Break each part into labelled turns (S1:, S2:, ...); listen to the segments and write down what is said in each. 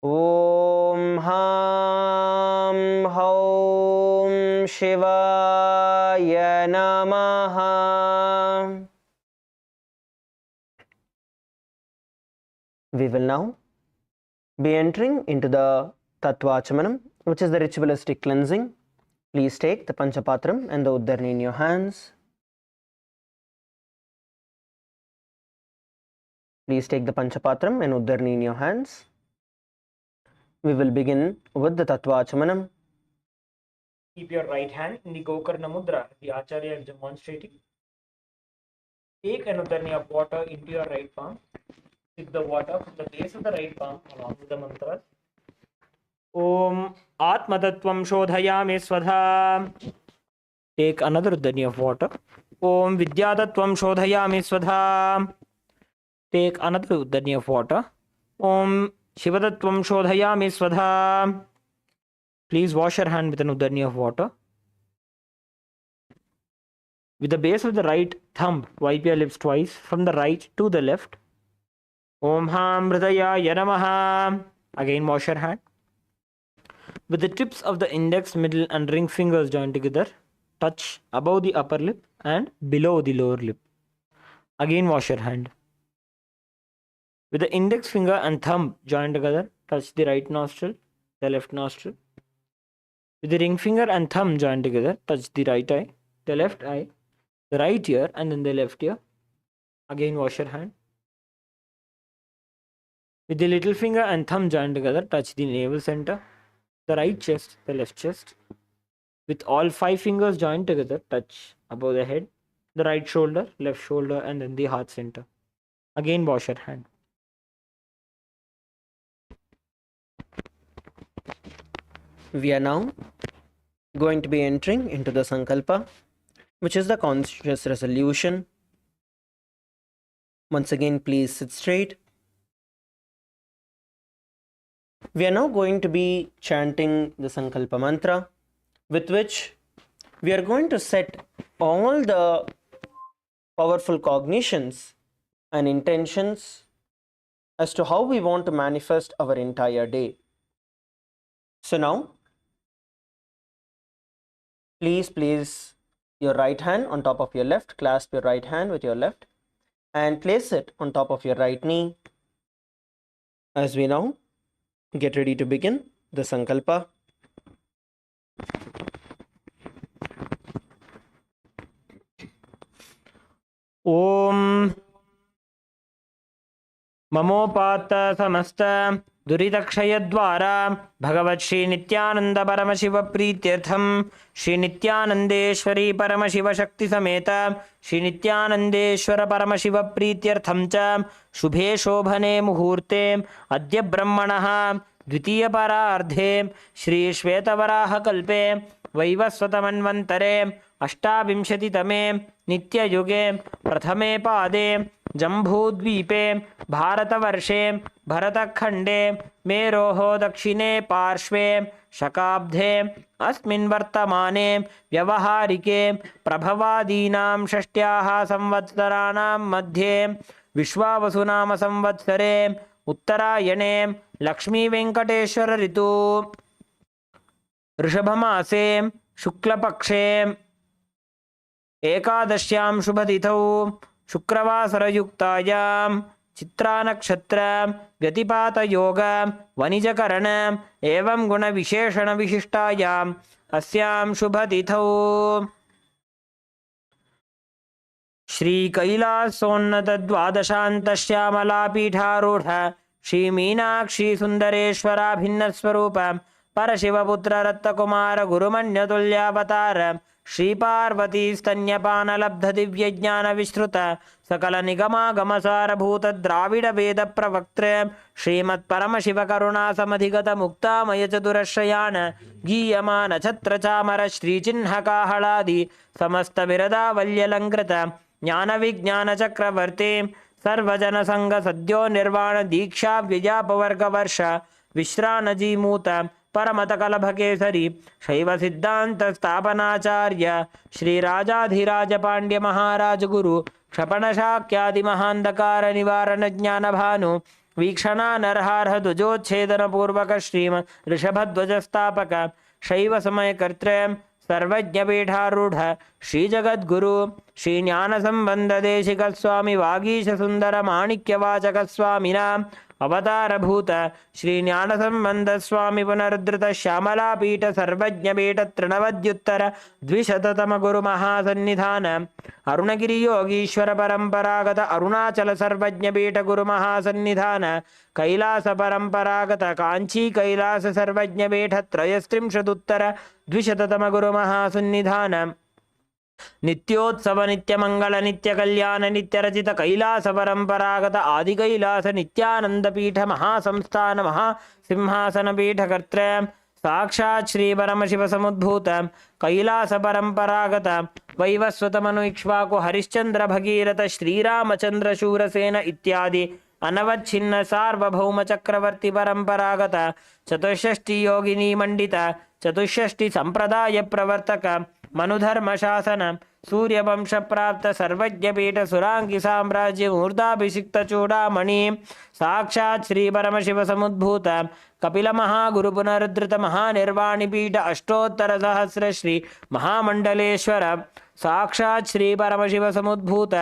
S1: ॐ हां हौं शिवाय नमः। We will now be entering into the Tatwa Achamanam, which is the ritualistic cleansing. Please take the Panchapatram and the Uddarni in your hands. Please take the Panchapatram and Uddarni in your hands. We will begin with the Tatwa Achamanam.
S2: Keep your right hand in the Gokarna mudra, the Acharya is demonstrating. Take an Uddarni of water into your right palm. Dip the water from the base of the right palm along with the mantras. Om Atmatatvam Shodhayami Swadha. Take another Uddarni of water. Om Vidyatatvam Shodhayami Swadha. Take another Uddarni of water. Om Shivatatvam Shodhayami Swadha. Please wash your hand with an Uddarni of water. With the base of the right thumb, wipe your lips twice from the right to the left. Om Ham Hridayaya Namaha. Again wash your hand. With the tips of the index, middle and ring fingers joined together, touch above the upper lip and below the lower lip. Again wash your hand. With the index finger and thumb joined together, touch the right nostril, the left nostril. With the ring finger and thumb joined together, touch the right eye, the left eye, the right ear and then the left ear. Again wash your hand. With the little finger and thumb joined together, touch the navel center, the right chest, the left chest. With all 5 fingers joined together, touch above the head, the right shoulder, left shoulder and then the heart center. Again wash your hand.
S1: We are now going to be entering into the Sankalpa, which is the conscious resolution. Once again, please sit straight. We are now going to be chanting the Sankalpa mantra, with which we are going to set all the powerful cognitions and intentions as to how we want to manifest our entire day. So now, please place your right hand on top of your left, clasp your right hand with your left and place it on top of your right knee as we now get ready to begin the Sankalpa.
S2: Om Mamopata Samasta Duritakshayadvara Bhagavat Shri Nityananda Paramashiva Prityartham Shri Nityanandeshwari Paramashiva Shakti Sameta Shri Nityanandeshwara Paramashiva Prityartham Cha Shubhe Shobhane Muhurte Adya Brahmanaha Dvitiya Parardhe Shri Shvetavaraha Kalpe Vaivasvatamanvantare Ashtavinshati-tame Nitya-yuge Prathame Pade Jambudvipe Bharatavarše Bharatakhande Meroho Dakshine Parshve Shakabdhe Asmin Vartamane Vyavaharike Prabhavadinam Shashtyaha Samvatsaranam Madhye Vishwavasunama Samvatsare Uttarayane Lakshmi Venkateshwara Ritu Rishabhamase Shuklapakshe Ekadashyam Shubhadithau Shukravasarayuktayam Chitra Nakshatra Vyatipata Yoga Vanijakarana Evam Guna Visheshana Vishishtayam Asyam Shubhadithau Shri Kailasonnata Dvadashantashyamala Pitharudha Shri Meenakshi Sundareshwara Bhinnaswarupa Parashivaputra Rattakumara Gurumanyatulyavatara Shri Parvati Stanyapana Labdha Divya Jnana Vishruta Sakala Nigama Gamasara Bhuta Dravida Veda Pravaktre Shrimat Paramashiva Karuna Samadhigata Mukta Mayachadurashayana Giyamana Chatra Chamara Shri Chinhaka Haladi Samasta Virada Valyalangrata Jnana Vijnana Chakravarti Sarvajana Sangha Sadyo Nirvana Diksha Vyajapavarga Varsha Vishranaji Muta Paramatakalaphakesari Shaiva Siddhanta Sthapanacharya Shri Rajadhiraja Pandya Maharaj Guru Kshapanashakyadi Mahandakara Nivarana Jnana Bhanu वीक्षणा नरहारः ध्वजोच्छेदनपूर्वक श्रीम ऋषभध्वजस्थापक शैव समयकर्त्रे सर्वज्ञपीठारूढ श्रीजगद्गुरु श्रीज्ञानसम्बन्धदेशिकस्वामि वागीशसुन्दरमाणिक्यवाचकस्वामिनाम् अवतारभूत श्रीज्ञानसम्बन्धस्वामि पुनरुद्धृत श्यामलापीठ सर्वज्ञपीठ तृणवद्युत्तर द्विशततमगुरुमहासन्निधान अरुणगिरियोगीश्वर परम्परागत अरुणाचल सर्वज्ञपीठ गुरुमहासन्निधान कैलास परम्परागत कांची कैलास सर्वज्ञपीठ त्रयस्त्रिंशदुत्तर द्विशततमगुरुमहासन्निधान नित्योत्सव नित्यमंगल नित्य कल्याण नित्य रचित कैलास परंपरागत आदि कैलास नित्यानंद पीठ महासंस्थान महासिंहासन पीठ कर्त्रे साक्षात् श्री परमशिव समुद्भूत कैलास परंपरागत वैवस्वत मनु इक्ष्वाकु हरिश्चंद्र भगीरथ श्रीरामचंद्र शूरसेन इत्यादि अनवच्छिन्न सार्वभौम चक्रवर्ती परंपरागत चतुष्षष्टि योगिनी मंडित चतुष्षष्टि संप्रदाय प्रवर्तक मनुधर्म शासन सूर्यवंश प्राप्त सर्वज्ञपीठ सुरांगी साम्राज्य मूर्धाभिषिक्त चूड़ामणि साक्षात् श्री परमशिव समुद्भूत कपिल महागुरु पुनरुद्धृत महानिर्वाणी पीठ अष्टोत्तर सहस्र श्री महामंडलेश्वर साक्षात् श्री परमशिव समुद्भूत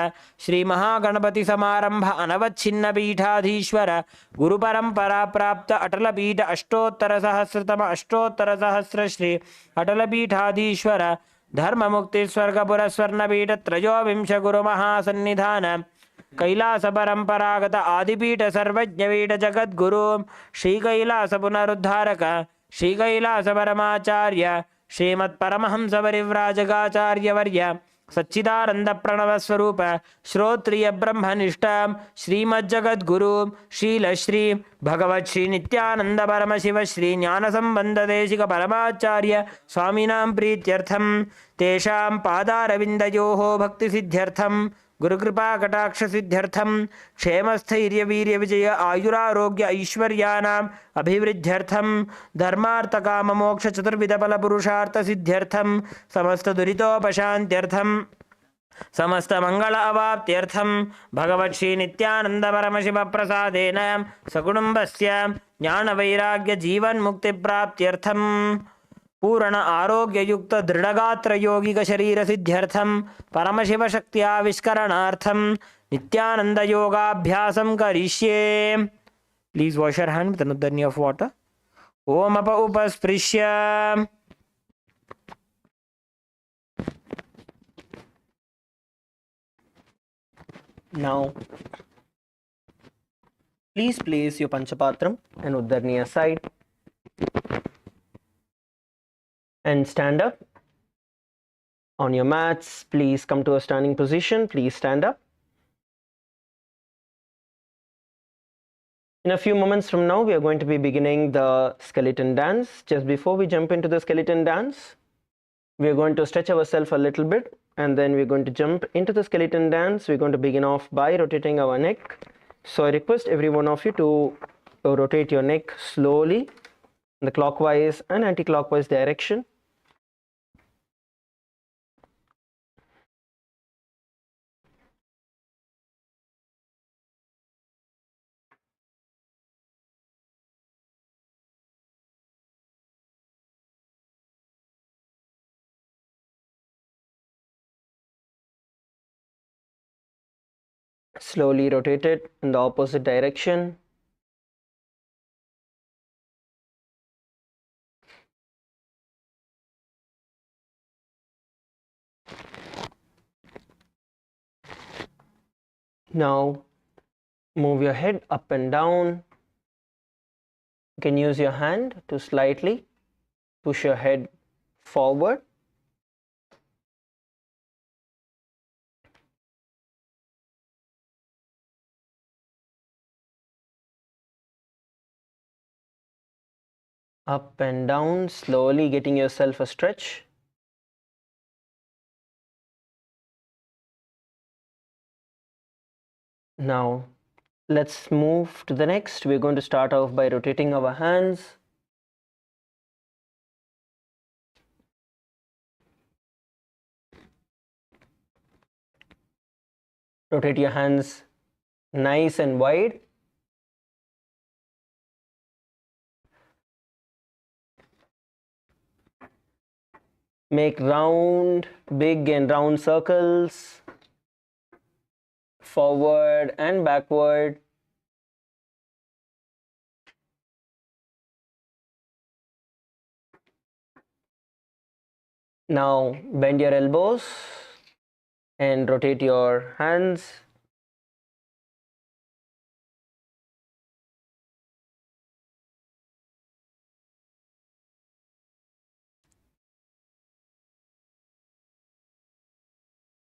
S2: श्री महागणपति समारंभ अनवच्छिन्न पीठाधीश्वर गुरु परंपरा प्राप्त अटल पीठ अष्टोत्तर सहस्र श्री अटल पीठाधीश्वर धर्म मुक्ति स्वर्गपुर स्वर्णपीठ त्रयोविंश गुरु महासन्निधान कैलास परंपरागत आदिपीठ सर्वज्ञपीठ जगद्गुरु श्री कैलास पुनरुद्धारक श्री कैलास परमाचार्य श्रीमत् परमहंस परिव्राजकाचार्य वर्य सच्चिदानंद प्रणव स्वरूप श्रोत्रिय ब्रह्मनिष्ठ श्रीमज्जगद्गुरु शील श्री भगवत् श्री नित्यानंद परमशिव श्री ज्ञान संबंध देशिक परमाचार्य स्वामिनां प्रीत्यर्थम तेषां पादारविन्दयोः भक्ति सिद्ध्यर्थम गुरुकृपा कटाक्ष सिद्ध्यर्थम क्षेमस्थैर्य वीर्य विजय आयुरारोग्य ऐश्वर्यानाम् अभिवृद्ध्यर्थम धर्मार्थ काम मोक्ष चतुर्विध फल पुरुषार्थ सिद्ध्यर्थम समस्त दुरितोपशान्त्यर्थम समस्त मंगल अवाप्त्यर्थम भगवत् श्री नित्यानंद परमशिव प्रसादेन सकुटुम्बस्य ज्ञान वैराग्य जीवन मुक्ति प्राप्त्यर्थम पूर्ण आरोग्य युक्त दृढ़गात्र यौगिक शरीर सिद्ध्यर्थम परमशिव शक्ति आविष्करणार्थम नित्यानंद योगाभ्यासम करिष्ये. Please wash your hand with another knee of water. Om apa upasprishya.
S1: Now, please place your Panchapatram and Uddarni aside and stand up. On your mats, please come to a standing position. Please stand up. In a few moments from now, we are going to be beginning the skeleton dance. Just before we jump into the skeleton dance, we are going to stretch ourselves a little bit and then we're going to jump into the skeleton dance. We're going to begin off by rotating our neck. So I request every one of you to rotate your neck slowly in the clockwise and anti-clockwise direction. Slowly rotate it in the opposite direction. Now move your head up and down. You can use your hand to slightly push your head forward. Up and down, slowly getting yourself a stretch. Now let's move to the next. We're going to start off by rotating our hands. Rotate your hands nice and wide. Make round, big and round circles, forward and backward. Now bend your elbows and rotate your hands.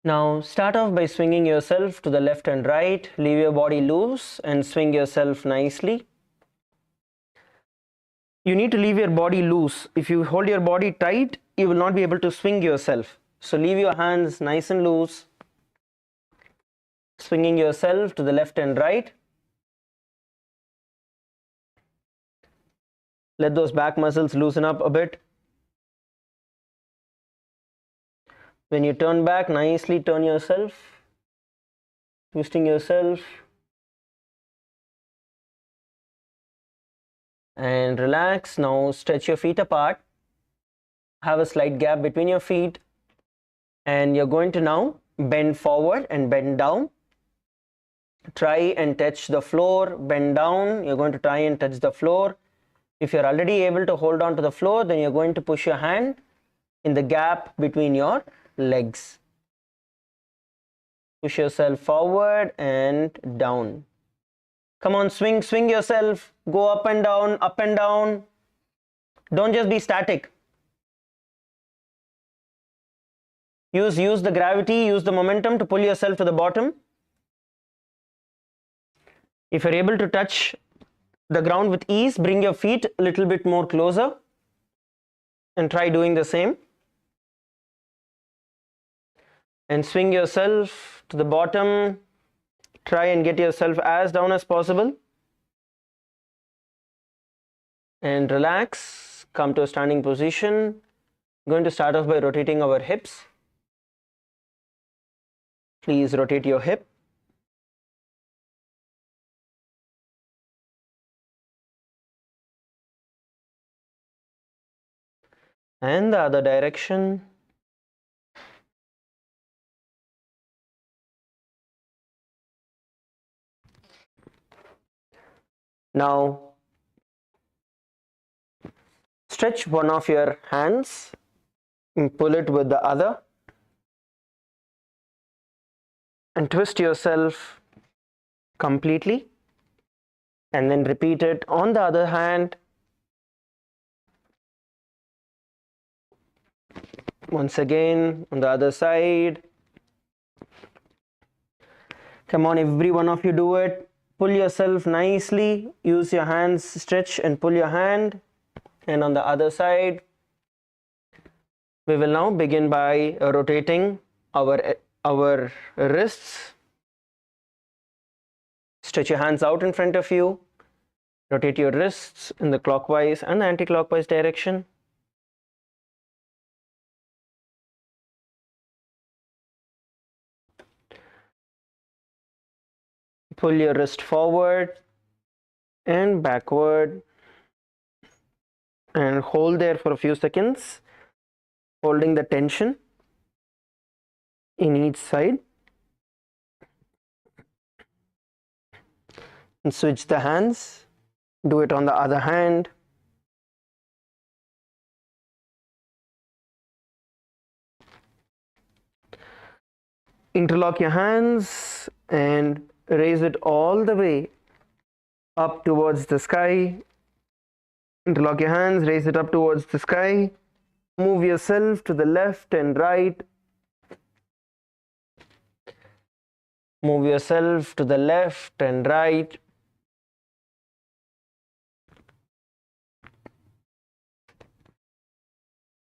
S1: Now start off by swinging yourself to the left and right. Leave your body loose and swing yourself nicely. You need to leave your body loose. If you hold your body tight, you will not be able to swing yourself. So leave your hands nice and loose. Swinging yourself to the left and right. Let those back muscles loosen up a bit. When you turn back, nicely turn yourself, twisting yourself, and relax. Now stretch your feet apart. Have a slight gap between your feet, and you're going to now bend forward and bend down. Try and touch the floor, bend down. You're going to try and touch the floor. If you're already able to hold on to the floor, then you're going to push your hand in the gap between your legs. Push yourself forward and down. Come on, swing yourself. Go up and down, up and down. Don't just be static. Use the gravity, use the momentum to pull yourself to the bottom. If you're able to touch the ground with ease, bring your feet a little bit more closer and try doing the same. And swing yourself to the bottom. Try and get yourself as down as possible. And relax. Come to a standing position. I'm going to start off by rotating our hips. Please rotate your hip. And the other direction. Now stretch one of your hands and pull it with the other and twist yourself completely, and then repeat it on the other hand. Once again on the other side. Come on, every one of you do it. Pull yourself nicely. Use your hands, stretch and pull your hand. And on the other side. We will now begin by rotating our wrists. Stretch your hands out in front of you. Rotate your wrists in the clockwise and the anti-clockwise direction. Pull your wrist forward and backward and hold there for a few seconds, holding the tension in each side. And switch the hands. Do it on the other hand. Interlock your hands and raise it all the way up towards the sky. Interlock your hands, raise it up towards the sky. Move yourself to the left and right. Move yourself to the left and right.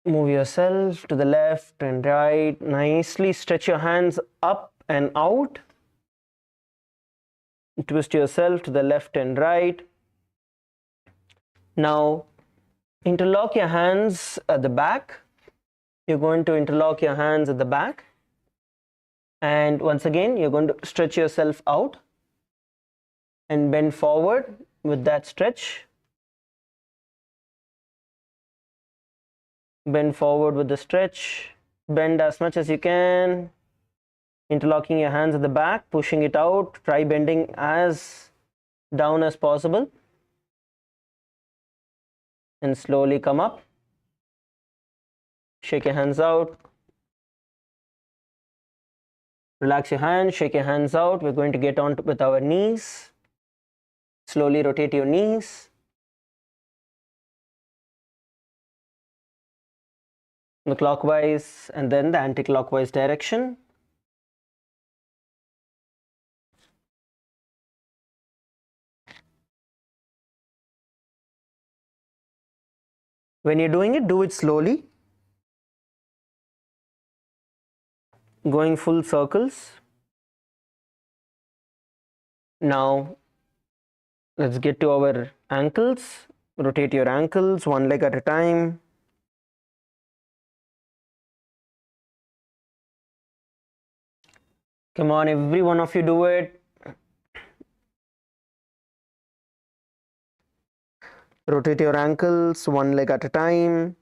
S1: Move yourself to the left and right. Nicely stretch your hands up and out. Twist yourself to the left and right. Now interlock your hands at the back. You're going to interlock your hands at the back. And once again, you're going to stretch yourself out and bend forward with that stretch. Bend forward with the stretch. Bend as much as you can. Interlocking your hands at the back, pushing it out. Try bending as down as possible. And slowly come up. Shake your hands out. Relax your hands, shake your hands out. We're going to get on with our knees. Slowly rotate your knees. The clockwise and then the anti-clockwise direction. When you're doing it, do it slowly. Going full circles. Now, let's get to our ankles. Rotate your ankles one leg at a time. Come on, every one of you do it. Rotate your ankles one leg at a time,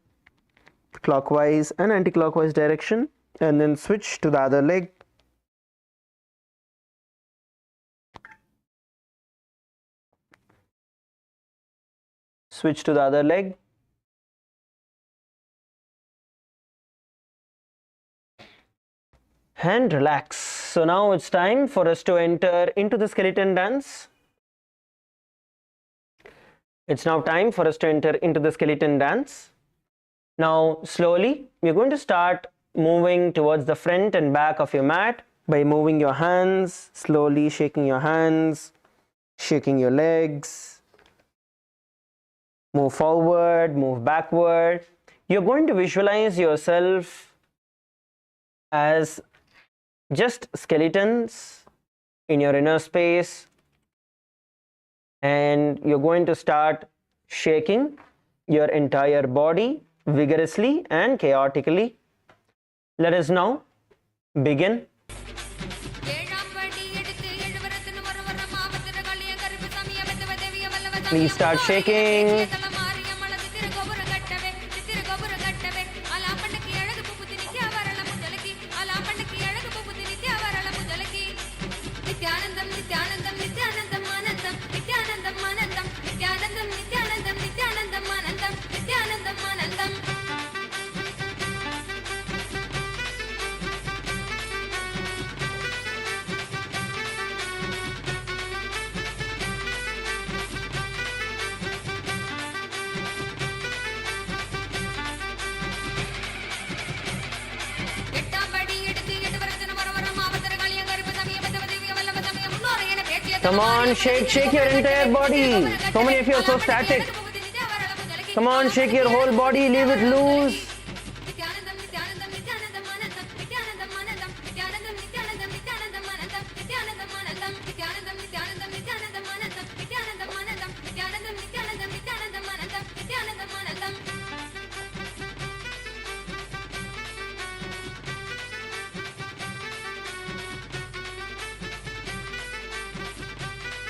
S1: clockwise and anti-clockwise direction, and then switch to the other leg. Switch to the other leg. And relax. So now it's time for us to enter into the skeleton dance. It's now time for us to enter into the skeleton dance. Now slowly you're going to start moving towards the front and back of your mat by moving your hands, slowly shaking your hands, shaking your legs. Move forward, move backward. You're going to visualize yourself as just skeletons in your inner space, and you're going to start shaking your entire body vigorously and chaotically. Let us now begin. Please start shaking. Come on, shake your entire body. So many of you are so static. Come on, shake your whole body, leave it loose.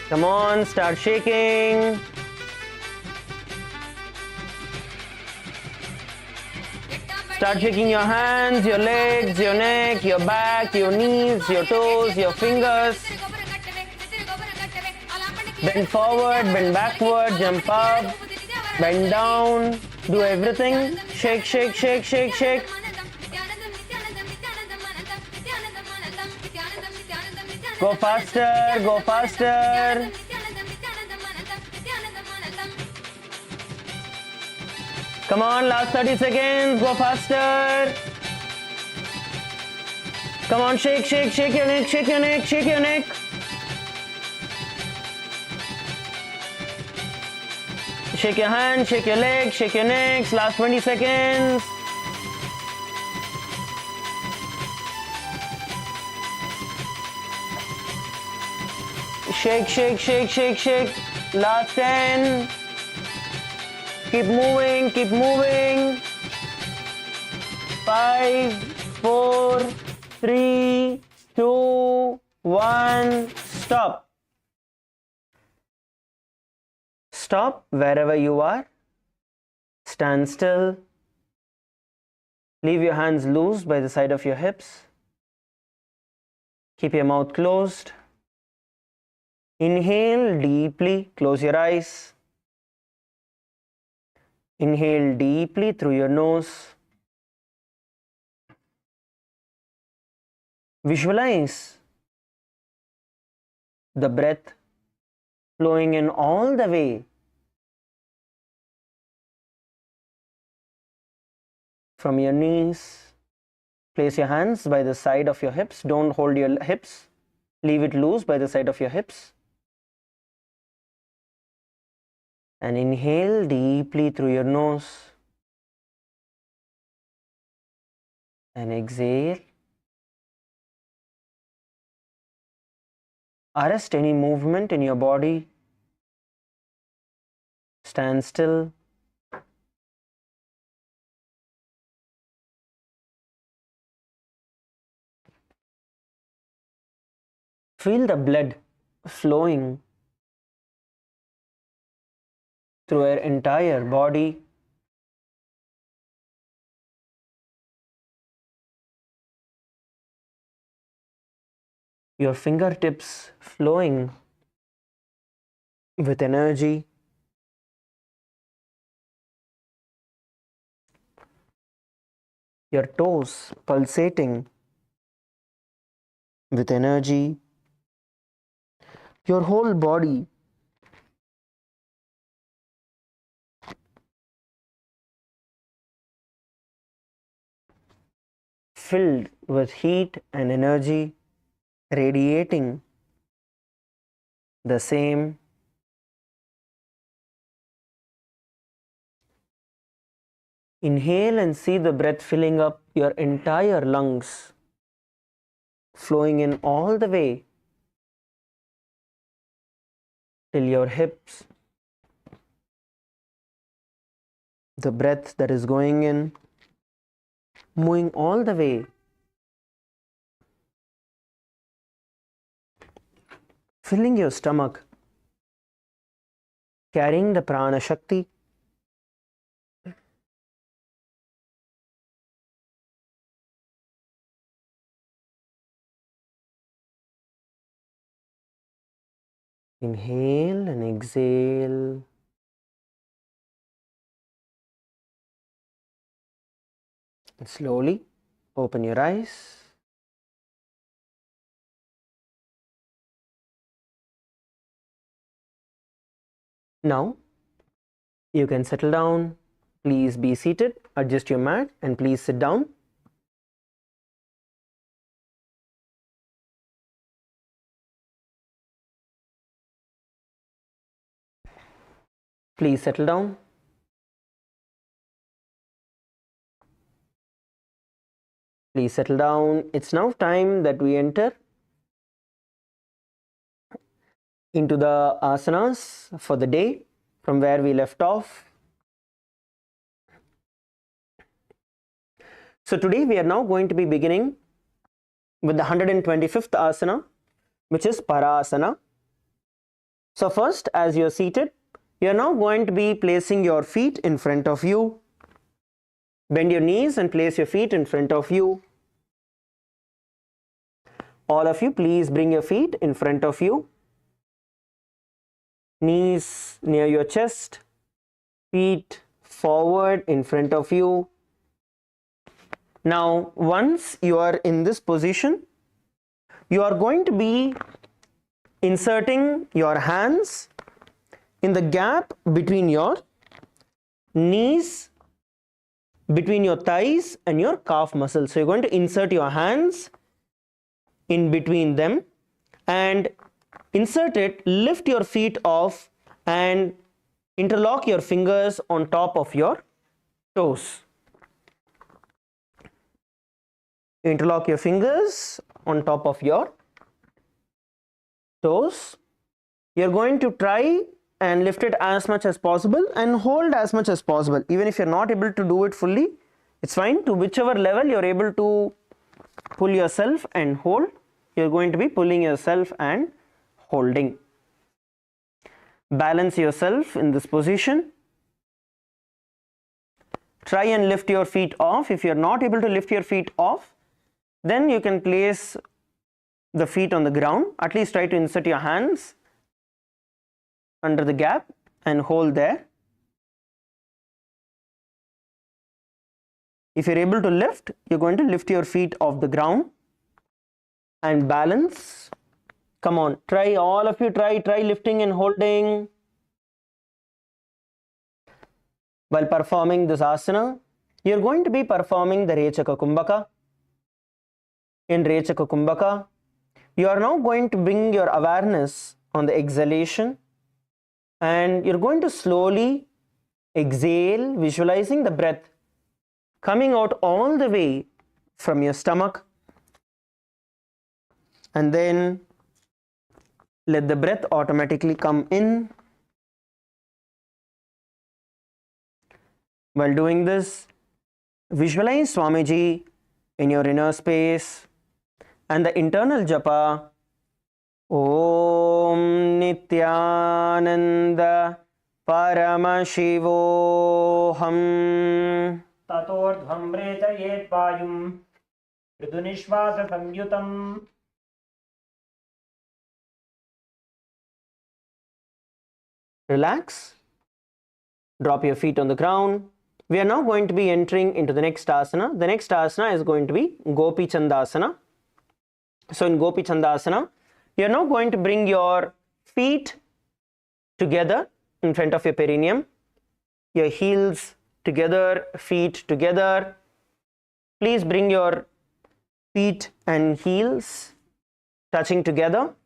S1: Come on, start shaking. Start shaking your hands, your legs, your neck, your back, your knees, your toes, your fingers. Bend forward, bend backward, jump up, bend down, do everything. Shake, shake, shake, shake, shake. Go faster, go faster. Come on, last 30 seconds, go faster. Come on, shake, shake, shake your neck, shake your neck, shake your neck. Shake your hands, shake your legs, shake your necks, last 20 seconds. Shake, shake, shake, shake, shake. Last 10. Keep moving, keep moving. 5, 4, 3, 2, 1. Stop. Stop wherever you are. Stand still. Leave your hands loose by the side of your hips. Keep your mouth closed. Inhale deeply, close your eyes. Inhale deeply through your nose. Visualize the breath flowing in all the way from your knees. Place your hands by the side of your hips. Don't hold your hips. Leave it loose by the side of your hips. And inhale deeply through your nose. And exhale. Arrest any movement in your body. Stand still. Feel the blood flowing through your entire body. Your fingertips flowing with energy. Your toes pulsating with energy. Your whole body filled with heat and energy, radiating the same. Inhale and see the breath filling up your entire lungs, flowing in all the way till your hips. The breath that is going in, moving all the way, filling your stomach, carrying the prana shakti. Inhale and exhale. And slowly open your eyes. Now you can settle down. Please be seated, adjust your mat, and please sit down. Please settle down. Please settle down. It's now time that we enter into the asanas for the day from where we left off. So today we are now going to be beginning with the 125th asana, which is Parasana. So first, as you are seated, you are now going to be placing your feet in front of you. Bend your knees and place your feet in front of you. All of you, please bring your feet in front of you. Knees near your chest, feet forward in front of you. Now, once you are in this position, you are going to be inserting your hands in the gap between your knees, between your thighs and your calf muscles. So you're going to insert your hands in between them and insert it, lift your feet off and interlock your fingers on top of your toes. Interlock your fingers on top of your toes. You're going to try and lift it as much as possible and hold as much as possible. Even if you're not able to do it fully, it's fine. To whichever level you're able to pull yourself and hold, you're going to be pulling yourself and holding. Balance yourself in this position. try and lift your feet off. If you're not able to lift your feet off, then you can place the feet on the ground. At least try to insert your hands under the gap and hold there. If you're able to lift, you're going to lift your feet off the ground and balance. Come on, try, all of you try lifting and holding. While performing this asana, you're going to be performing the Rechaka Kumbhaka. In Rechaka Kumbhaka, you are now going to bring your awareness on the exhalation, and you're going to slowly exhale, visualizing the breath coming out all the way from your stomach, and then let the breath automatically come in. While doing this, visualize Swamiji in your inner space and the internal japa Om Nityananda Paramashivoham
S2: Tatordhvam Retayet Vayum Ridunishvasa Samyutam.
S1: Relax. Drop your feet on the ground. We are now going to be entering into the next asana. The next asana is going to be Gopy Chandasana. So in Gopy Chandasana, you are now going to bring your feet together in front of your perineum, your heels together, feet together. Please bring your feet and heels touching together.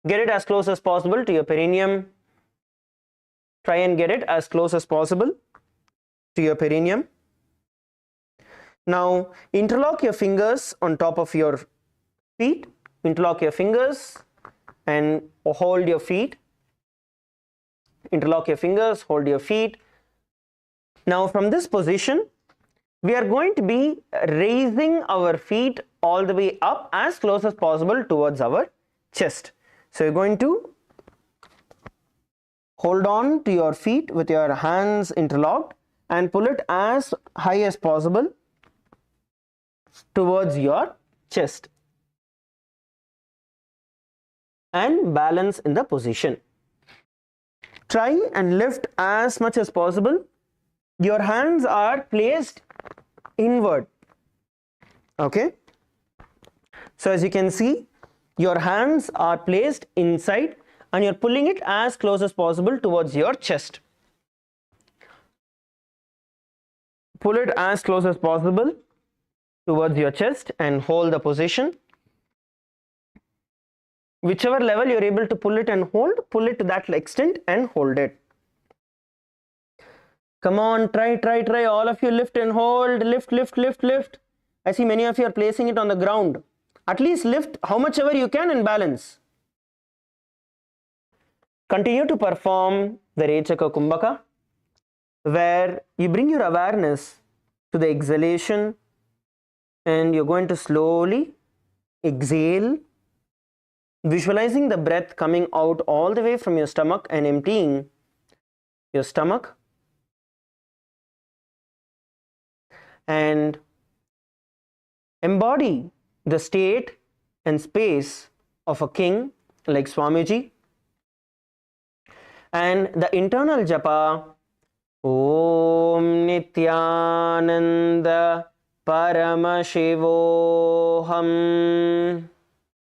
S1: Get it as close as possible to your perineum. Try and get it as close as possible to your perineum. Now interlock your fingers on top of your feet. Interlock your fingers and hold your feet. Interlock your fingers, hold your feet. Now from this position, we are going to be raising our feet all the way up as close as possible towards our chest. So you're going to hold on to your feet with your hands interlocked and pull it as high as possible towards your chest and balance in the position. Try and lift as much as possible. Your hands are placed inward. Okay. So as you can see, your hands are placed inside and you're pulling it as close as possible towards your chest. Pull it as close as possible towards your chest and hold the position. Whichever level you're able to pull it and hold, pull it to that extent and hold it. Come on, try, all of you lift and hold, lift. I see many of you are placing it on the ground. At least lift how much ever you can and balance. Continue to perform the Rechaka Kumbhaka, where you bring your awareness to the exhalation and you're going to slowly exhale, visualizing the breath coming out all the way from your stomach and emptying your stomach. And embody the state and space of a king like Swamiji. And the internal japa Om Nityananda Paramashivoham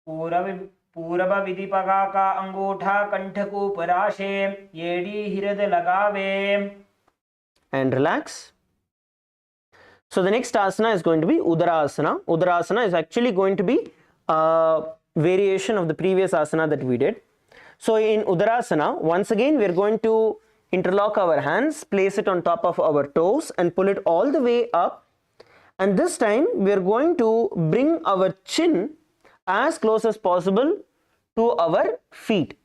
S2: Purava Vidipaka ka Angutha Kantaku Parashe Yedi Hirad Lagave.
S1: And relax. So the next asana is going to be Udasana. Udasana is actually going to be a variation of the previous asana that we did. So in Udasana, once again we are going to interlock our hands, place it on top of our toes and pull it all the way up. And this time we are going to bring our chin as close as possible to our feet.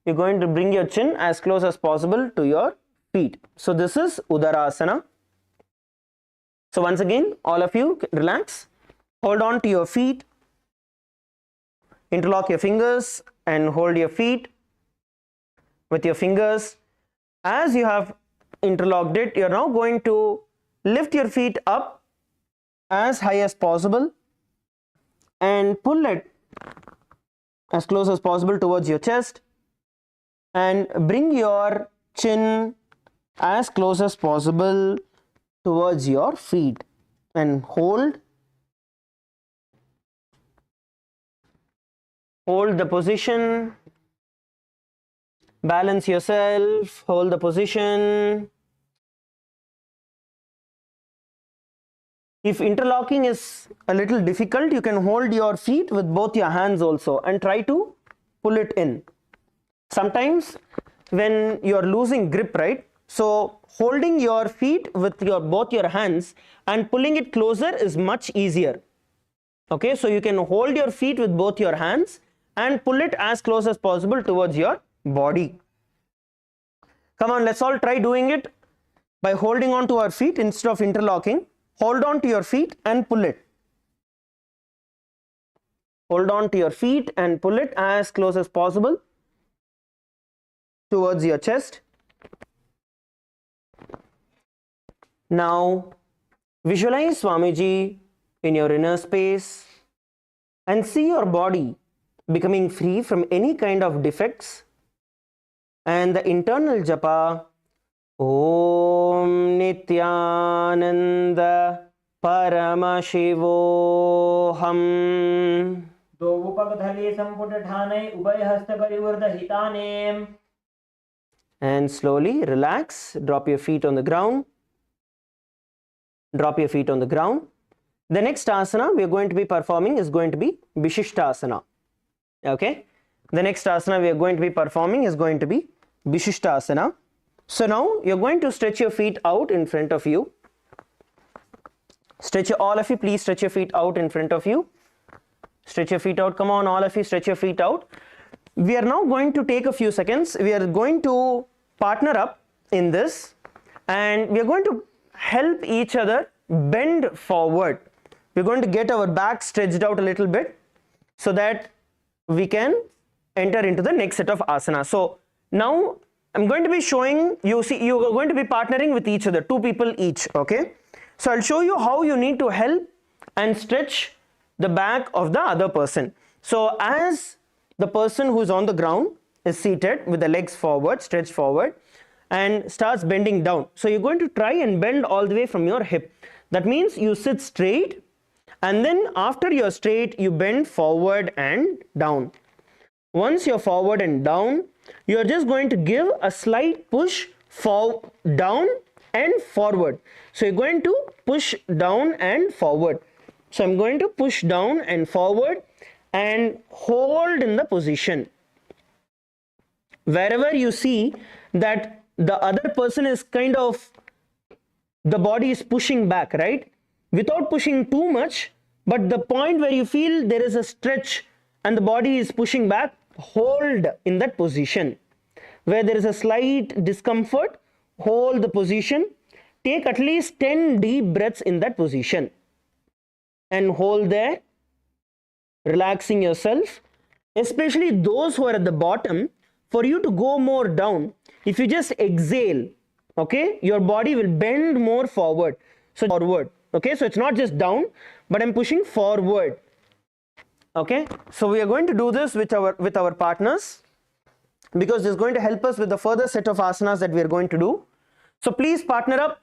S1: You're going to bring your chin as close as possible to your feet. So this is Udasana. So once again, all of you relax, hold on to your feet, interlock your fingers and hold your feet with your fingers As you have interlocked it, you're now going to lift your feet up as high as possible and pull it as close as possible towards your chest, and bring your chin as close as possible towards your feet, and hold the position. Balance yourself, hold the position. If interlocking is a little difficult, you can hold your feet with both your hands also and try to pull it in. Sometimes when you are losing grip, right? So holding your feet with both your hands and pulling it closer is much easier. Okay, so you can hold your feet with both your hands and pull it as close as possible towards your body. Come on, let's all try doing it by holding on to our feet instead of interlocking. Hold on to your feet and pull it. Hold on to your feet and pull it as close as possible towards your chest. Now visualize Swamiji in your inner space and see your body becoming free from any kind of defects, and the internal japa Om Nityananda Paramashivoham. And slowly relax, drop your feet on the ground. Drop your feet on the ground. The next asana we are going to be performing is going to be Bishtasana. Okay, the next asana we are going to be performing is going to be Bidokasana. So now you're going to stretch your feet out in front of you. All of you, please stretch your feet out in front of you. Stretch your feet out. Come on, all of you, stretch your feet out. We are now going to take a few seconds. We are going to partner up in this, and we are going to help each other bend forward. We're going to get our back stretched out a little bit so that we can enter into the next set of asana. So now I'm going to be showing you, see, you are going to be partnering with each other, 2 people each. Okay, so I'll show you how you need to help and stretch the back of the other person. So as the person who's on the ground is seated with the legs forward, stretched forward, and starts bending down, so you're going to try and bend all the way from your hip. That means you sit straight, and then after you're straight, you bend forward and down. Once you're forward and down, you're just going to give a slight push down and forward. So you're going to push down and forward. So I'm going to push down and forward and hold in the position. Wherever you see that the other person is kind of, the body is pushing back, right? Without pushing too much, but the point where you feel there is a stretch and the body is pushing back, hold in that position. Where there is a slight discomfort, hold the position. Take at least 10 deep breaths in that position and hold there, relaxing yourself. Especially those who are at the bottom, for you to go more down, if you just exhale, okay, your body will bend more forward. So forward, okay, so it's not just down, but I'm pushing forward. Okay, so we are going to do this with our partners, because this is going to help us with the further set of asanas that we are going to do. So please partner up.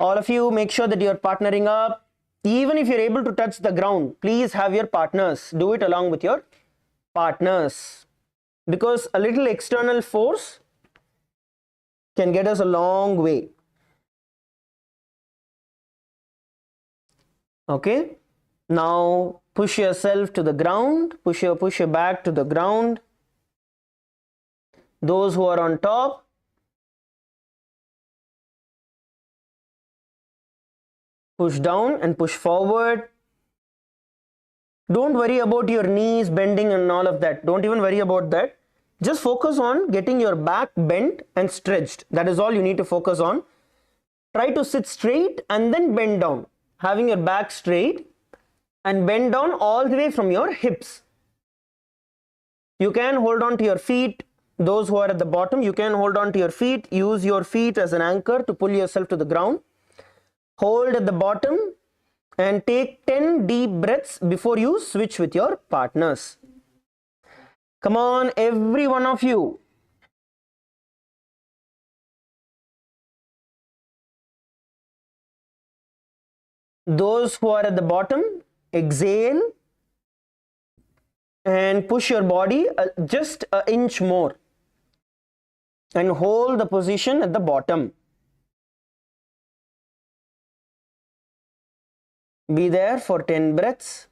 S1: All of you, make sure that you are partnering up. Even if you're able to touch the ground, please have your partners. Do it along with your partners, because a little external force can get us a long way. Okay, now push yourself to the ground, push your back to the ground. Those who are on top, push down and push forward. Don't worry about your knees bending and all of that. Don't even worry about that. Just focus on getting your back bent and stretched. That is all you need to focus on. Try to sit straight and then bend down. Having your back straight and bend down all the way from your hips. You can hold on to your feet those who are at the bottom, you can hold on to your feet. Use your feet as an anchor to pull yourself to the ground. Hold at the bottom and take 10 deep breaths before you switch with your partners. Come on, every one of you. Those who are at the bottom, exhale and push your body just an inch more and hold the position at the bottom. Be there for 10 breaths.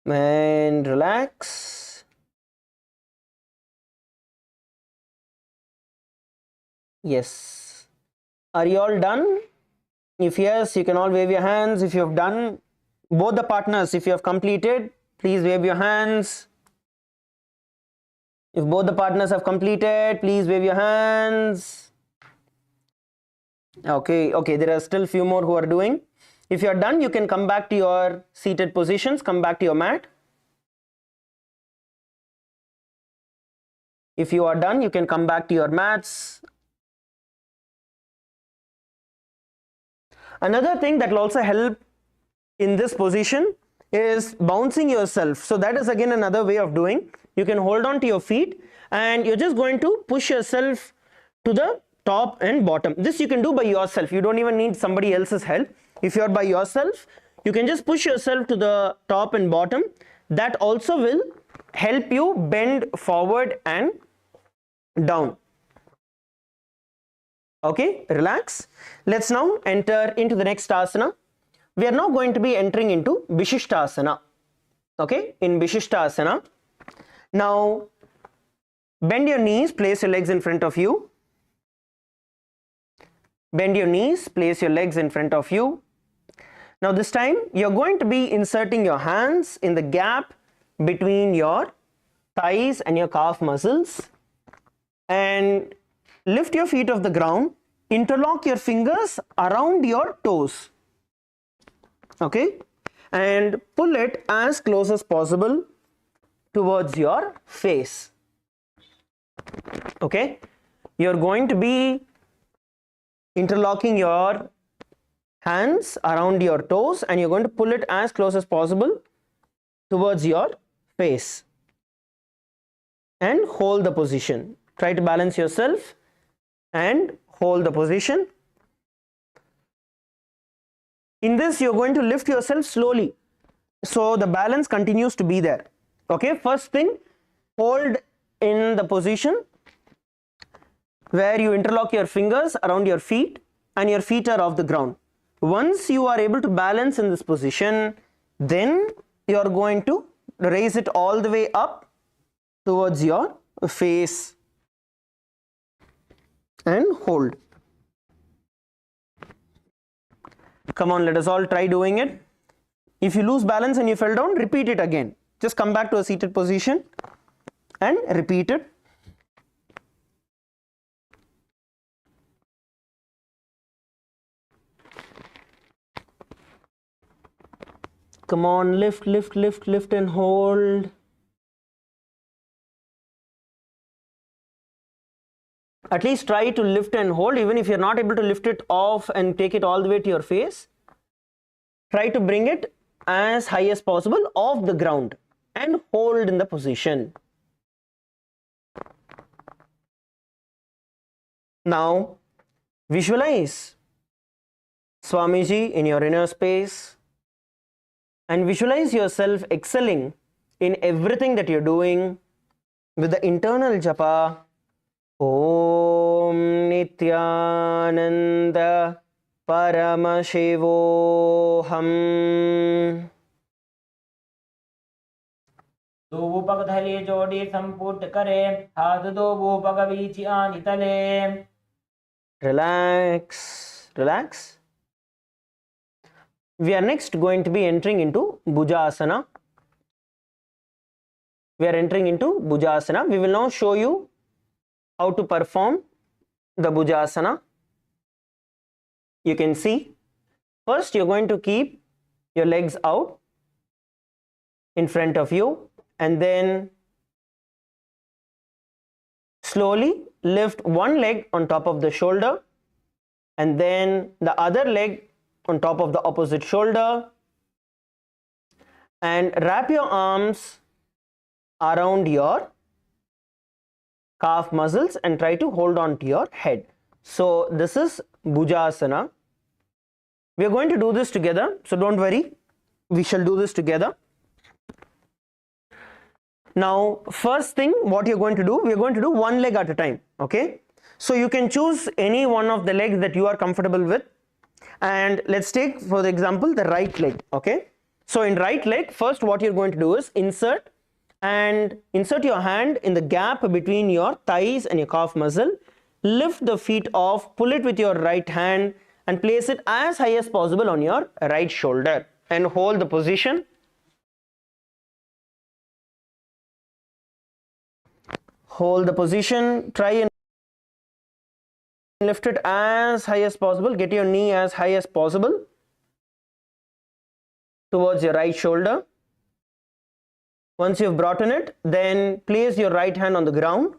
S1: And relax. Yes. Are you all done? If yes, you can all wave your hands. If you have done, both the partners, if you have completed, please wave your hands. If both the partners have completed, please wave your hands. Okay, there are still few more who are doing. If you are done, you can come back to your seated positions, come back to your mat. If you are done, you can come back to your mats. Another thing that will also help in this position is bouncing yourself. So that is again another way of doing. You can hold on to your feet and you're just going to push yourself to the top and bottom. This you can do by yourself. You don't even need somebody else's help. If you're by yourself, you can just push yourself to the top and bottom. That also will help you bend forward and down. Okay, relax. Let's now enter into the next asana. We are now going to be entering into Bishtasana. Okay, in Bishtasana. Now, bend your knees, place your legs in front of you. Bend your knees, place your legs in front of you. Now this time, you're going to be inserting your hands in the gap between your thighs and your calf muscles. And lift your feet off the ground, interlock your fingers around your toes, okay, and pull it as close as possible towards your face. Okay, you're going to be interlocking your hands around your toes and you're going to pull it as close as possible towards your face and hold the position. Try to balance yourself and hold the position. In this, you're going to lift yourself slowly, so the balance continues to be there. Okay, first thing, hold in the position where you interlock your fingers around your feet and your feet are off the ground. Once you are able to balance in this position, then you are going to raise it all the way up towards your face and hold. Come on, let us all try doing it. If you lose balance and you fell down, repeat it again. Just come back to a seated position and repeat it. Come on, lift, lift, lift, lift and hold. At least try to lift and hold. Even if you're not able to lift it off and take it all the way to your face, try to bring it as high as possible off the ground and hold in the position. Now, visualize Swamiji in your inner space and visualize yourself excelling in everything that you're doing with the internal japa Om Nityananda Paramashivoham.
S2: दो वो पग धले जोड़े संपुट करे हाथ दो वो पग बीच आनी तले.
S1: Relax, relax. We are next going to be entering into Bujasana. We are entering into Bujasana. We will now show you how to perform the Bujasana. You can see, first you're going to keep your legs out in front of you, and then slowly lift one leg on top of the shoulder and then the other leg on top of the opposite shoulder, and wrap your arms around your calf muscles and try to hold on to your head. So this is Bujasana. We are going to do this together, so don't worry, we shall do this together. Now first thing what you're going to do, we're going to do one leg at a time, okay? So you can choose any one of the legs that you are comfortable with, and let's take for the example the right leg, okay? So in right leg, first what you're going to do is insert your hand in the gap between your thighs and your calf muscle, lift the feet off, pull it with your right hand and place it as high as possible on your right shoulder and hold the position. Hold the position, try and lift it as high as possible, get your knee as high as possible towards your right shoulder. Once you've brought in it, then place your right hand on the ground,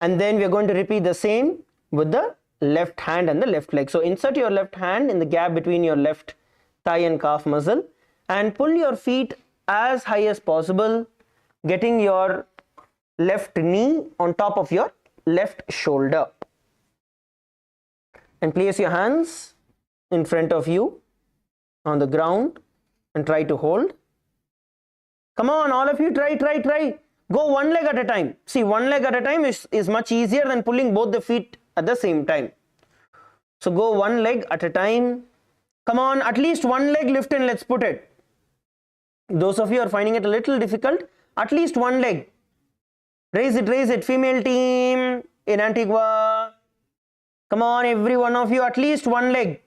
S1: and then we are going to repeat the same with the left hand and the left leg. So insert your left hand in the gap between your left thigh and calf muscle and pull your feet as high as possible, getting your left knee on top of your left shoulder, and place your hands in front of you on the ground and try to hold. Come on, all of you, try. Go one leg at a time. See, one leg at a time is much easier than pulling both the feet at the same time. So go one leg at a time. Come on, at least one leg lift and let's put it. Those of you are finding it a little difficult, at least one leg. Raise it, female team in Antigua. Come on, every one of you, at least one leg.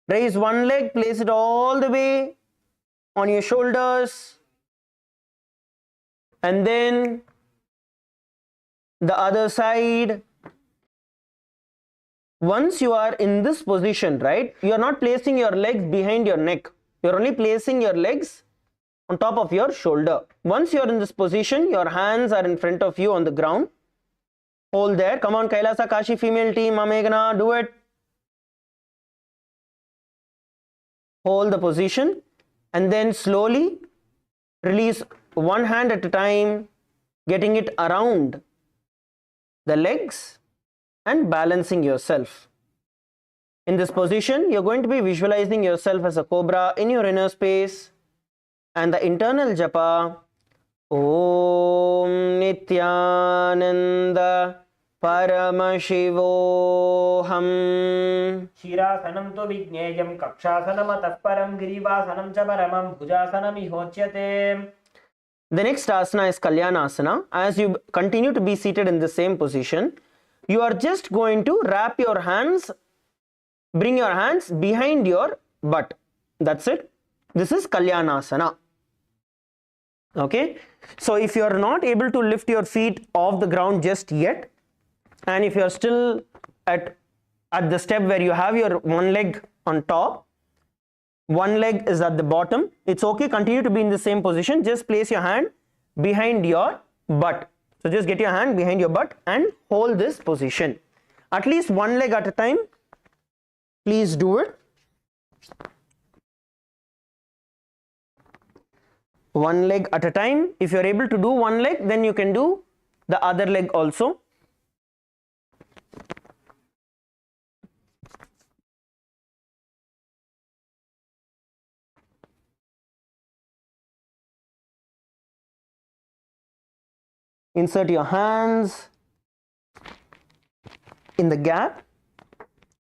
S1: Raise one leg, place it all the way on your shoulders. And then the other side. Once you are in this position, right, you are not placing your legs behind your neck. You are only placing your legs on top of your shoulder. Once you are in this position, your hands are in front of you on the ground. Hold there. Come on, Kailasa Kashi female team, Mamegana, do it. Hold the position and then slowly release one hand at a time, getting it around the legs and balancing yourself. In this position, you're going to be visualizing yourself as a cobra in your inner space, and the internal japa, Om Nityananda Paramashivoham.
S2: Shirasanam to Vigneyam Kakshasanam Atapparam Girivasanam Chaparamam Bujasanam Ihochyate.
S1: The next asana is Kalyanasana. As you continue to be seated in the same position, you are just going to wrap your hands, bring your hands behind your butt. That's it. This is Kalyanasana. Okay. So if you are not able to lift your feet off the ground just yet, and if you are still at the step where you have your one leg on top, one leg is at the bottom, it's okay, continue to be in the same position. Just place your hand behind your butt. So just get your hand behind your butt and hold this position. At least one leg at a time. Please do it. One leg at a time. If you are able to do one leg, then you can do the other leg also. Insert your hands in the gap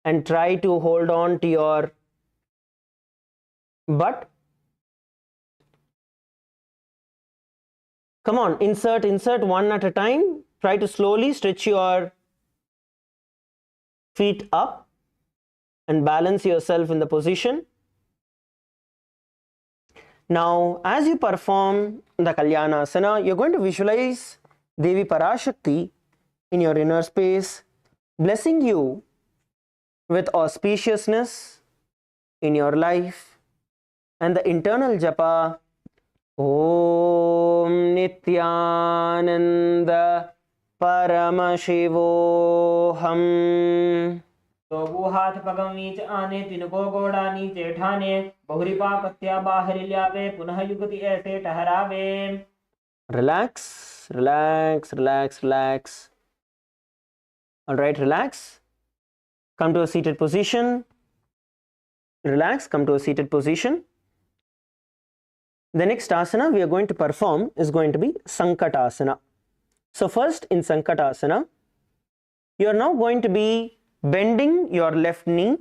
S1: and try to hold on to your butt. Come on, insert one at a time. Try to slowly stretch your feet up and balance yourself in the position. Now, as you perform the Kalyanasana, you're going to visualize Devi Parashakti in your inner space, blessing you with auspiciousness in your life, and the internal japa, Om Nityananda Paramashivoham.
S2: तो वो हाथ पगम नीचे आने तिनको गोड़ा नीचे ठाने बहुरिपा कत्या बाहर ल्यावे पुनः युगति ऐसे ठहरावे.
S1: Relax, relax, relax, relax. All right, relax. Come to a seated position. Relax, come to a seated position. The next asana we are going to perform is going to be Sankatasana. So first in Sankatasana, you are now going to be bending your left knee,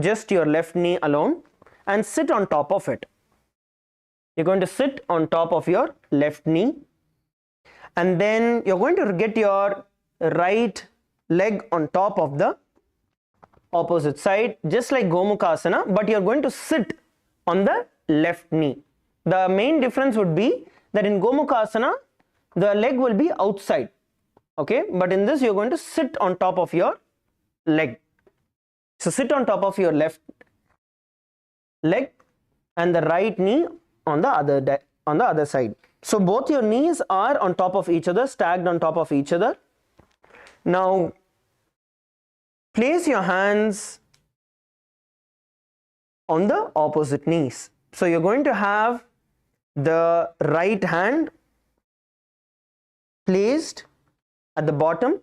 S1: just your left knee alone, and sit on top of it. You're going to sit on top of your left knee, and then you're going to get your right leg on top of the opposite side, just like Gomukasana, but you're going to sit on the left knee. The main difference would be that in Gomukasana, the leg will be outside, okay, but in this you're going to sit on top of your leg. So sit on top of your left leg and the right knee on the other side. So both your knees are on top of each other, stacked on top of each other. Now place your hands on the opposite knees. So you're going to have the right hand placed at the bottom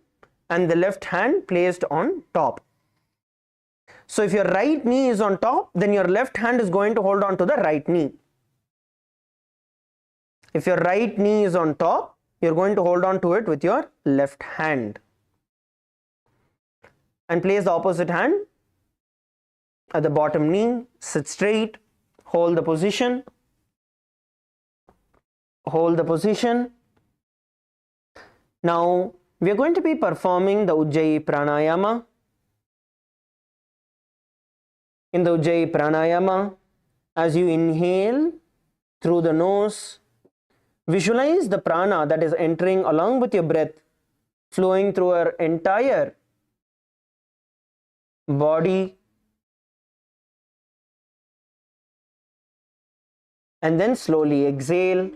S1: and the left hand placed on top. So if your right knee is on top, then your left hand is going to hold on to the right knee. If your right knee is on top, you're going to hold on to it with your left hand. And place the opposite hand at the bottom knee, sit straight, hold the position. Hold the position. Now we are going to be performing the Ujjayi pranayama. In the Ujjayi pranayama, as you inhale through the nose, visualize the prana that is entering along with your breath, flowing through your entire body, and then slowly exhale.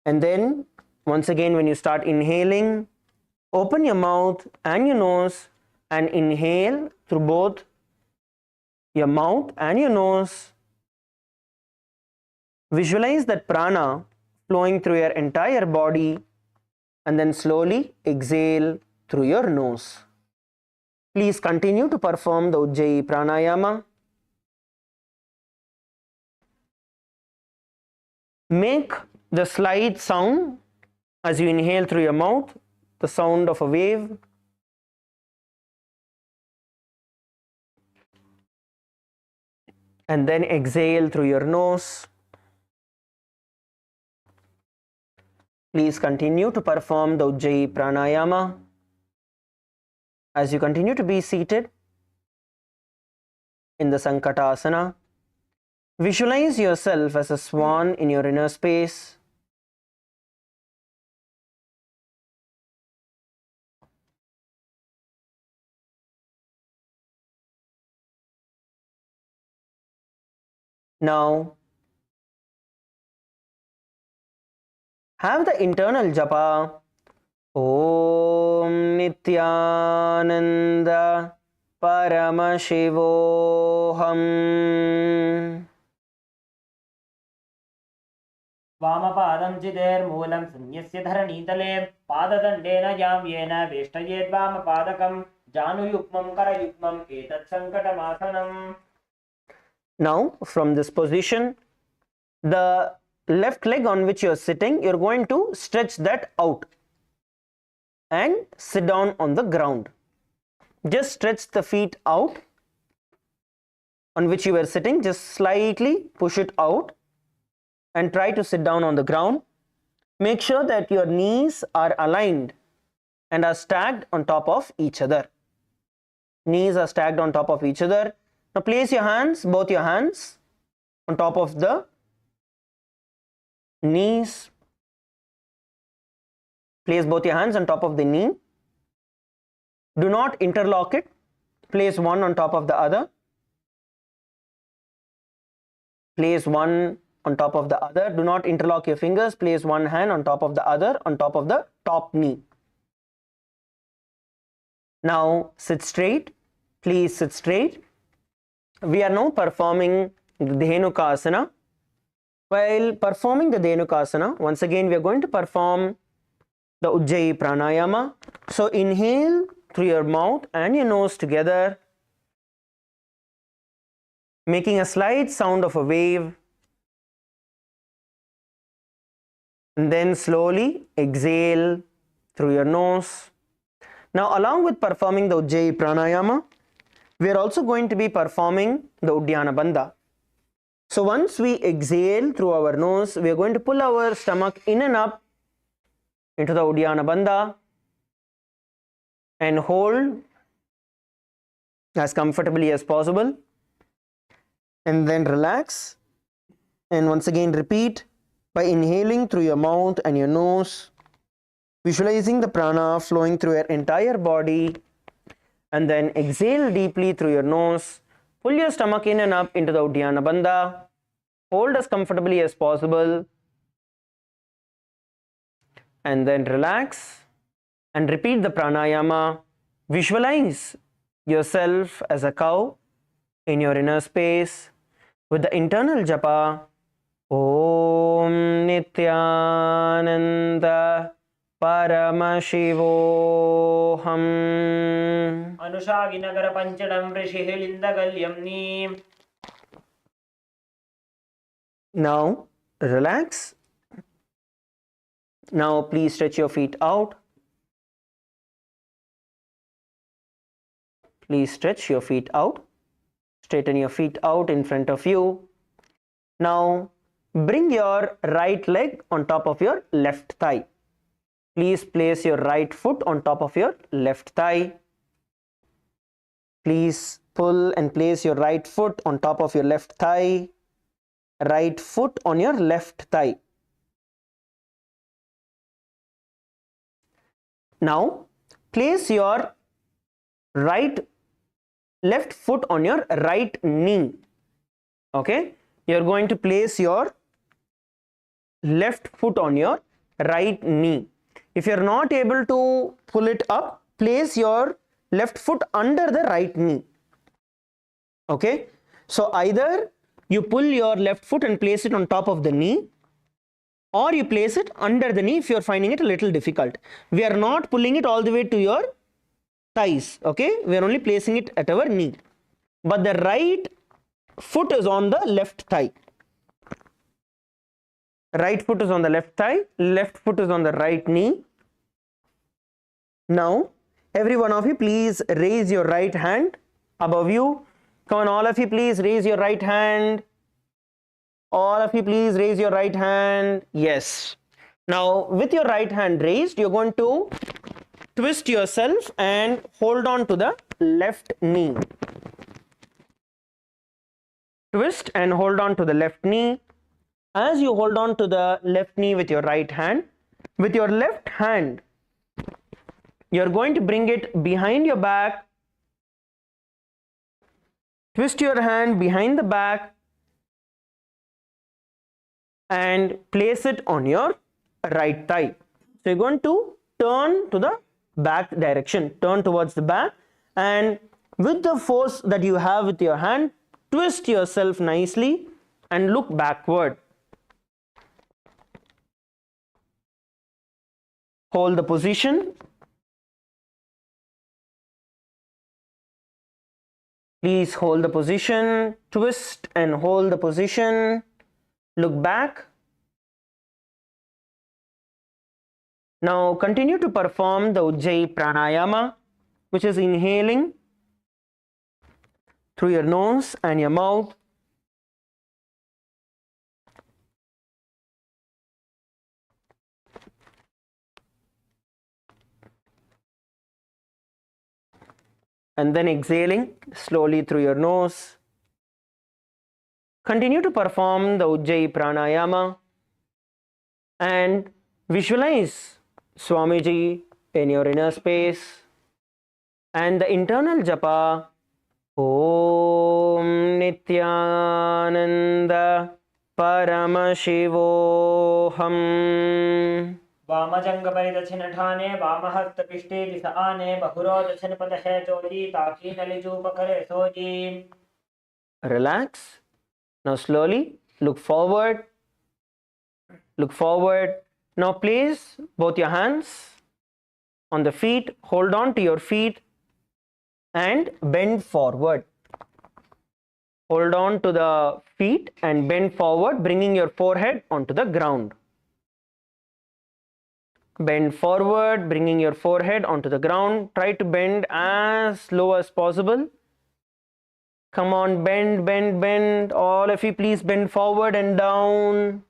S1: And then once again, when you start inhaling, open your mouth and your nose and inhale through both your mouth and your nose. Visualize that prana flowing through your entire body, and then slowly exhale through your nose. Please continue to perform the Ujjayi pranayama. Make the slight sound as you inhale through your mouth, the sound of a wave. And then exhale through your nose. Please continue to perform the Ujjayi pranayama. As you continue to be seated in the Sankatasana, visualize yourself as a swan in your inner space. Now, have the internal japa Om Nityananda Paramashivoham.
S2: वामपादं चिदेर्मूलं संन्यस्य धरणीतले पाददण्डेन याम्येन वेष्टयेद्वामपादकं जानुयुग्मं करयुग्मम् एतत् सङ्कटमासनम्.
S1: Now, from this position, the left leg on which you are sitting, you are going to stretch that out and sit down on the ground. Just stretch the feet out on which you were sitting, just slightly push it out and try to sit down on the ground. Make sure that your knees are aligned and are stacked on top of each other. Knees are stacked on top of each other. Now place your hands, both your hands, on top of the knees. Place both your hands on top of the knee. Do not interlock it. Place one on top of the other. Place one on top of the other. Do not interlock your fingers. Place one hand on top of the other on top of the top knee. Now sit straight. Please sit straight. We are now performing the Dhanukasana. While performing the Dhanukasana, once again we are going to perform the Ujjayi pranayama. So inhale through your mouth and your nose together, making a slight sound of a wave. And then slowly exhale through your nose. Now, along with performing the Ujjayi pranayama, we are also going to be performing the Uddiyana Bandha. So once we exhale through our nose, we are going to pull our stomach in and up into the Uddiyana Bandha and hold as comfortably as possible. And then relax. And once again repeat by inhaling through your mouth and your nose, visualizing the prana flowing through your entire body, and then exhale deeply through your nose. Pull your stomach in and up into the Uddiyana Bandha. Hold as comfortably as possible. And then relax and repeat the pranayama. Visualize yourself as a cow in your inner space with the internal japa. Om Nityananda Paramashivoham
S2: Anushaginagara Panchadam Rishihilindagalyamni.
S1: Now relax. Now please stretch your feet out. Please stretch your feet out. Straighten your feet out in front of you. Now bring your right leg on top of your left thigh. Please place your right foot on top of your left thigh. Please pull and place your right foot on top of your left thigh. Right foot on your left thigh. Now place your left foot on your right knee. Okay, you are going to place your left foot on your right knee. If you are not able to pull it up, place your left foot under the right knee. Okay, so either you pull your left foot and place it on top of the knee, or you place it under the knee if you are finding it a little difficult. We are not pulling it all the way to your thighs. Okay, we are only placing it at our knee, but the right foot is on the left thigh. Right foot is on the left thigh, left foot is on the right knee. Now every one of you please raise your right hand above you. Come on, all of you please raise your right hand. All of you please raise your right hand. Yes. Now with your right hand raised, you're going to twist yourself and hold on to the left knee. Twist and hold on to the left knee. As you hold on to the left knee with your right hand, with your left hand, you're going to bring it behind your back. Twist your hand behind the back and place it on your right thigh. So you're going to turn to the back direction, turn towards the back, and with the force that you have with your hand, twist yourself nicely and look backward. Hold the position. Please hold the position, twist and hold the position, look back. Now continue to perform the Ujjayi pranayama, which is inhaling through your nose and your mouth. And then exhaling slowly through your nose. Continue to perform the Ujjayi pranayama and visualize Swamiji in your inner space and the internal japa Om Nityananda Paramashivoham
S2: वामजंग परिदक्षिण ठाने वामहस्त पिष्टे दिश आने बहुरो दक्षिण पद है Choji ताकी नलिजू पकड़े sooji.
S1: Relax. Now slowly look forward. Look forward. Now place both your hands on the feet. Hold on to your feet and bend forward. Hold on to the feet and bend forward, bringing your forehead onto the ground. Bend forward, bringing your forehead onto the ground. Try to bend as low as possible. Come on, bend, bend, bend. All of you, please bend forward and down.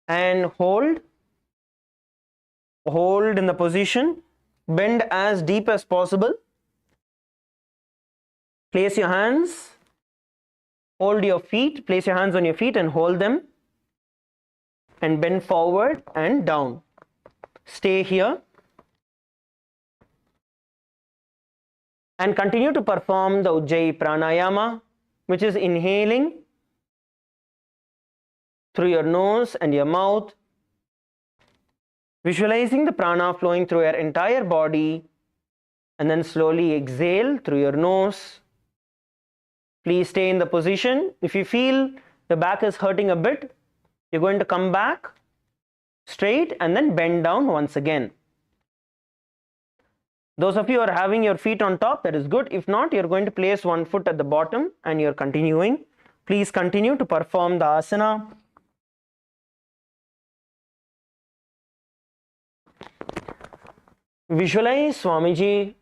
S1: And hold. Hold in the position. Bend as deep as possible. Place your hands. Hold your feet. Place your hands on your feet and hold them. And bend forward and down. Stay here. And continue to perform the Ujjayi pranayama, which is inhaling through your nose and your mouth, visualizing the prana flowing through your entire body, and then slowly exhale through your nose. Please stay in the position. If you feel the back is hurting a bit, you're going to come back straight and then bend down once again. Those of you who are having your feet on top, that is good. If not, you're going to place one foot at the bottom and you're continuing. Please continue to perform the asana. Visualize Swamiji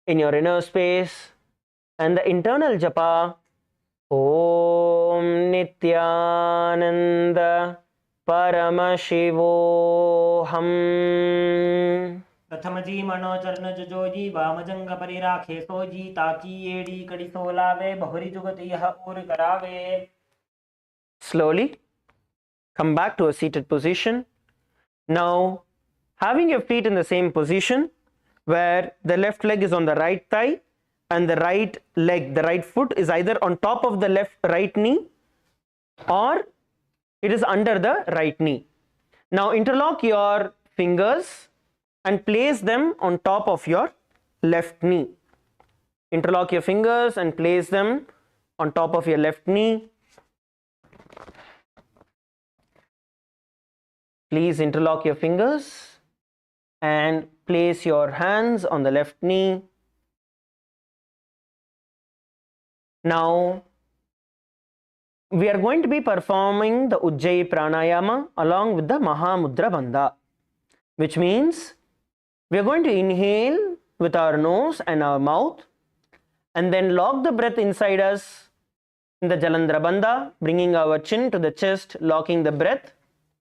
S1: in your inner space and the internal japa. Om Nityananda Paramashivoham.
S2: प्रथमजी मनोचरण Joji वामजंग परिराखे sooji ताकी एड़ी कड़ी सोलावे बहुरी जुगत यह और करावे.
S1: Slowly come back to a seated position. Now, having your feet in the same position where the left leg is on the right thigh and the right leg, the right foot is either on top of the right knee or it is under the right knee. Now interlock your fingers and place them on top of your left knee. Interlock your fingers and place them on top of your left knee. Please interlock your fingers and place your hands on the left knee. Now, we are going to be performing the Ujjayi pranayama along with the mahamudra bandha, which means we are going to inhale with our nose and our mouth and then lock the breath inside us in the jalandra bandha, bringing our chin to the chest, locking the breath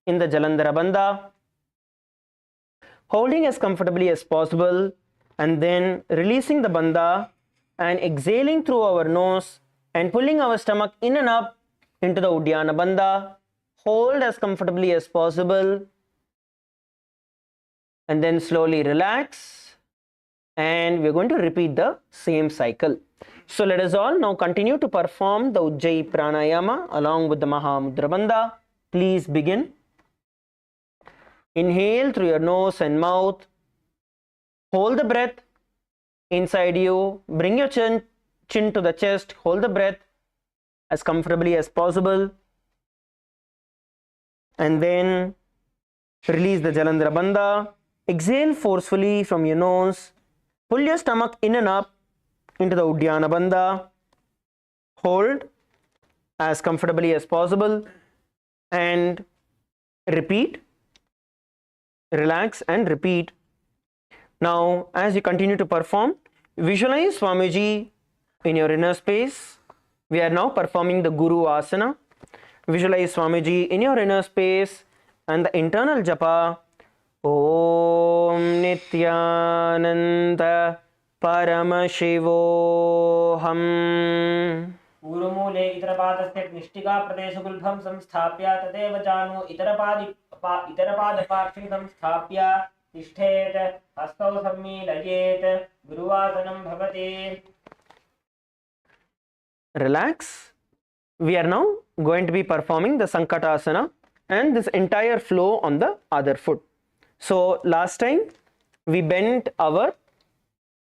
S1: in the jalandra bandha, holding as comfortably as possible and then releasing the bandha and exhaling through our nose and pulling our stomach in and up into the Uddiyana bandha. Hold as comfortably as possible and then slowly relax, and we're going to repeat the same cycle. So let us all now continue to perform the Ujjayi pranayama along with the mahamudra bandha. Please begin. Inhale through your nose and mouth. Hold the breath inside you. Bring your chin to the chest. Hold the breath as comfortably as possible. And then release the jalandra bandha. Exhale forcefully from your nose. Pull your stomach in and up into the Uddiyana bandha. Hold as comfortably as possible and repeat. Relax and repeat. Now, as you continue to perform, visualize Swamiji in your inner space. We are now performing the Guru Asana. Visualize Swamiji in your inner space and the internal japa. Om Nityananda Paramashivoham.
S2: पूर्वमूले इतरपादस्य निष्ठिका प्रदेशगुल्भं संस्थाप्य तदेव जानु इतरपादपार्श्वे संस्थाप्य तिष्ठेत् हस्तौ सम्मीलयेत् गुरुवासनं भवति.
S1: Relax. we are now going to be performing the Sankatasana and this entire flow on the other foot. So last time we bent our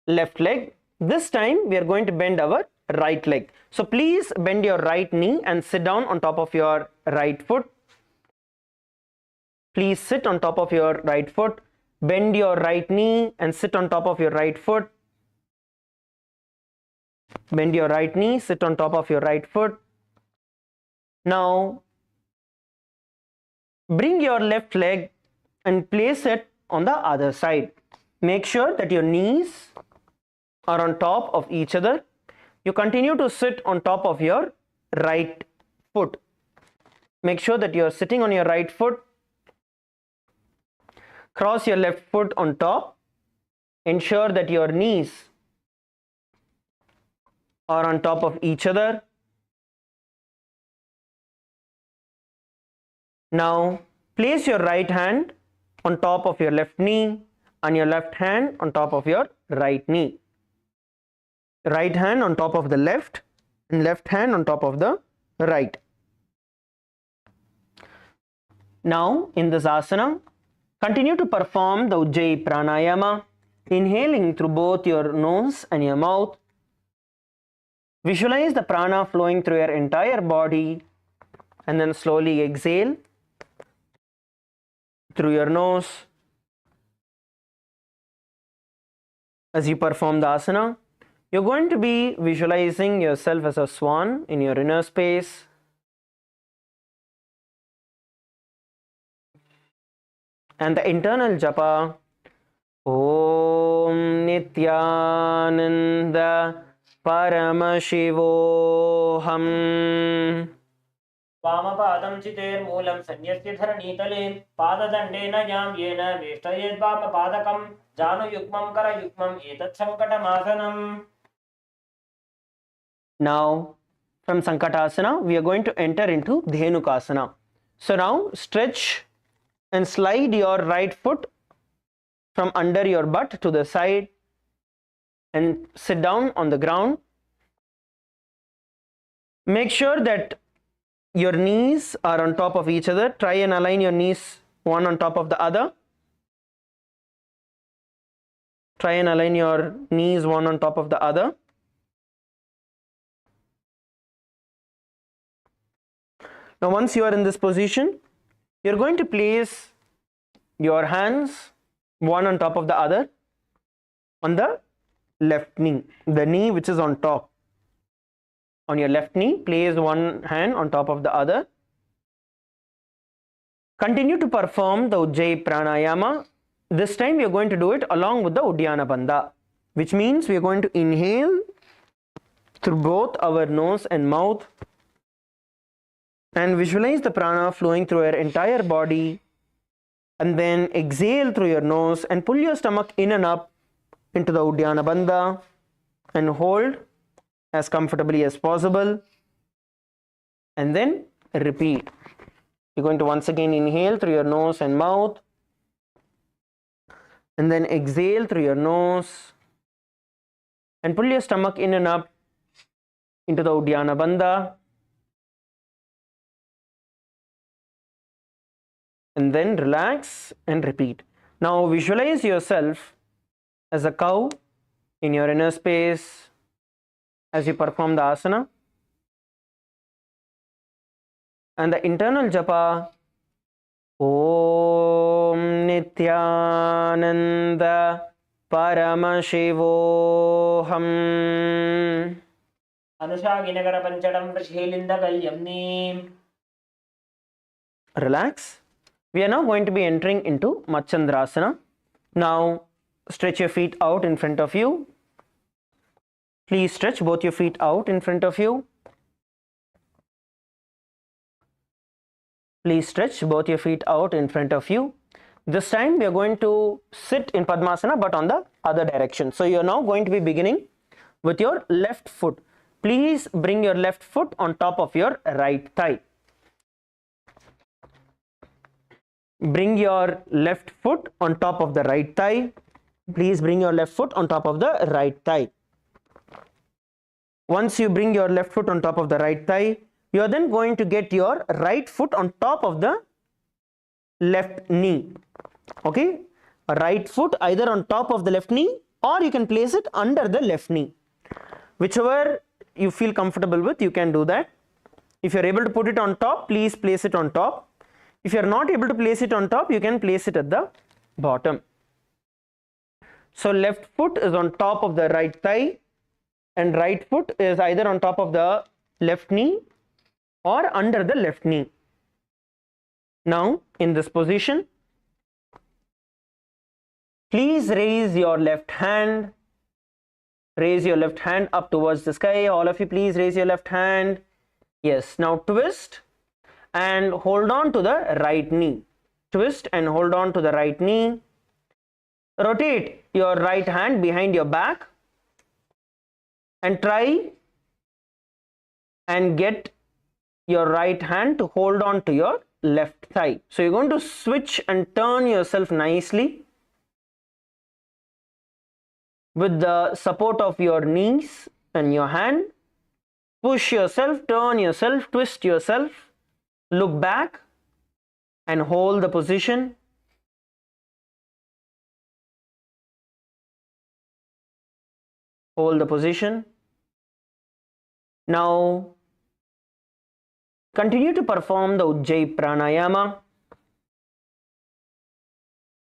S1: left leg. This time we are going to bend our right leg. So please bend your right knee and sit down on top of your right foot. Please sit on top of your right foot. Bend your right knee and sit on top of your right foot. Bend your right knee, sit on top of your right foot. Now bring your left leg and place it on the other side. Make sure that your knees are on top of each other. You continue to sit on top of your right foot. Make sure that you are sitting on your right foot. Cross your left foot on top. Ensure that your knees are on top of each other. Now place your right hand on top of your left knee and your left hand on top of your right knee. Right hand on top of the left and left hand on top of the right. Now in this asana, continue to perform the Ujjayi pranayama, inhaling through both your nose and your mouth. Visualize the prana flowing through your entire body and then slowly exhale through your nose. As you perform the asana, you're going to be visualizing yourself as a swan in your inner space. And the internal japa, Om Nityananda Paramashivoham.
S2: वामपादं चितेर्मूलं सन्यस्य धरणीतले पाददण्डेन यां येन वेष्टयेद्वामपादकं जानुयुग्मं करयुग्मम् एतत् सङ्कटमासनम्.
S1: Now from Sankatasana we are going to enter into Dhanukasana. So now stretch and slide your right foot from under your butt to the side and sit down on the ground. Make sure that your knees are on top of each other. Try and align your knees one on top of the other. Try and align your knees one on top of the other. Now once you are in this position, you're going to place your hands one on top of the other on the left knee, the knee which is on top. On your left knee, place one hand on top of the other. Continue to perform the Ujjayi pranayama. This time we are going to do it along with the Uddiyana Bandha, which means we are going to inhale through both our nose and mouth and visualize the prana flowing through your entire body, and then exhale through your nose and pull your stomach in and up into the Uddiyana Bandha and hold as comfortably as possible, and then repeat. You're going to once again inhale through your nose and mouth and then exhale through your nose and pull your stomach in and up into the Uddiyana Bandha, and then relax and repeat. Now visualize yourself as a cow in your inner space as you perform the asana, and the internal japa, Om Nityananda Paramashivoham.
S2: अनुशागिनगर पंचडं प्रशीलिन्दगल्यम्नीम्.
S1: Relax. We are now going to be entering into Machendrasana. Now stretch your feet out in front of you. Please stretch both your feet out in front of you. Please stretch both your feet out in front of you. This time we are going to sit in Padmasana but on the other direction. So you are now going to be beginning with your left foot. Please bring your left foot on top of your right thigh. Bring your left foot on top of the right thigh. Please bring your left foot on top of the right thigh. Once you bring your left foot on top of the right thigh, You are then going to get your right foot on top of the left knee. Okay, a right foot either on top of the left knee, or you can place it under the left knee. Whichever you feel comfortable with, you can do that. If you are able to put it on top, please place it on top. If you are not able to place it on top, you can place it at the bottom. So left foot is on top of the right thigh, and right foot is either on top of the left knee or under the left knee. Now in this position, please raise your left hand. Raise your left hand up towards the sky. All of you, please raise your left hand. Yes, now twist and hold on to the right knee. Twist and hold on to the right knee. Rotate your right hand behind your back and try and get your right hand to hold on to your left thigh. So you're going to switch and turn yourself nicely with the support of your knees and your hand. Push yourself, turn yourself, twist yourself, look back and hold the position. Hold the position. Now continue to perform the Ujjayi pranayama.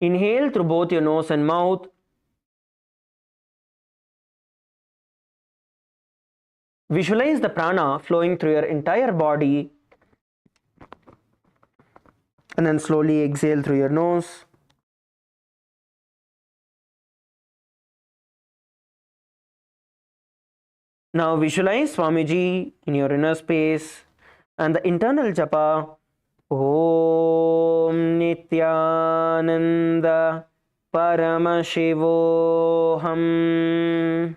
S1: Inhale through both your nose and mouth. Visualize the prana flowing through your entire body, and then slowly exhale through your nose. Now visualize Swamiji in your inner space and the internal japa. Om Nityananda Paramashivoham.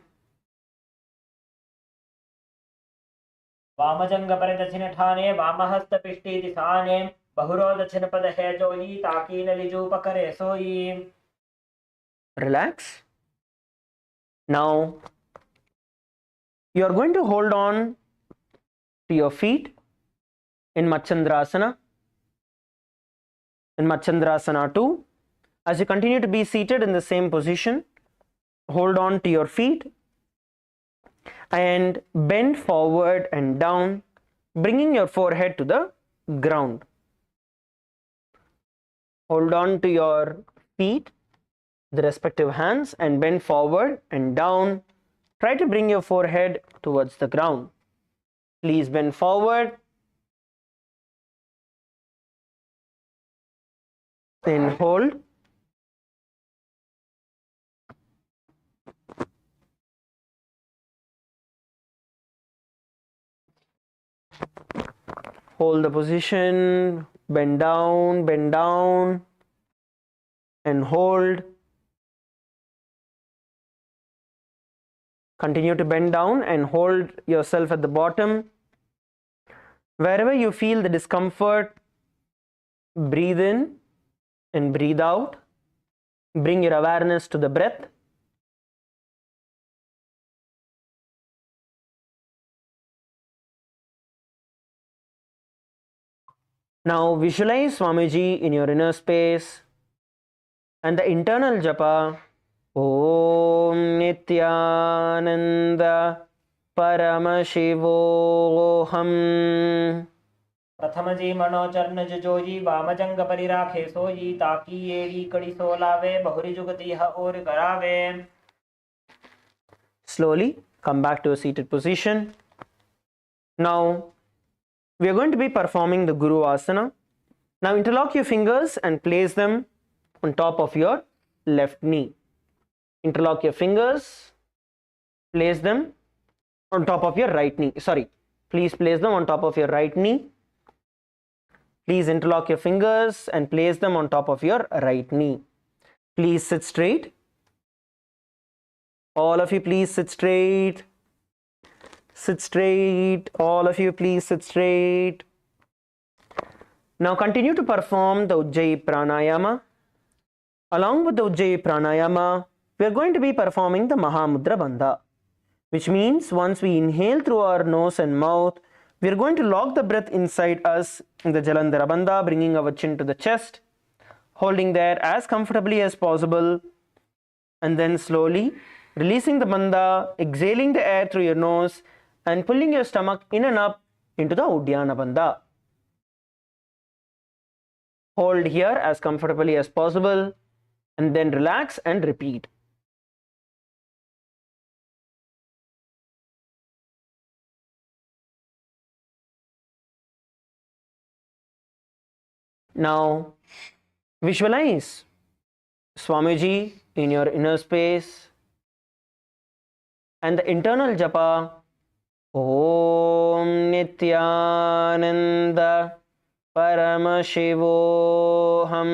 S2: वामजंग पर दक्षिण ठाने वामहस्त पिष्टी दिशाने बहुरो दक्षिण पद है जोई ताकी नलिजू पकरे सोई.
S1: Relax. Now you are going to hold on to your feet in Machendrasana. In Machendrasana 2, as you continue to be seated in the same position, hold on to your feet and bend forward and down, bringing your forehead to the ground. Hold on to your feet, the respective hands, and bend forward and down. Try to bring your forehead towards the ground. Please bend forward. Then hold. Hold the position, bend down, and hold. Continue to bend down and hold yourself at the bottom. Wherever you feel the discomfort, breathe in and breathe out. Bring your awareness to the breath. Now visualize Swamiji in your inner space and the internal japa. Om Nityananda Paramashivoham.
S2: प्रथम जी मनोचरण जोजी वामजंग परिराखे सोजी ताकी एड़ी कड़ी सोलावे बहुरी जुगती ह और करावे.
S1: Slowly come back to a seated position. Now we are going to be performing the Guru Asana. Now interlock your fingers and place them on top of your left knee. Interlock your fingers, place them on top of your right knee. Please place them on top of your right knee. Please interlock your fingers and place them on top of your right knee. Please sit straight. All of you, please sit straight. Sit straight. All of you, please sit straight. Now continue to perform the Ujjayi pranayama. Along with the Ujjayi pranayama, we are going to be performing the mahamudra bandha, which means once we inhale through our nose and mouth, We are going to lock the breath inside us in the Jalandhara Bandha, bringing our chin to the chest, holding there as comfortably as possible, and then slowly releasing the bandha, exhaling the air through your nose and pulling your stomach in and up into the Uddiyana Bandha. Hold here as comfortably as possible and then relax and repeat. Now visualize Swamiji in your inner space and the internal japa Om Nityananda Paramashivoham.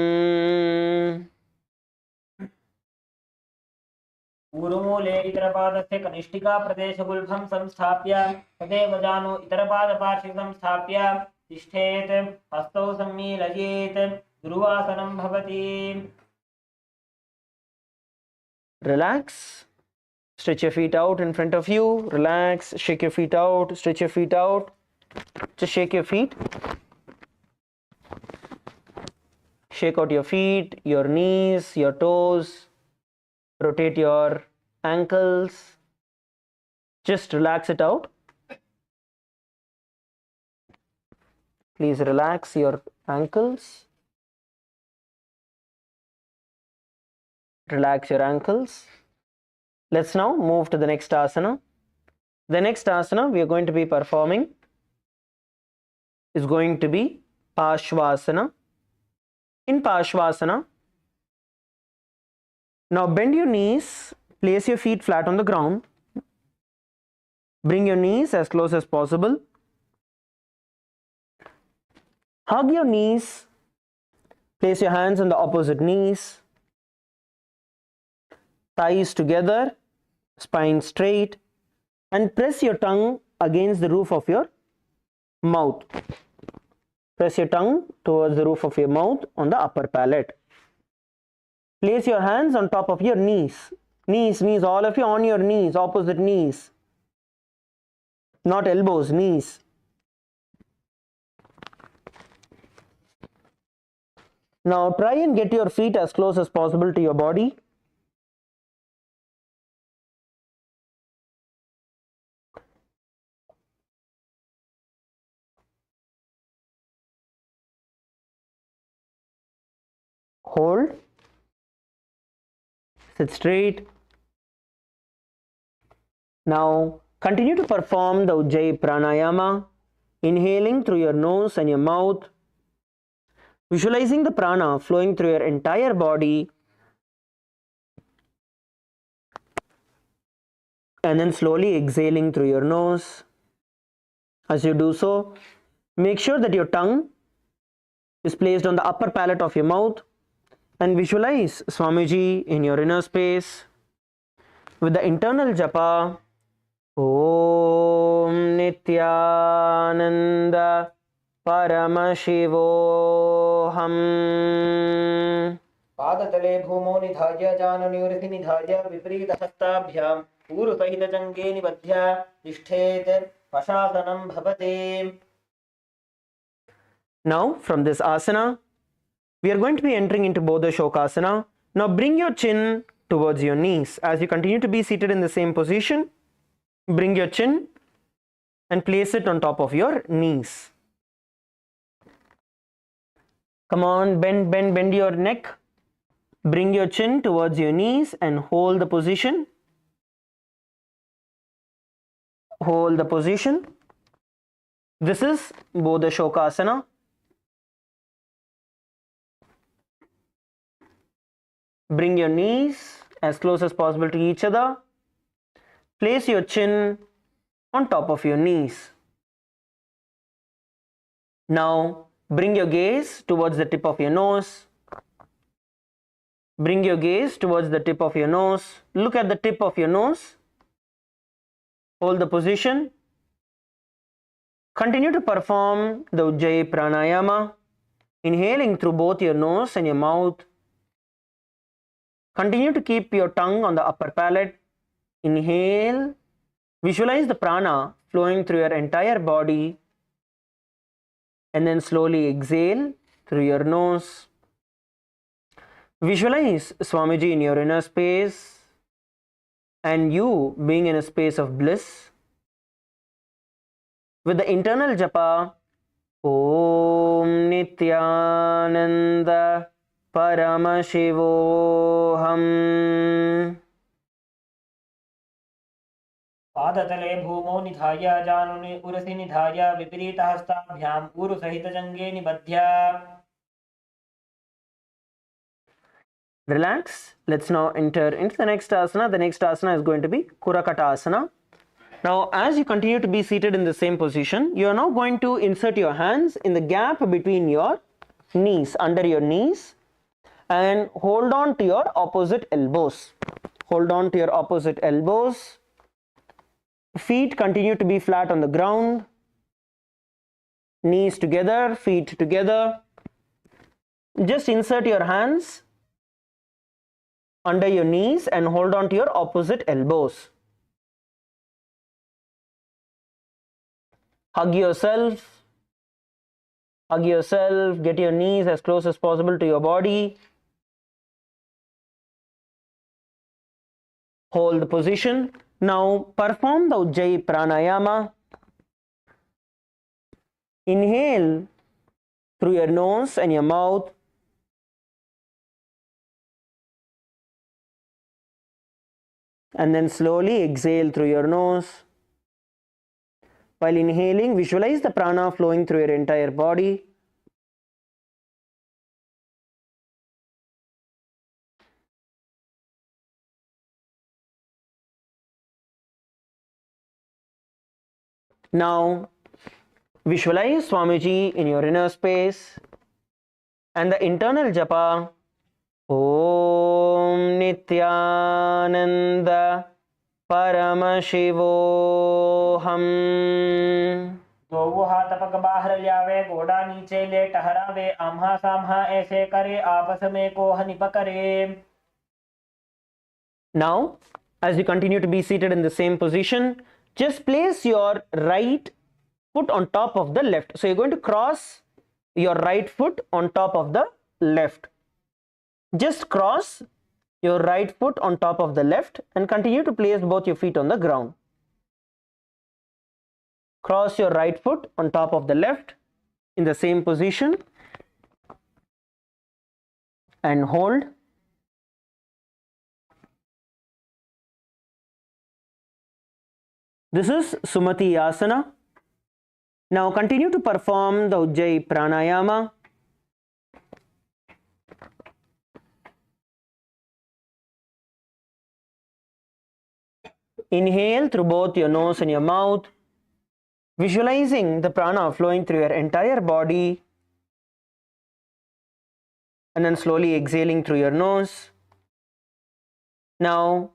S2: ऊरुमूले इतरपादस्य कनिष्ठिका प्रदेशगुल्भं संस्थाप्य तदेव जानु इतरपादपार्श्वे संस्थाप्य तिष्ठेत् हस्तौ सम्मीलयेत् गुरुवासनं भवति.
S1: Relax. Stretch your feet out in front of you. Relax. Shake your feet out. Stretch your feet out. Just shake your feet. Shake out your feet, your knees, your toes. Rotate your ankles. Just relax it out. Please relax your ankles. Relax your ankles. Let's now move to the next asana. The next asana we are going to be performing is going to be Pashasana. In Pashasana, now bend your knees, place your feet flat on the ground, bring your knees as close as possible, hug your knees, place your hands on the opposite knees, thighs together, spine straight, and press your tongue against the roof of your mouth. Press your tongue towards the roof of your mouth on the upper palate. Place your hands on top of your knees. Knees, all of you on your knees, opposite knees. Not elbows, knees. Now try and get your feet as close as possible to your body. Hold. Sit straight. Now continue to perform the Ujjayi pranayama, inhaling through your nose and your mouth, visualizing the prana flowing through your entire body, and then slowly exhaling through your nose. As you do so, make sure that your tongue is placed on the upper palate of your mouth, and visualize Swamiji in your inner space with the internal japa Om Nityananda Paramashivoham.
S2: पादतले भूमौ निधाय जानूनिवृति निधाय विपरीतहस्ताभ्यां ऊरुसहितजङ्गे निबध्य तिष्ठेत् पशासनं भवति.
S1: Now from this asana, we are going to be entering into Bodha Shokasana. Now bring your chin towards your knees. As you continue to be seated in the same position, bring your chin and place it on top of your knees. Come on, bend your neck. Bring your chin towards your knees and hold the position. Hold the position. This is Bodha Shokasana. Bring your knees as close as possible to each other. Place your chin on top of your knees. Now bring your gaze towards the tip of your nose. Bring your gaze towards the tip of your nose. Look at the tip of your nose. Hold the position. Continue to perform the Ujjayi pranayama, inhaling through both your nose and your mouth. Continue to keep your tongue on the upper palate. Inhale. Visualize the prana flowing through your entire body and then slowly exhale through your nose. Visualize Swamiji in your inner space and you being in a space of bliss with the internal japa Om Nityananda Paramashivoham.
S2: पादतले भूमौ निधाय जानुनि उरसि निधाय विपरीतहस्ताभ्याम् ऊरुसहितजङ्गे निबध्य.
S1: Relax. Let's now enter into the next asana. The next asana is going to be Kurakatasana. Now, as you continue to be seated in the same position, you are now going to insert your hands in the gap between your knees, under your knees, and hold on to your opposite elbows. Hold on to your opposite elbows. Feet continue to be flat on the ground. Knees together, feet together. Just insert your hands under your knees and hold on to your opposite elbows. Hug yourself. Hug yourself. Get your knees as close as possible to your body. Hold the position. Now perform the Ujjayi pranayama. Inhale through your nose and your mouth. And then slowly exhale through your nose. While inhaling, visualize the prana flowing through your entire body. Now, visualize Swamiji in your inner space and the internal japa Om Nityananda Paramashivoham.
S2: दो हाथ पग बाहर ल्यावे गोड़ा नीचे ले टहरावे आम्हा साम्हा ऐसे करे आपस में कोह निप करे.
S1: Now, as you continue to be seated in the same position, just place your right foot on top of the left. So you're going to cross your right foot on top of the left. Just cross your right foot on top of the left and continue to place both your feet on the ground. Cross your right foot on top of the left in the same position and hold. This is Sumati asana. Now continue to perform the Ujjayi pranayama. Inhale through both your nose and your mouth, visualizing the prana flowing through your entire body, and then slowly exhaling through your nose. Now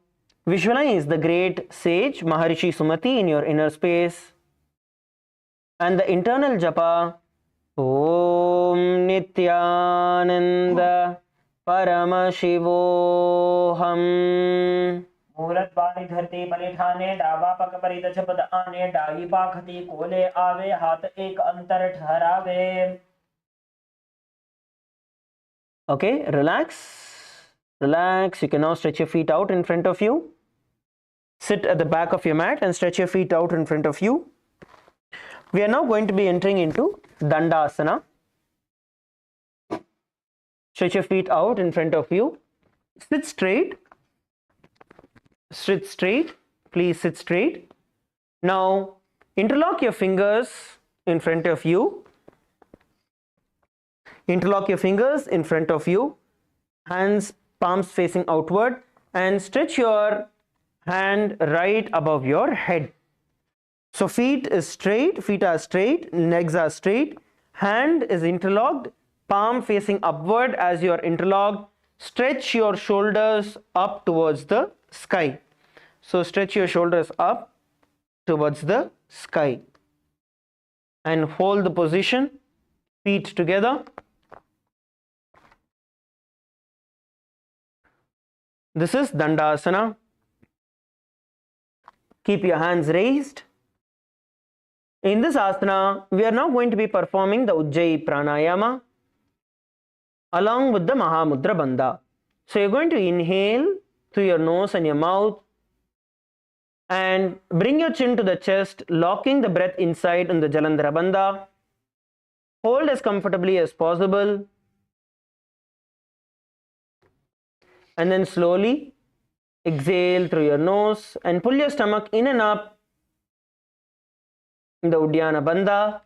S1: visualize the great sage Maharishi Sumati in your inner space and the internal japa Om Nityananda Paramashivoham.
S2: मूलत बारी धरती पलिठाने डावा पग परिदछ पद आने die पाखती कोले आवे हाथ एक अंतर ठहरावे.
S1: Okay, relax. Relax. You can now stretch your feet out in front of you. Sit at the back of your mat and stretch your feet out in front of you. We are now going to be entering into Dandasana. Stretch your feet out in front of you. Sit straight. Sit straight. Please sit straight. Now interlock your fingers in front of you. Interlock your fingers in front of you. Hands, palms facing outward, and stretch your hand right above your head. So feet are straight, legs are straight, hand is interlocked, palm facing upward as you are interlocked. Stretch your shoulders up towards the sky. So stretch your shoulders up towards the sky and hold the position, feet together. This is Dandasana. Keep your hands raised. In this asana, we are now going to be performing the Ujjayi pranayama along with the mahamudra bandha. So you're going to inhale through your nose and your mouth and bring your chin to the chest, locking the breath inside in the jalandhara bandha. Hold as comfortably as possible and then slowly exhale through your nose and pull your stomach in and up in the Uddiyana bandha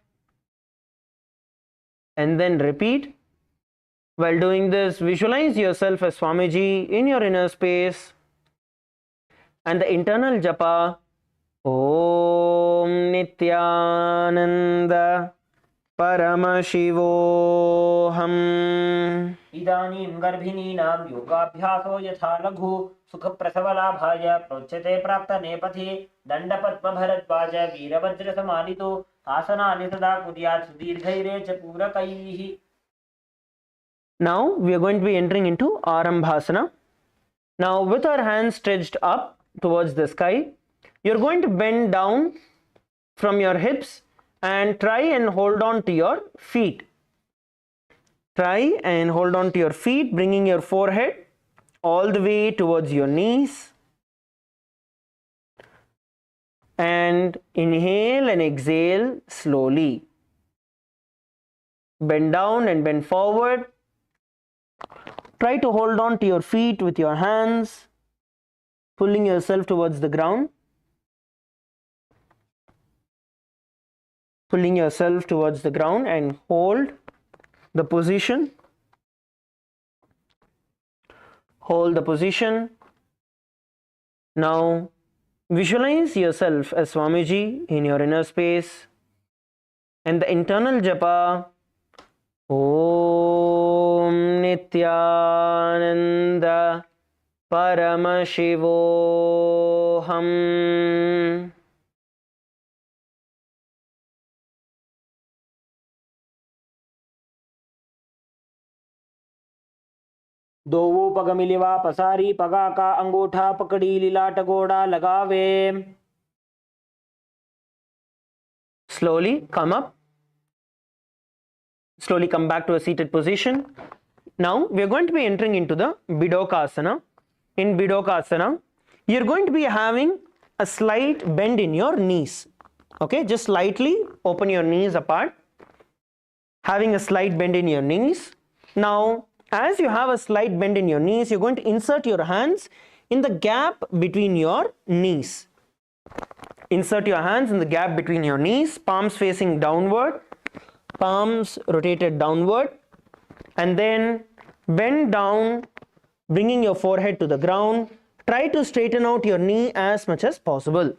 S1: and then repeat. While doing this, visualize yourself as Swamiji in your inner space and the internal japa Om Nityananda Paramashivoham.
S2: इदानीं गर्भिणीनां योगाभ्यासो यथा लघु सुखप्रसवलाभाय प्रोच्यते प्राप्तनेपथि दण्डपद्मभरद्वाज वीरवज्रसमानितो आसनानि सदा कुर्यात् सुदीर्घैरे च पूरकैः.
S1: Now we are going to be entering into Aramhasana. Now with our hands stretched up towards the sky, you're going to bend down from your hips and try and hold on to your feet. Try and hold on to your feet, bringing your forehead all the way towards your knees. And inhale and exhale slowly. Bend down and bend forward. Try to hold on to your feet with your hands, pulling yourself towards the ground. Pulling yourself towards the ground and hold the position. Hold the position. Now visualize yourself as Swamiji in your inner space and the internal japa Om Nityananda Paramashivoham.
S2: दोवो पग मिलिवा पसारी पगा का अंगूठा पकड़ी लीलाट गोड़ा लगावे.
S1: Slowly come up. Slowly come back to a seated position. Now we are going to be entering into the Bidokasana. In Bidokasana, you are going to be having a slight bend in your knees. Okay, just slightly open your knees apart, having a slight bend in your knees. Now, as you have a slight bend in your knees, you're going to insert your hands in the gap between your knees. Insert your hands in the gap between your knees, palms facing downward, palms rotated downward, and then bend down, bringing your forehead to the ground. Try to straighten out your knee as much as possible.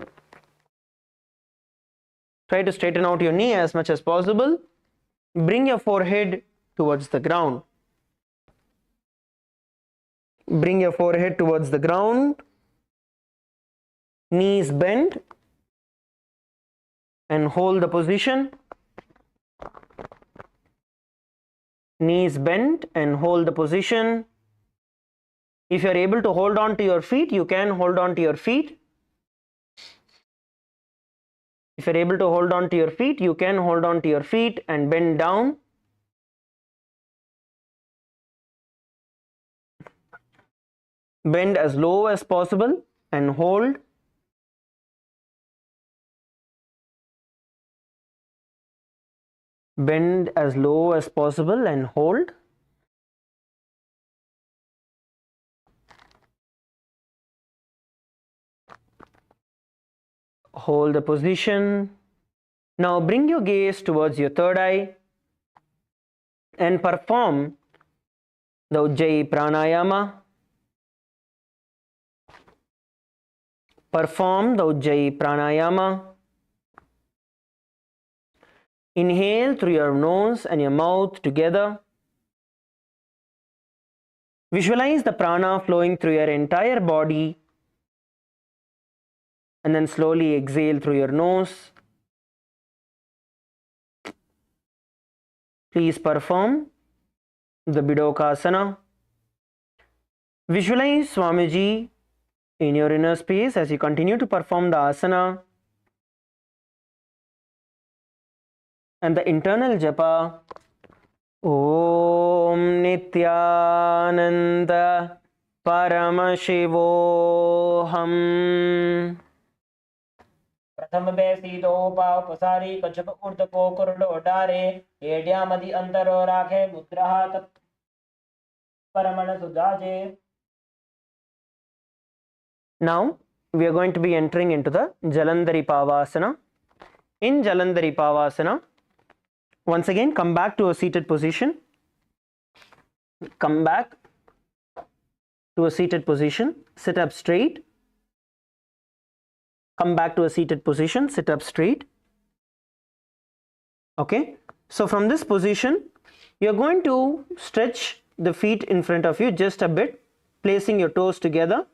S1: Try to straighten out your knee as much as possible. Bring your forehead towards the ground. Bring your forehead towards the ground. Knees bent and hold the position. Knees bent and hold the position. If you are able to hold on to your feet, you can hold on to your feet. If you are able to hold on to your feet, you can hold on to your feet and bend down. Bend as low as possible and hold. Bend as low as possible and hold. Hold the position. Now bring your gaze towards your third eye and perform the Ujjayi pranayama. Perform the Ujjayi pranayama. Inhale through your nose and your mouth together. Visualize the prana flowing through your entire body. And then slowly exhale through your nose. Please perform the Bidokasana. Visualize Swamiji in your inner space as you continue to perform the asana. And the internal japa, Om Nityananda Paramashivoham.
S2: प्रथम बेसी दो पाव पसारी कछप उर्द को कुरडो डारे एडिया मदि अंतरो राखे मुद्रा तत् परमन सुजाजे.
S1: Now we are going to be entering into the Jalandhari Pavasana. In Jalandhari Pavasana, once again come back to a seated position. Come back to a seated position. Sit up straight. Come back to a seated position. Sit up straight. Okay. So from this position, you are going to stretch the feet in front of you just a bit, placing your toes together,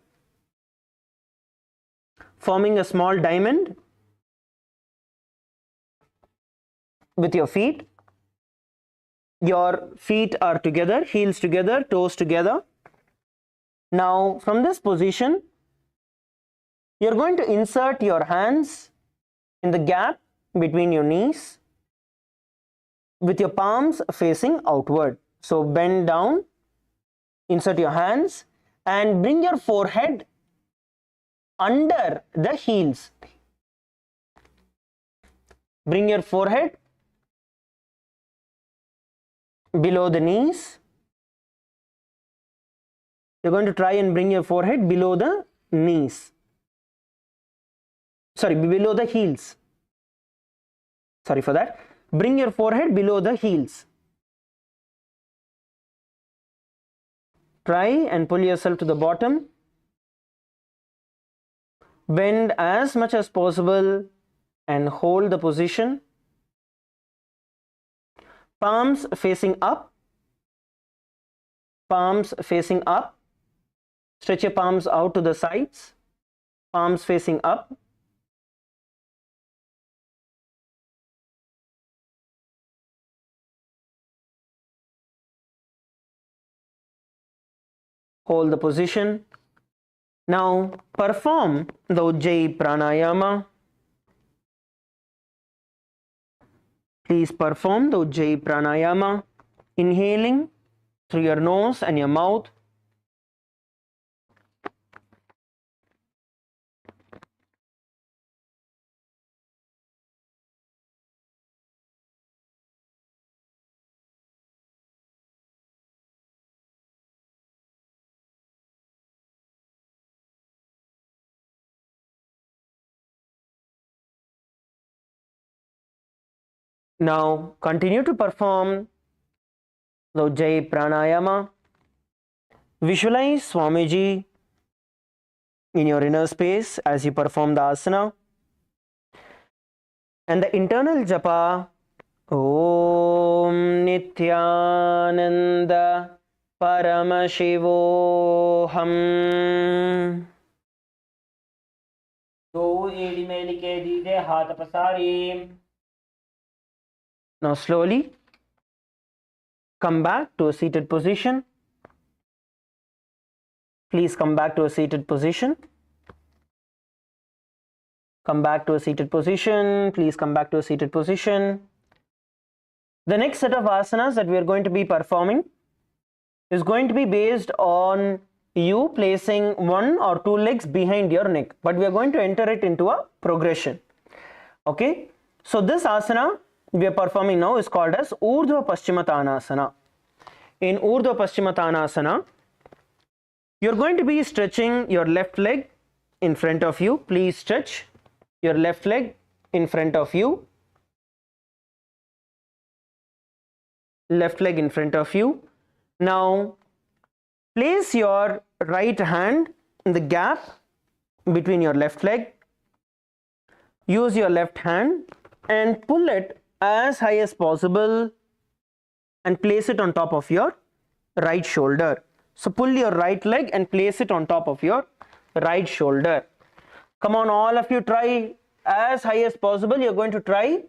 S1: forming a small diamond with your feet. Your feet are together, heels together, toes together. Now from this position, you're going to insert your hands in the gap between your knees with your palms facing outward. So bend down, insert your hands and bring your forehead under the heels. Bring your forehead below the knees. You're going to try and bring your forehead below the knees. Sorry, below the heels. Sorry for that. Bring your forehead below the heels. Try and pull yourself to the bottom. Bend as much as possible and hold the position. Palms facing up. Palms facing up. Stretch your palms out to the sides. Palms facing up. Hold the position. Now perform the Ujjayi pranayama. Please perform the Ujjayi pranayama, inhaling through your nose and your mouth. Now continue to perform the Ujjayi pranayama. Visualize Swamiji in your inner space as you perform the asana. And the internal japa, Om Nityananda Paramashivoham.
S2: दो एड़ी में लिखे दीजिए हाथ पसारी.
S1: Now slowly come back to a seated position. Please come back to a seated position. Come back to a seated position. Please come back to a seated position. The next set of asanas that we are going to be performing is going to be based on you placing one or two legs behind your neck, but we are going to enter it into a progression. Okay, so this asana we are performing now is called as Urdhva Pashimatanasana. In Urdhva Pashimatanasana, you are going to be stretching your left leg in front of you. Please stretch your left leg in front of you. Left leg in front of you. Now place your right hand in the gap between your left leg. Use your left hand and pull it as high as possible and place it on top of your right shoulder. So pull your right leg and place it on top of your right shoulder. Come on, all of you, try as high as possible. You're going to try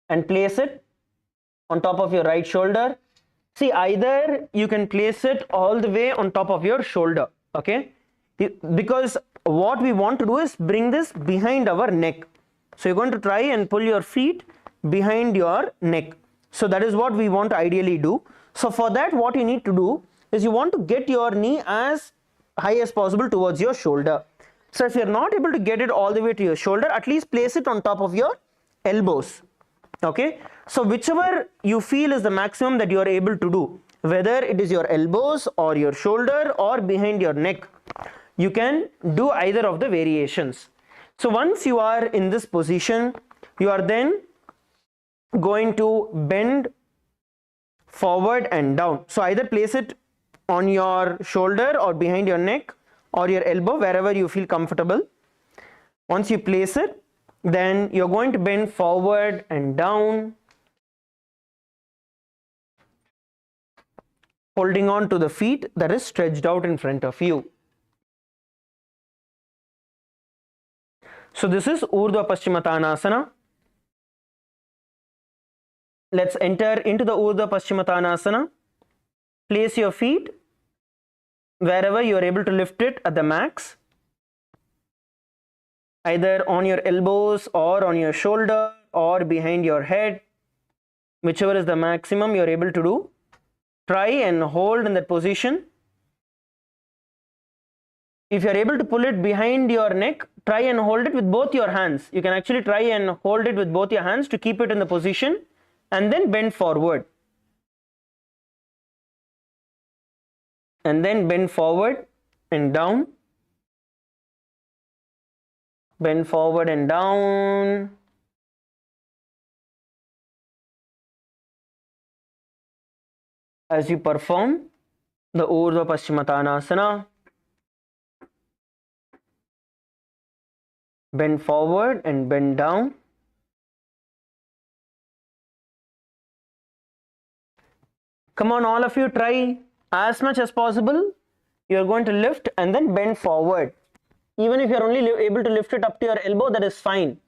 S1: and place it on top of your right shoulder. See, either you can place it all the way on top of your shoulder, okay? Because what we want to do is bring this behind our neck. So you're going to try and pull your feet behind your neck. So that is what we want to ideally do. So for that, what you need to do is you want to get your knee as high as possible towards your shoulder. So if you're not able to get it all the way to your shoulder, at least place it on top of your elbows. Okay, so whichever you feel is the maximum that you are able to do, whether it is your elbows or your shoulder or behind your neck, you can do either of the variations. So once you are in this position, you are then going to bend forward and down. So either place it on your shoulder or behind your neck or your elbow, wherever you feel comfortable. Once you place it, then you're going to bend forward and down, holding on to the feet that is stretched out in front of you. So this is Urdhva Pashimatanasana. Let's enter into the Urdhva Pashimatanasana. Place your feet wherever you are able to lift it at the max, either on your elbows or on your shoulder or behind your head, whichever is the maximum you are able to do. Try and hold in that position. If you are able to pull it behind your neck, try and hold it with both your hands. You can actually try and hold it with both your hands to keep it in the position, and then bend forward. And then bend forward and down. Bend forward and down. As you perform the Urdhva Pashimatanasana, bend forward and bend down. Come on, all of you, try as much as possible. You are going to lift and then bend forward. Even if you are only able to lift it up to your elbow, that is fine.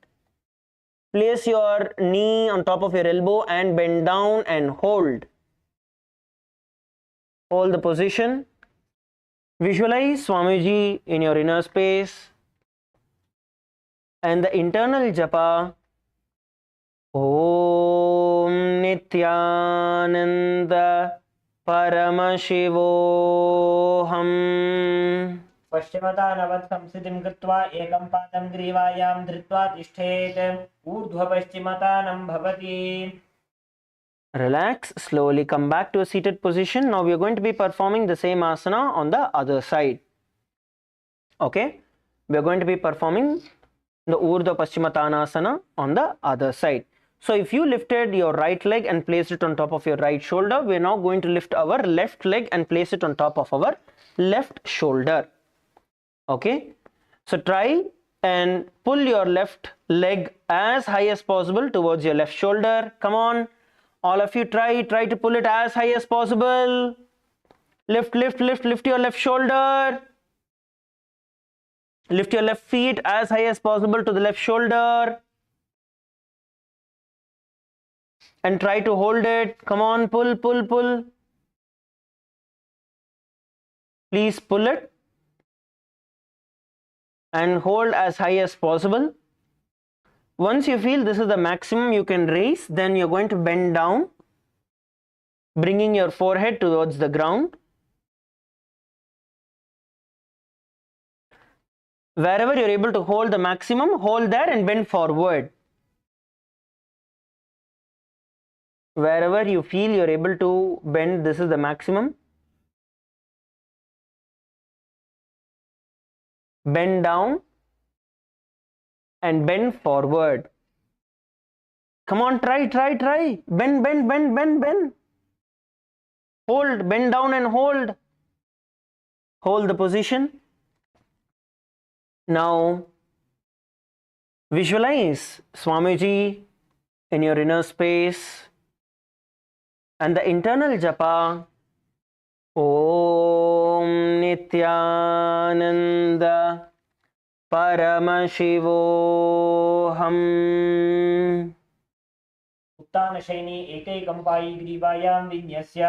S1: Place your knee on top of your elbow and bend down and hold. Hold the position. Visualize Swamiji in your inner space and the internal japa. Om Nityananda Paramashivoham.
S2: पश्चिमतानवत् संस्थितिं कृत्वा एकं पादं ग्रीवायां धृत्वा तिष्ठेत् ऊर्ध्वपश्चिमतानं भवति.
S1: Relax, slowly come back to a seated position. Now we are going to be performing the same asana on the other side. Okay, we are going to be performing the Urdhva Paschimatanasana on the other side. So if you lifted your right leg and placed it on top of your right shoulder, we are now going to lift our left leg and place it on top of our left shoulder. Okay, so try and pull your left leg as high as possible towards your left shoulder. Come on, all of you, try to pull it as high as possible. Lift your left shoulder. Lift your left feet as high as possible to the left shoulder. And try to hold it. Come on, pull. Please pull it and hold as high as possible. Once you feel this is the maximum you can raise, then you're going to bend down, bringing your forehead towards the ground. Wherever you're able to hold the maximum, hold there and bend forward. Wherever you feel you're able to bend, this is the maximum. Bend down and bend forward. Come on, try. Bend. Hold, bend down and hold. Hold the position. Now, visualize Swamiji in your inner space and the internal japa. Om Nityananda Paramashivoham.
S2: उत्तानशयनी एकैकं पायी ग्रीवायां विन्यस्य.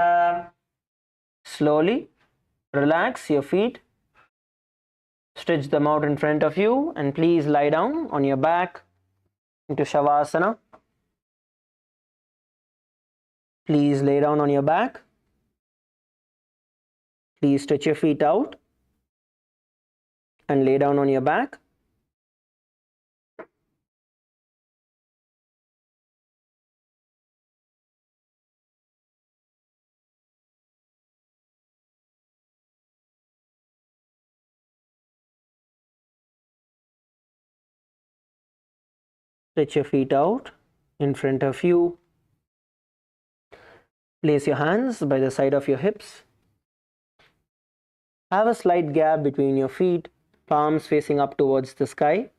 S1: Slowly relax your feet. Stretch them out in front of you and please lie down on your back. into Shavasana. Please lay down on your back. Please stretch your feet out and lay down on your back. Stretch your feet out in front of you. Place your hands by the side of your hips. Have a slight gap between your feet, palms facing up towards the sky.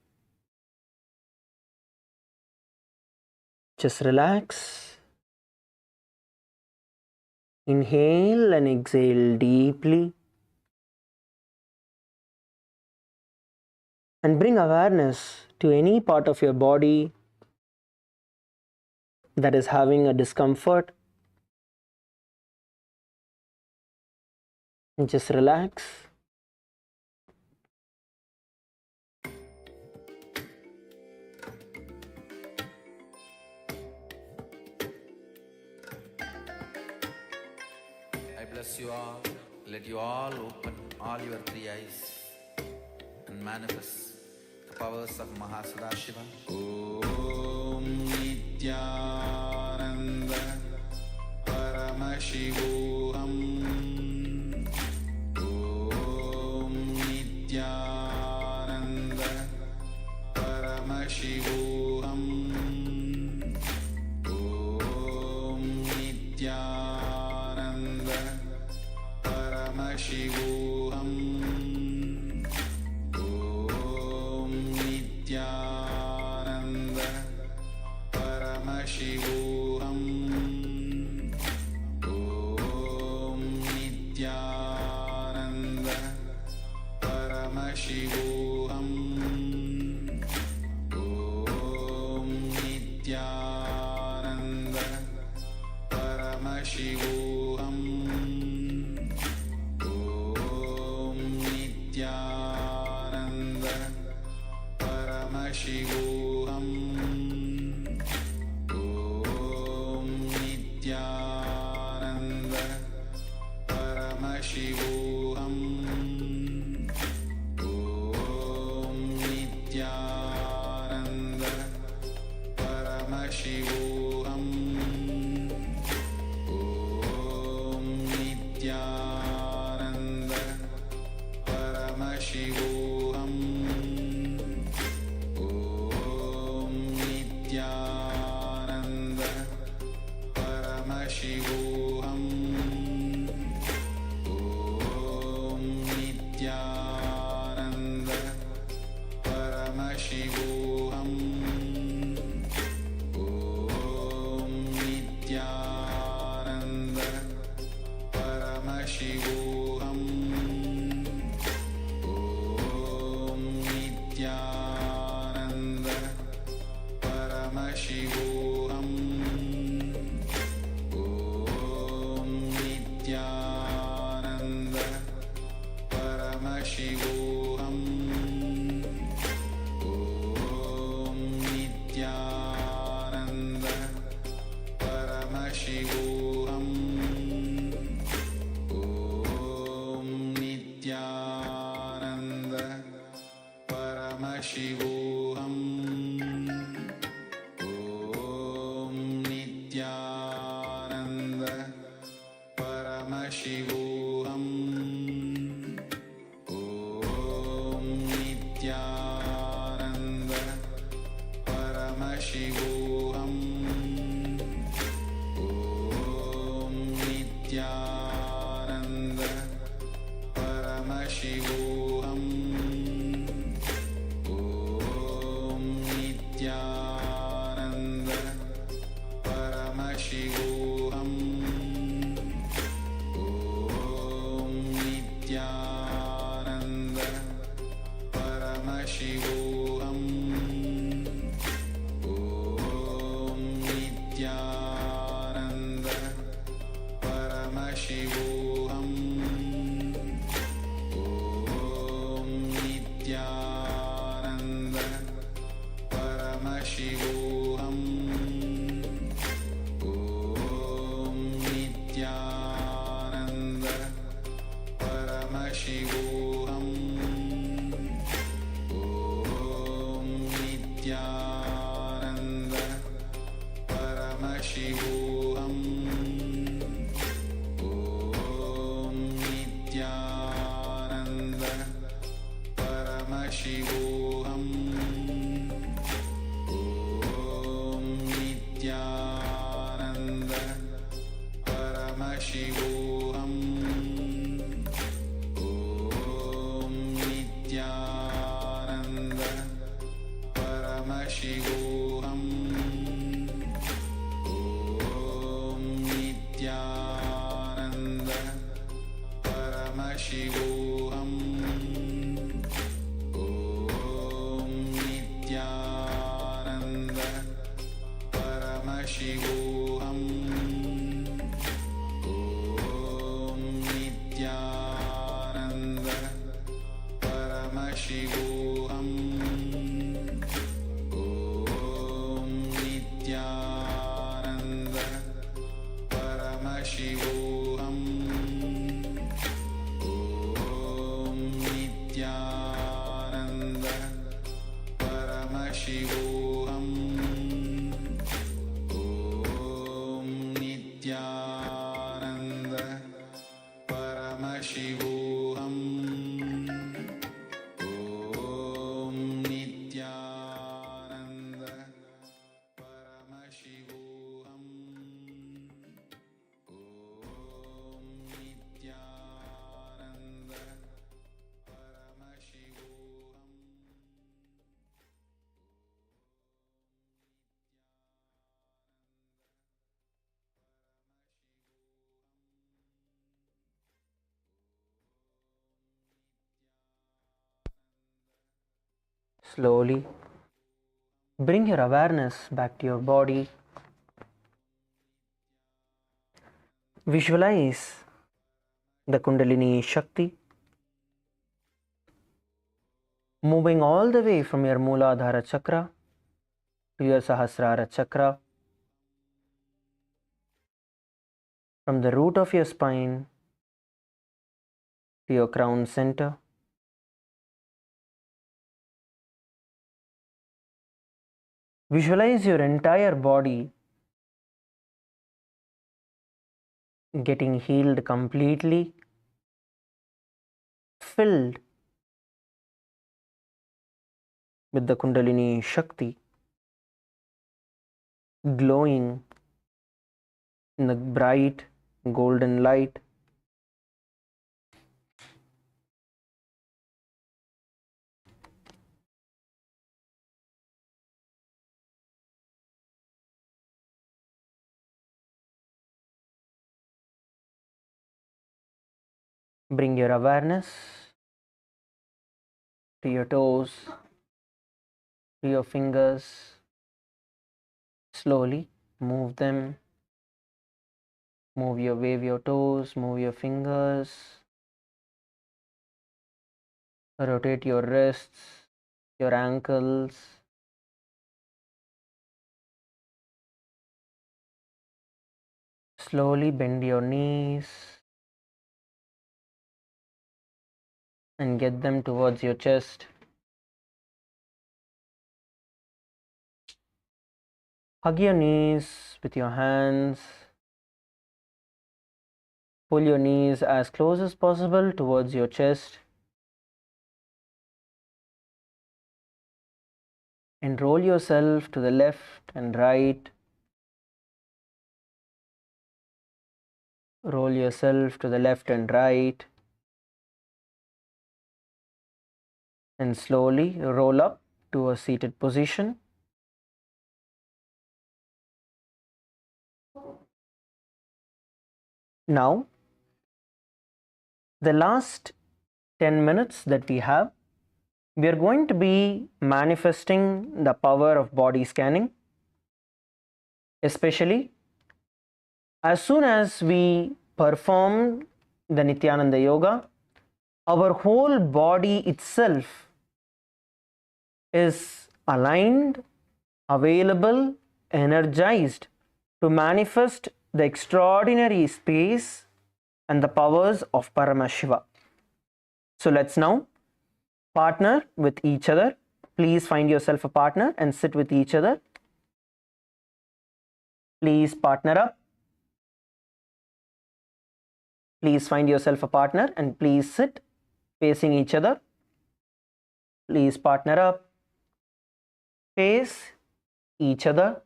S1: Just relax. Inhale and exhale deeply. And bring awareness to any part of your body that is having a discomfort. And just relax.
S3: I bless you all. Let you all open all your three eyes and manifest the powers of Mahasudashiva. Om Nityananda Paramashivoham. Om Nityananda Paramashivoham. Om Nityananda Paramashivoham. Om Nityananda Paramashivoham. Om Nityananda Paramashivoham. Om Nityananda Paramashivoham. Om Nityananda Paramashivoham. Om Nityananda Paramashivoham. Om Nityananda Paramashivoham. Om Nityananda Paramashivoham. Om Nityananda Paramashivoham. Om Paramashivoham Om Nityananda Paramashivoham Om Nityananda Paramashivoham Om Nityananda Paramashivoham Om Nityananda Paramashivoham Om Nityananda Paramashivoham Om Nityananda Paramashivoham Om Nityananda Paramashivoham Om Nityananda Paramashivoham Om Nityananda Paramashivoham Om Nityananda Paramashivoham Om Nityananda Paramashivoham.
S1: Slowly bring your awareness back to your body. Visualize the Kundalini Shakti moving all the way from your Mooladhara chakra to your Sahasrara chakra, from the root of your spine to your crown center. Visualize your entire body getting healed completely, filled with the Kundalini Shakti, glowing in the bright golden light. Bring your awareness to your toes, to your fingers. Slowly move them. Wave your toes, move your fingers. Rotate your wrists, your ankles. Slowly bend your knees and get them towards your chest. Hug your knees with your hands. Pull your knees as close as possible towards your chest. And roll yourself to the left and right. Roll yourself to the left and right. And slowly roll up to a seated position. Now, the last 10 minutes that we have, we are going to be manifesting the power of body scanning, especially as soon as we perform the Nityananda Yoga, our whole body itself is aligned, available, energized to manifest the extraordinary space and the powers of Paramashiva. So let's now partner with each other. Please find yourself a partner and sit with each other. Please partner up. Please find yourself a partner and please sit facing each other. Please partner up. Face each other.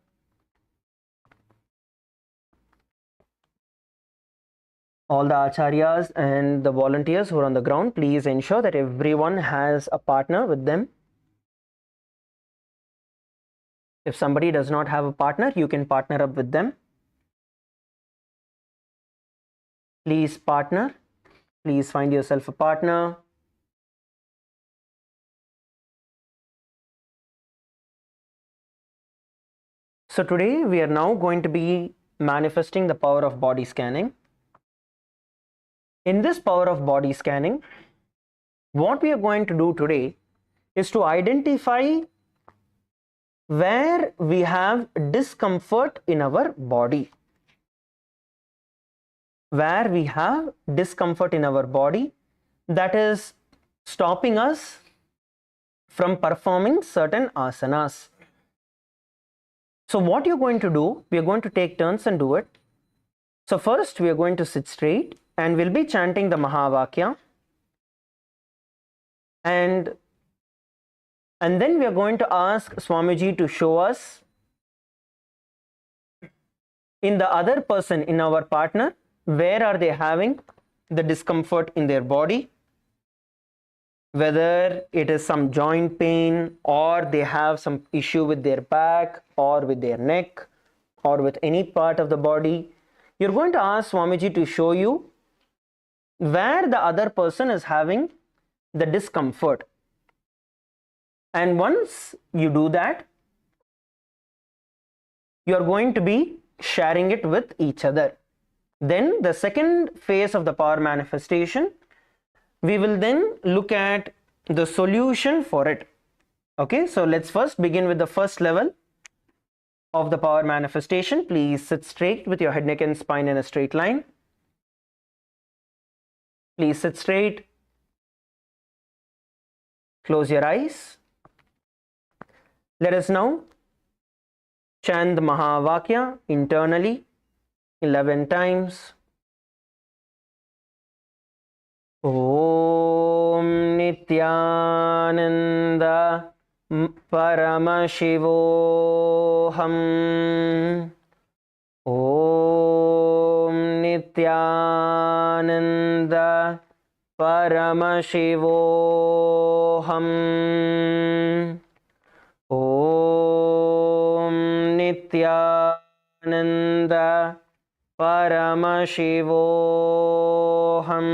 S1: All the acharyas and the volunteers who are on the ground, please ensure that everyone has a partner with them. If somebody does not have a partner, you can partner up with them. Please partner. Please find yourself a partner. So today we are now going to be manifesting the power of body scanning. In this power of body scanning, what we are going to do today is to identify where we have discomfort in our body. Where we have discomfort in our body that is stopping us from performing certain asanas. So what you're going to do, we are going to take turns and do it. So first we are going to sit straight and we'll be chanting the Mahavakya. And then we are going to ask Swamiji to show us in the other person, in our partner, where are they having the discomfort in their body, whether it is some joint pain or they have some issue with their back or with their neck or with any part of the body. You're going to ask Swamiji to show you where the other person is having the discomfort. And once you do that, you're going to be sharing it with each other. Then the second phase of the power manifestation, we will then look at the solution for it. Okay, so let's first begin with the first level of the power manifestation. Please sit straight with your head, neck and spine in a straight line. Please sit straight. Close your eyes. Let us now chant the Mahavakya internally 11 times. Om Nityananda Paramashivoham. Om Nityananda Paramashivoham. Om Nityananda Paramashivoham.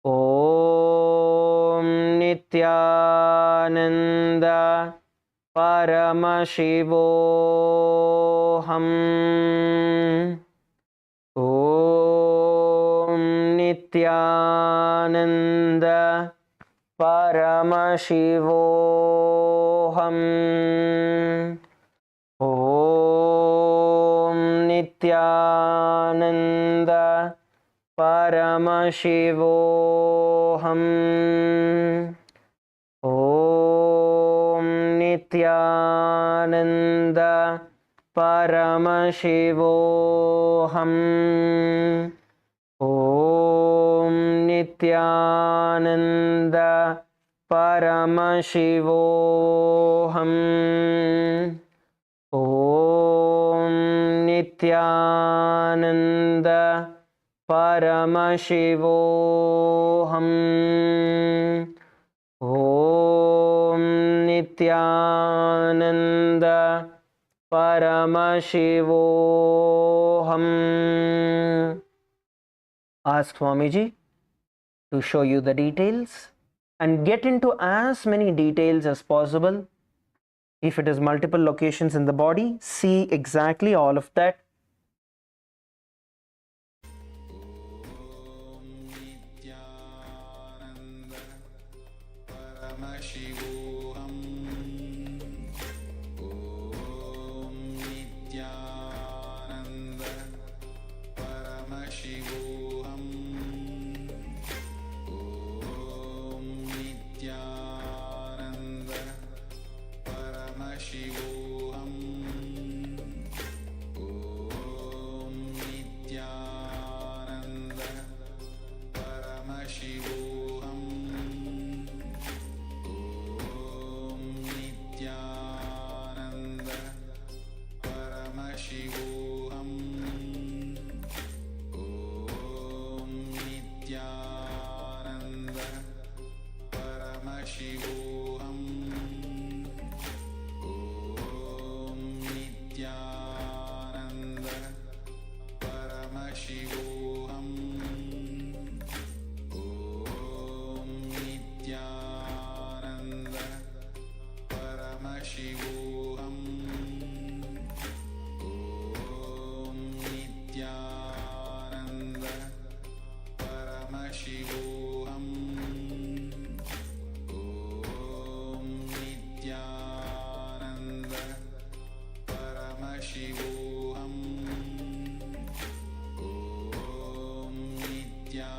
S1: Om Nityananda Paramashivoham. Om Nityananda Paramashivoham. Om Nityananda Paramashivoham. Om Nityananda Paramashivoham. Om Nityananda Paramashivoham. Om Nityananda Paramashivoham. Om Nityananda Paramashivoham. Ask Swamiji to show you the details and get into as many details as possible. If it is multiple locations in the body, see exactly all of that.
S3: Paramashivoham. Om Nityananda. Paramashivoham. Om Nityananda. Paramashivoham. Om Nityananda. Paramashivoham. Om Nityananda. Paramashivoham. Om Nityananda. Paramashivoham. Om Nityananda.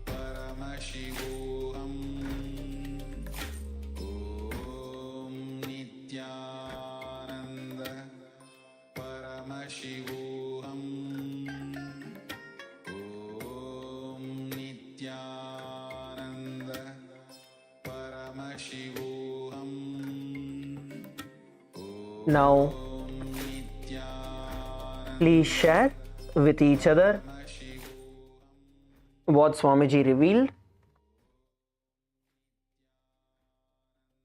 S3: Paramashivoham. Om Nityananda. Paramashivoham. Om Nityananda. Paramashivoham.
S1: Now, please share with each other what Swamiji revealed.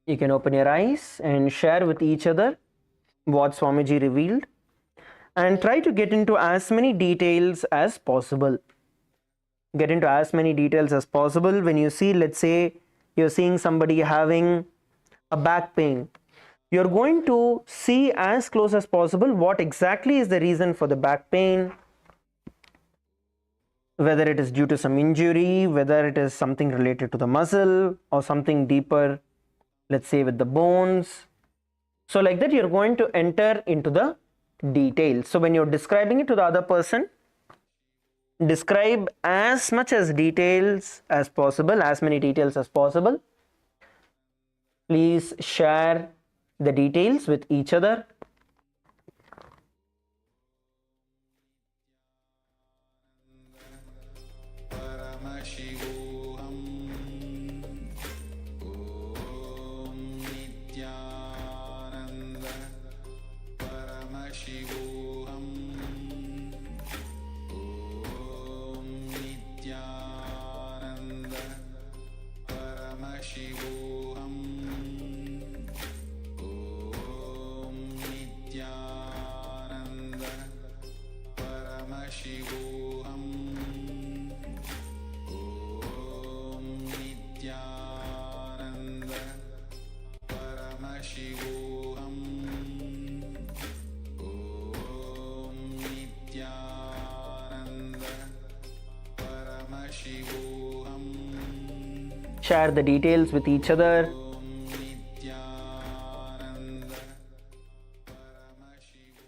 S1: You can open your eyes and share with each other what Swamiji revealed, and try to get into as many details as possible. Get into as many details as possible. When you see, let's say, you're seeing somebody having a back pain, you're going to see as close as possible what exactly is the reason for the back pain, whether it is due to some injury, whether it is something related to the muscle or something deeper, let's say with the bones. So like that, you're going to enter into the details. So when you're describing it to the other person, describe as much as details as possible, as many details as possible. Please share the details with each other.
S3: Paramashivoham. Om Nityananda. Paramashivoham. Om Nityananda. Paramashivoham. Om Nityananda. Paramashivoham. Om Nityananda. Paramashivoham. Om Nityananda. Paramashivoham.
S1: Share the details with each other.
S3: Om Nityananda. Paramashivoham.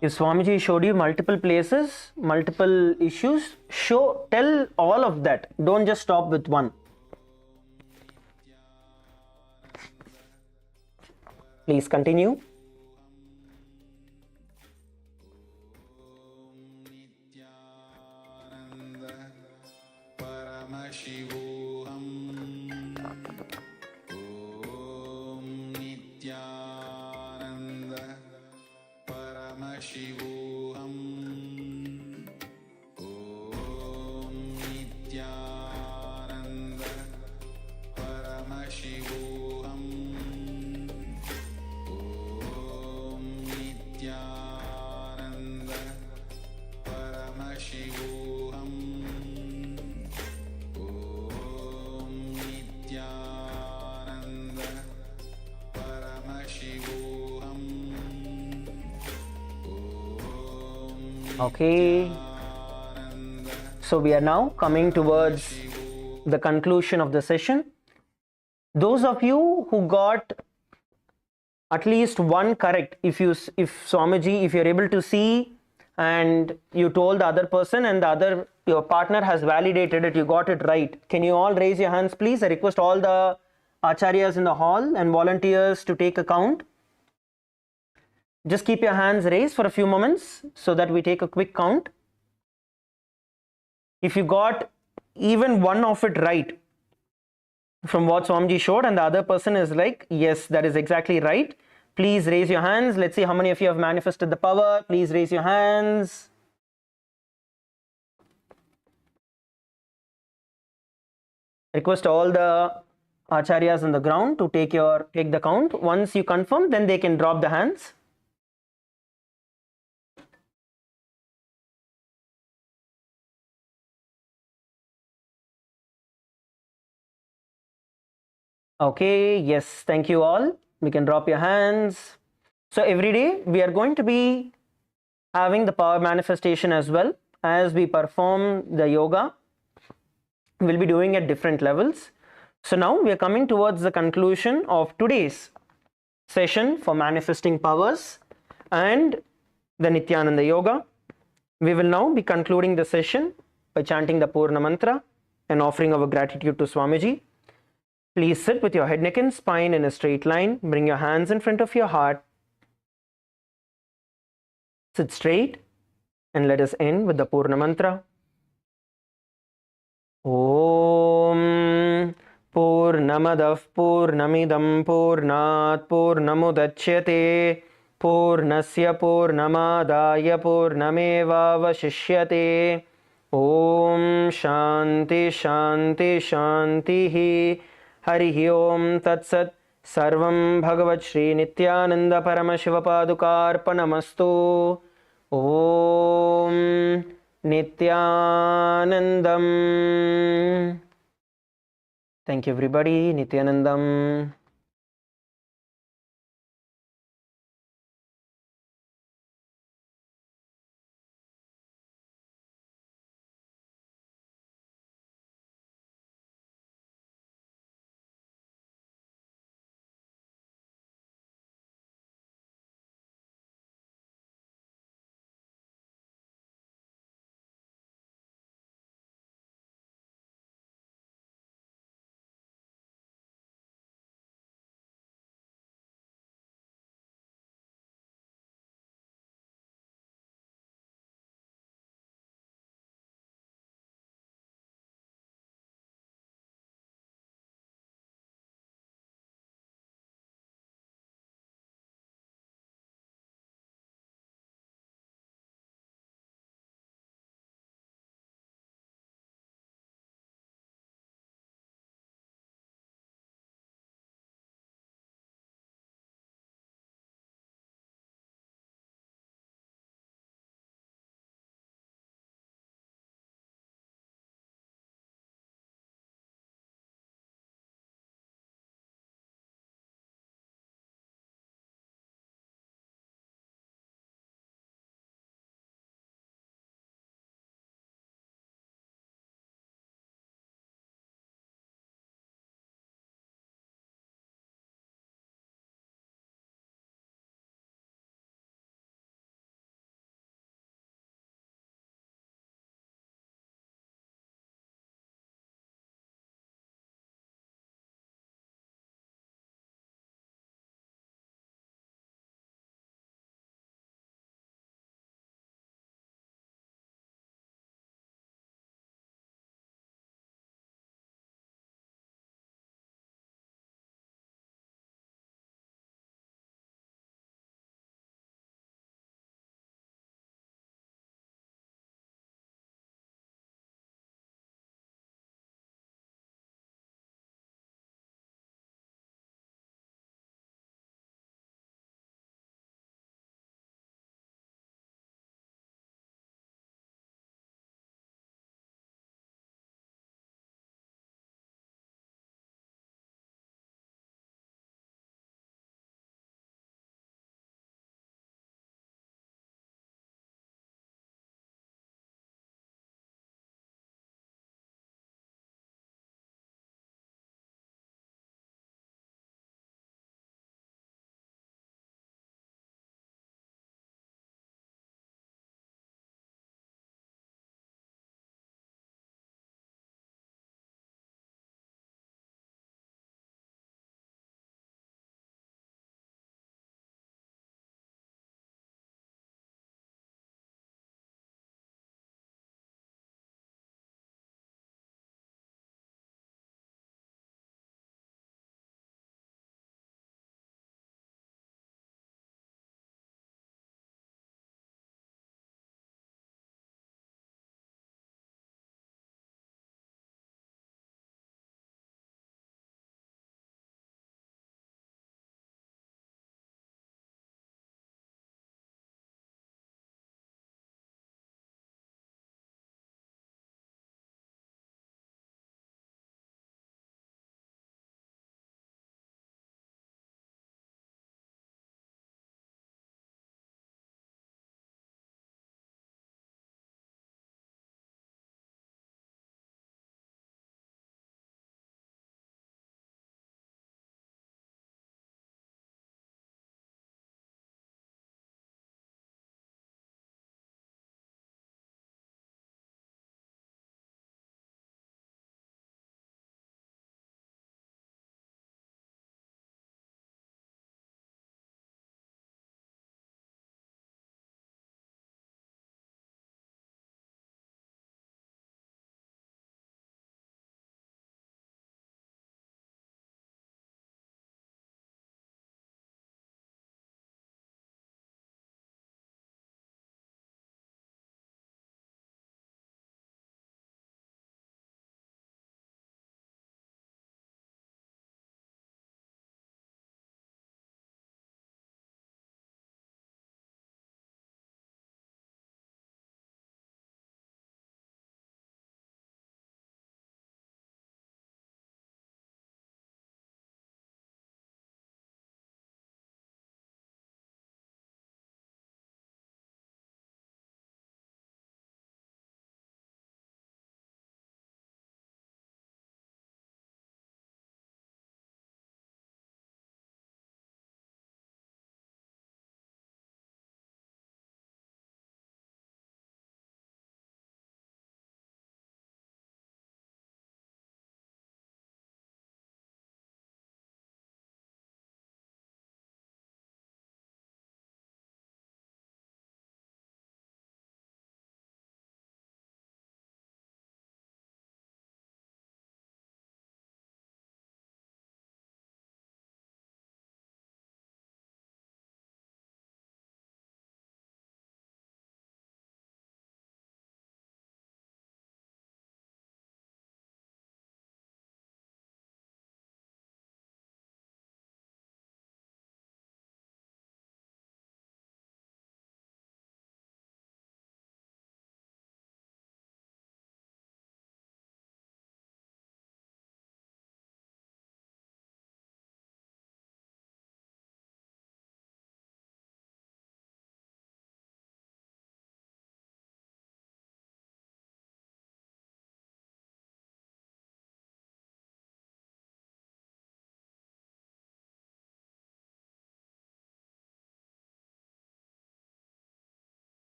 S1: If Swamiji showed you multiple places, multiple issues, tell all of that. Don't just stop with one. Please continue.
S3: Nityananda. Paramashivoham. Om Nityananda. Paramashivoham. Om Nityananda. Paramashivoham. Om Nityananda. Paramashivoham. Om Nityananda. Paramashivoham.
S1: Okay. So we are now coming towards the conclusion of the session. Those of you who got at least one correct, if Swamiji, if you're able to see and you told the other person and your partner has validated it, you got it right, can you all raise your hands, please? I request all the acharyas in the hall and volunteers to take a count. Just keep your hands raised for a few moments so that we take a quick count. If you got even one of it right, from what Swamiji showed, and the other person is like, yes, that is exactly right. Please raise your hands. Let's see how many of you have manifested the power. Please raise your hands. Request all the acharyas on the ground to take the count. Once you confirm, then they can drop the hands. Okay, yes, thank you all. We can drop your hands. So every day we are going to be having the power manifestation as well as we perform the yoga. We'll be doing at different levels. So now we are coming towards the conclusion of today's session for manifesting powers and the Nityananda Yoga. We will now be concluding the session by chanting the Purna Mantra and offering our gratitude to Swamiji. Please sit with your head, neck and spine in a straight line. Bring your hands in front of your heart. Sit straight and let us end with the Purna Mantra. Om Purnamadav Purnamidam Purnat Purnamudachyate Purnasya Purnamadaya Purnameva Vashishyate. Om Shanti Shanti Shanti Harihi Om Tat Sat. Sarvam Bhagavat Shri Nityananda Paramashivopadukarpanamastu. Om Nityanandam. Thank you everybody. Nityanandam.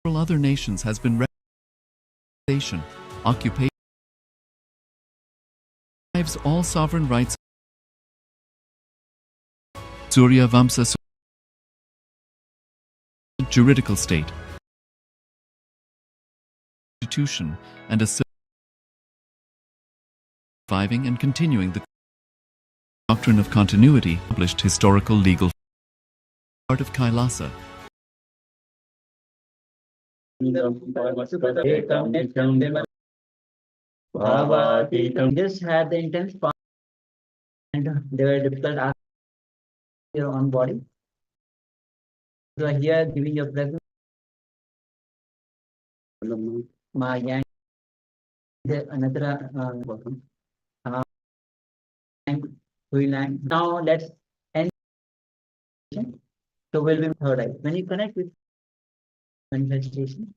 S4: several other nations has been recognized. Occupation all sovereign rights. Surya Vamsa juridical state, institution, and a surviving and continuing the doctrine of continuity, published historical legal part of Kailasa.
S5: Just had the intense part and they were difficult asking your own body. So here giving your presence. Another now let's end. So we'll be third eye. When you connect with manifestation,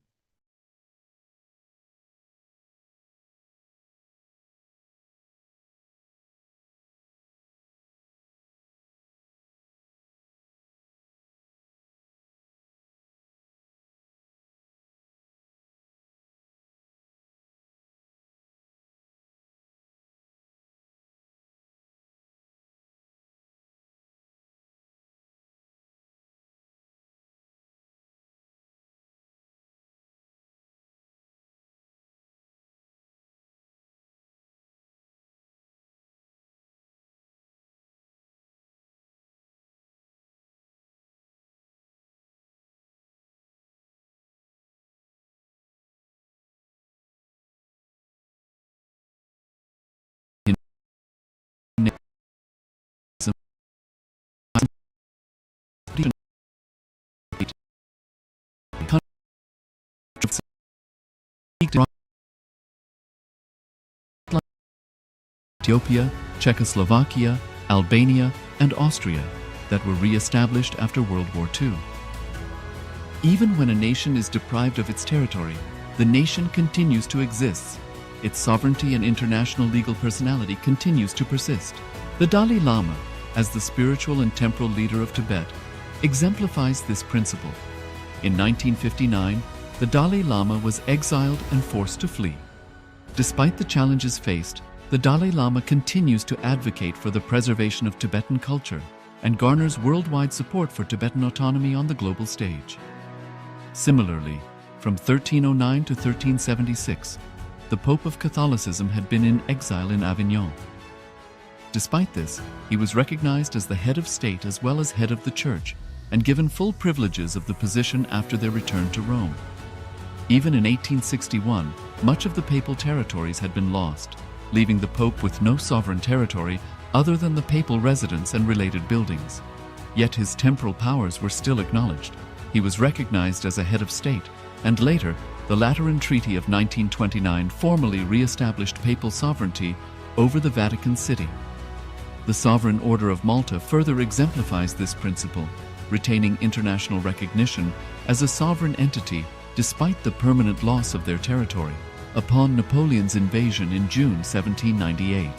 S4: Ethiopia, Czechoslovakia, Albania, and Austria that were re-established after World War II. Even when a nation is deprived of its territory, the nation continues to exist. Its sovereignty and international legal personality continues to persist. The Dalai Lama, as the spiritual and temporal leader of Tibet, exemplifies this principle. In 1959, the Dalai Lama was exiled and forced to flee. Despite the challenges faced, the Dalai Lama continues to advocate for the preservation of Tibetan culture and garners worldwide support for Tibetan autonomy on the global stage. Similarly, from 1309 to 1376, the Pope of Catholicism had been in exile in Avignon. Despite this, he was recognized as the head of state as well as head of the church and given full privileges of the position after their return to Rome. Even in 1861, much of the papal territories had been lost, leaving the Pope with no sovereign territory other than the papal residence and related buildings. Yet his temporal powers were still acknowledged. He was recognized as a head of state, and later, the Lateran Treaty of 1929 formally re-established papal sovereignty over the Vatican City. The Sovereign Order of Malta further exemplifies this principle, retaining international recognition as a sovereign entity despite the permanent loss of their territory upon Napoleon's invasion in June 1798.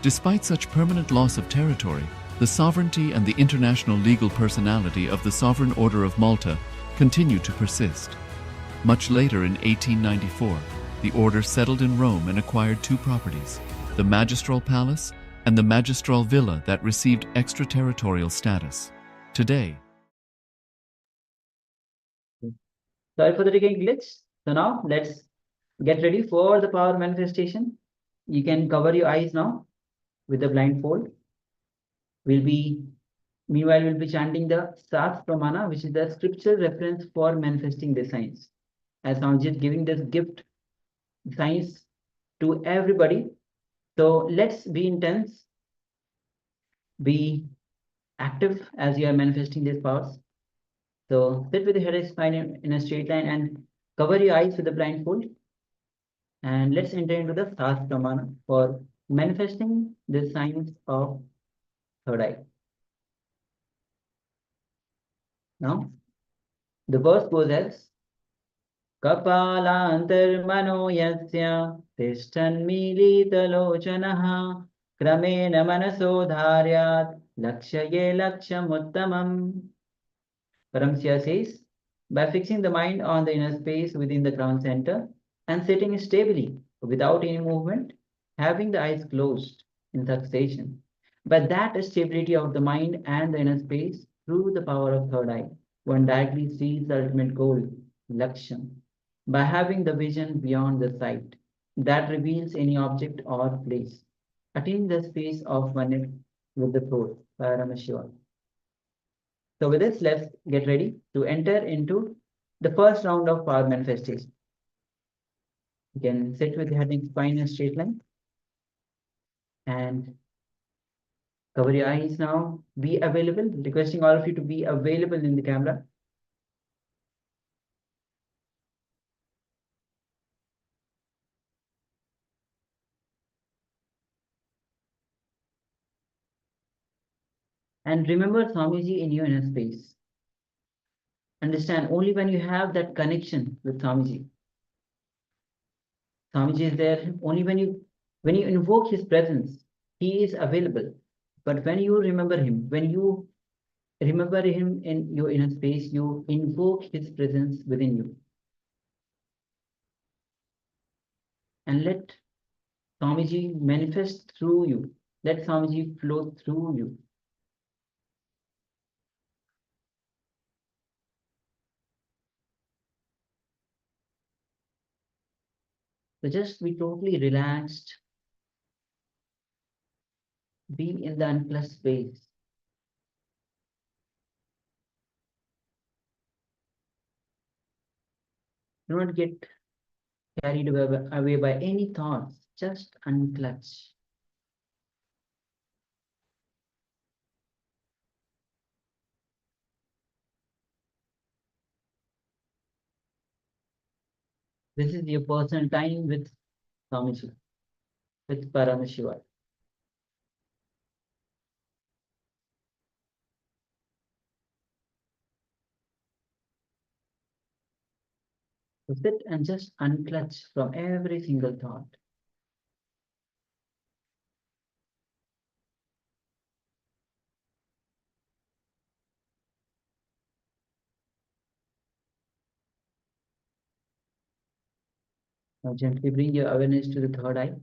S4: Despite such permanent loss of territory, the sovereignty and the international legal personality of the Sovereign Order of Malta continued to persist. Much later in 1894, the order settled in Rome and acquired two properties, the Magistral Palace and the Magistral Villa that received extraterritorial status. Today,
S5: sorry for the taking glitch. So now let's get ready for the power manifestation. You can cover your eyes now with the blindfold. Meanwhile, we'll be chanting the Sat Pramana, which is the scriptural reference for manifesting the science. As Sanjit giving this gift, science to everybody. So let's be intense, be active as you are manifesting these powers. So sit with your head spine in a straight line and cover your eyes with the blindfold. And let's enter into the Sat Pramana for manifesting the science of third eye. Now, the verse goes as Kapalantarmano yasya tishtanmilitalochanaha kramena manaso dharyat lakshaye lakshamuttamam. Paramsya says, by fixing the mind on the inner space within the crown center and sitting stably without any movement, having the eyes closed in fixation. But that stability of the mind and the inner space through the power of third eye, one directly sees the ultimate goal, Laksham, by having the vision beyond the sight that reveals any object or place, attaining the space of oneness with the throat, Paramashivoham. So with this, let's get ready to enter into the first round of power manifestation. You can sit with your head and spine in a straight line and cover your eyes now. Be available, requesting all of you to be available in the camera. And remember Swamiji in your inner space. Understand, only when you have that connection with Swamiji, Swamiji is there. Only when you invoke his presence, he is available. But when you remember him, when you remember him in your inner space, you invoke his presence within you. And let Swamiji manifest through you. Let Swamiji flow through you. So just be totally relaxed. Be in the unclutched space. Do not get carried away by any thoughts. Just unclutch. This is your personal time with Swamiji, with Paramashivoham. So sit and just unclutch from every single thought. Now gently bring your awareness to the third eye.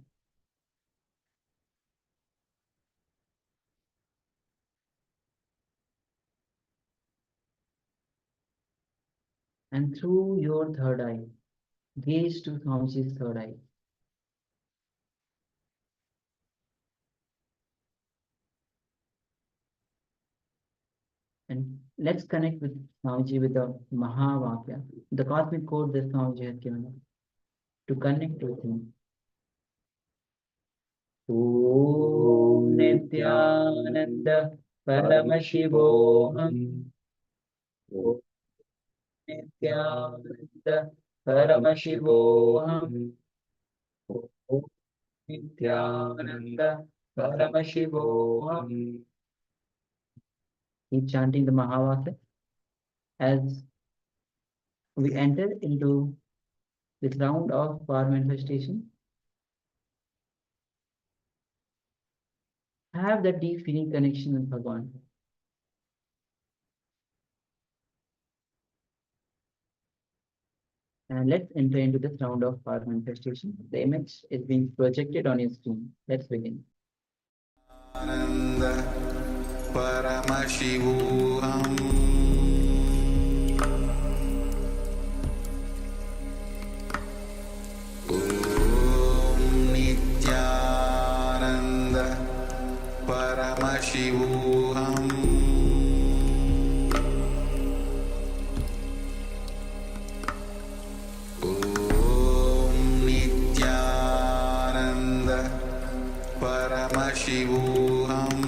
S5: And through your third eye, gaze to Swamiji's third eye. And let's connect with Swamiji with the Mahavakya, the cosmic code that Swamiji has given us to connect with him. Om Nityananda Paramashivoham. Om Nityananda Paramashivoham. Om Nityananda Paramashivoham. Keep chanting the Mahavakya as we enter into this round of power manifestation. Have that deep feeling connection with Bhagavan. And let's enter into this round of power manifestation. The image is being projected on your screen. Let's begin.
S3: Ananda Paramashivoham Om Nityananda Paramashivoham Om Nityananda Paramashivoham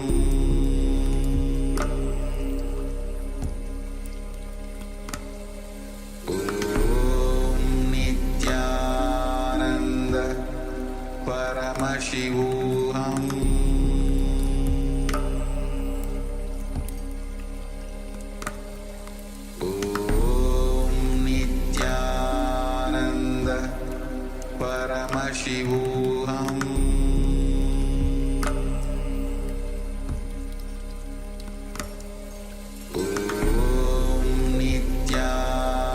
S3: Om Nityananda Paramashivoham Om Nityananda Paramashivoham Om Nityananda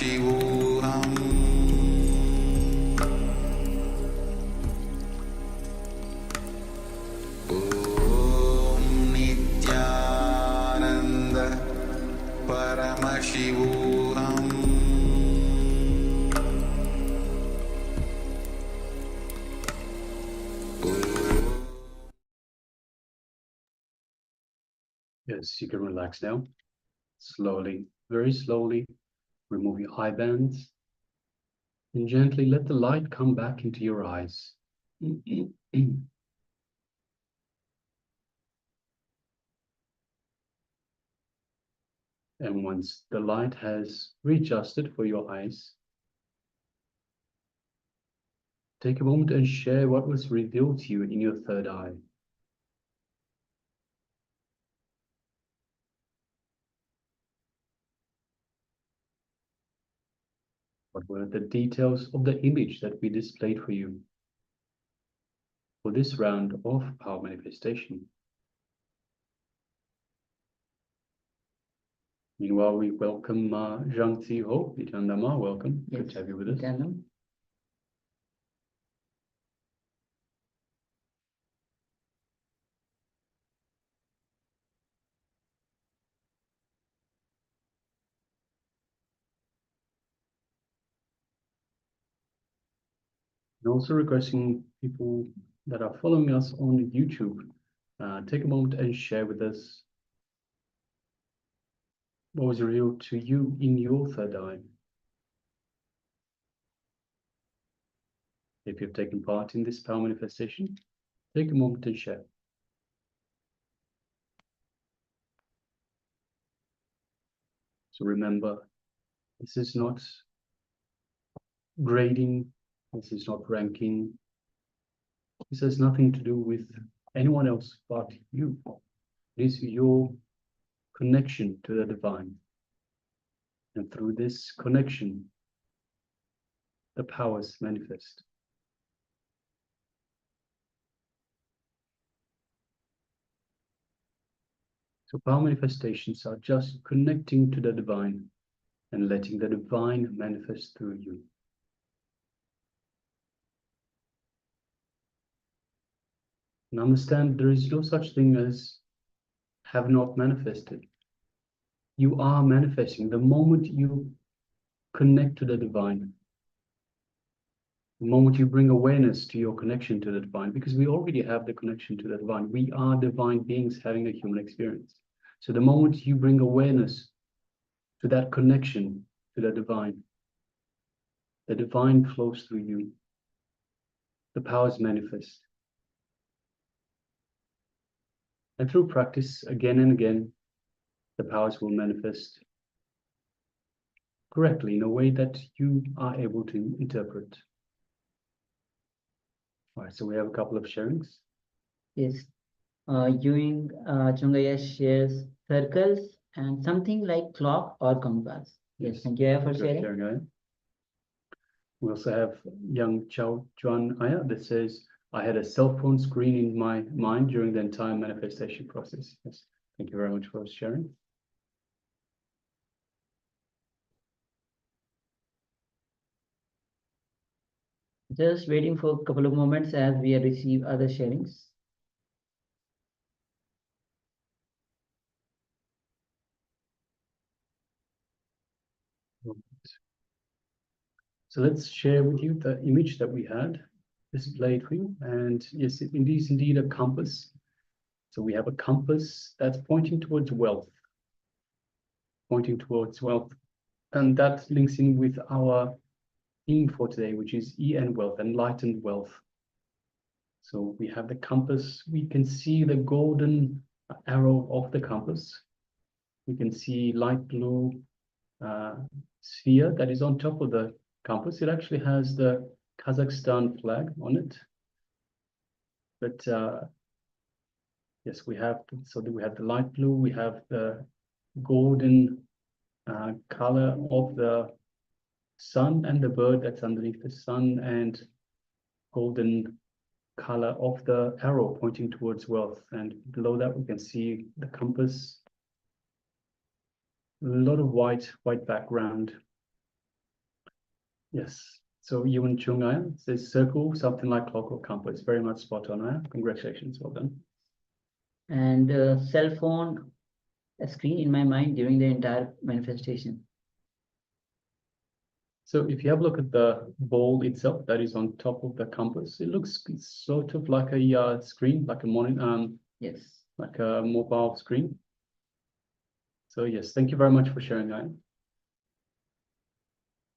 S3: Paramashivoham Om Nityananda Paramashivoham
S6: Yes, you can relax now. Slowly, very slowly, remove your eye bands and gently let the light come back into your eyes. And once the light has readjusted for your eyes, take a moment and share what was revealed to you in your third eye. What were the details of the image that we displayed for you for this round of power manifestation? Meanwhile, we welcome Zhang Zi Ho, Itandama, welcome.
S5: Yes.
S6: Good to have you with us.
S5: Itandam.
S6: And also requesting people that are following us on YouTube, take a moment and share with us what was revealed to you in your third eye. If you've taken part in this power manifestation, take a moment and share. So remember, this is not grading, this is not ranking, this has nothing to do with anyone else but you. It is your connection to the divine. And through this connection, the powers manifest. So power manifestations are just connecting to the divine and letting the divine manifest through you. And understand there is no such thing as have not manifested. You are manifesting the moment you connect to the divine. The moment you bring awareness to your connection to the divine, because we already have the connection to the divine. We are divine beings having a human experience. So the moment you bring awareness to that connection to the divine flows through you. The powers manifest. And through practice, again and again, the powers will manifest correctly in a way that you are able to interpret. All right, so we have a couple of sharings.
S5: Yes. Ewing Chungaya shares circles and something like clock or compass. Yes, thank you Aya, for sharing.
S6: Aya. We also have young Chao Juan Aya that says, I had a cell phone screen in my mind during the entire manifestation process. Yes, thank you very much for sharing.
S5: Just waiting for a couple of moments as we receive other sharings.
S6: So let's share with you the image that we had displayed for you. And yes, it is indeed a compass. So we have a compass that's pointing towards wealth. And that links in with our theme for today, which is EN wealth, enlightened wealth. So we have the compass. We can see the golden arrow of the compass. We can see light blue sphere that is on top of the compass. It actually has the Kazakhstan flag on it. But yes, we have the light blue. We have the golden color of the sun and the bird that's underneath the sun, and golden color of the arrow pointing towards wealth. And below that we can see the compass, a lot of white background. Yes. So Yuan Chung Aya says circle, something like clock or compass. Very much spot on, Aya. Congratulations, well done.
S5: And cell phone, a screen in my mind during the entire manifestation.
S6: So if you have a look at the ball itself that is on top of the compass, it looks sort of like a screen, like a monitor,
S5: Yes.
S6: like a mobile screen. So yes, thank you very much for sharing that.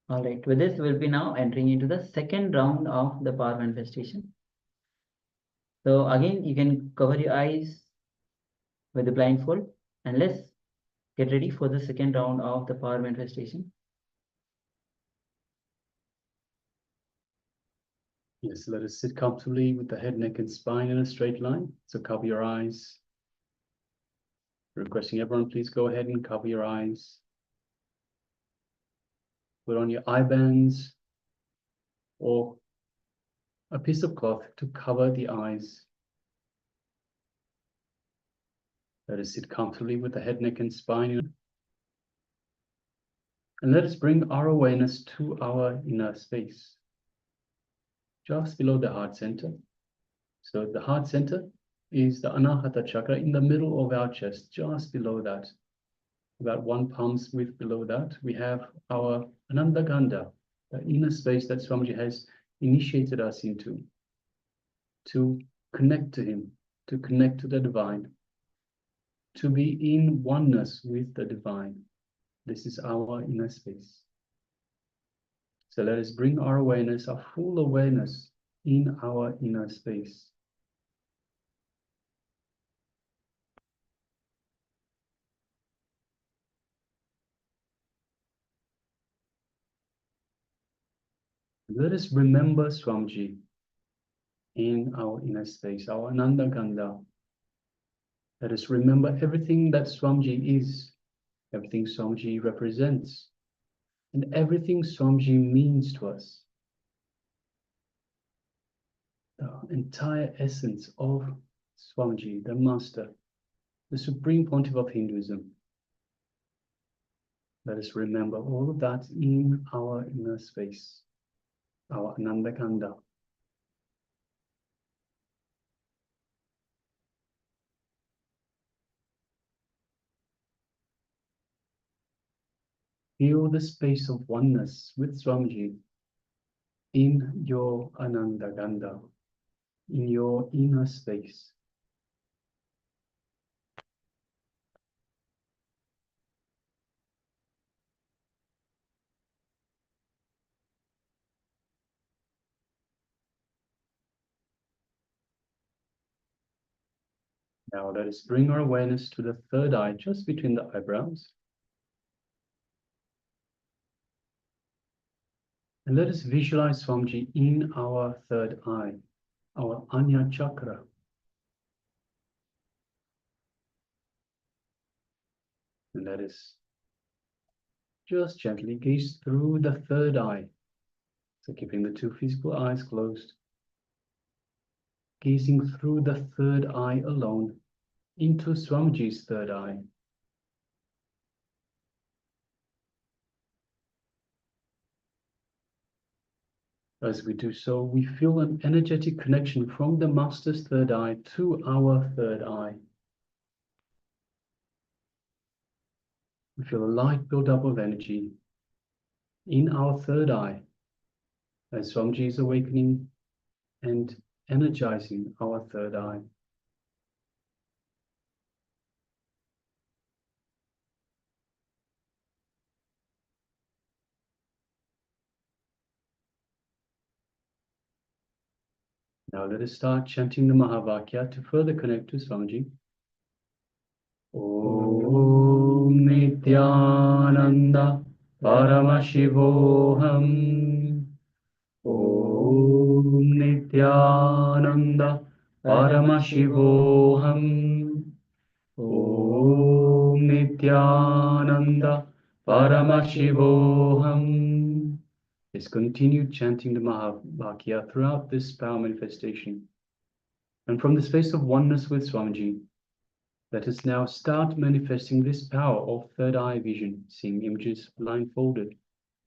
S5: All right. With this, we'll be now entering into the second round of the power manifestation. So again, you can cover your eyes with the blindfold, and let's get ready for the second round of the power manifestation.
S6: Yes, let us sit comfortably with the head, neck, and spine in a straight line. So cover your eyes. Requesting everyone, please go ahead and cover your eyes. Put on your eye bands or a piece of cloth to cover the eyes. Let us sit comfortably with the head, neck, and spine. And let us bring our awareness to our inner space, just below the heart center. So the heart center is the Anahata chakra in the middle of our chest, just below that. About 1 palm's width below that, we have our Anandaganda, the inner space that Swamiji has initiated us into, to connect to him, to connect to the divine, to be in oneness with the divine. This is our inner space. So let us bring our awareness, our full awareness, in our inner space. Let us remember Swamiji in our inner space, our Anandaganda. Let us remember everything that Swamiji is, everything Swamiji represents, and everything Swamiji means to us. The entire essence of Swamiji, the Master, the Supreme Pontiff of Hinduism. Let us remember all of that in our inner space, our Anandaganda. Feel the space of oneness with Swamiji in your Anandaganda, in your inner space. Now let us bring our awareness to the third eye, just between the eyebrows. And let us visualize Swamiji in our third eye, our Anya chakra. And let us just gently gaze through the third eye. So keeping the two physical eyes closed, gazing through the third eye alone into Swamiji's third eye. As we do so, we feel an energetic connection from the Master's third eye to our third eye. We feel a light build-up of energy in our third eye as Swamiji is awakening and energizing our third eye. Now let us start chanting the Mahavakya to further connect to Swamiji. Om Nityananda Paramashivoham. Om Nityananda Paramashivoham. Om Nityananda Paramashivoham. Let's continue chanting the Mahavakya throughout this power manifestation. And from the space of oneness with Swamiji, let us now start manifesting this power of third eye vision, seeing images blindfolded.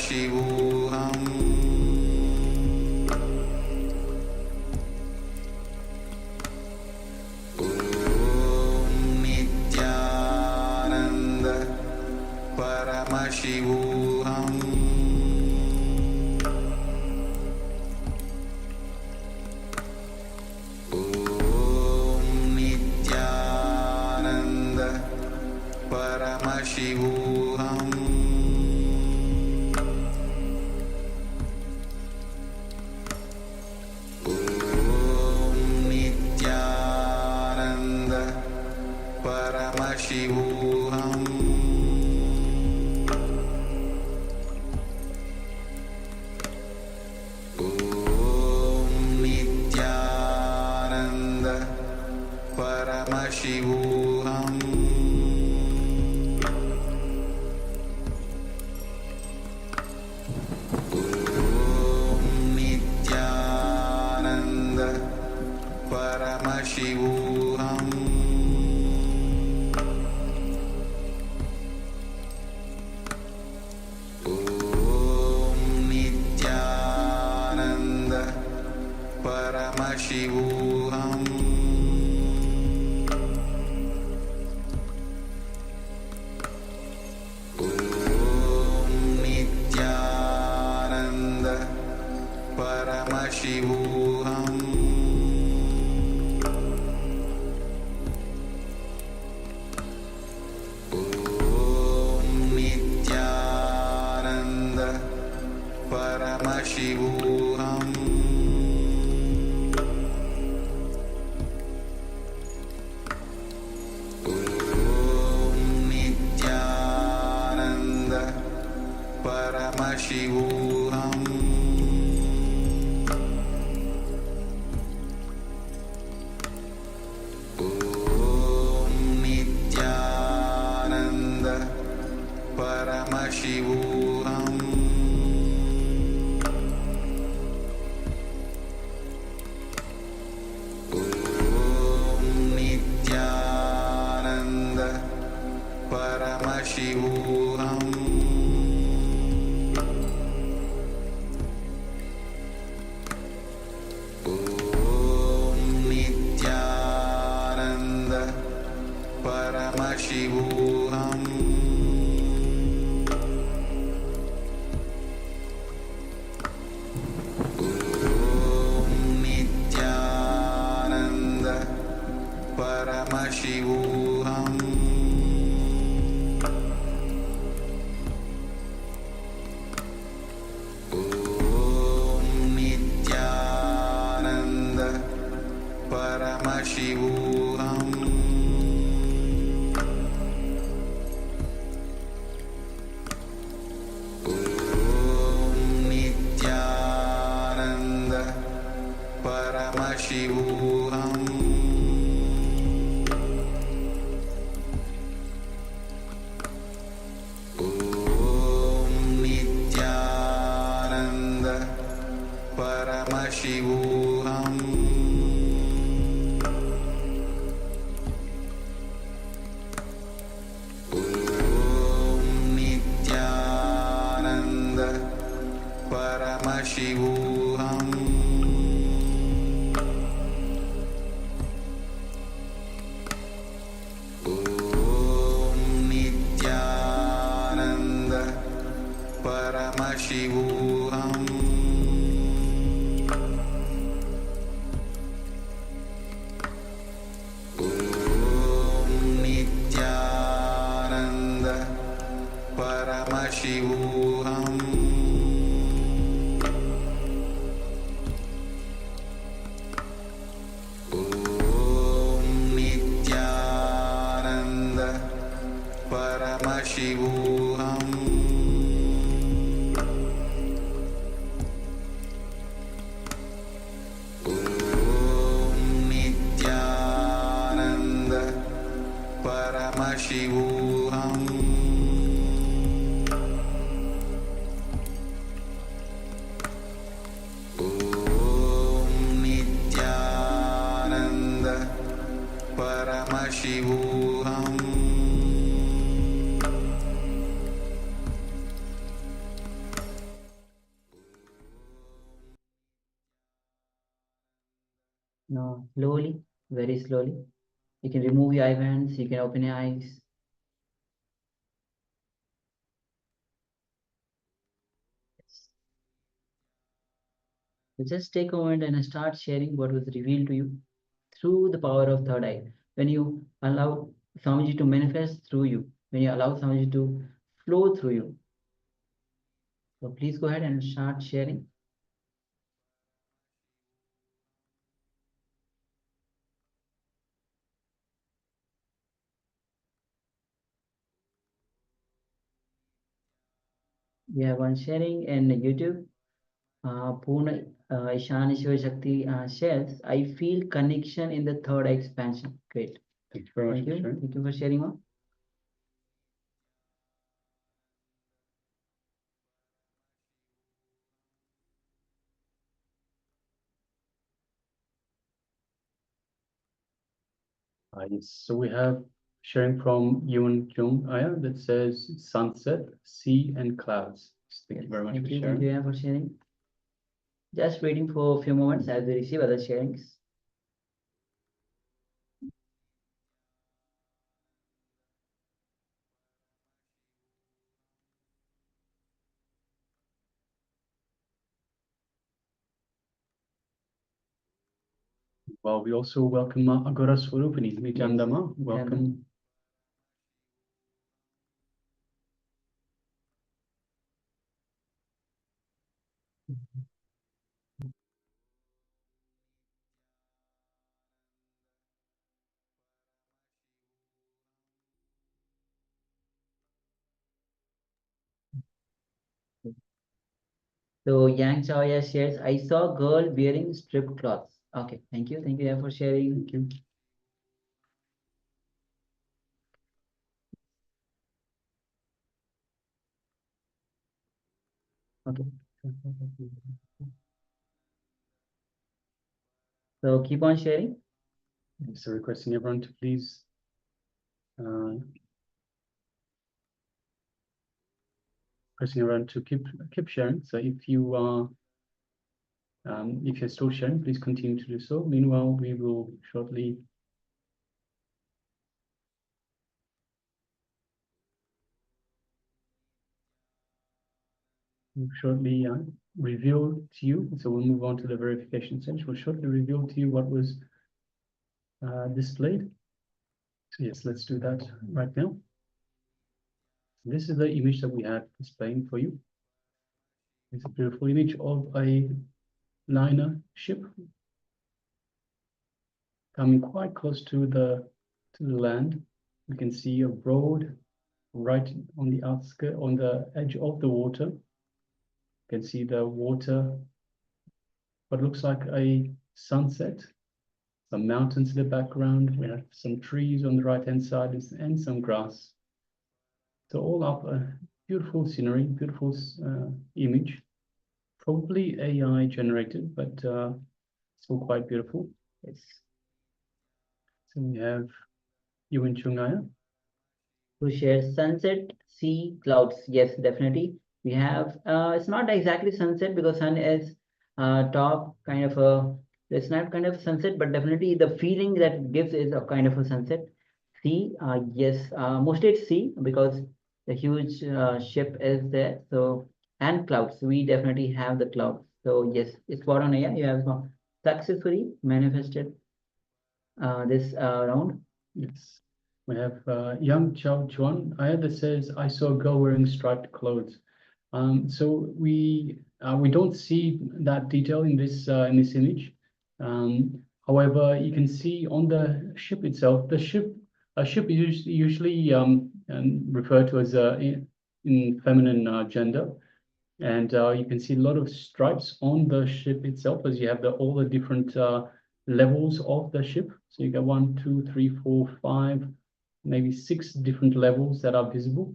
S3: Paramashivoham Paramashivoham Om Nityananda Paramashivoham Om Nityananda Paramashivoham Paramashivoham Om Nityananda Paramashivoham Om Nityananda Paramashivoham Paramashivoham Om Nityananda Paramashivoham Om Nityananda Paramashivoham Paramashivoham Om Nityananda Paramashivoham Om Nityananda Paramashivoham Paramashivoham Om Nityananda Paramashivoham Om Nityananda Paramashivoham Paramashivoham Om Nityananda Paramashivoham Om Nityananda Paramashivoham Paramashivoham Om Nityananda Paramashivoham Om Nityananda Paramashivoham Paramashivoham
S5: Slowly, very slowly. You can remove your eye bands, you can open your eyes. So just take a moment and start sharing what was revealed to you through the power of third eye. When you allow Swamiji to manifest through you, when you allow Swamiji to flow through you. So please go ahead and start sharing. We have one sharing in YouTube. Purna Ishanishwar Shakti shares, I feel connection in the third eye expansion. Great.
S6: Thank you very much
S5: Thank
S6: for
S5: you.
S6: sharing.
S5: Thank you for sharing one.
S6: Yes, so we have sharing from Yuan Jung Aya that says sunset, sea, and clouds. Thank you very much for
S5: Thank you
S6: sharing.
S5: Aya, for sharing. Just waiting for a few moments as we receive other sharings.
S6: Well, we also welcome Agora Swarupini, Mijandama. Welcome.
S5: So Yang Chawaya shares, I saw a girl wearing stripped cloths. Okay, thank you. Thank you Aya, for sharing.
S6: Thank you.
S5: Okay. So keep on sharing.
S6: So requesting everyone to please requesting everyone to keep sharing. So if you're still sharing, please continue to do so. Meanwhile, we will shortly reveal to you. So we'll move on to the verification stage. We'll shortly reveal to you what was displayed. So yes, let's do that right now. This is the image that we had displaying for you. It's a beautiful image of a liner ship coming quite close to the land. You can see a road right on the outskirts, on the edge of the water. You can see the water, what looks like a sunset. Some mountains in the background. We have some trees on the right-hand side and some grass. So all up a beautiful scenery, beautiful image. Probably AI generated, but still quite beautiful.
S5: Yes.
S6: So we have Yuan Chungaya.
S5: Who shares sunset, sea, clouds. Yes, definitely. We have, it's not exactly sunset because sun is top kind of a, it's not kind of sunset, but definitely the feeling that it gives is a kind of a sunset. Sea, yes, mostly it's sea because the huge ship is there. So, and clouds, we definitely have the clouds. So yes, it's spot on. Yeah, you have successfully manifested this round.
S6: Yes. We have Yang Chao Chuan Aya that says, I saw a girl wearing striped clothes. So we don't see that detail in this image. However, you can see on the ship itself, a ship is usually referred to as in feminine gender, and you can see a lot of stripes on the ship itself as you have all the different levels of the ship. So you got 1, 2, 3, 4, 5, maybe 6 different levels that are visible,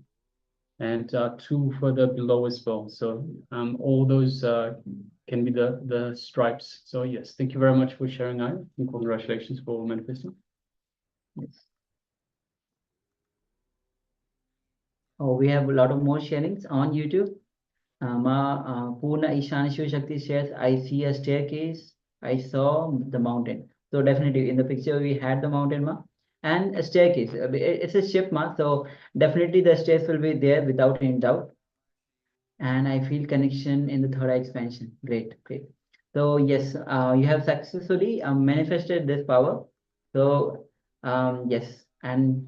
S6: and 2 further below as well. So all those can be the stripes. So yes, thank you very much for sharing, Aya, and congratulations for manifesting.
S5: Yes. Oh, we have a lot of more sharings on YouTube. Purna Ishanishwar Shakti shares, I see a staircase. I saw the mountain. So definitely in the picture we had the mountain ma and a staircase. It's a ship ma, so definitely the stairs will be there without any doubt. And I feel connection in the third eye expansion. Great, great. So yes, you have successfully manifested this power. So yes, and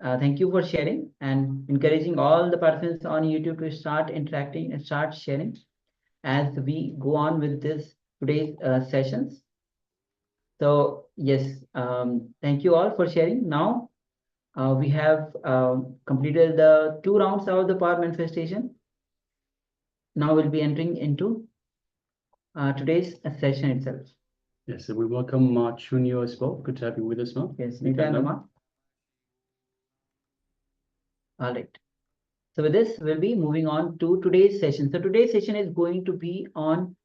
S5: thank you for sharing and encouraging all the participants on YouTube to start interacting and start sharing as we go on with this today's sessions. So yes, thank you all for sharing. Now we have completed the 2 rounds of the power manifestation. Now we'll be entering into today's session itself.
S6: Yes, so we welcome Ma Chunyo as well. Good to have you with us, Ma.
S5: Yes,
S6: You
S5: Nita
S6: can
S5: and
S6: now.
S5: Amma. All right. So with this, we'll be moving on to today's session. So today's session is going to be on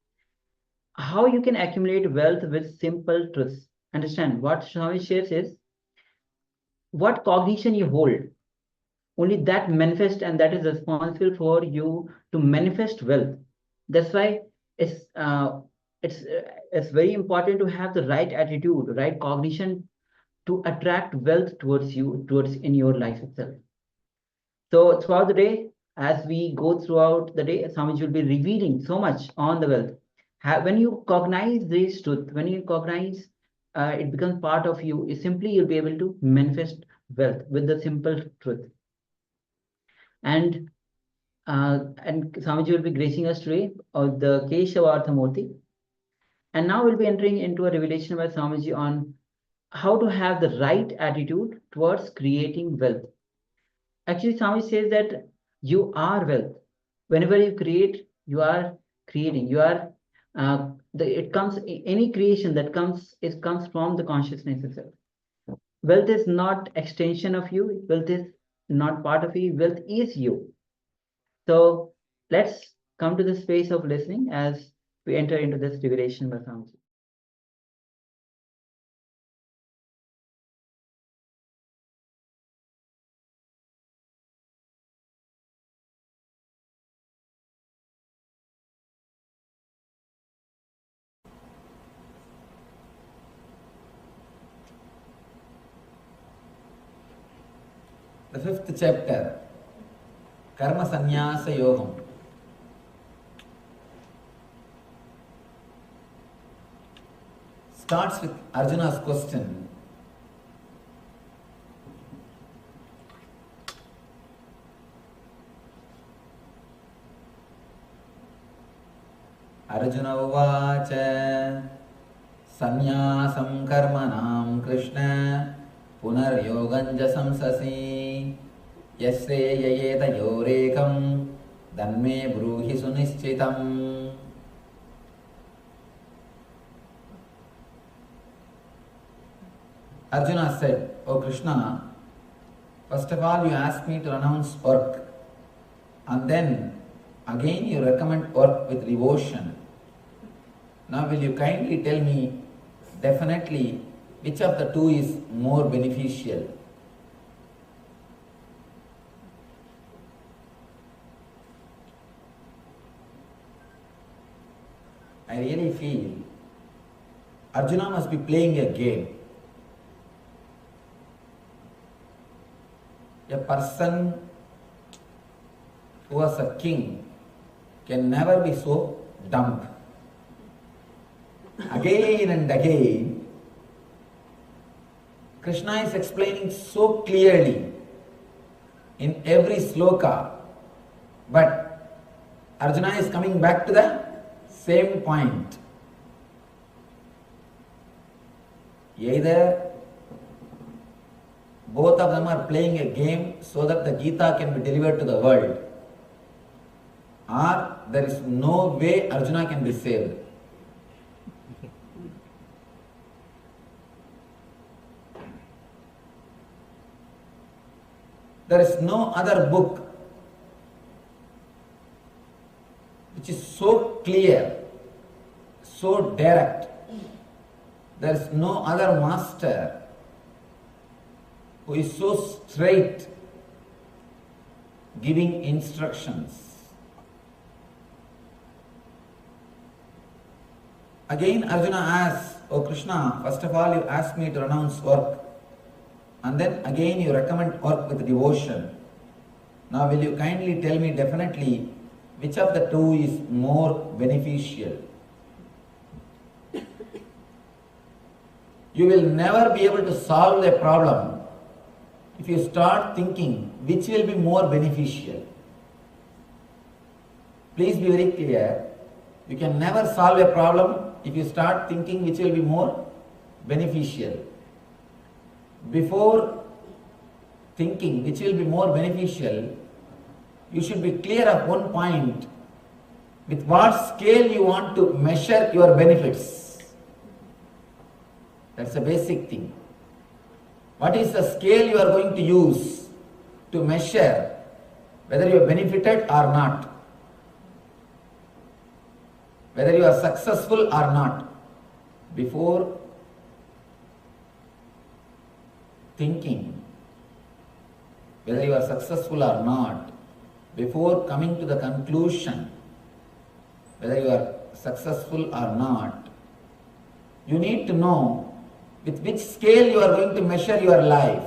S5: how you can accumulate wealth with simple truths. Understand what Swami shares is what cognition you hold. Only that manifests, and that is responsible for you to manifest wealth. That's why it's it's very important to have the right attitude, right cognition to attract wealth towards you, towards in your life itself. So throughout the day, as we go throughout the day, Swamiji will be revealing so much on the wealth. When you cognize this truth, when you cognize it becomes part of you, simply you'll be able to manifest wealth with the simple truth. And Swamiji will be gracing us today of the Keshavartha Murti. And now we'll be entering into a revelation by Swamiji on how to have the right attitude towards creating wealth. Actually, Swami says that you are wealth. Whenever you create, you are creating. You are it comes any creation that comes, it comes from the consciousness itself. Wealth is not extension of you. Wealth is not part of you. Wealth is you. So let's come to the space of listening as we enter into this revelation by Swamiji.
S3: The 5th chapter, Karma Sannyasa Yogam. Starts with Arjuna's question. Arjuna uvacha Sannyasam karmanam Krishna Punar yoganja samsasi Yasre yayeta yorekam Danme bruhi sunischitam. Arjuna said, "O Krishna, first of all you asked me to renounce work, and then again you recommend work with devotion. Now will you kindly tell me definitely which of the two is more beneficial?" I really feel Arjuna must be playing a game. A person who was a king can never be so dumb. Again and again, Krishna is explaining so clearly in every sloka, but Arjuna is coming back to the same point. Either both of them are playing a game so that the Gita can be delivered to the world, or there is no way Arjuna can be saved. There is no other book which is so clear, so direct. There is no other master who is so straight giving instructions. Again Arjuna asks, Oh Krishna, first of all you ask me to renounce work, and then again you recommend work with devotion. Now will you kindly tell me definitely which of the two is more beneficial? You will never be able to solve a problem if you start thinking which will be more beneficial. Please be very clear. You can never solve a problem if you start thinking which will be more beneficial. Before thinking which will be more beneficial, you should be clear of one point: with what scale you want to measure your benefits. That's a basic thing. What is the scale you are going to use to measure whether you are benefited or not, whether you are successful or not? Before thinking whether you are successful or not, before coming to the conclusion whether you are successful or not, you need to know with which scale you are going to measure your life.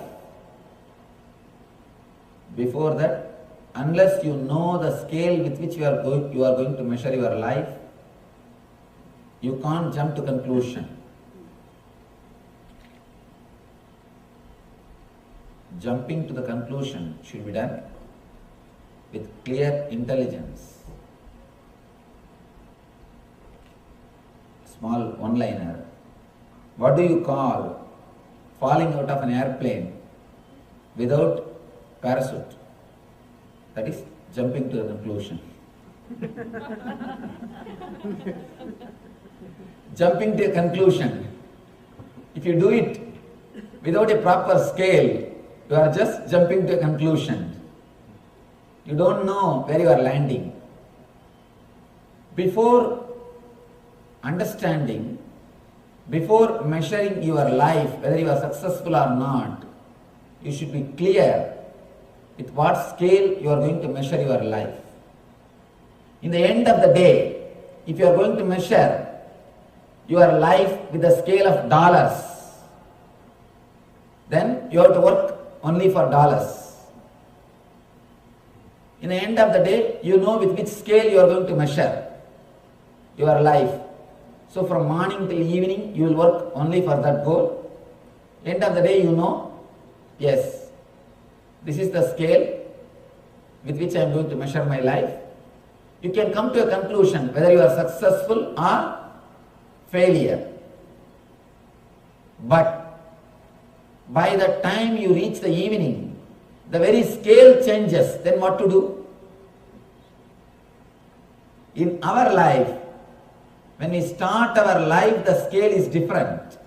S3: Before that, unless you know the scale with which you are going to measure your life, you can't jump to conclusion. Jumping to the conclusion should be done with clear intelligence. Small one-liner. What do you call falling out of an airplane without parachute? That is jumping to the conclusion. Jumping to a conclusion. If you do it without a proper scale, you are just jumping to a conclusion. You don't know where you are landing. Before understanding, before measuring your life, whether you are successful or not, you should be clear with what scale you are going to measure your life. In the end of the day, if you are going to measure your life with the scale of dollars, then you have to work only for dollars. In the end of the day, you know with which scale you are going to measure your life. So from morning till evening, you will work only for that goal. End of the day, you know, yes, this is the scale with which I am going to measure my life. You can come to a conclusion whether you are successful or failure. But by the time you reach the evening, the very scale changes. Then what to do? In our life, when we start our life, the scale is different.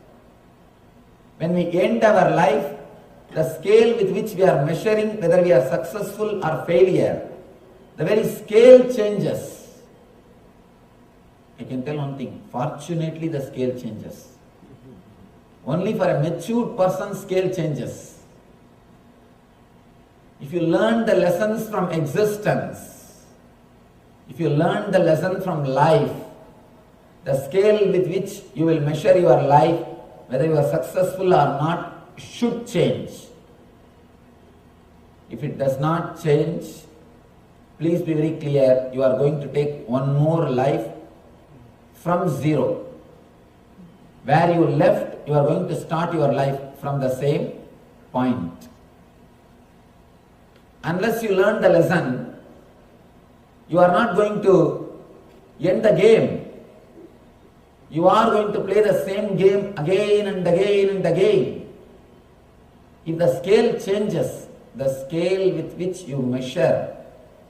S3: When we end our life, the scale with which we are measuring whether we are successful or failure, the very scale changes. I can tell one thing, fortunately the scale changes. Only for a matured person scale changes. If you learn the lessons from existence, if you learn the lesson from life, the scale with which you will measure your life, whether you are successful or not, should change. If it does not change, please be very clear, you are going to take one more life from zero. Where you left, you are going to start your life from the same point. Unless you learn the lesson, you are not going to end the game. You are going to play the same game again and again and again. If the scale changes, the scale with which you measure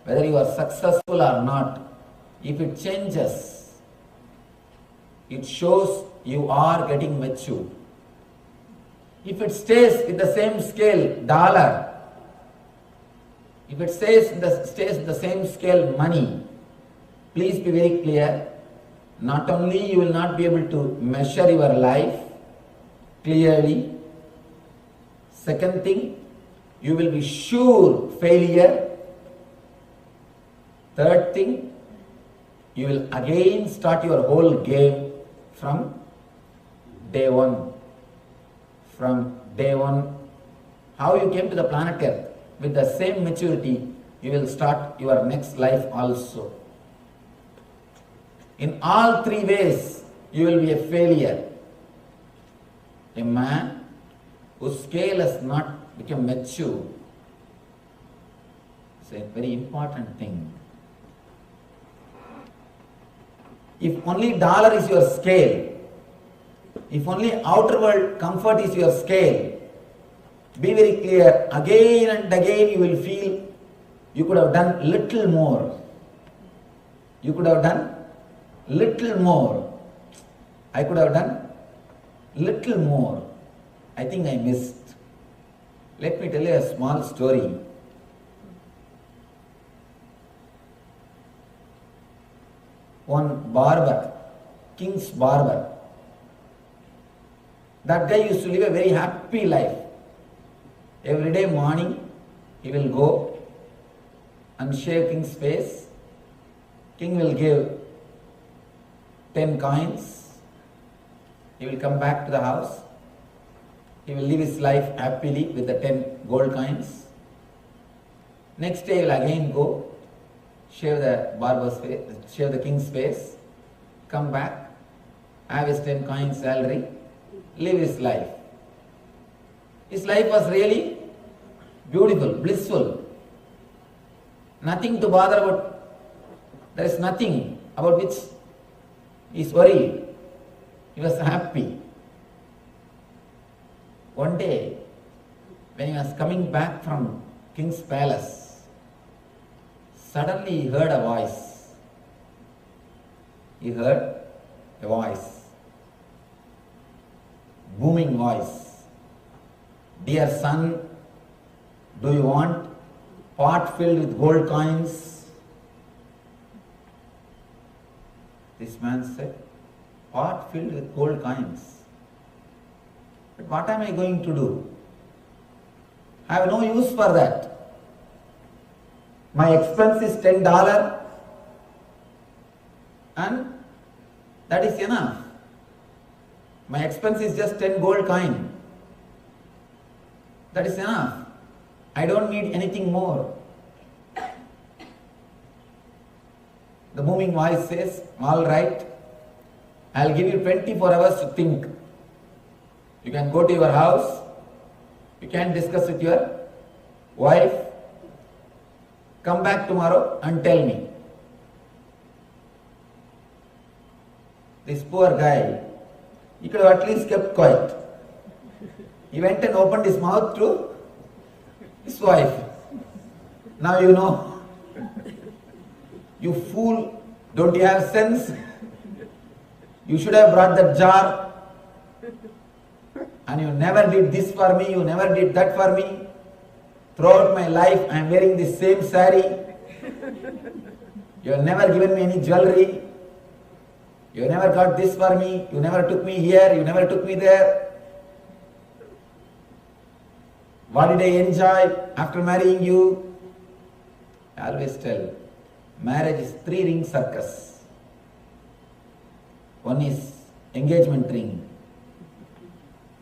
S3: whether you are successful or not, if it changes, it shows you are getting mature. If it stays with the same scale, dollar, if it stays with the same scale, money, please be very clear, not only you will not be able to measure your life clearly, second thing, you will be sure failure, third thing, you will again start your whole game from day one. From day one, how you came to the planet Earth, with the same maturity, you will start your next life also. In all three ways, you will be a failure. A man whose scale has not become mature. It's a very important thing. If only dollar is your scale, if only outer world comfort is your scale, be very clear, again and again you will feel you could have done little more. You could have done little more. I could have done little more. I think I missed. Let me tell you a small story. One barber, king's barber, that guy used to live a very happy life. Every day morning he will go and shave king's face. King will give 10 coins. He will come back to the house. He will live his life happily with the 10 gold coins. Next day he will again go, shave the barber's face, shave the king's face, come back, have his 10 coins salary, live his life. His life was really beautiful, blissful. Nothing to bother about. There is nothing about which he is worried. He was happy. One day, when he was coming back from king's palace, suddenly he heard a voice. He heard a voice. Booming voice. Dear son, do you want pot filled with gold coins? This man said, pot filled with gold coins. But what am I going to do? I have no use for that. My expense is $10 and that is enough. My expense is just 10 gold coin. That is enough. I don't need anything more. The booming voice says, all right, I'll give you 24 hours to think. You can go to your house, you can discuss with your wife, come back tomorrow and tell me. This poor guy, he could have at least kept quiet. He went and opened his mouth to his wife. Now you know. You fool, don't you have sense? You should have brought that jar. And you never did this for me, you never did that for me. Throughout my life I am wearing the same saree. You have never given me any jewelry. You never got this for me, you never took me here, you never took me there. What did I enjoy after marrying you? I always tell, marriage is 3-ring circus. One is engagement ring.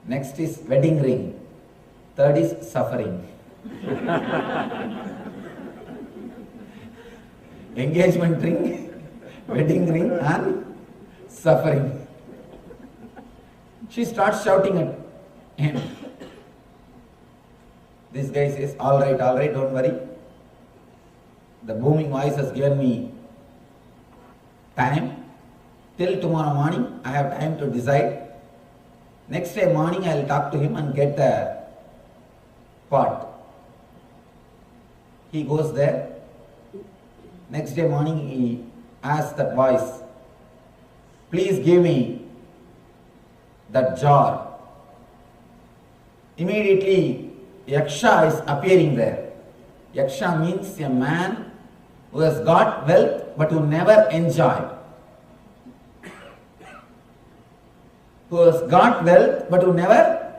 S3: Next is wedding ring. Third is suffering. Engagement ring, wedding ring and suffering. She starts shouting at him. This guy says, all right, don't worry. The booming voice has given me time. Till tomorrow morning, I have time to decide. Next day morning, I will talk to him and get the pot. He goes there. Next day morning, he asks that voice, please give me that jar. Immediately, Yaksha is appearing there. Yaksha means a man who has got wealth but who never enjoyed. Who has got wealth but who never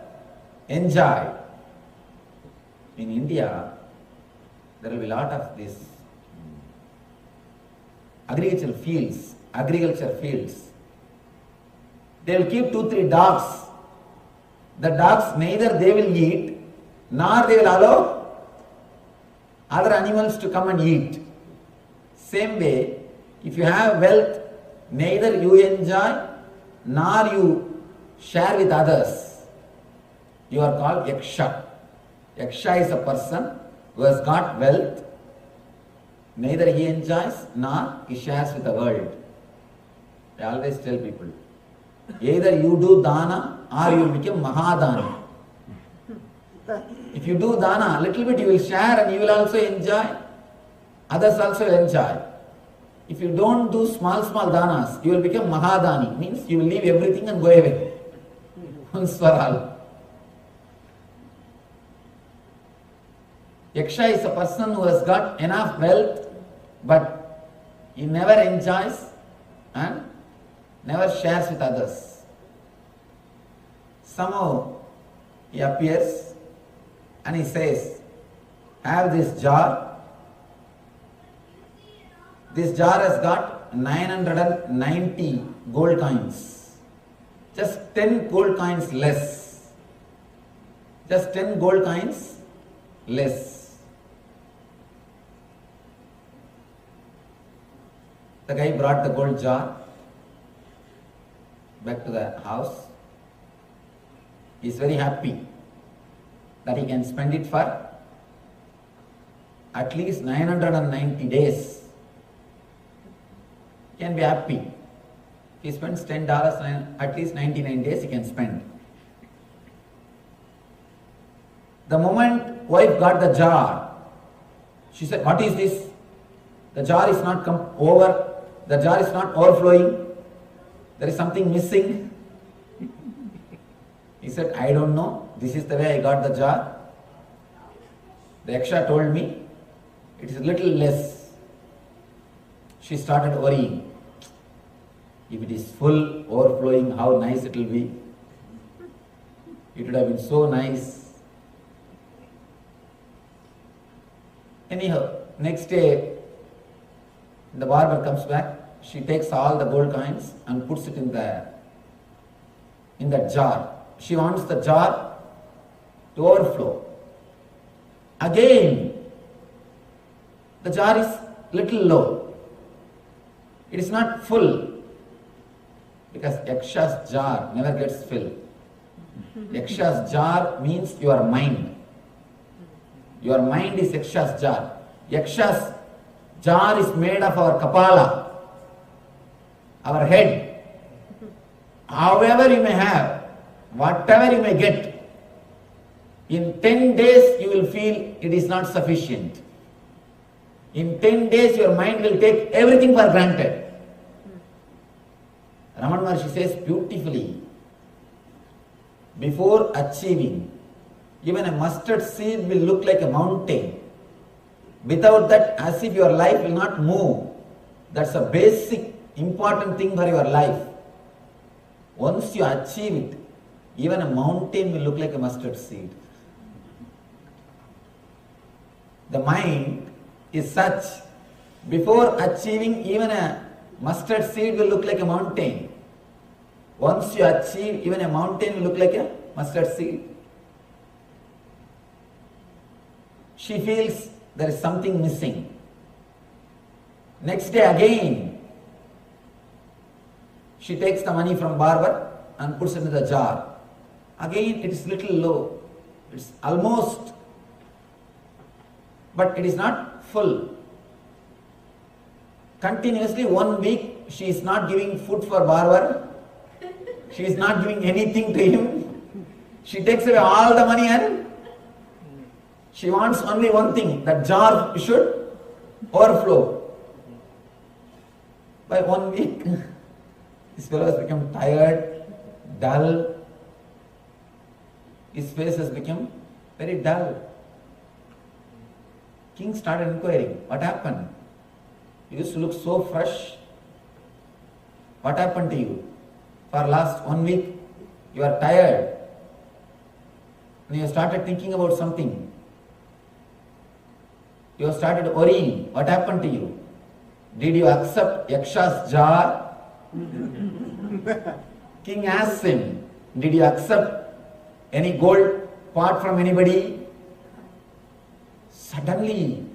S3: enjoyed. In India, there will be a lot of this agricultural fields. They will keep 2-3 dogs. The dogs neither they will eat, nor they will allow other animals to come and eat. Same way, if you have wealth, neither you enjoy nor you share with others. You are called Yaksha. Yaksha is a person who has got wealth, neither he enjoys nor he shares with the world. I always tell people, either you do dana or you become mahadani. If you do dana, a little bit you will share and you will also enjoy, others also will enjoy. If you don't do small danas, you will become mahadani, means you will leave everything and go away. Once for all. Yaksha is a person who has got enough wealth, but he never enjoys and never shares with others. Somehow he appears and he says, have this jar. This jar has got 990 gold coins. Just 10 gold coins less. Just 10 gold coins less. The guy brought the gold jar back to the house. He is very happy that he can spend it for at least 990 days. He can be happy. If he spends $10, at least 99 days he can spend. The moment wife got the jar, she said, what is this? The jar is not over. The jar is not overflowing. There is something missing. He said, I don't know. This is the way I got the jar. The Yaksha told me it is a little less. She started worrying. If it is full, overflowing, how nice it will be. It would have been so nice. Anyhow, next day, the barber comes back. She takes all the gold coins and puts it in that jar. She wants the jar to overflow. Again, the jar is little low. It is not full because Yaksha's jar never gets filled. Yaksha's jar means your mind. Your mind is Yaksha's jar. Yaksha's jar is made of our kapala, our head. However you may have, whatever you may get, in 10 days you will feel it is not sufficient. In 10 days your mind will take everything for granted. Raman Maharshi says beautifully, before achieving, even a mustard seed will look like a mountain. Without that, as if your life will not move. That's a basic, important thing for your life. Once you achieve it, even a mountain will look like a mustard seed. The mind is such, before achieving, even a mustard seed will look like a mountain. Once you achieve, even a mountain will look like a mustard seed. She feels there is something missing. Next day again, she takes the money from barber and puts it in the jar. Again it is little low. It's almost, but it is not full. Continuously 1 week she is not giving food for barber. She is not giving anything to him. She takes away all the money and she wants only one thing, that jar should overflow. By 1 week, this fellow has become tired, dull. His face has become very dull. King started inquiring, what happened? You used to look so fresh. What happened to you? For last 1 week, you are tired. And you started thinking about something. You have started worrying. What happened to you? Did you accept Yaksha's jar? King asks him, did you accept any gold part from anybody? Suddenly,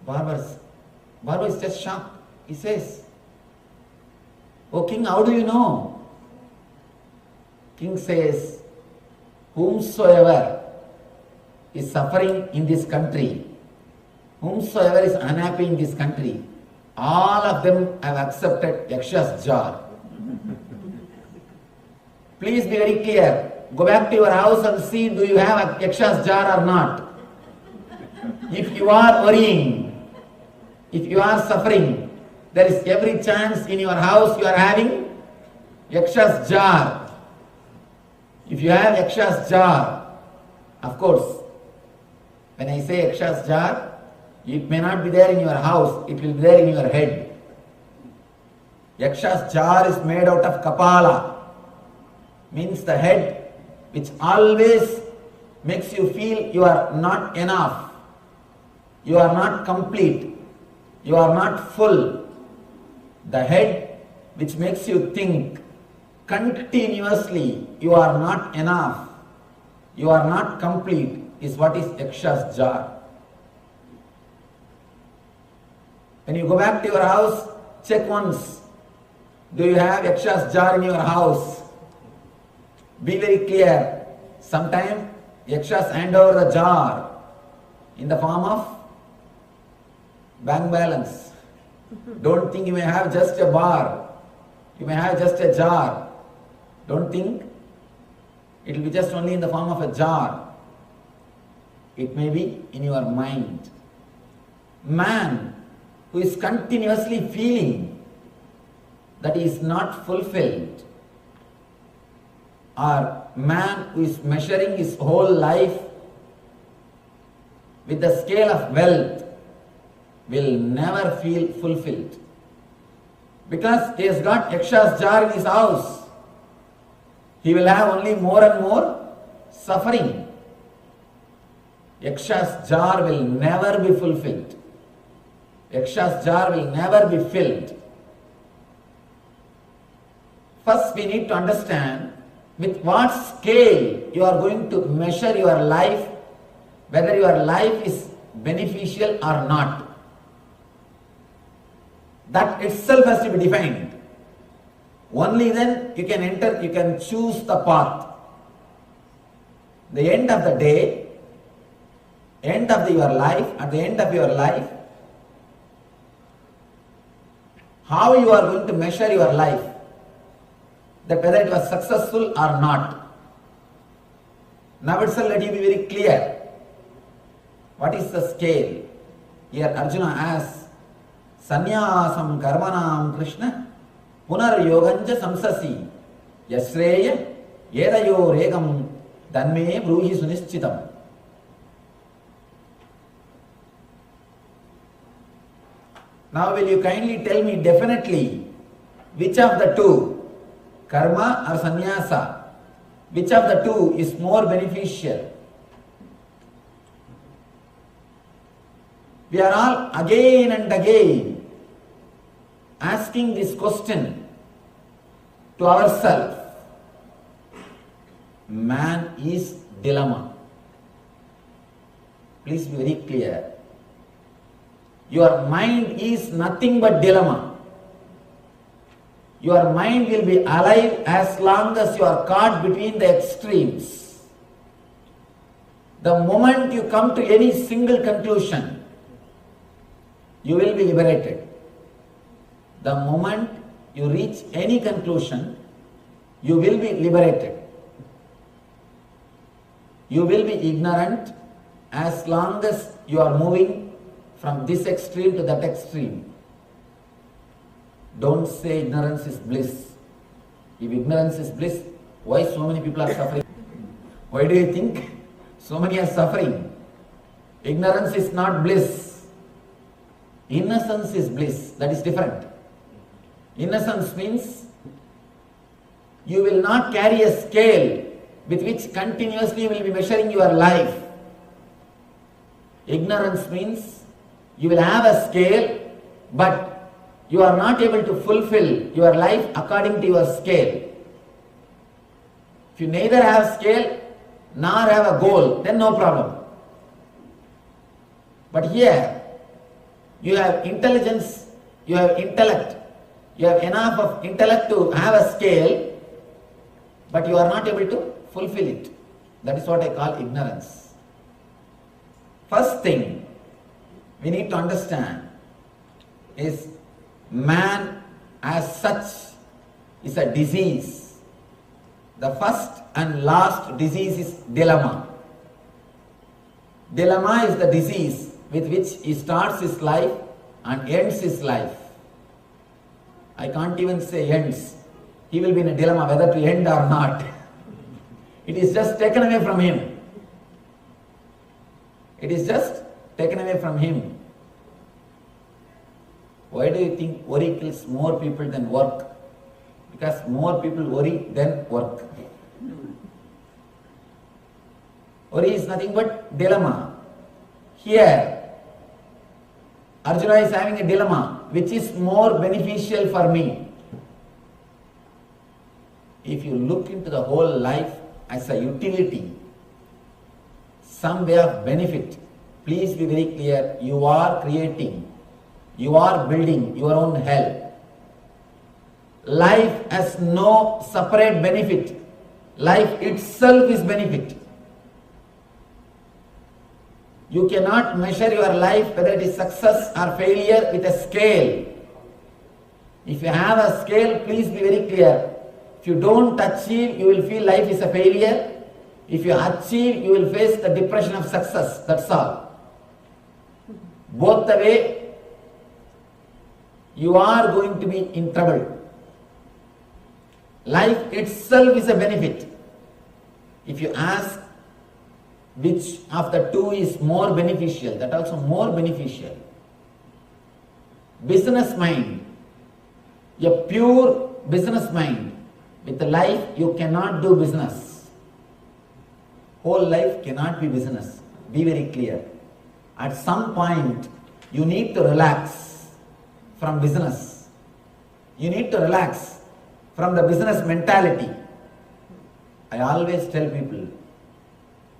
S3: Barber is just shocked. He says, "O king, how do you know?" King says, "Whomsoever is suffering in this country, whomsoever is unhappy in this country, all of them have accepted Yaksha's jar." Please be very clear. Go back to your house and see, do you have a Yaksha's jar or not? If you are worrying, if you are suffering, there is every chance in your house you are having Yaksha's jar. If you have Yaksha's jar, of course, when I say Yaksha's jar, it may not be there in your house, it will be there in your head. Yaksha's jar is made out of kapala, means the head, which always makes you feel you are not enough, you are not complete, you are not full. The head which makes you think continuously you are not enough, you are not complete, is what is Yaksha's jar. When you go back to your house, check once. Do you have Yaksha's jar in your house? Be very clear. Sometimes Yakshas hand over the jar in the form of bank balance. Don't think you may have just a bar. You may have just a jar. Don't think it will be just only in the form of a jar. It may be in your mind. Man who is continuously feeling that he is not fulfilled, or man who is measuring his whole life with the scale of wealth, will never feel fulfilled. Because he has got Yaksha's jar in his house, he will have only more and more suffering. Yaksha's jar will never be fulfilled. Yaksha's jar will never be filled. First we need to understand with what scale you are going to measure your life, whether your life is beneficial or not. That itself has to be defined. Only then you can enter, you can choose the path. The end of the day, end of your life, at the end of your life, how you are going to measure your life, that whether it was successful or not. Now itself let you be very clear. What is the scale? Here Arjuna asks, Sanyasam karmanam Krishna punar yoganja samsasi yasreya yedayo regam danme bruhi sunischitam. Now will you kindly tell me definitely which of the two, karma or sannyasa, which of the two is more beneficial? We are all again and again asking this question to ourselves. Man is dilemma. Please be very clear. Your mind is nothing but dilemma. Your mind will be alive as long as you are caught between the extremes. The moment you come to any single conclusion, you will be liberated. The moment you reach any conclusion, you will be liberated. You will be ignorant as long as you are moving from this extreme to that extreme. Don't say ignorance is bliss. If ignorance is bliss, why so many people are suffering? Why do you think so many are suffering? Ignorance is not bliss. Innocence is bliss. That is different. Innocence means you will not carry a scale with which continuously you will be measuring your life. Ignorance means you will have a scale, but you are not able to fulfill your life according to your scale. If you neither have scale nor have a goal, then no problem. But here, you have intelligence, you have intellect, you have enough of intellect to have a scale, but you are not able to fulfill it. That is what I call ignorance. First thing we need to understand is man as such is a disease. The first and last disease is dilemma. Dilemma is the disease with which he starts his life and ends his life. I can't even say ends. He will be in a dilemma whether to end or not. It is just taken away from him. It is just taken away from him. Why do you think worry kills more people than work? Because more people worry than work. Worry is nothing but dilemma. Here, Arjuna is having a dilemma. Which is more beneficial for me? If you look into the whole life as a utility, some way of benefit, please be very clear, you are creating, you are building your own hell. Life has no separate benefit. Life itself is benefit. You cannot measure your life whether it is success or failure with a scale. If you have a scale, please be very clear. If you don't achieve, you will feel life is a failure. If you achieve, you will face the depression of success. That's all. Both the way, you are going to be in trouble. Life itself is a benefit. If you ask which of the two is more beneficial, that also more beneficial. Business mind, a pure business mind, with the life you cannot do business. Whole life cannot be business. Be very clear. At some point, you need to relax from business. You need to relax from the business mentality. I always tell people,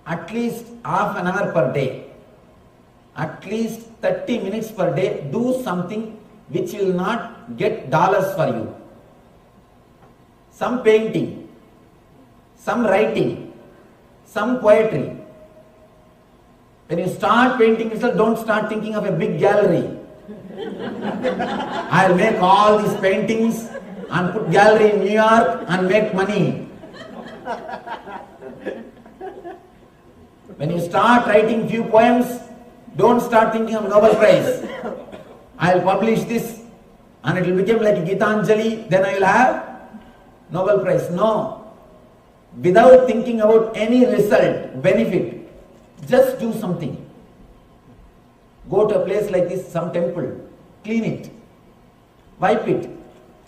S3: at least half an hour per day, at least 30 minutes per day, do something which will not get dollars for you. Some painting, some writing, some poetry. When you start painting yourself, don't start thinking of a big gallery. I'll make all these paintings and put gallery in New York and make money. When you start writing few poems, don't start thinking of Nobel Prize. I'll publish this and it will become like Gitanjali, then I will have Nobel Prize. No. Without thinking about any result, benefit, just do something. Go to a place like this, some temple, clean it, wipe it.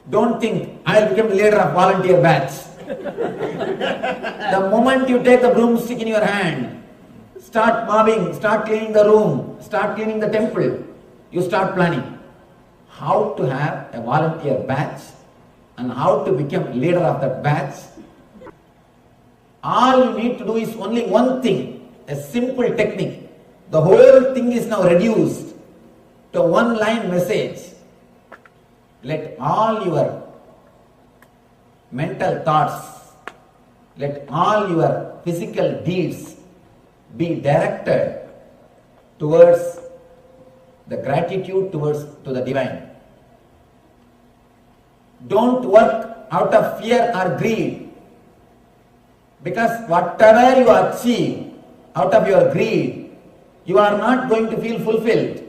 S3: Don't think, I'll become the leader of volunteer batch. The moment you take the broomstick in your hand, start mopping, start cleaning the room, start cleaning the temple, you start planning how to have a volunteer batch and how to become leader of that batch. All you need to do is only one thing, a simple technique. The whole thing is now reduced to one line message. Let all your mental thoughts, let all your physical deeds be directed towards the gratitude to the divine. Don't work out of fear or greed, because whatever you achieve out of your greed, you are not going to feel fulfilled.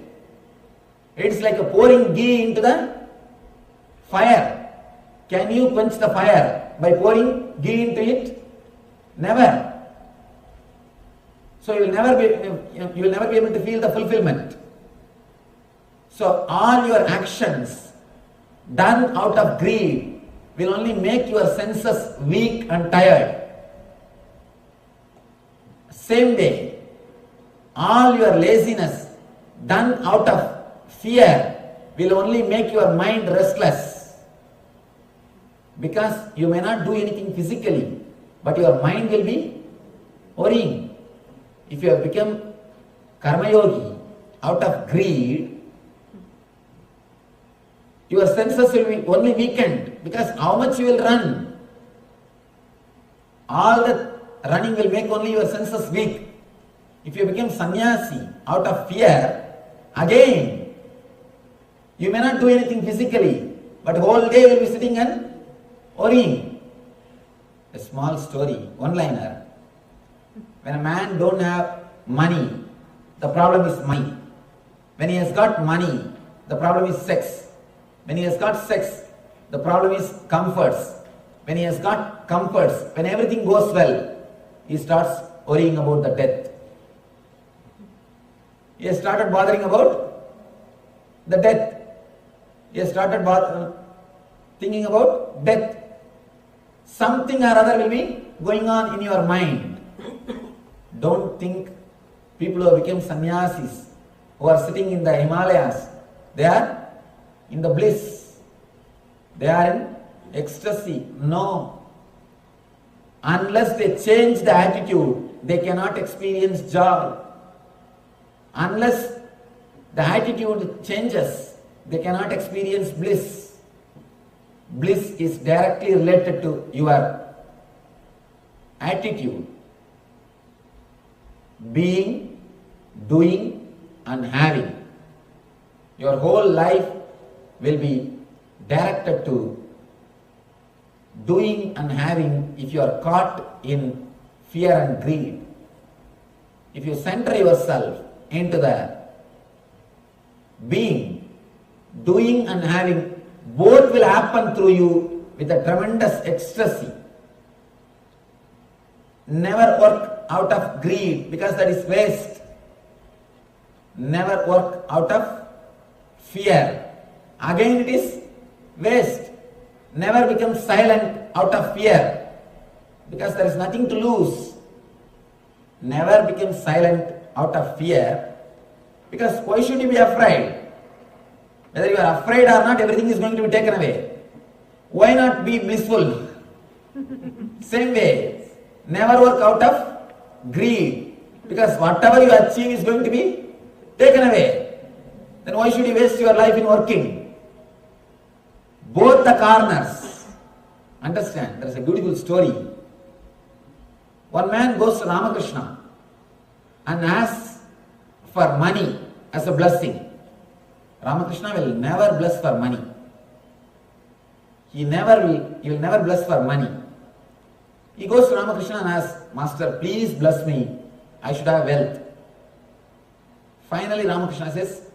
S3: It's like a pouring ghee into the fire. Can you quench the fire by pouring ghee into it? Never. So you will never be able to feel the fulfillment. So all your actions done out of greed will only make your senses weak and tired. Same way, all your laziness done out of fear will only make your mind restless, because you may not do anything physically, but your mind will be worrying. If you have become karma yogi out of greed, your senses will be only weakened, because how much you will run? All the running will make only your senses weak. If you become sannyasi out of fear, again, you may not do anything physically, but whole day you will be sitting and worrying. A small story, one-liner. When a man don't have money, the problem is money. When he has got money, the problem is sex. When he has got sex, the problem is comforts. When he has got comforts, when everything goes well, he starts worrying about the death. He has started bothering about the death. He has started thinking about death. Something or other will be going on in your mind. Don't think people who have become sannyasis, who are sitting in the Himalayas, they are in the bliss. They are in ecstasy. No. Unless they change the attitude, they cannot experience joy. Unless the attitude changes, they cannot experience bliss. Bliss is directly related to your attitude. Being, doing and having. Your whole life will be directed to doing and having if you are caught in fear and greed. If you center yourself into the being, doing and having, both will happen through you with a tremendous ecstasy. Never work out of greed, because that is waste. Never work out of fear. Again it is waste. Never become silent out of fear, because there is nothing to lose. Never become silent out of fear, because why should you be afraid? Whether you are afraid or not, everything is going to be taken away. Why not be blissful? Same way, never work out of greed, because whatever you achieve is going to be taken away. Then why should you waste your life in working? Both the corners. Understand? There is a beautiful story. One man goes to Ramakrishna and asks for money as a blessing. Ramakrishna will never bless for money. He will never bless for money. He goes to Ramakrishna and asks, Master, please bless me. I should have wealth. Finally Ramakrishna says,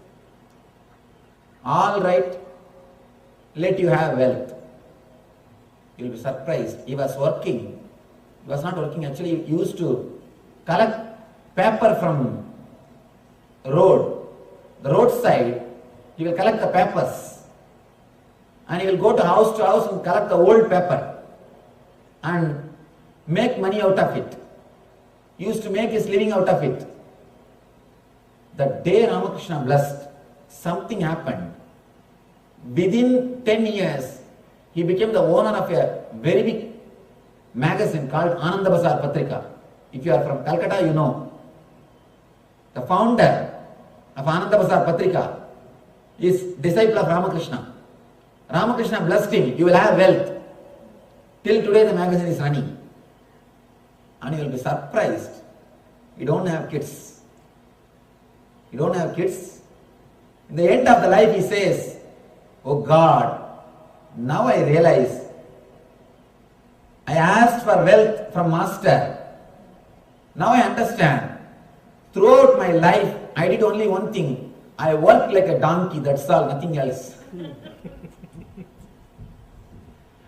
S3: all right, let you have wealth. You will be surprised. He was working. He was not working, actually he used to collect paper from road. The roadside, he will collect the papers. And he will go to house and collect the old paper and make money out of it. He used to make his living out of it. The day Ramakrishna blessed, something happened. Within 10 years, he became the owner of a very big magazine called Ananda Bazar Patrika. If you are from Calcutta, you know. The founder of Ananda Bazar Patrika is disciple of Ramakrishna. Ramakrishna blessed him, you will have wealth. Till today the magazine is running. And you will be surprised. You don't have kids. You don't have kids. In the end of the life he says, oh God, now I realize I asked for wealth from Master. Now I understand. Throughout my life I did only one thing. I worked like a donkey, that's all, nothing else.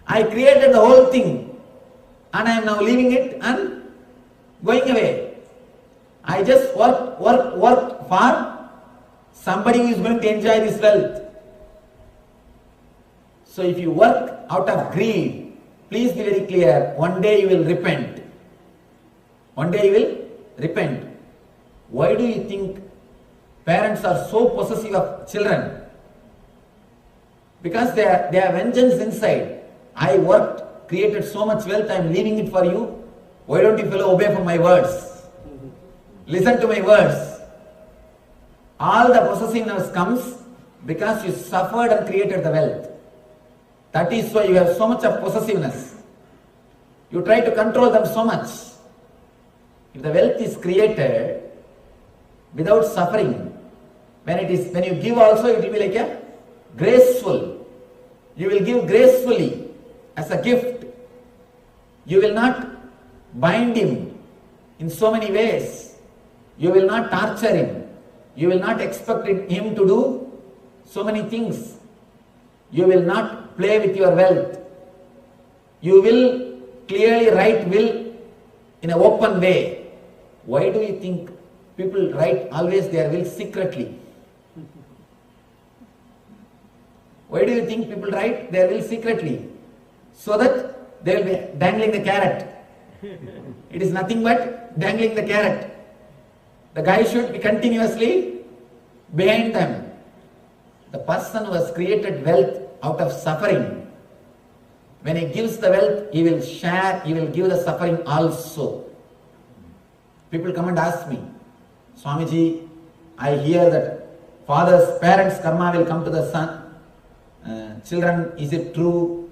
S3: I created the whole thing and I am now leaving it and going away. I just worked for somebody who is going to enjoy this wealth. So if you work out of greed, please be very clear, one day you will repent. One day you will repent. Why do you think parents are so possessive of children? Because they have vengeance inside. I worked, created so much wealth, I am leaving it for you. Why don't you fellow obey from my words? Listen to my words. All the possessiveness comes because you suffered and created the wealth. That is why you have so much of possessiveness. You try to control them so much. If the wealth is created without suffering, when you give also, it will be like a graceful. You will give gracefully as a gift. You will not bind him in so many ways. You will not torture him. You will not expect him to do so many things. You will not play with your wealth. You will clearly write will in an open way. Why do you think people write always their will secretly? Why do you think people write their will secretly? So that they will be dangling the carrot. It is nothing but dangling the carrot. The guy should be continuously behind them. The person who has created wealth out of suffering, when he gives the wealth, he will share, he will give the suffering also. People come and ask me, Swamiji, I hear that parents' karma will come to the son. Children, is it true?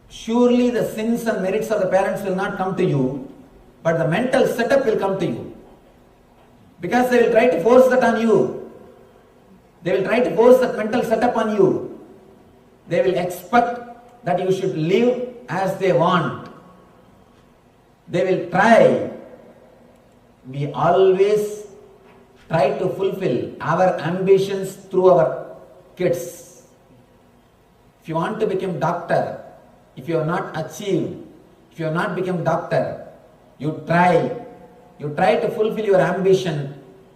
S3: Surely the sins and merits of the parents will not come to you, but the mental setup will come to you. Because they will try to force that on you. They will try to force that mental setup on you. They will expect that you should live as they want. They will try. We always try to fulfill our ambitions through our kids. If you want to become doctor, if you have not achieved, if you have not become doctor, you try to fulfill your ambition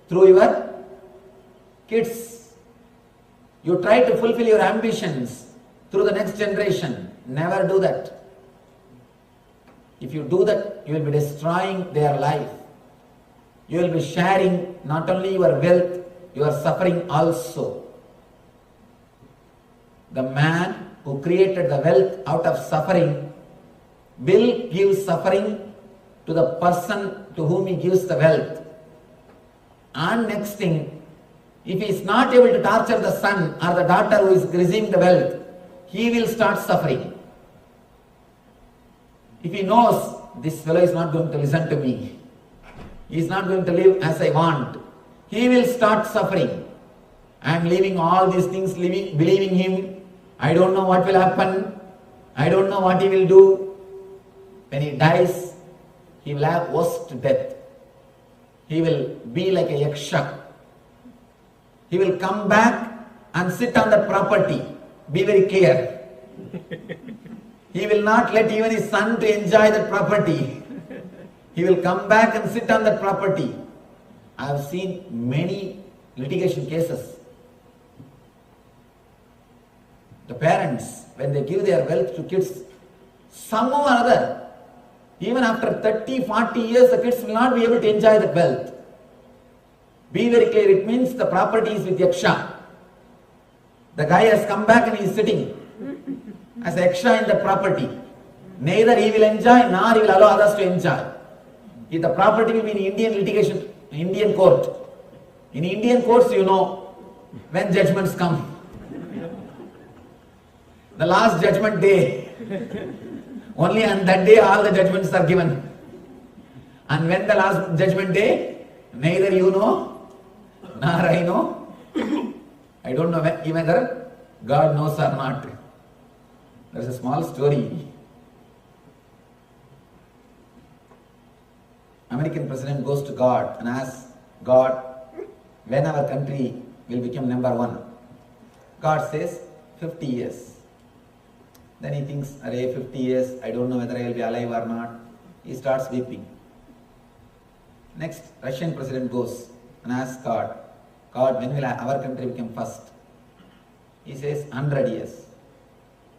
S3: through your kids. You try to fulfill your ambitions through the next generation. Never do that. If you do that, you will be destroying their life. You will be sharing not only your wealth, your suffering also. The man who created the wealth out of suffering will give suffering to the person to whom he gives the wealth. And next thing, if he is not able to torture the son or the daughter who is receiving the wealth, he will start suffering. If he knows this fellow is not going to listen to me, he is not going to live as I want, he will start suffering. I am leaving all these things, believing him. I don't know what will happen. I don't know what he will do. When he dies, he will have worst death. He will be like a yaksha. He will come back and sit on that property. Be very clear. He will not let even his son to enjoy that property. He will come back and sit on that property. I have seen many litigation cases. The parents, when they give their wealth to kids, somehow or other, even after 30, 40 years, the kids will not be able to enjoy that wealth. Be very clear, it means the property is with yaksha. The guy has come back and he is sitting as yaksha in the property. Neither he will enjoy, nor he will allow others to enjoy. If the property will be in Indian litigation, Indian court. In Indian courts, you know, when judgments come. The last judgment day, only on that day all the judgments are given. And when the last judgment day, neither you know, nor I know. I don't know whether God knows or not. There is a small story. American president goes to God and asks God, when our country will become number one? God says, 50 years. Then he thinks, array, 50 years, I don't know whether I will be alive or not. He starts weeping. Next, Russian president goes and asks God, God, when will our country become first? He says, 100 years.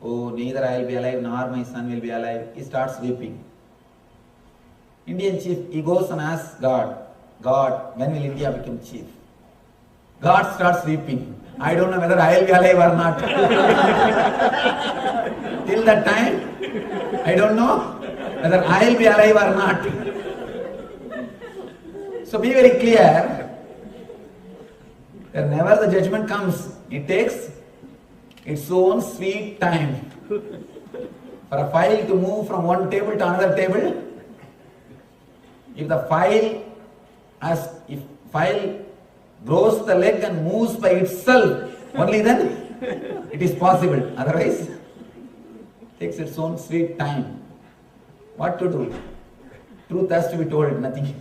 S3: Oh, neither I will be alive nor my son will be alive. He starts weeping. Indian chief, he goes and asks God, God, when will India become chief? God starts weeping. I don't know whether I will be alive or not. Till that time, I don't know whether I will be alive or not. So be very clear. Whenever the judgment comes, it takes its own sweet time. For a file to move from one table to another table, if file grows the leg and moves by itself, only then it is possible. Otherwise, it takes its own sweet time. What to do? Truth has to be told, nothing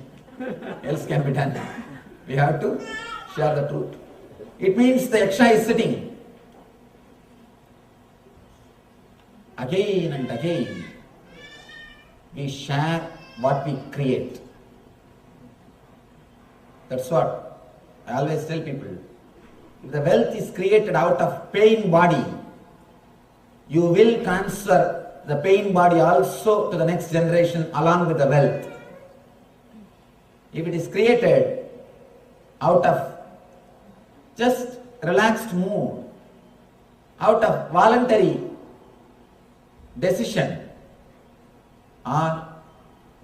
S3: else can be done. We have to share the truth. It means the yaksha is sitting. Again and again, we share what we create. That's what I always tell people. If the wealth is created out of pain body, you will transfer the pain body also to the next generation along with the wealth. If it is created out of just relaxed mood, out of voluntary decision, or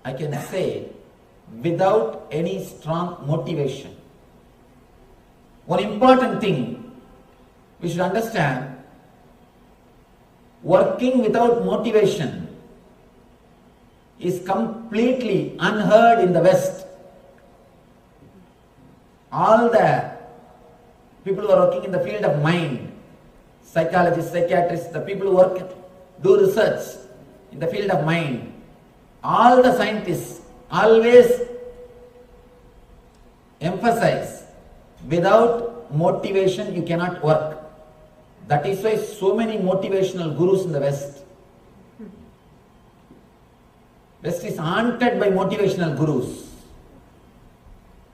S3: I can say without any strong motivation. One important thing we should understand, working without motivation is completely unheard in the West. All the people who are working in the field of mind, psychologists, psychiatrists, the people who do research in the field of mind, all the scientists always emphasize, without motivation you cannot work. That is why so many motivational gurus in the West. West is haunted by motivational gurus.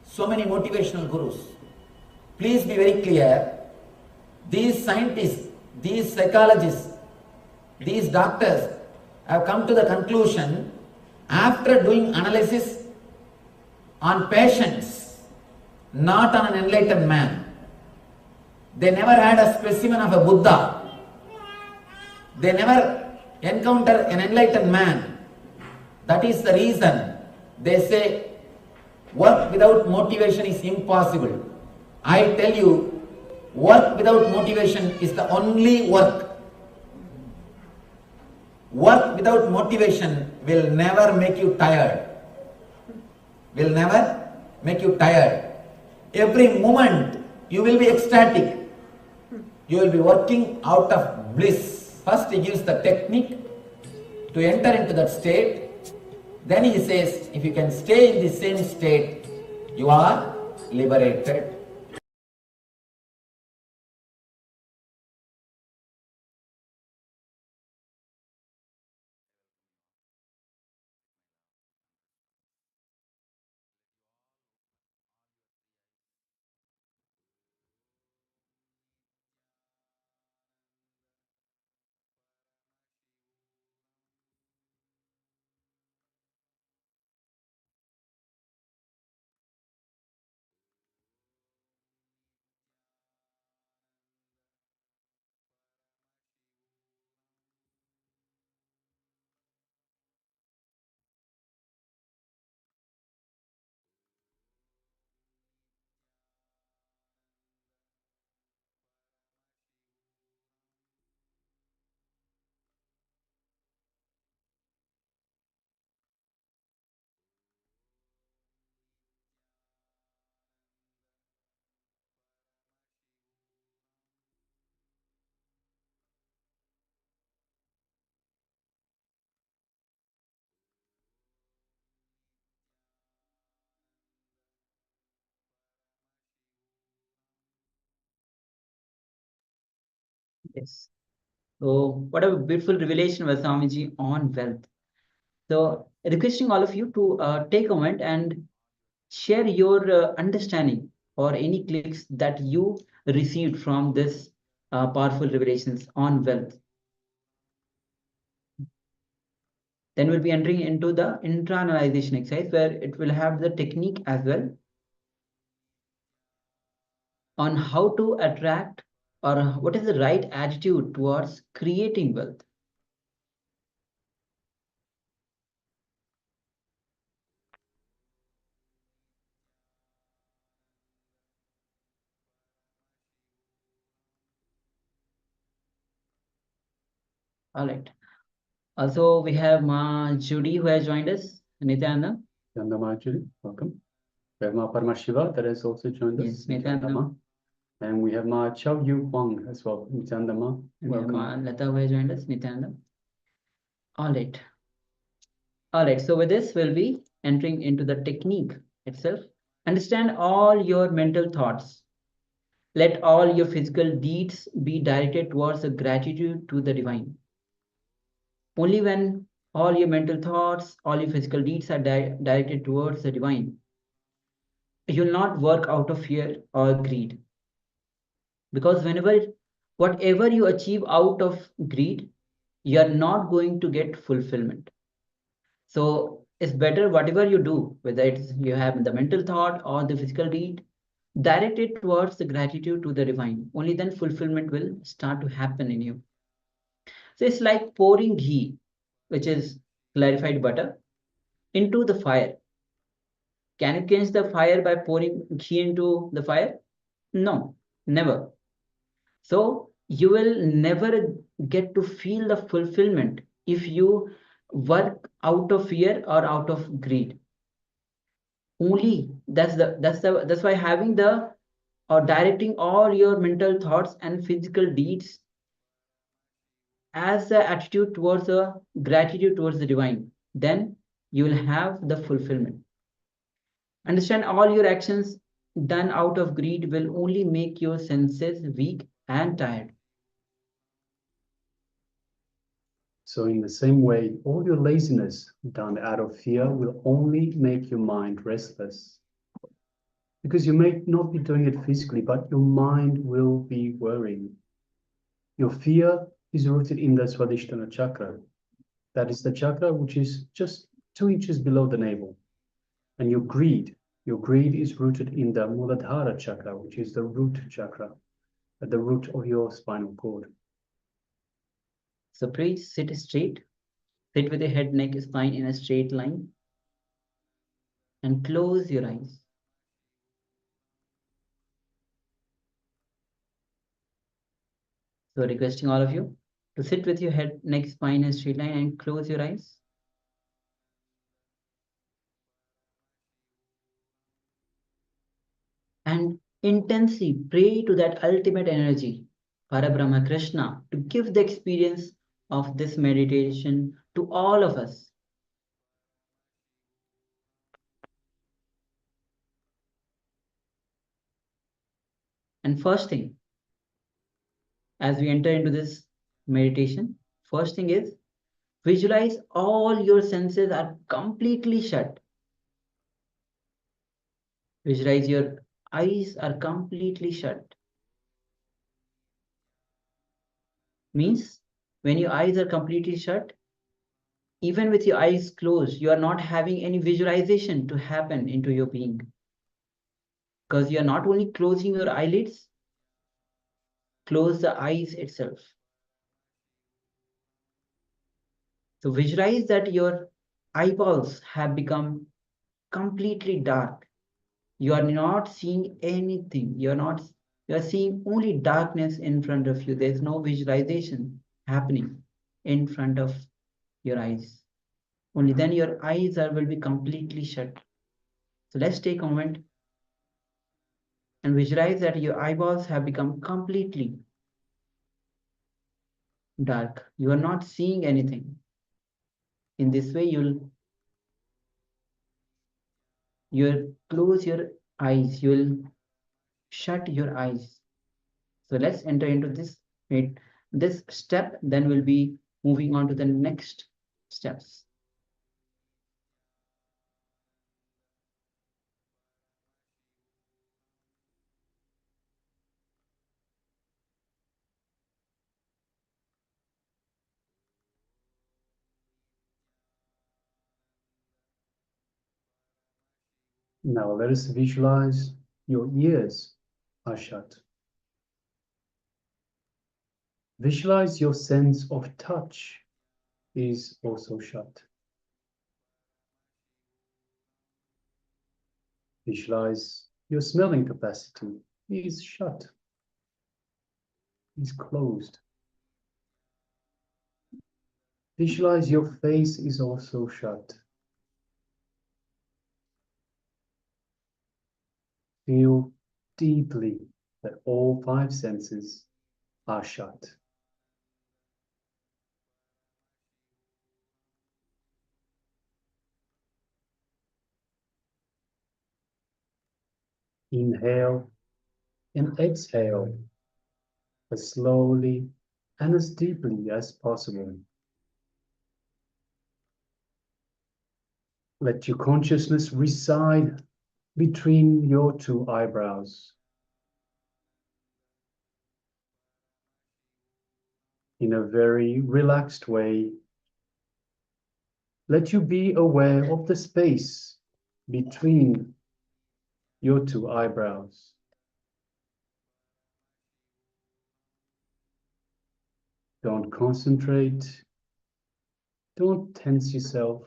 S3: So many motivational gurus. Please be very clear. These scientists, these psychologists, these doctors have come to the conclusion after doing analysis on patients, not on an enlightened man. They never had a specimen of a Buddha. They never encounter an enlightened man. That is the reason they say work without motivation is impossible. I tell you, work without motivation is the only work. Work without motivation will never make you tired. Will never make you tired. Every moment you will be ecstatic. You will be working out of bliss. First he gives the technique to enter into that state. Then he says, if you can stay in the same state, you are liberated.
S5: Yes. So, what a beautiful revelation was Swamiji on wealth. So, requesting all of you to take a moment and share your understanding or any clicks that you received from this powerful revelations on wealth. Then we'll be entering into the intra-analyzation exercise where it will have the technique as well on how to attract or what is the right attitude towards creating wealth? All right. Also, we have Ma Judy who has joined us. Nityananda.
S6: Nityananda, welcome. We have Ma Paramashiva that has also joined us.
S5: Yes, Nityananda.
S6: And we have Ma Chow Yu Huang as well. Nityananda, welcome.
S5: Ma Lata who has joined us. Nityananda. All right. All right. So with this, we'll be entering into the technique itself. Understand all your mental thoughts. Let all your physical deeds be directed towards a gratitude to the divine. Only when all your mental thoughts, all your physical deeds are directed towards the divine, you'll not work out of fear or greed. Because whatever you achieve out of greed, you are not going to get fulfillment. So it's better whatever you do, whether it's you have the mental thought or the physical deed, direct it towards the gratitude to the divine. Only then fulfillment will start to happen in you. So it's like pouring ghee, which is clarified butter, into the fire. Can you quench the fire by pouring ghee into the fire? No, never. So you will never get to feel the fulfillment if you work out of fear or out of greed. Only that's why having the or directing all your mental thoughts and physical deeds as the attitude towards the gratitude towards the divine, then you will have the fulfillment. Understand all your actions done out of greed will only make your senses weak and tired.
S6: So in the same way, all your laziness done out of fear will only make your mind restless. Because you may not be doing it physically, but your mind will be worrying. Your fear is rooted in the Swadhisthana chakra. That is the chakra which is just 2 inches below the navel. And your greed is rooted in the Muladhara chakra, which is the root chakra, at the root of your spinal cord.
S5: So please sit straight. Sit with your head, neck, spine in a straight line. And close your eyes. So requesting all of you to sit with your head, neck, spine in a straight line and close your eyes. And intensely pray to that ultimate energy, Parabrahma Krishna, to give the experience of this meditation to all of us. And first thing, as we enter into this meditation, first thing is visualize all your senses are completely shut. Visualize your eyes are completely shut. Means when your eyes are completely shut, even with your eyes closed, you are not having any visualization to happen into your being. Because you are not only closing your eyelids, close the eyes itself. So visualize that your eyeballs have become completely dark. You are not seeing anything. You are seeing only darkness in front of you. There's no visualization happening in front of your eyes. Only then your eyes will be completely shut. So let's take a moment and visualize that your eyeballs have become completely dark. You are not seeing anything. In this way, you'll close your eyes. You'll shut your eyes. So let's enter into this step. Then we'll be moving on to the next steps.
S6: Now let us visualize your ears are shut. Visualize your sense of touch is also shut. Visualize your smelling capacity is shut, is closed. Visualize your face is also shut. Feel deeply that all five senses are shut. Inhale and exhale as slowly and as deeply as possible. Let your consciousness reside between your two eyebrows. In a very relaxed way, let you be aware of the space between your two eyebrows. Don't concentrate. Don't tense yourself.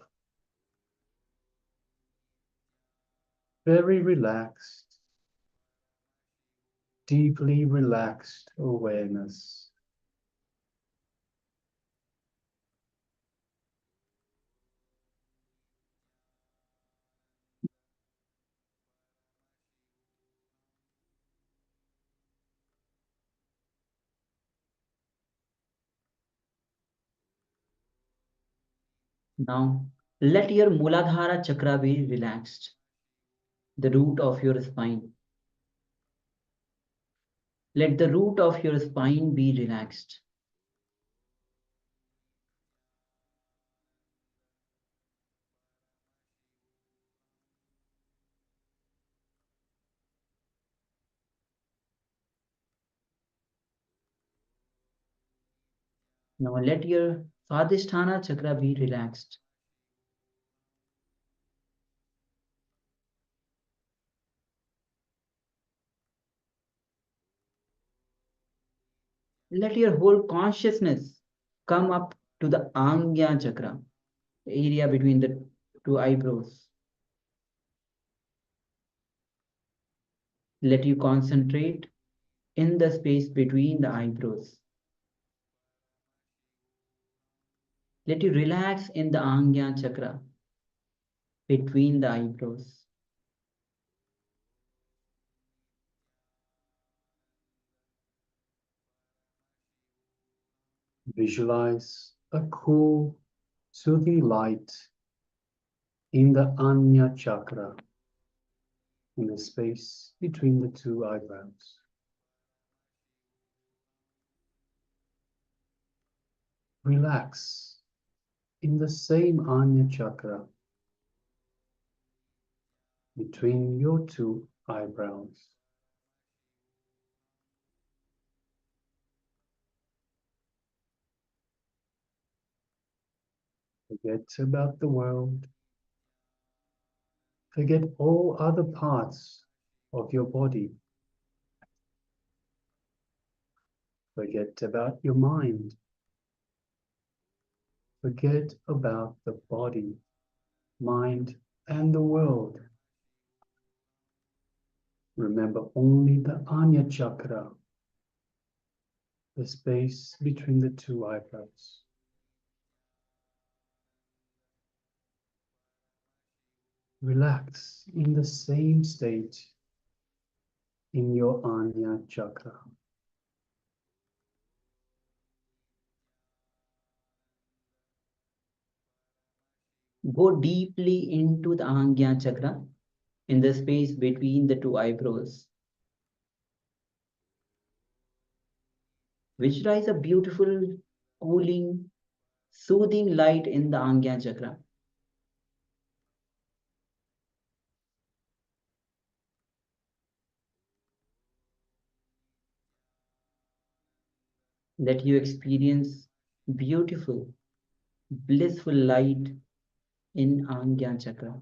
S6: Very relaxed, deeply relaxed awareness.
S5: Now, let your Muladhara chakra be relaxed, the root of your spine. Let the root of your spine be relaxed. Now, let your Svadhisthana chakra be relaxed. Let your whole consciousness come up to the Angya chakra, the area between the two eyebrows. Let you concentrate in the space between the eyebrows. Let you relax in the Angya chakra between the eyebrows.
S6: Visualize a cool, soothing light in the Anya chakra, in the space between the two eyebrows. Relax in the same Anya chakra between your two eyebrows. Forget about the world. Forget all other parts of your body. Forget about your mind. Forget about the body, mind, and the world. Remember only the Anya chakra, the space between the two eyebrows. Relax in the same state in your Anya chakra.
S5: Go deeply into the Angya chakra in the space between the two eyebrows. Visualize a beautiful, cooling, soothing light in the Angya chakra. Let you experience beautiful, blissful light in Angya chakra.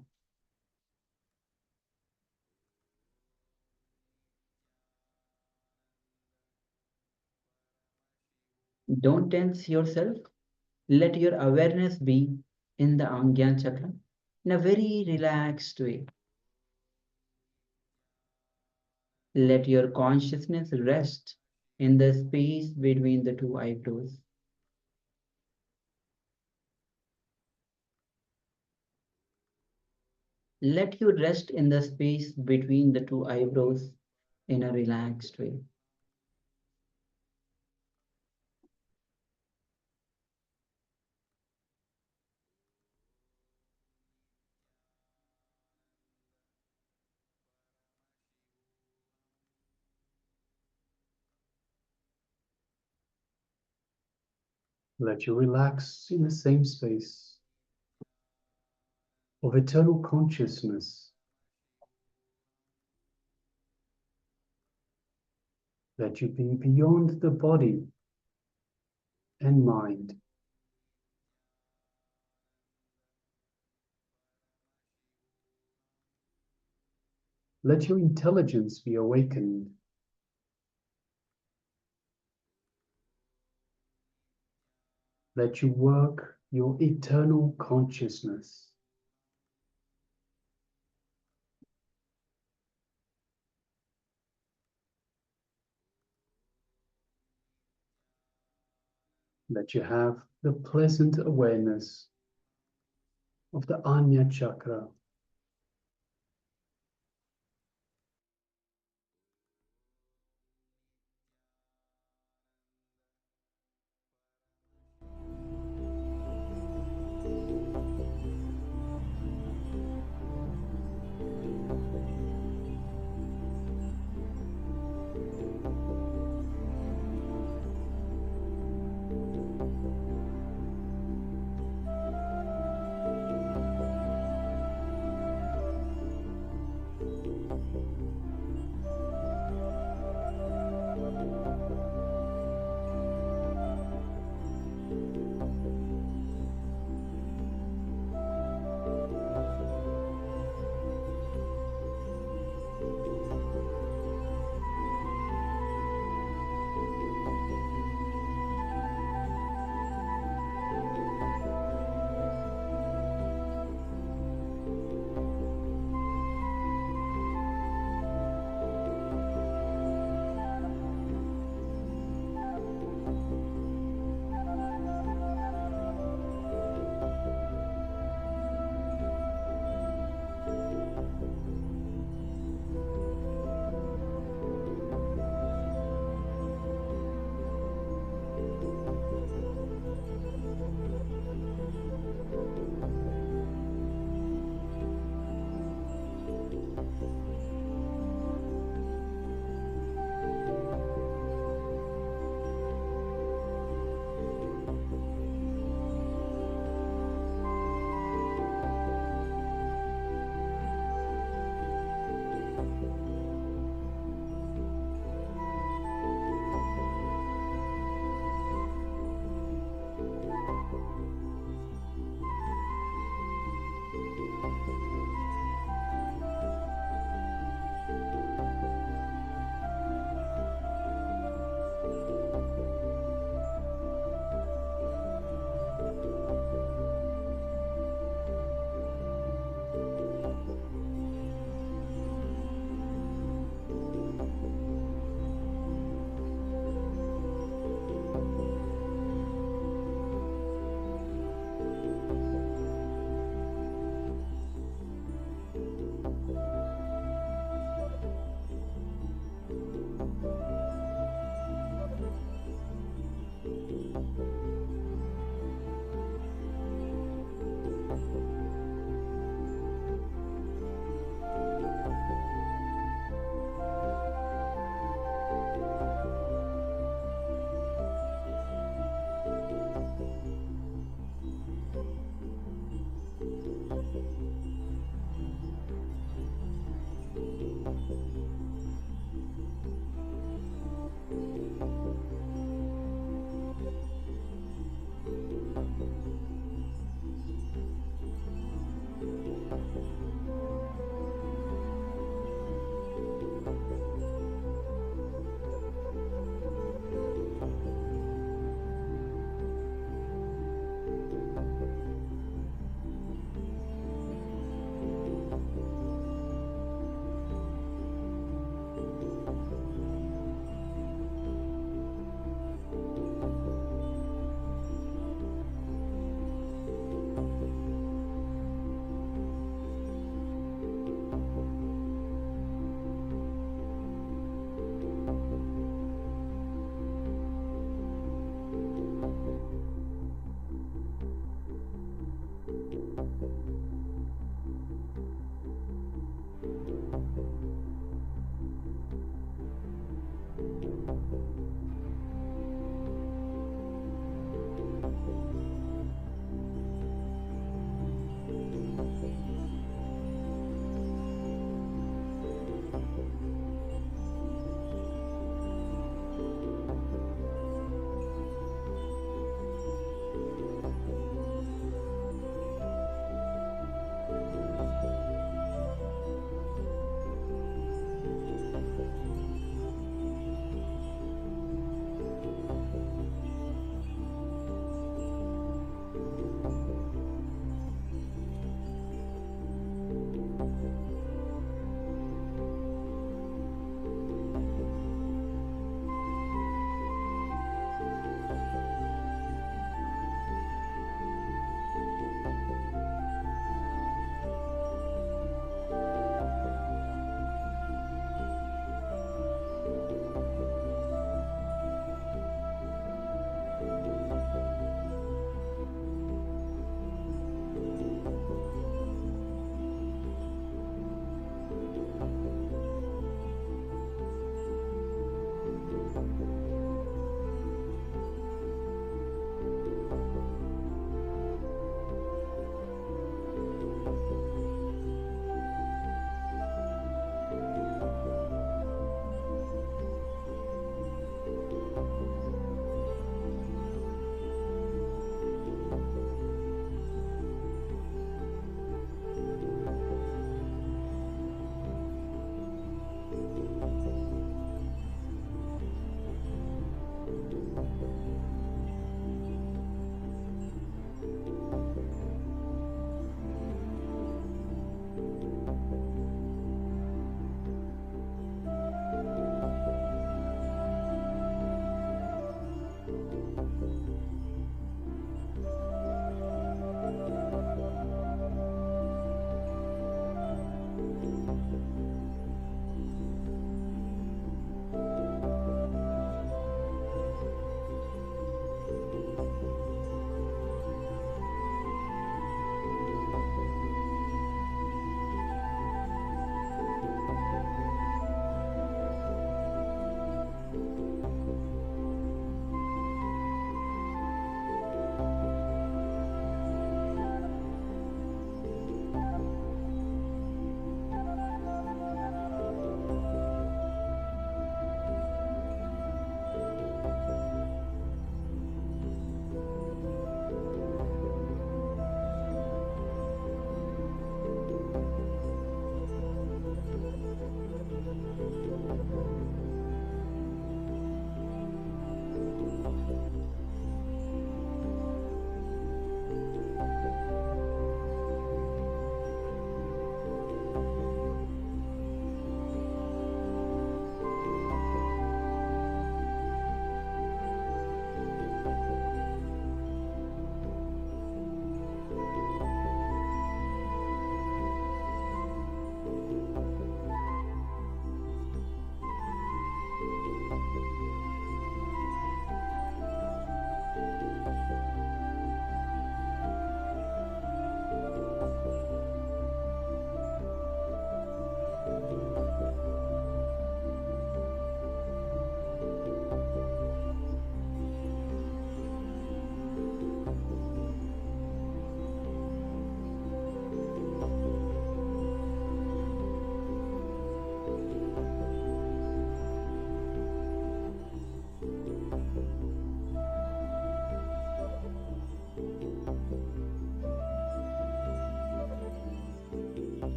S5: Don't tense yourself. Let your awareness be in the Angyan chakra in a very relaxed way. Let your consciousness rest in the space between the two eyebrows. Let you rest in the space between the two eyebrows in a relaxed way.
S6: Let you relax in the same space of eternal consciousness. Let you be beyond the body and mind. Let your intelligence be awakened. Let you work your eternal consciousness. Let you have the pleasant awareness of the Anya chakra.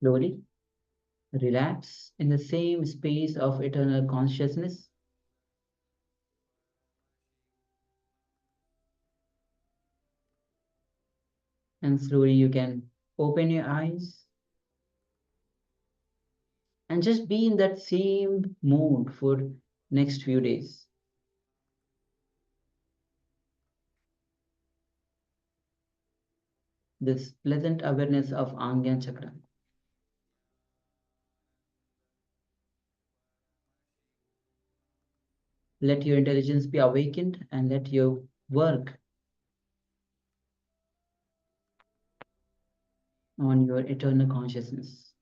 S5: Slowly relapse in the same space of eternal consciousness. And slowly you can open your eyes and just be in that same mood for next few days. This pleasant awareness of Angya Chakra. Let your intelligence be awakened and let your work on your eternal consciousness.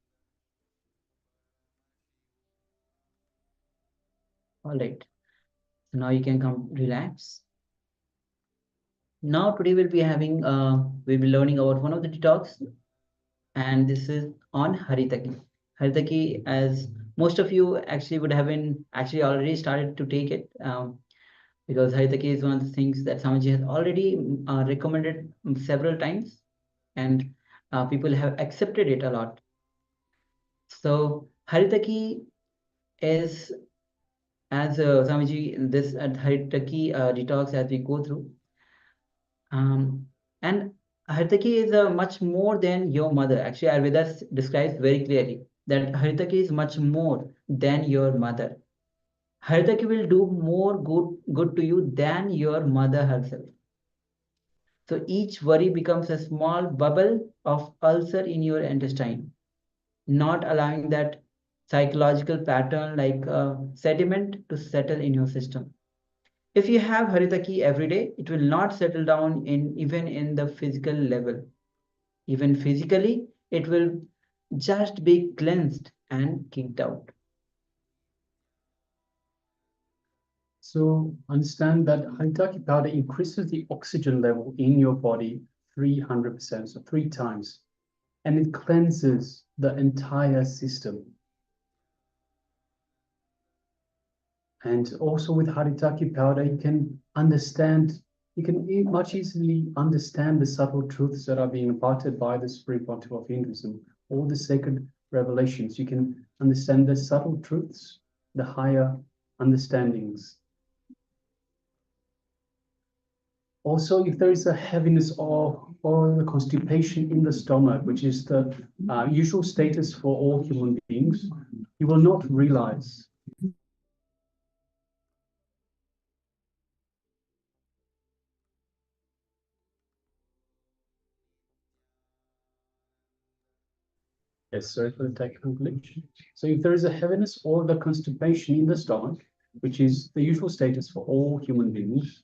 S5: All right. So now you can come relax. Now today we'll be learning about one of the detox, and this is on Haritaki. Haritaki, as most of you actually would have been actually already started to take it, because Haritaki is one of the things that Swamiji has already recommended several times, and people have accepted it a lot. So Haritaki is, as Swamiji, this Haritaki detox as we go through, and Haritaki is much more than your mother. Actually, Ayurveda describes very clearly that Haritaki is much more than your mother. Haritaki will do more good to you than your mother herself. So each worry becomes a small bubble of ulcer in your intestine, not allowing that psychological pattern like sediment to settle in your system. If you have Haritaki every day, it will not settle down even in the physical level. Even physically, it will just be cleansed and kicked out.
S6: So understand that Haritaki powder increases the oxygen level in your body 300%, so 3 times, and it cleanses the entire system. And also with Haritaki powder, you can much easily understand the subtle truths that are being imparted by the Supreme Pontiff of Hinduism, all the sacred revelations. You can understand the subtle truths, the higher understandings. Also, if there is a heaviness or the constipation in the stomach, which is the usual status for all human beings, you will not realize. Yes, sorry for the technical glitch. So if there is a heaviness or the constipation in the stomach, which is the usual status for all human beings,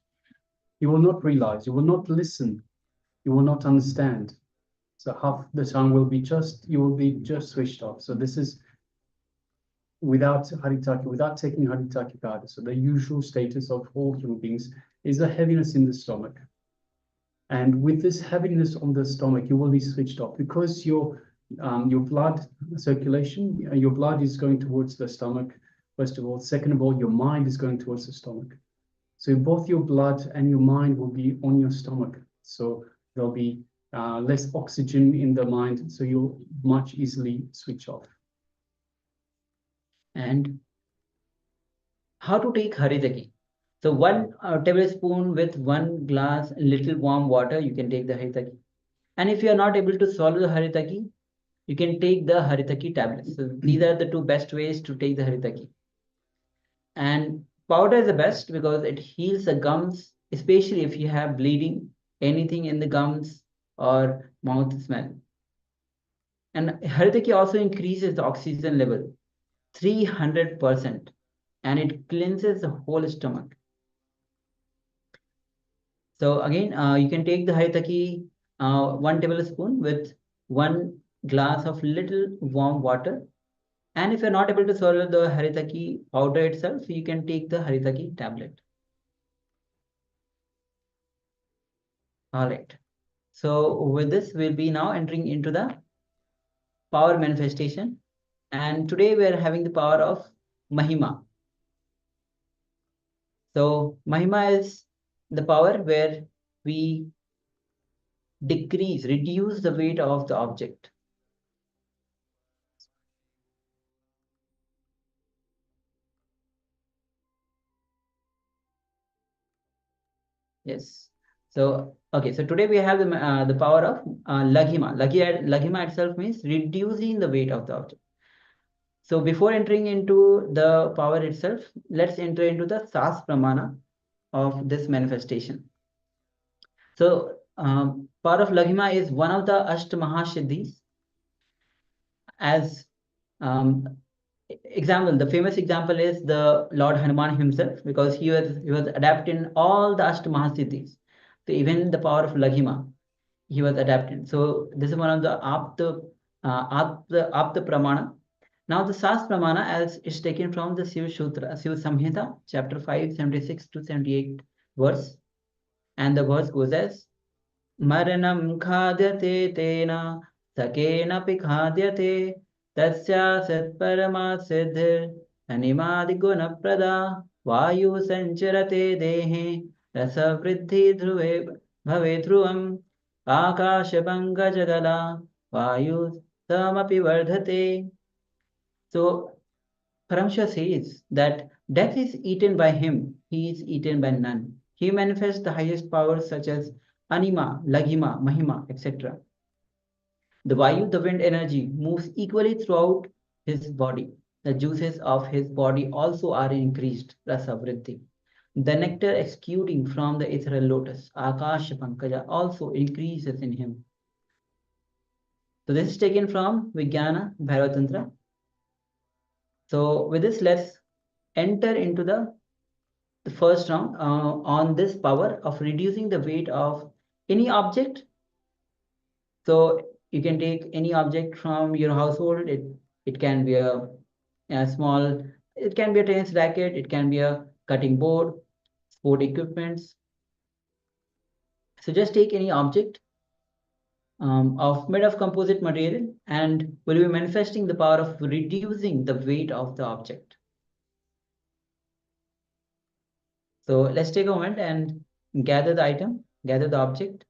S6: you will not realize, you will not listen, you will not understand. So half the time you will be just switched off. So this is without Haritaki, without taking Haritaki powder. So the usual status of all human beings is a heaviness in the stomach. And with this heaviness on the stomach, you will be switched off because your blood circulation, your blood is going towards the stomach, first of all. Second of all, your mind is going towards the stomach. So both your blood and your mind will be on your stomach. So there'll be less oxygen in the mind, so you'll much easily switch off.
S5: And how to take haritaki? So 1 tablespoon with 1 glass little warm water, you can take the haritaki. And if you are not able to swallow the haritaki, you can take the haritaki tablets. So these are the 2 best ways to take the haritaki. And powder is the best because it heals the gums, especially if you have bleeding, anything in the gums or mouth smell. And haritaki also increases the oxygen level 300%, and it cleanses the whole stomach. So again, you can take the haritaki 1 tablespoon with 1 glass of little warm water. And if you're not able to swallow the haritaki powder itself, you can take the haritaki tablet. All right. So with this, we'll be now entering into the power manifestation. And today we are having the power of Mahima. So Mahima is the power where we reduce the weight of the object. Yes. So, okay. So today we have the power of Laghima. Laghima itself means reducing the weight of the object. So before entering into the power itself, let's enter into the Sas Pramana of this manifestation. So power of Laghima is one of the Ashtamahasiddhis. As example, the famous example is the Lord Hanuman himself, because he was adapting all the Ashtamahasiddhis. So even the power of Laghima, he was adapted. So this is one of the Apta Pramana. Now the Sas Pramana as is taken from the Shiv Samhita, chapter 5, 76 to 78 verse. And the verse goes as Maranam khadyate tena sakena pi khadyate tasya sat parama siddhir animadi guna prada vayu sancharate dehe rasa vriddhi dhruve bhave dhruvam akashabanga jagala vayu samapi vardhate. So Paramsha says that death is eaten by him, he is eaten by none. He manifests the highest powers such as Anima, Laghima, Mahima, etc. The Vayu, the wind energy, moves equally throughout his body. The juices of his body also are increased, rasa vriddhi. The nectar exuding from the ethereal lotus, Akasha Pankaja, also increases in him. So this is taken from Vijnana Bhairatantra. So with this, let's enter into the first round on this power of reducing the weight of any object. So you can take any object from your household. It can be a small, it can be a tennis racket, it can be a cutting board, sport equipments. So just take any object made of composite material, and will be manifesting the power of reducing the weight of the object. So let's take a moment and gather the item, gather the object.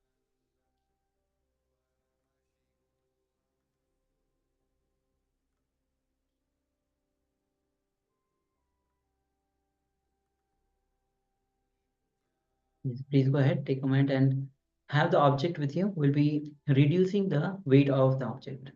S5: Yes, please go ahead, take a moment and have the object with you. We'll be reducing the weight of the object.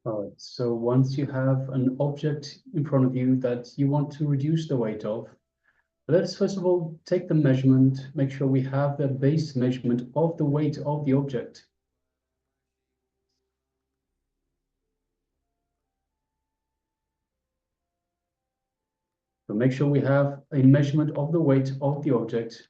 S6: All right, so once you have an object in front of you that you want to reduce the weight of, let's first of all take the measurement, make sure we have the base measurement of the weight of the object. So So make sure we have a measurement of the weight of the object.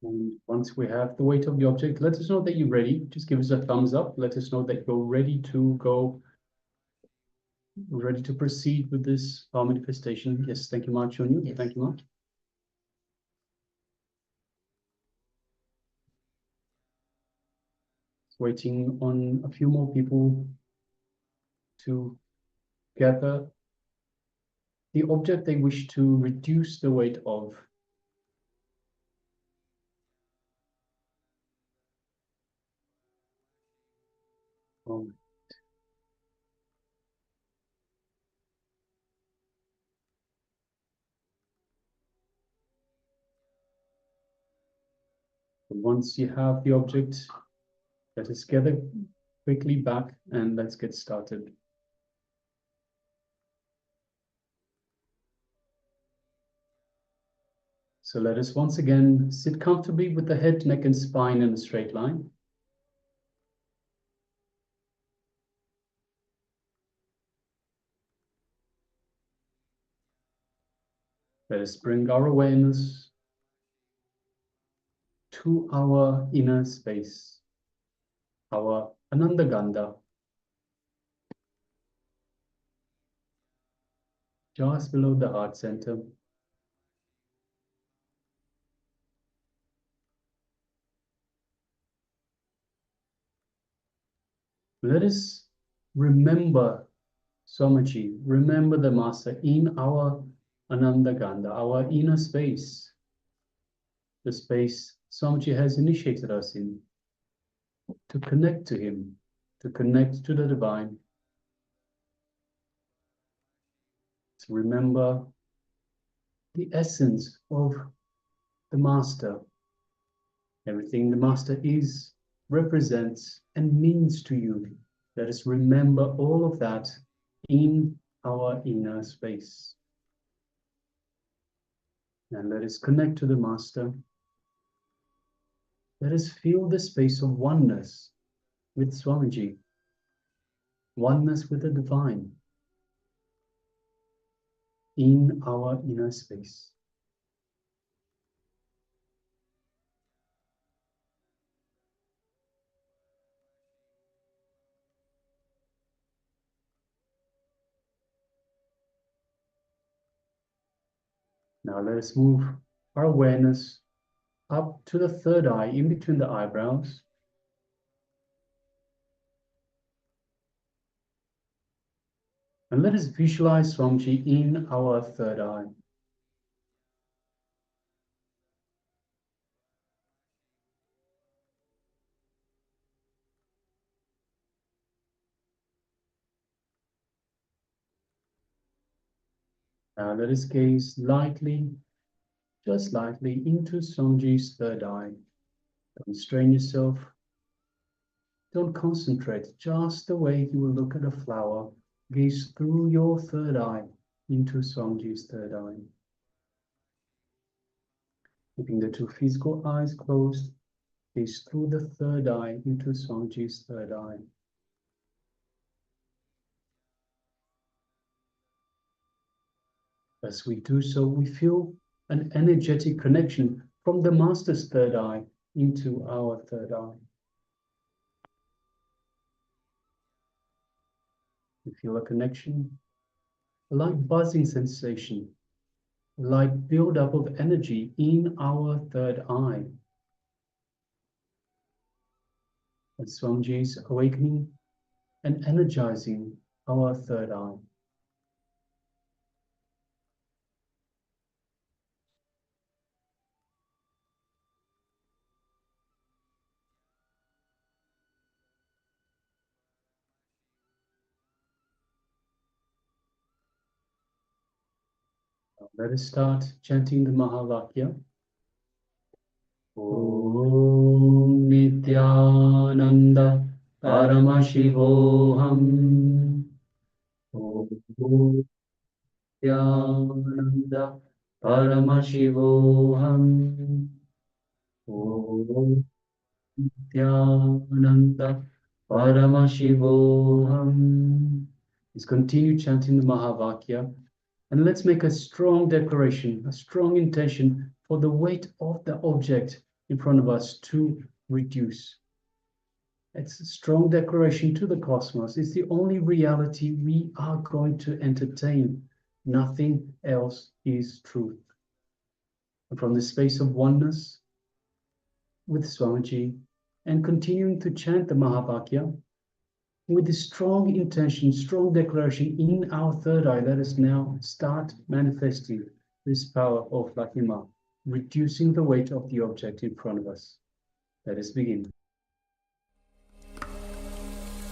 S6: And once we have the weight of the object, let us know that you're ready. Just give us a thumbs up. Let us know that you're ready to go, ready to proceed with this power manifestation. Yes, thank you, Mark.
S5: Yes.
S6: Thank you, Mark. Waiting on a few more people to gather the object they wish to reduce the weight of. Once you have the object, let us gather quickly back and let's get started. So let us once again sit comfortably with the head, neck, and spine in a straight line. Let us bring our awareness to our inner space, our Anandagandha, just below the heart center. Let us remember Swamiji, remember the Master in our Anandagandha, our inner space, the space Swamiji has initiated us in, to connect to him, to connect to the divine, to remember the essence of the Master, everything the Master is, represents, and means to you. Let us remember all of that in our inner space. And let us connect to the Master. Let us feel the space of oneness with Swamiji, oneness with the divine in our inner space. Now let us move our awareness up to the third eye, in between the eyebrows. And let us visualize Swamiji in our third eye. Now let us gaze lightly, just lightly, into Swamiji's third eye. Don't strain yourself. Don't concentrate, just the way you will look at a flower. Gaze through your third eye into Swamiji's third eye. Keeping the two physical eyes closed, gaze through the third eye into Swamiji's third eye. As we do so, we feel an energetic connection from the Master's third eye into our third eye. We feel a connection, a light buzzing sensation, a light build-up of energy in our third eye. As Swamiji is awakening and energizing our third eye. Let us start chanting the Mahavakya. Om Nityananda Paramashivoham. Om Nityananda Paramashivoham. Om Nityananda Paramashivoham. Let's continue chanting the Mahavakya. And let's make a strong declaration, a strong intention for the weight of the object in front of us to reduce. It's a strong declaration to the cosmos. It's the only reality we are going to entertain. Nothing else is truth. And from the space of oneness with Swamiji and continuing to chant the Mahavakya, with this strong intention, strong declaration in our third eye, let us now start manifesting this power of Lahima, reducing the weight of the object in front of us. Let us begin.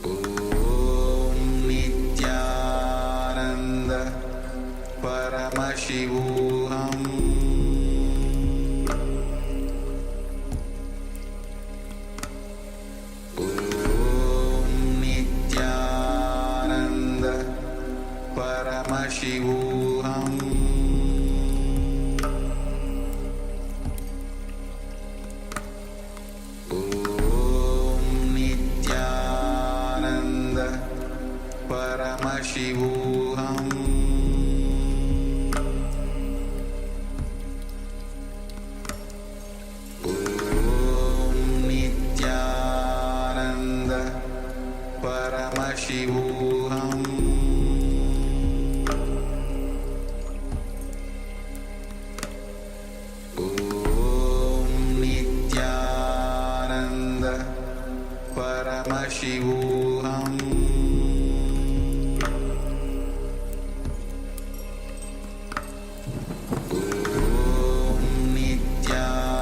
S3: Om Nityananda Paramashivoham Paramashivoham Om Nityananda Paramashivoham Om Nityananda Paramashivoham Paramashivoham Om Nityananda Paramashivoham Om Nityananda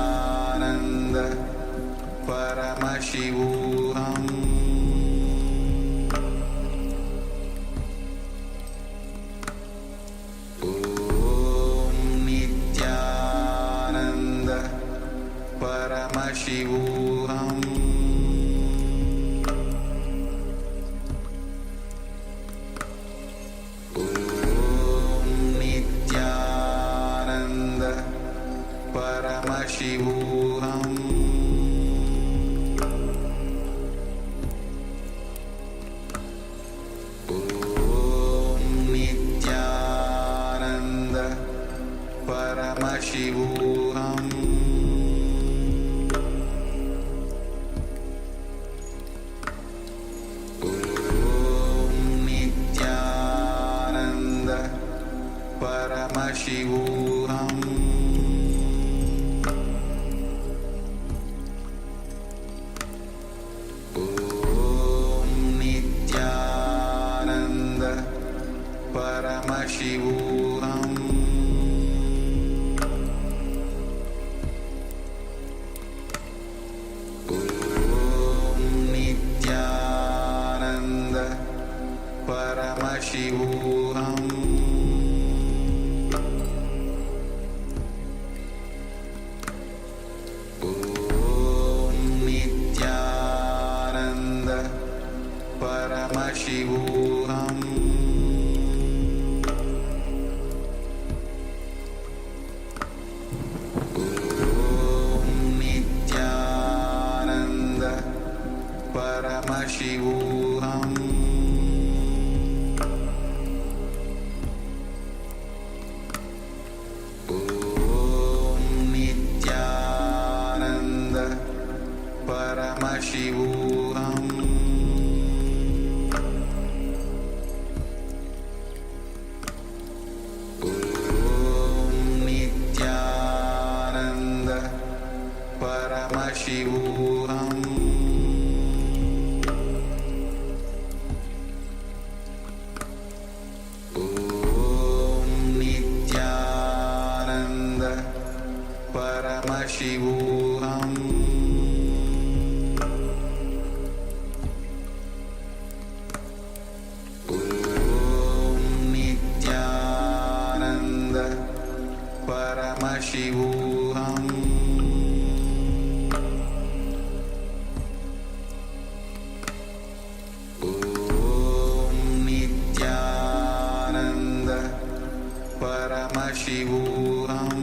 S3: Paramashivoham Paramashivoham Om Nityananda Paramashivoham Om Nityananda Paramashivoham Paramashivoham Om Nityananda Paramashivoham Om Nityananda Paramashivoham Paramashivoham Om Nityananda Paramashivoham Om Nityananda Paramashivoham Paramashivoham Om Nityananda Paramashivoham Om Nityananda Paramashivoham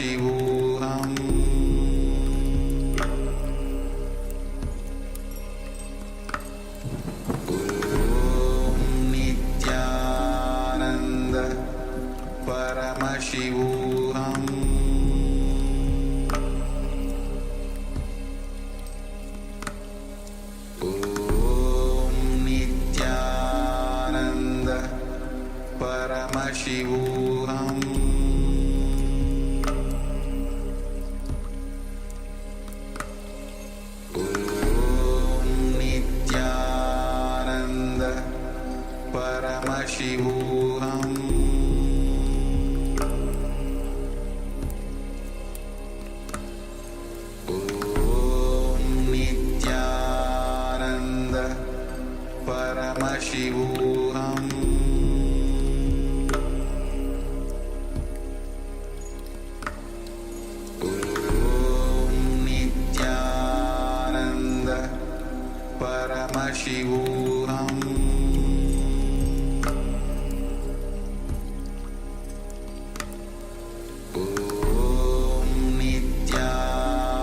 S7: Paramashivoham Nityananda Paramashivoham Nityananda Paramashivoham Nityananda Paramashivoham Nityananda Paramashivoham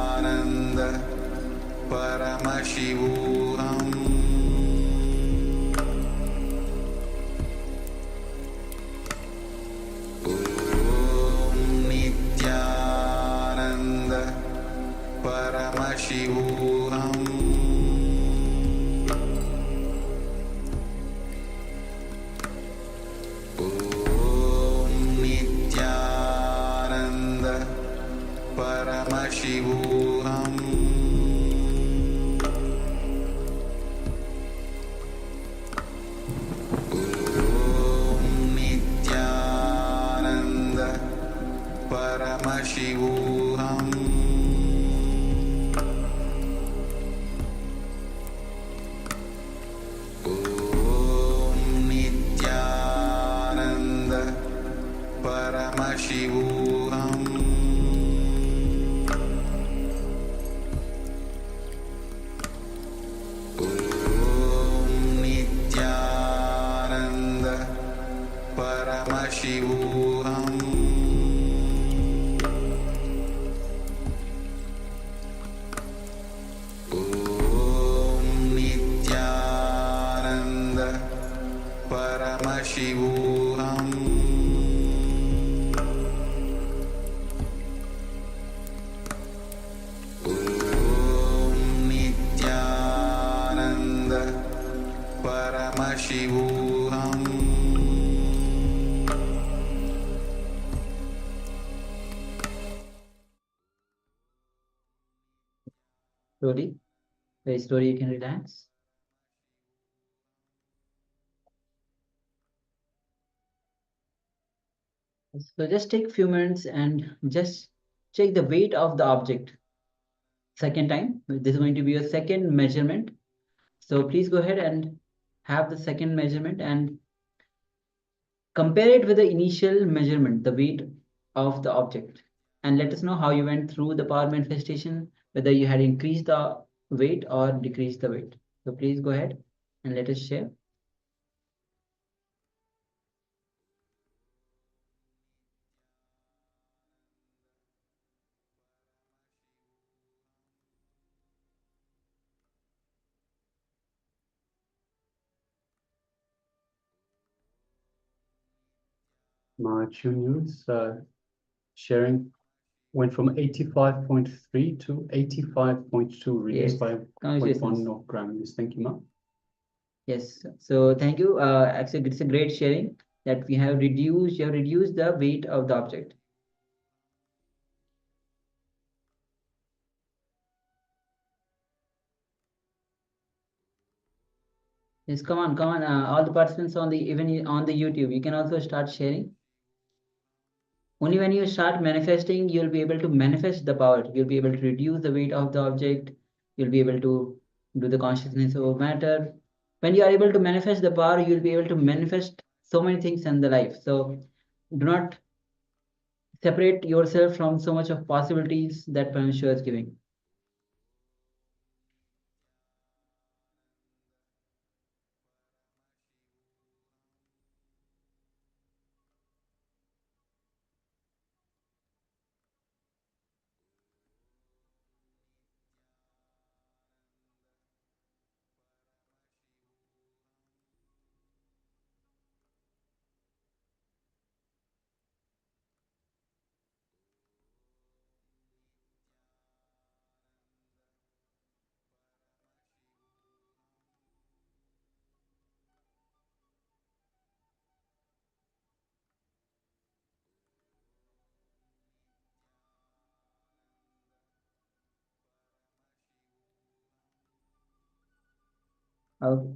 S7: Nityananda Paramashivoham Nityananda Paramashivoham Nityananda Paramashivoham Nityananda Paramashivoham Nityananda Paramashivoham Nityananda Paramashivoham Nityananda Paramashivoham Nityananda Paramashivoham Nityananda Paramashivoham
S5: Slowly, very slowly you can relax. So just take a few minutes and just check the weight of the object. Second time, this is going to be your second measurement. So please go ahead and have the second measurement and compare it with the initial measurement, the weight of the object. And let us know how you went through the power manifestation, whether you had increased the weight or decreased the weight. So please go ahead and let us share.
S6: My juniors sharing went from 85.3 to 85.2, reduced
S5: Yes,
S6: by
S5: congratulations.
S6: 0.1 gram. Yes, thank you, Ma.
S5: Yes, so thank you. Actually, it's a great sharing that you have reduced the weight of the object. Yes, come on, all the participants on the even on the YouTube, you can also start sharing. Only when you start manifesting, you'll be able to manifest the power. You'll be able to reduce the weight of the object. You'll be able to do the consciousness of matter. When you are able to manifest the power, you'll be able to manifest so many things in the life. So do not separate yourself from so much of possibilities that Paramashiva is giving.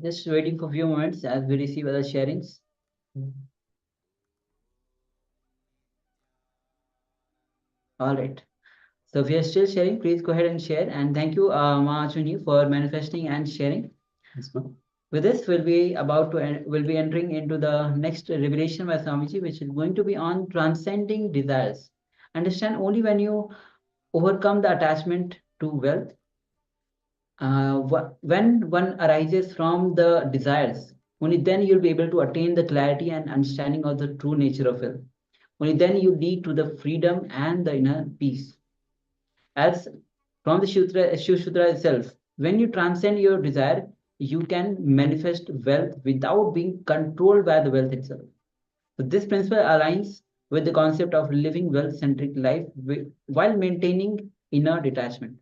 S5: Just waiting for a few moments as we receive other sharings. All right. So if you're still sharing, please go ahead and share. And thank you, Mahachuni, for manifesting and sharing.
S6: Yes, ma'am.
S5: With this, we'll be entering into the next revelation by Swamiji, which is going to be on transcending desires. Understand, only when you overcome the attachment to wealth, when one arises from the desires, only then you'll be able to attain the clarity and understanding of the true nature of wealth. Only then you lead to the freedom and the inner peace. As from the Shiv Sutra itself, when you transcend your desire, you can manifest wealth without being controlled by the wealth itself. So this principle aligns with the concept of living wealth-centric life while maintaining inner detachment.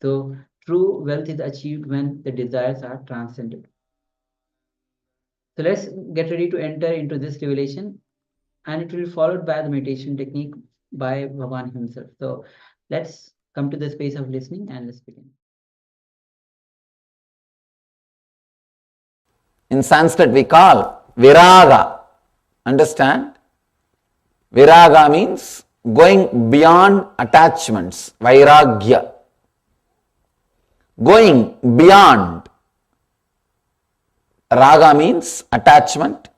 S5: So true wealth is achieved when the desires are transcended. So let's get ready to enter into this revelation, and it will be followed by the meditation technique by Bhagavan himself. So let's come to the space of listening and let's begin.
S3: In Sanskrit we call viraga. Understand? Viraga means going beyond attachments. Vairagya. Going beyond. Raga means attachment.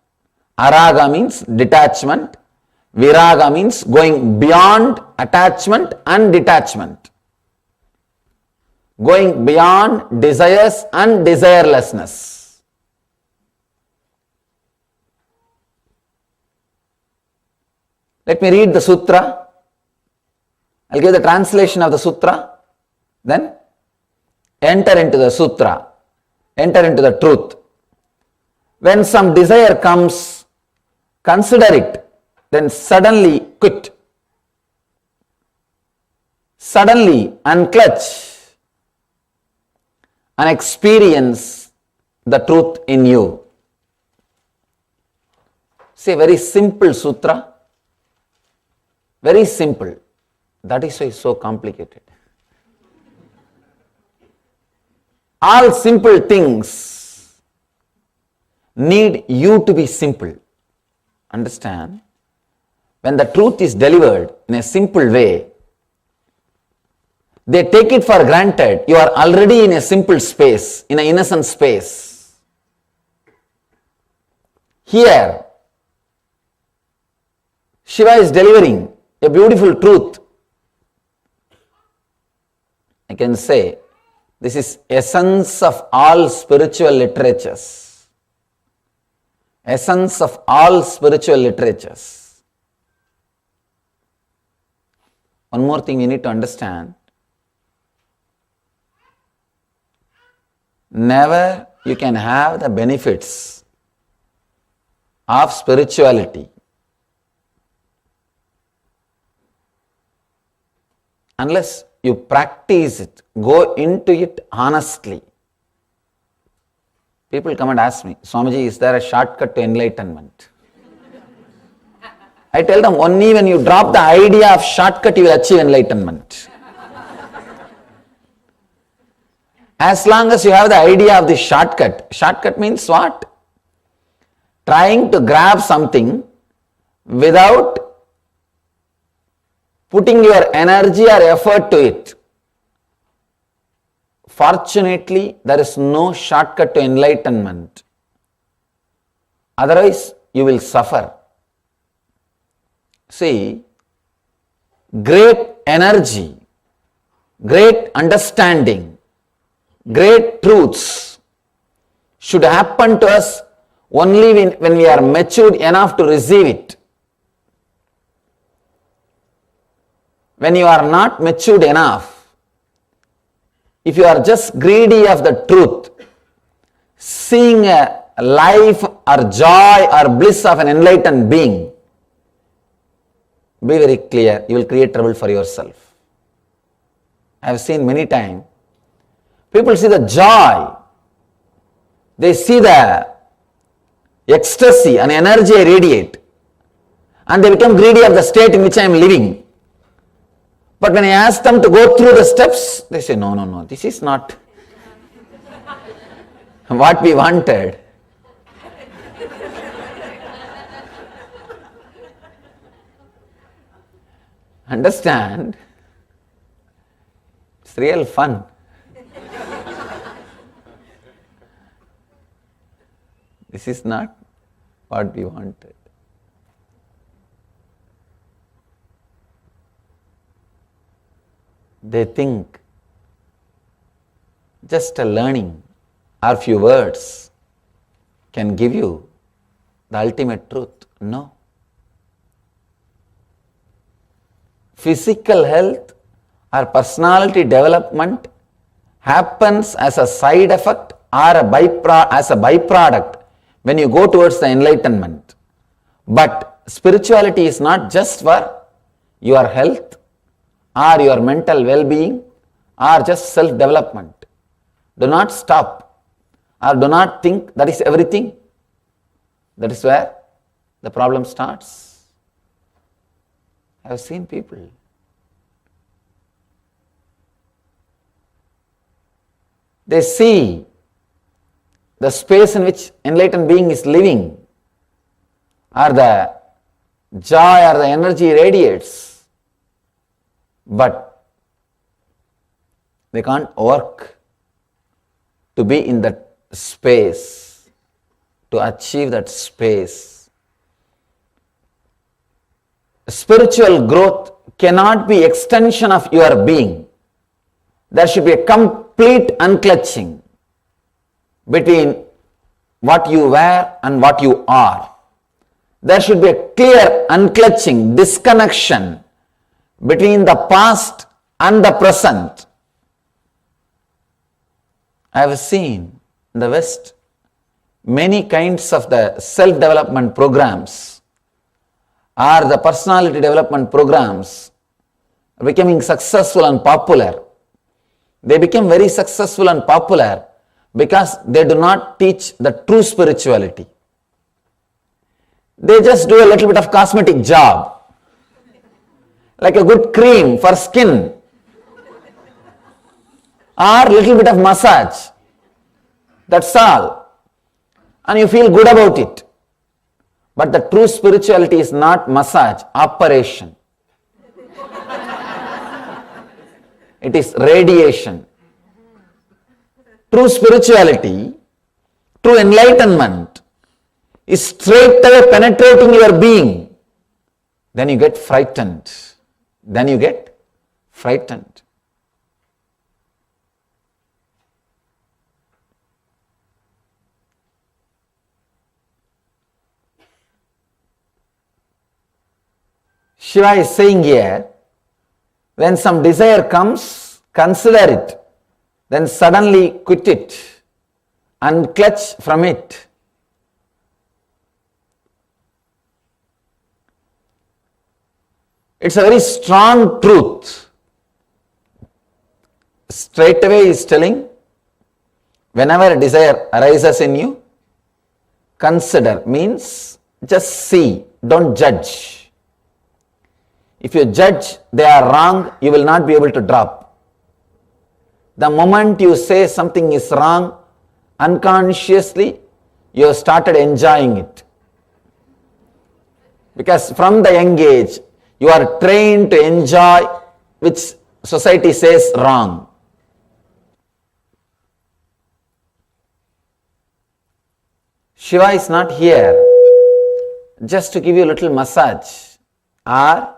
S3: Araga means detachment. Viraga means going beyond attachment and detachment. Going beyond desires and desirelessness. Let me read the sutra. I'll give the translation of the sutra. Then enter into the sutra. Enter into the truth. When some desire comes, consider it. Then suddenly quit. Suddenly unclutch and experience the truth in you. It's a very simple sutra. Very simple. That is why it's so complicated. All simple things need you to be simple. Understand? When the truth is delivered in a simple way, they take it for granted. You are already in a simple space, in an innocent space. Here, Shiva is delivering a beautiful truth. I can say this is essence of all spiritual literatures. Essence of all spiritual literatures. One more thing you need to understand. Never you can have the benefits of spirituality unless you practice it, go into it honestly. People come and ask me, Swamiji, is there a shortcut to enlightenment? I tell them, only when you drop the idea of shortcut, you will achieve enlightenment. As long as you have the idea of the shortcut means what? Trying to grab something without putting your energy or effort to it. Fortunately, there is no shortcut to enlightenment. Otherwise, you will suffer. See, great energy, great understanding, great truths should happen to us only when we are matured enough to receive it. When you are not matured enough, if you are just greedy of the truth, seeing a life or joy or bliss of an enlightened being, be very clear, you will create trouble for yourself. I have seen many times, people see the joy, they see the ecstasy and energy I radiate, and they become greedy of the state in which I am living. But when I ask them to go through the steps, they say, no, this is not. what we wanted. Understand? It's real fun. This is not what we wanted. They think just a learning or few words can give you the ultimate truth. No. Physical health or personality development happens as a side effect or as a byproduct when you go towards the enlightenment. But spirituality is not just for your health or your mental well-being or just self-development. Do not stop or do not think that is everything. That is where the problem starts. I have seen people. They see the space in which enlightened being is living, or the joy or the energy radiates, but they can't work to be in that space, to achieve that space. Spiritual growth cannot be extension of your being. There should be a complete unclutching between what you were and what you are. There should be a clear unclutching, disconnection between the past and the present. I have seen in the West many kinds of the self-development programs or the personality development programs becoming successful and popular. They become very successful and popular because they do not teach the true spirituality. They just do a little bit of cosmetic job, like a good cream for skin, or little bit of massage. That's all. And you feel good about it. But the true spirituality is not massage, operation. It is radiation. True spirituality, true enlightenment is straight away penetrating your being. Then you get frightened. Then you get frightened. Shiva is saying here, when some desire comes, consider it, then suddenly quit it, unclutch from it. It's a very strong truth. Straight away he is telling, whenever a desire arises in you, consider, means just see, don't judge. If you judge they are wrong, you will not be able to drop. The moment you say something is wrong, unconsciously you have started enjoying it. Because from the young age, you are trained to enjoy which society says wrong. Shiva is not here just to give you a little massage or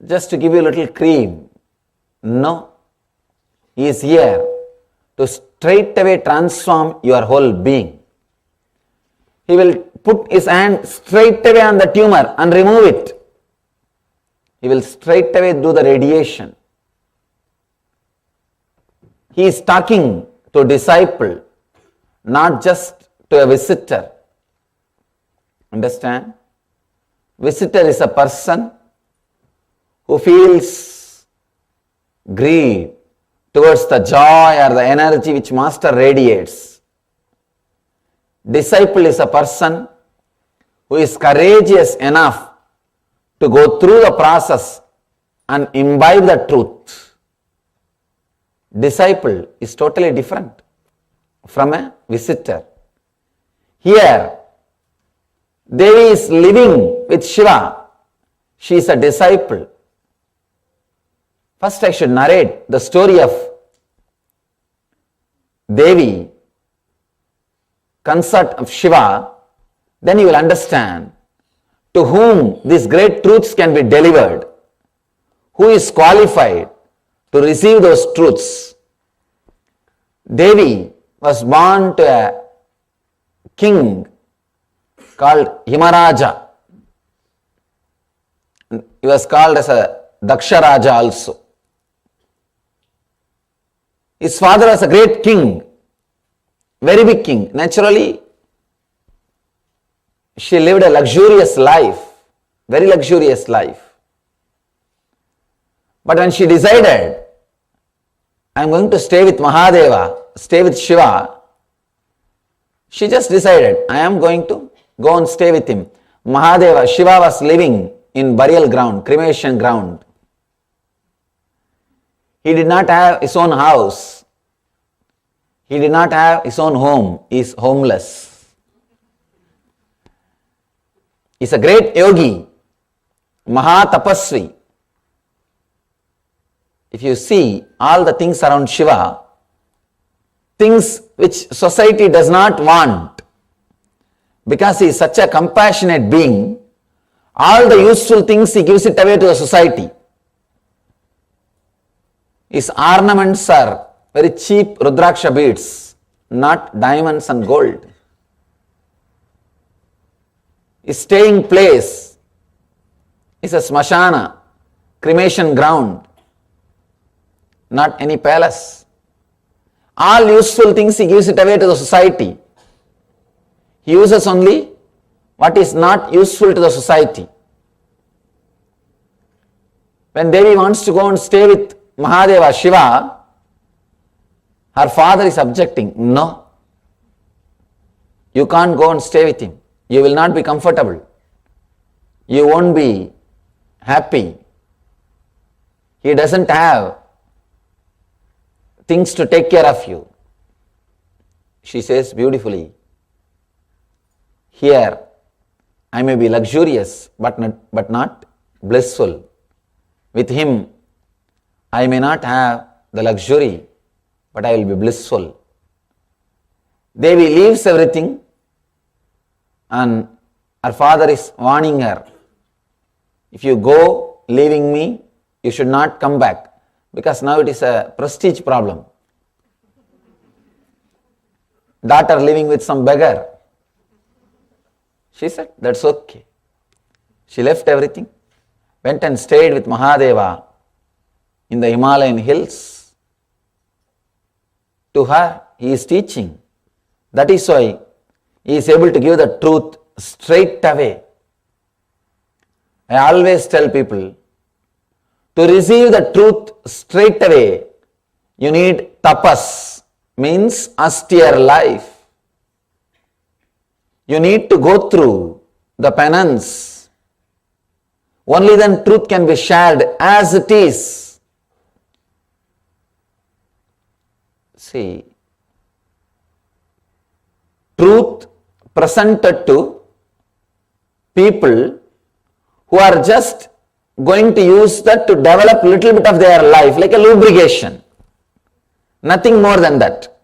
S3: just to give you a little cream. No. He is here to straight away transform your whole being. He will put his hand straight away on the tumor and remove it. He will straight away do the radiation. He is talking to a disciple, not just to a visitor. Understand? Visitor is a person who feels greed towards the joy or the energy which Master radiates. Disciple is a person who is courageous enough to go through the process and imbibe the truth. Disciple is totally different. from a visitor. Here, Devi is living with Shiva. She is a disciple. First, I should narrate the story of Devi, consort of Shiva. Then you will understand to whom these great truths can be delivered, who is qualified to receive those truths. Devi was born to a king called Himaraja. He was called as a Daksharaja also. His father was a great king, very big king. Naturally, she lived a luxurious life, very luxurious life. But when she decided, I am going to stay with Mahadeva, stay with Shiva, she just decided, I am going to go and stay with him. Mahadeva, Shiva was living in burial ground, cremation ground. He did not have his own house. He did not have his own home. He is homeless. He is a great yogi, Mahatapasvi. If you see all the things around Shiva, things which society does not want, because he is such a compassionate being, all the useful things he gives it away to the society. His ornaments are very cheap Rudraksha beads, not diamonds and gold. His staying place is a smashana, cremation ground, not any palace. All useful things he gives it away to the society. He uses only what is not useful to the society. When Devi wants to go and stay with Mahadeva, Shiva, her father is objecting. No, you can't go and stay with him. You will not be comfortable. You won't be happy. He doesn't have things to take care of you. She says beautifully, here I may be luxurious but not blissful. With him I may not have the luxury, but I will be blissful. Devi leaves everything, and her father is warning her, if you go leaving me, you should not come back, because now it is a prestige problem. Daughter living with some beggar. She said, that's okay. She left everything, went and stayed with Mahadeva in the Himalayan hills. To her, he is teaching. That is why he is able to give the truth straight away. I always tell people, to receive the truth straight away, you need tapas, means austere life. You need to go through the penance. Only then truth can be shared as it is. See, truth presented to people who are just going to use that to develop little bit of their life, like a lubrication. Nothing more than that.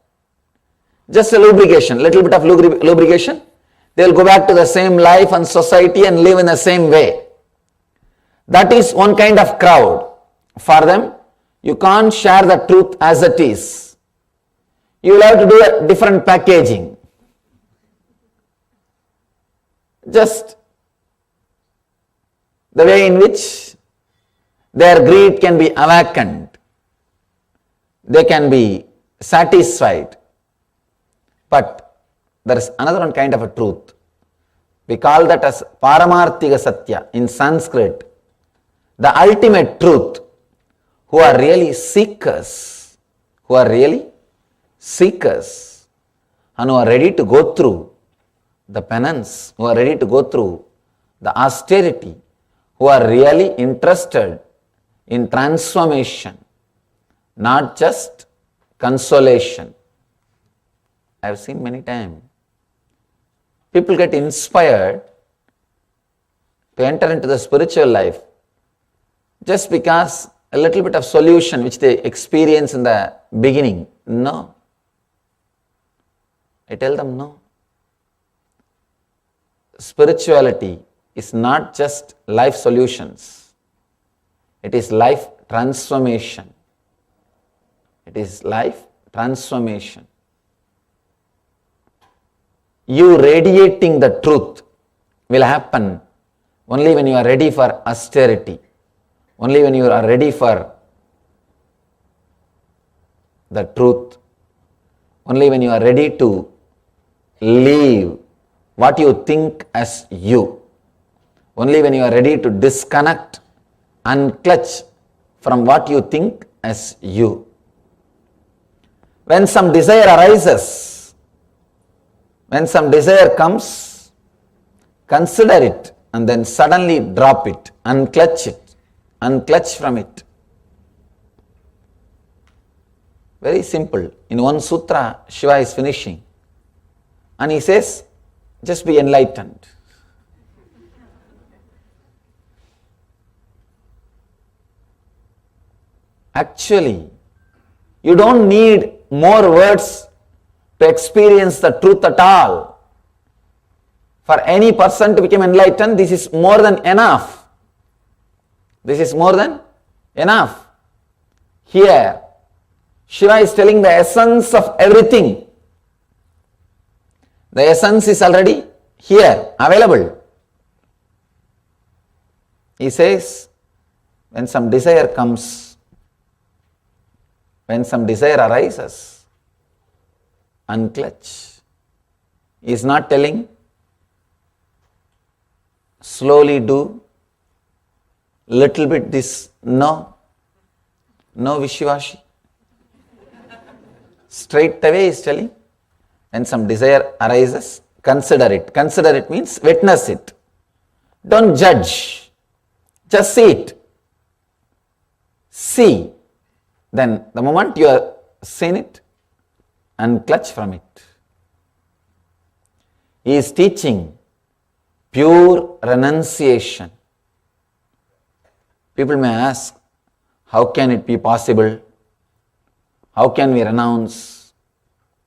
S3: Just a lubrication, little bit of lubrication. They will go back to the same life and society and live in the same way. That is one kind of crowd. For them, you can't share the truth as it is. You will have to do a different packaging. Just the way in which their greed can be awakened. They can be satisfied. But there is another one kind of a truth. We call that as Paramarthika Satya in Sanskrit. The ultimate truth, who are really seekers, and who are ready to go through the penance, who are ready to go through the austerity, who are really interested in transformation, not just consolation. I have seen many times. People get inspired to enter into the spiritual life just because a little bit of solution which they experience in the beginning. No. I tell them no. Spirituality is not just life solutions. It is life transformation. It is life transformation. You radiating the truth will happen only when you are ready for austerity. Only when you are ready for the truth. Only when you are ready to leave what you think as you. Only when you are ready to disconnect and clutch from what you think as you. When some desire arises, when some desire comes, consider it and then suddenly drop it, unclutch it, unclutch from it. Very simple. In one sutra, Shiva is finishing and he says, just be enlightened. Actually, you don't need more words to experience the truth at all. For any person to become enlightened, this is more than enough. This is more than enough. Here, Shiva is telling the essence of everything. The essence is already here, available. He says, when some desire comes, when some desire arises, unclutch. He is not telling, slowly do, little bit this, no. No Vishivashi. Straight away he is telling, when some desire arises, consider it. Consider it means witness it. Don't judge. Just see it. See. Then the moment you have seen it, unclutch from it. He is teaching pure renunciation. People may ask, how can it be possible? How can we renounce?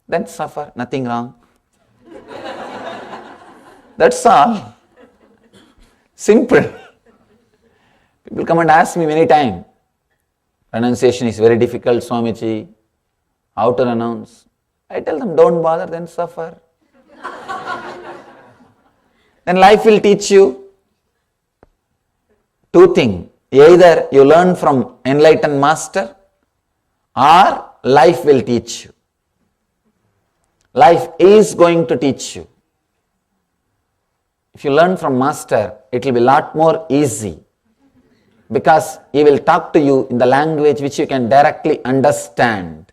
S3: Then suffer, nothing wrong. That's all. Simple. People come and ask me many times, renunciation is very difficult, Swamiji. How to renounce? I tell them, don't bother, then suffer. Then life will teach you two things. Either you learn from enlightened master or life will teach you. Life is going to teach you. If you learn from master, it will be a lot more easy because he will talk to you in the language which you can directly understand.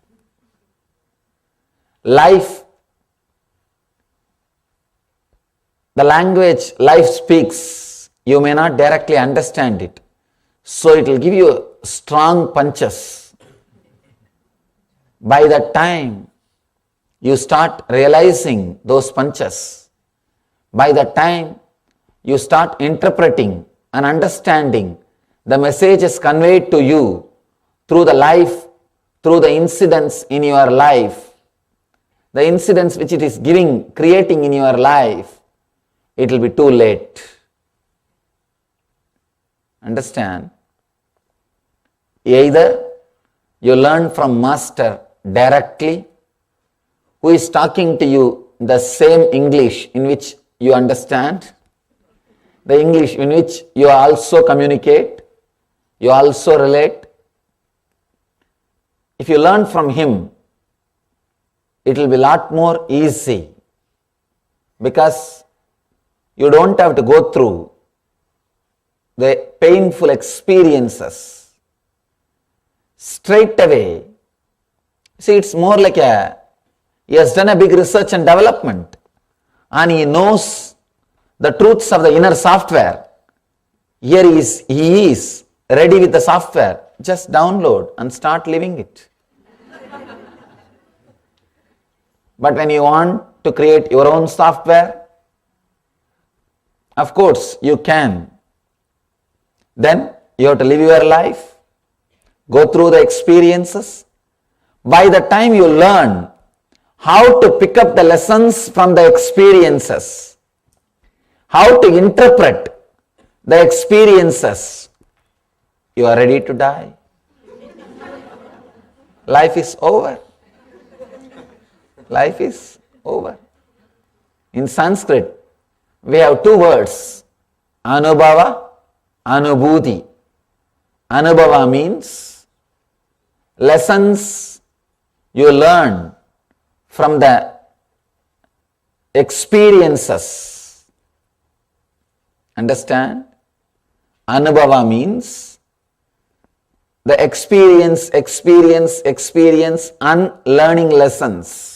S3: Life, the language life speaks, you may not directly understand it. So it will give you strong punches. By that time, you start realizing those punches. By that time, you start interpreting and understanding the messages conveyed to you through the life, through the incidents in your life, the incidents which it is creating in your life. It will be too late. Understand? Either you learn from master directly, who is talking to you the same English in which you understand, the English in which you also communicate, you also relate. If you learn from him, it will be a lot more easy because you don't have to go through the painful experiences. Straight away, see, it's more like he has done a big research and development and he knows the truths of the inner software. Here he is ready with the software. Just download and start living it. But when you want to create your own software, of course you can. Then you have to live your life, go through the experiences. By the time you learn how to pick up the lessons from the experiences, how to interpret the experiences, you are ready to die. Life is over. Life is over. In Sanskrit, we have two words, anubhava, anubhuti. Anubhava means lessons you learn from the experiences. Understand? Anubhava means the experience, and learning lessons.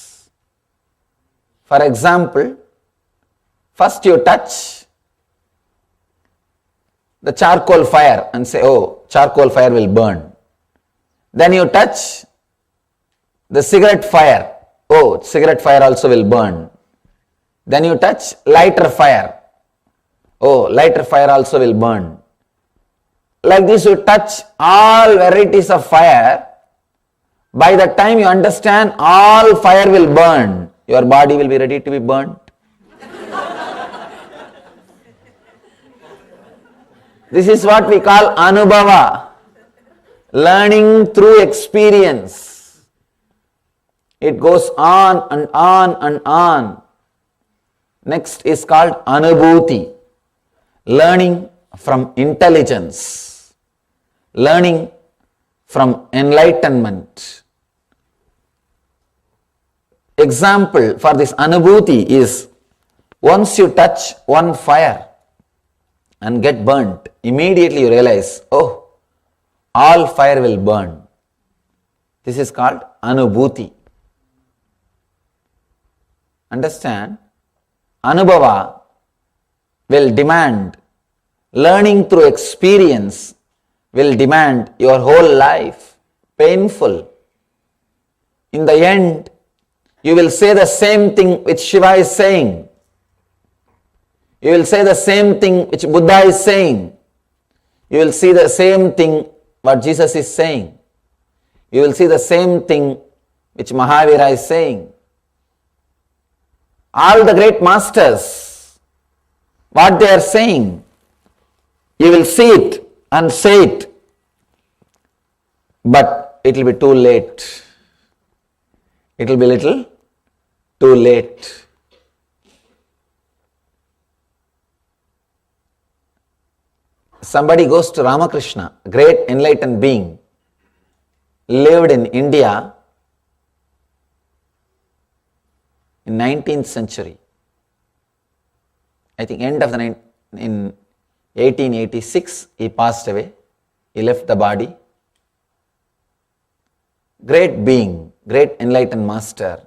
S3: For example, first you touch the charcoal fire and say, oh, charcoal fire will burn. Then you touch the cigarette fire. Oh, cigarette fire also will burn. Then you touch lighter fire. Oh, lighter fire also will burn. Like this you touch all varieties of fire. By the time you understand all fire will burn, your body will be ready to be burnt. This is what we call anubhava, learning through experience. It goes on and on and on. Next is called anubhuti, learning from intelligence, learning from enlightenment. Example for this anubhuti is, once you touch one fire and get burnt, immediately you realize, oh, all fire will burn. This is called anubhuti. Understand? Anubhava will demand, learning through experience will demand your whole life, painful. In the end, you will say the same thing which Shiva is saying. You will say the same thing which Buddha is saying. You will see the same thing what Jesus is saying. You will see the same thing which Mahavira is saying. All the great masters, what they are saying, you will see it and say it, but it will be too late. It will be little too late. Somebody goes to Ramakrishna, a great enlightened being, lived in India in 19th century. I think end of the in 1886 he passed away. He left the body. Great being, great enlightened master.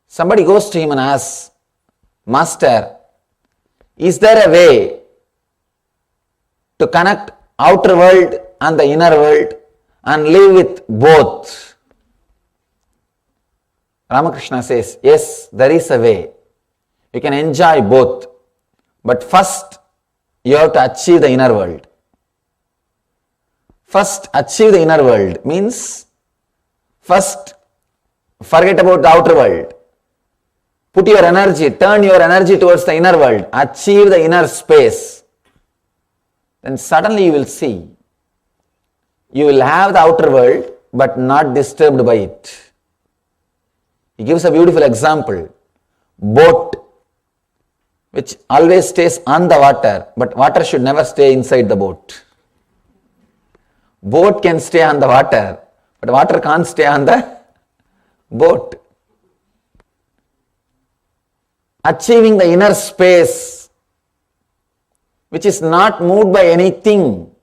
S3: Somebody goes to him and asks, Master, is there a way to connect outer world and the inner world and live with both? Ramakrishna says, yes, there is a way. You can enjoy both. But first, you have to achieve the inner world. First, achieve the inner world means, first, forget about the outer world. Put your energy, turn your energy towards the inner world. Achieve the inner space. Then suddenly you will see, you will have the outer world, but not disturbed by it. He gives a beautiful example. Boat, which always stays on the water, but water should never stay inside the boat. Boat can stay on the water, but water can't stay on the boat. Achieving the inner space, which is not moved by anything.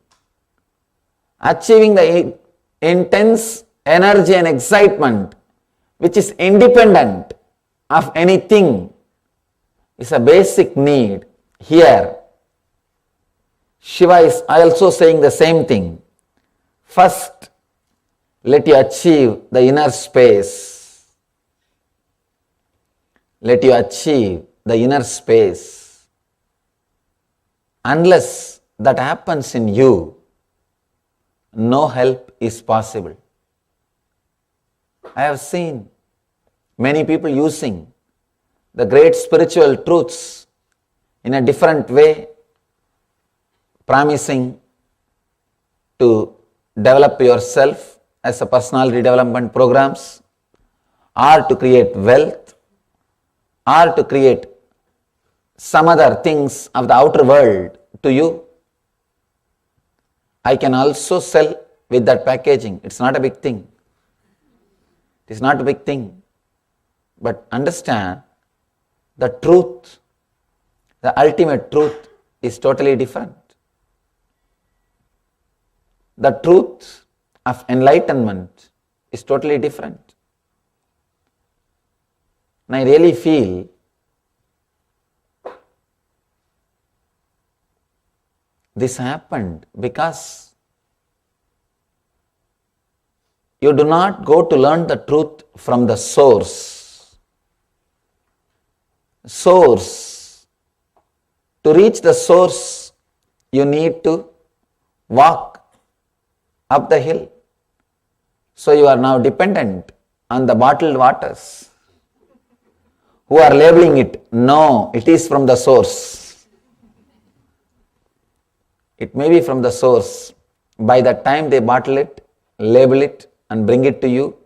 S3: Achieving the intense energy and excitement, which is independent of anything, is a basic need. Here, Shiva is also saying the same thing. First, let you achieve the inner space. Let you achieve the inner space. Unless that happens in you, no help is possible. I have seen many people using the great spiritual truths in a different way, promising to develop yourself as a personality development programs, or to create wealth, or to create some other things of the outer world to you. I can also sell with that packaging. It's not a big thing. It is not a big thing. But understand, the truth, the ultimate truth is totally different. The truth of enlightenment is totally different. And I really feel this happened because you do not go to learn the truth from the source. To reach the source, you need to walk up the hill. So you are now dependent on the bottled waters who are labeling it. No, it is from the source. It may be from the source. By the time they bottle it, label it, and bring it to you,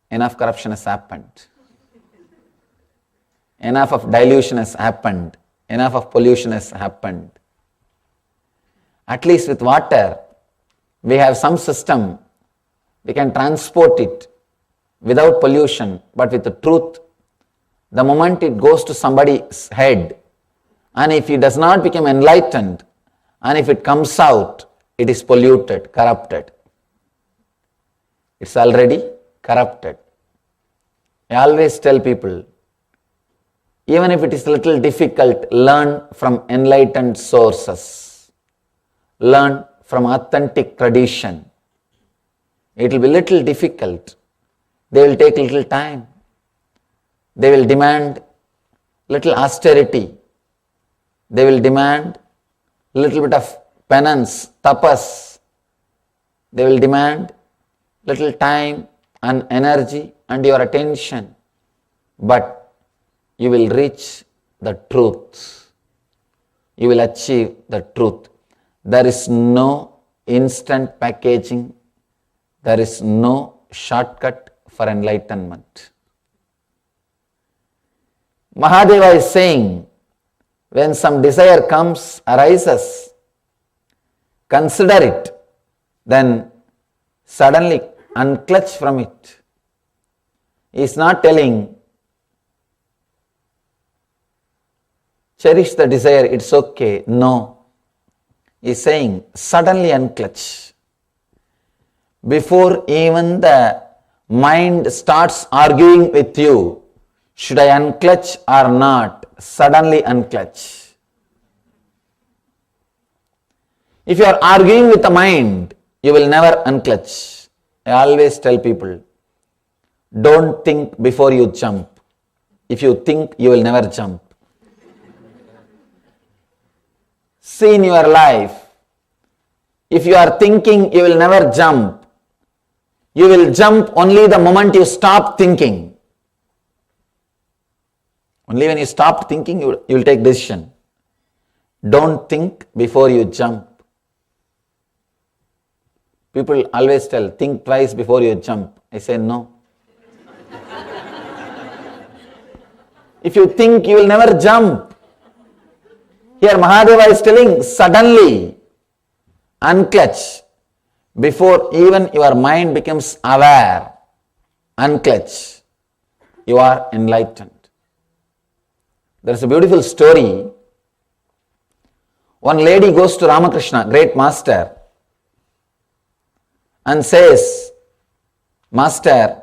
S3: enough corruption has happened. Enough of dilution has happened. Enough of pollution has happened. At least with water, we have some system. We can transport it without pollution, but with the truth, the moment it goes to somebody's head, and if he does not become enlightened, and if it comes out, it is polluted, corrupted. It's already corrupted. I always tell people, even if it is a little difficult, learn from enlightened sources. Learn from authentic tradition. It will be little difficult. They will take little time. They will demand little austerity. They will demand little bit of penance, tapas. They will demand little time and energy and your attention. But you will reach the truth. You will achieve the truth. There is no instant packaging. There is no shortcut for enlightenment. Mahadeva is saying, when some desire arises, consider it, then suddenly unclutch from it. He is not telling, cherish the desire, it's okay. No. He is saying, suddenly unclutch. Before even the mind starts arguing with you, should I unclutch or not? Suddenly unclutch. If you are arguing with the mind, you will never unclutch. I always tell people, don't think before you jump. If you think, you will never jump. See in your life, if you are thinking, you will never jump. You will jump only the moment you stop thinking. Only when you stop thinking, you will take decision. Don't think before you jump. People always tell, think twice before you jump. I say no. If you think, you will never jump. Here Mahadeva is telling, suddenly unclutch. Before even your mind becomes aware, unclutch. You are enlightened. There is a beautiful story. One lady goes to Ramakrishna, great master, and says, Master,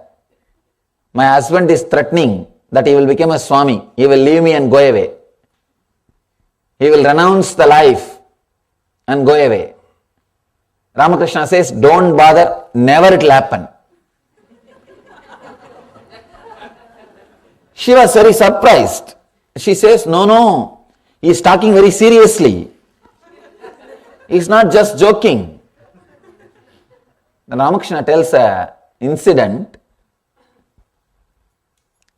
S3: my husband is threatening that he will become a Swami. He will leave me and go away. He will renounce the life and go away. Ramakrishna says, don't bother never it will happen. She was very surprised. She says, no, he is talking very seriously. He is not just joking. Then Ramakrishna tells an incident.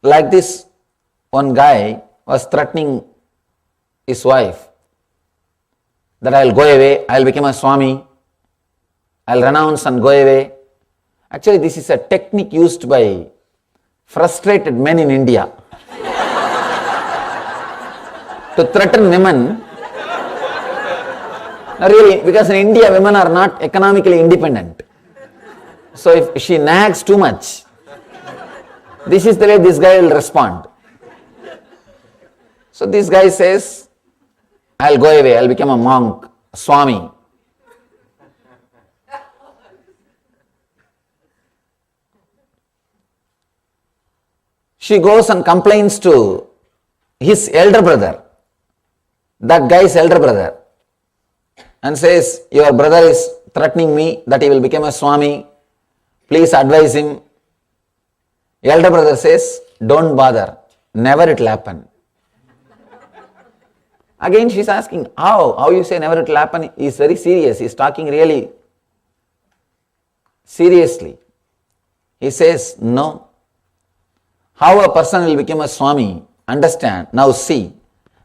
S3: Like this, one guy was threatening his wife that I will go away, I will become a Swami, I will renounce and go away. Actually, this is a technique used by frustrated men in India to threaten women. Really, because in India, women are not economically independent. So if she nags too much, this is the way this guy will respond. So this guy says, I'll go away, I'll become a monk, a Swami. She goes and complains to his elder brother, that guy's elder brother, and says, your brother is threatening me that he will become a Swami, please advise him. Elder brother says, don't bother, never it will happen. Again she is asking, how you say never it will happen? He is very serious, he is talking really seriously. He says, no. How a person will become a Swami, understand, now see.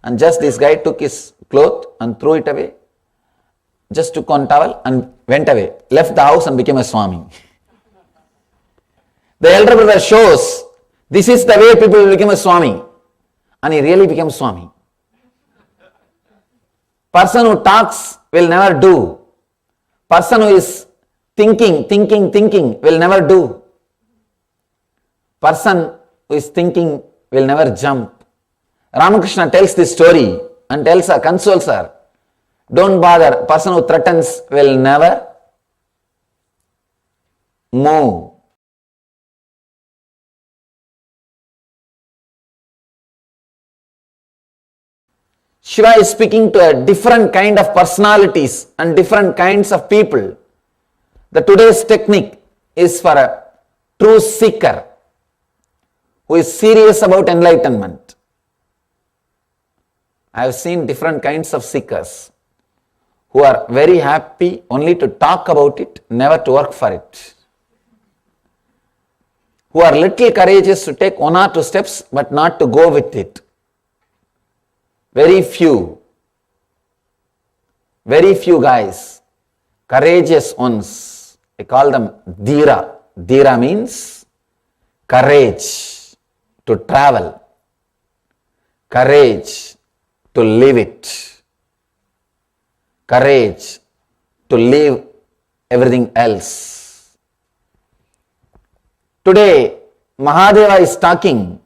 S3: And just this guy took his cloth and threw it away, just took one towel and went away, left the house and became a Swami. The elder brother shows, this is the way people will become a Swami. And he really becomes Swami. Person who talks will never do. Person who is thinking will never do. Person who is thinking will never jump. Ramakrishna tells this story and tells her, consoles her, don't bother, person who threatens will never move. Shiva is speaking to a different kind of personalities and different kinds of people. The today's technique is for a true seeker who is serious about enlightenment. I have seen different kinds of seekers who are very happy only to talk about it, never to work for it. Who are little courageous to take one or two steps but not to go with it. Very few guys, courageous ones, they call them Dhira. Dhira means courage to travel, courage to live it, courage to leave everything else. Today, Mahadeva is talking,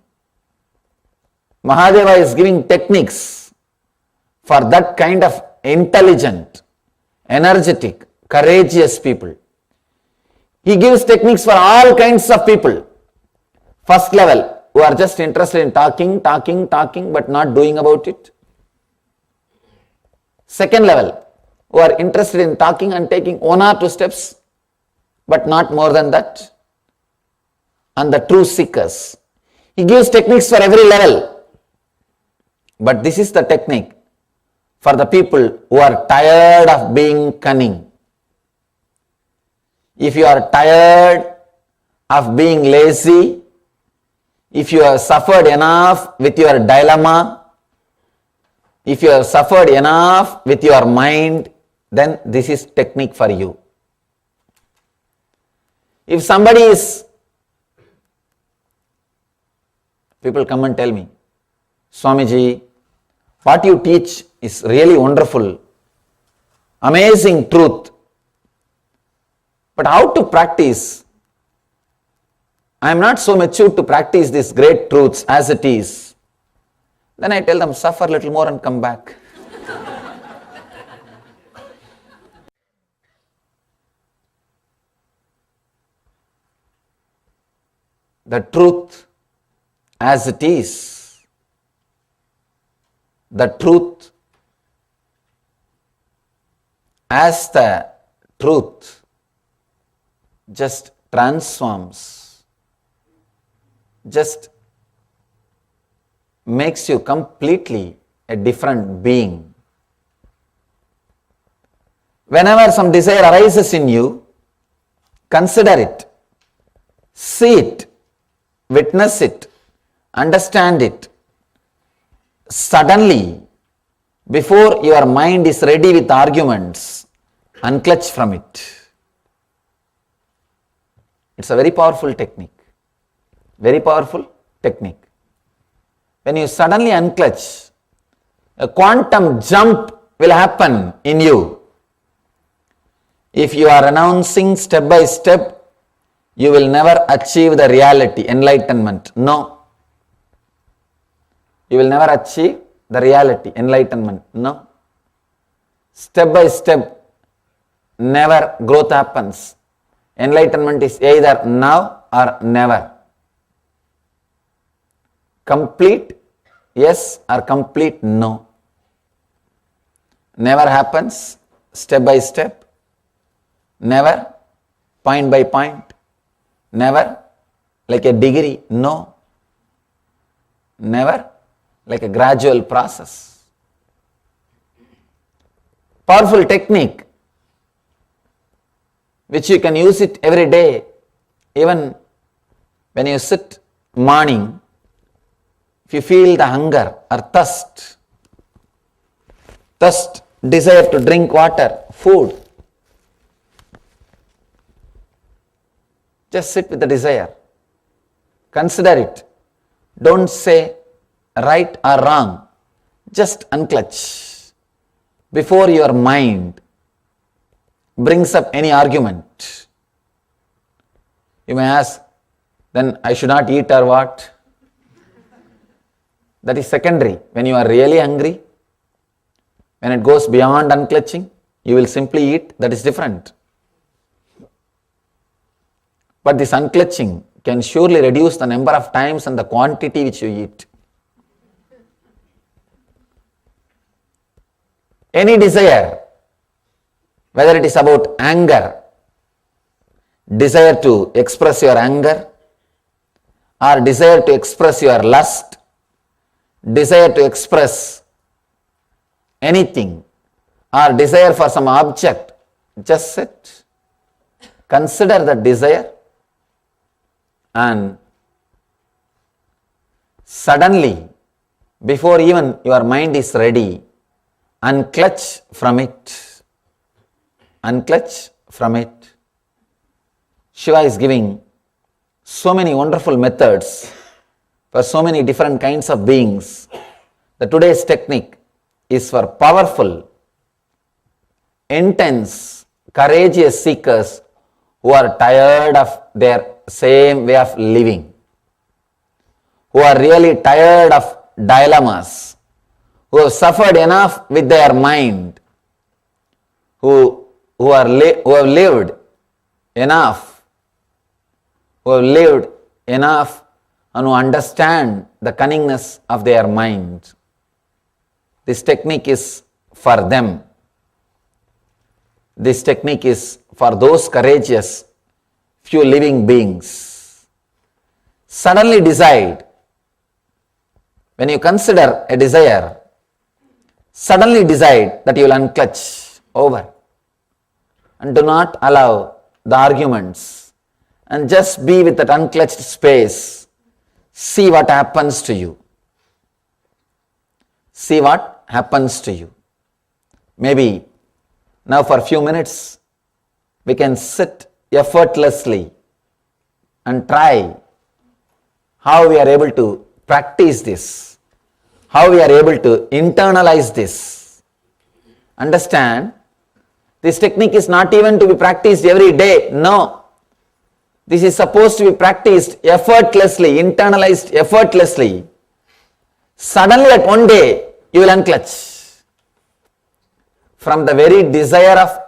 S3: Mahadeva is giving techniques for that kind of intelligent, energetic, courageous people. He gives techniques for all kinds of people. First level, who are just interested in talking, but not doing about it. Second level, who are interested in talking and taking one or two steps, but not more than that. And the true seekers. He gives techniques for every level. But this is the technique for the people who are tired of being cunning. If you are tired of being lazy, if you have suffered enough with your dilemma, if you have suffered enough with your mind, then this is technique for you. If somebody is, people come and tell me, Swamiji, what you teach is really wonderful, amazing truth. But how to practice? I am not so mature to practice these great truths as it is. Then I tell them, suffer a little more and come back. The truth as it is, the truth as the truth, just transforms, just makes you completely a different being. Whenever some desire arises in you, consider it, see it, witness it, understand it. Suddenly, before your mind is ready with arguments, unclutch from it. It's a very powerful technique. Very powerful technique. When you suddenly unclutch, a quantum jump will happen in you. If you are announcing step by step, you will never achieve the reality, enlightenment. No. You will never achieve the reality, enlightenment. No. Step by step, never growth happens. Enlightenment is either now or never. Complete yes or complete no. Never happens step by step. Never point by point. Never like a degree. No. Never like a gradual process. Powerful technique which you can use it every day. Even when you sit morning, if you feel the hunger or thirst, desire to drink water, food, just sit with the desire. Consider it. Don't say right or wrong. Just unclutch before your mind brings up any argument. You may ask, then I should not eat or what? That is secondary. When you are really hungry, when it goes beyond unclutching, you will simply eat. That is different. But this unclutching can surely reduce the number of times and the quantity which you eat. Any desire, whether it is about anger, desire to express your anger, or desire to express your lust, desire to express anything, or desire for some object, just sit, consider the desire, and suddenly, before even your mind is ready, unclutch from it. Unclutch from it. Shiva is giving so many wonderful methods for so many different kinds of beings. The today's technique is for powerful, intense, courageous seekers who are tired of their same way of living, who are really tired of dilemmas, who have suffered enough with their mind, who have lived enough, and who understand the cunningness of their mind. This technique is for them. This technique is for those courageous few living beings. Suddenly decide, when you consider a desire, suddenly decide that you will unclutch over and do not allow the arguments and just be with that unclutched space. See what happens to you. See what happens to you. Maybe now for a few minutes we can sit effortlessly and try how we are able to practice this, how we are able to internalize this. Understand, this technique is not even to be practiced every day. No. This is supposed to be practiced effortlessly, internalized effortlessly. Suddenly at one day, you will unclutch from the very desire of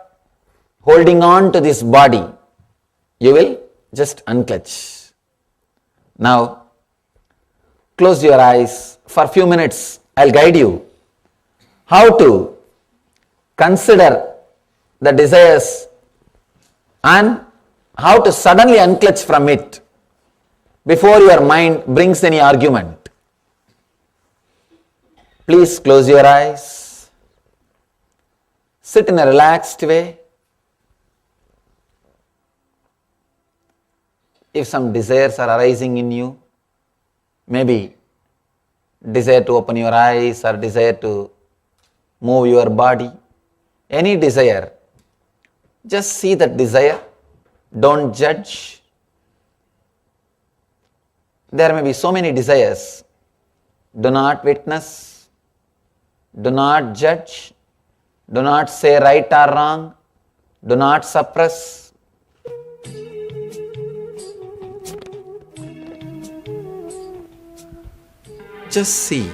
S3: holding on to this body. You will just unclutch. Now, close your eyes for a few minutes. I'll guide you how to consider the desires and how to suddenly unclutch from it before your mind brings any argument. Please close your eyes. Sit in a relaxed way. If some desires are arising in you, maybe desire to open your eyes or desire to move your body, any desire, just see that desire. Don't judge. There may be so many desires. Do not witness. Do not judge. Do not say right or wrong. Do not suppress. Just see.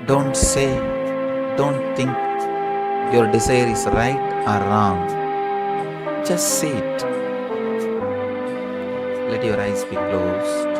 S3: Don't say, don't think your desire is right or wrong. Just see it. Let your eyes be closed.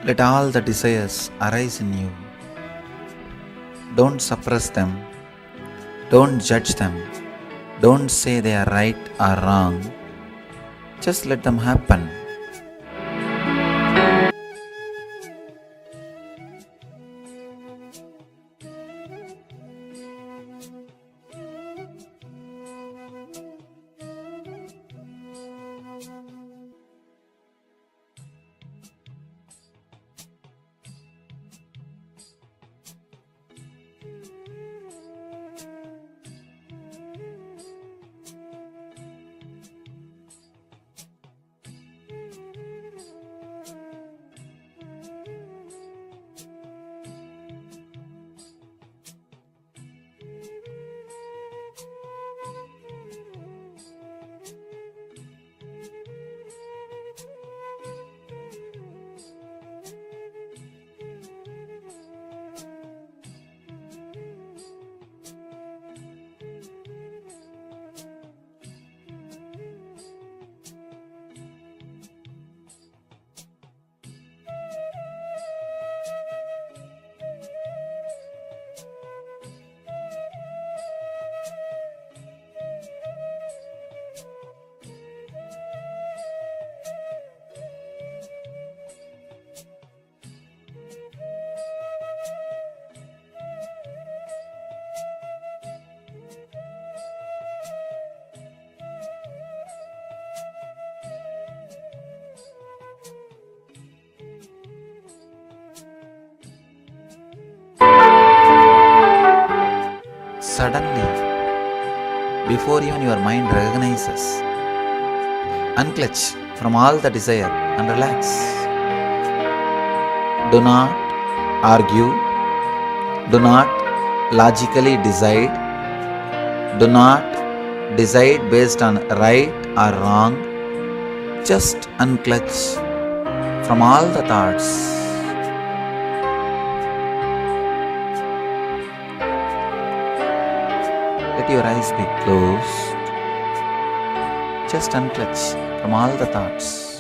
S3: Let all the desires arise in you. Don't suppress them. Don't judge them. Don't say they are right or wrong. Just let them happen. Suddenly, before even your mind recognizes, unclutch from all the desire and relax. Do not argue. Do not logically decide. Do not decide based on right or wrong. Just unclutch from all the thoughts. Let your eyes be closed. Just unclutch from all the thoughts.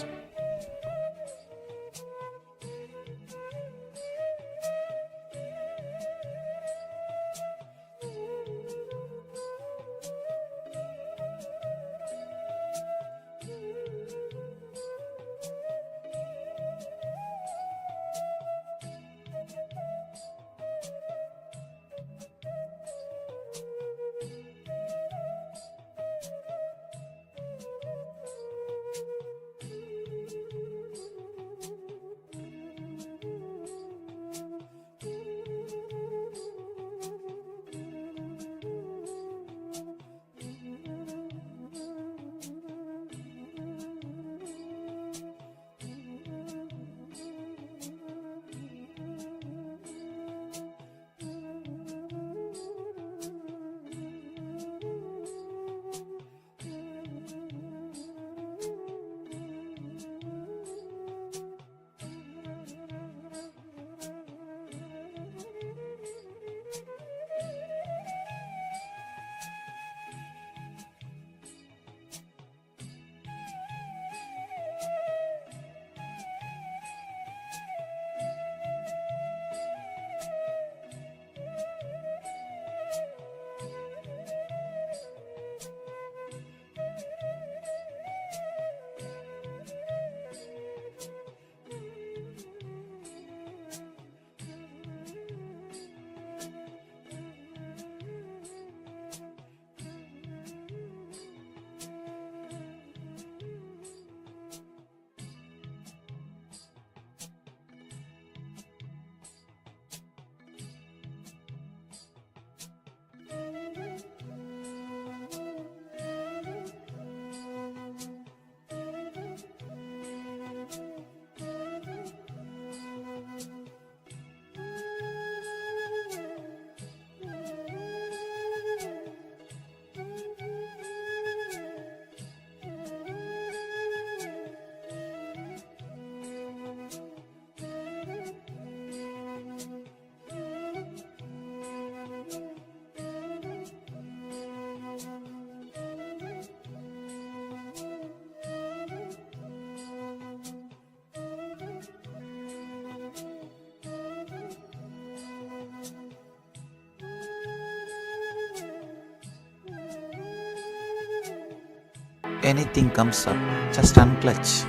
S3: anything comes up, just unclutch.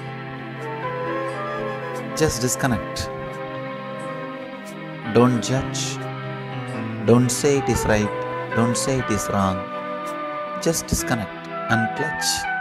S3: Just disconnect. Don't judge. Don't say it is right. Don't say it is wrong. Just disconnect. Unclutch.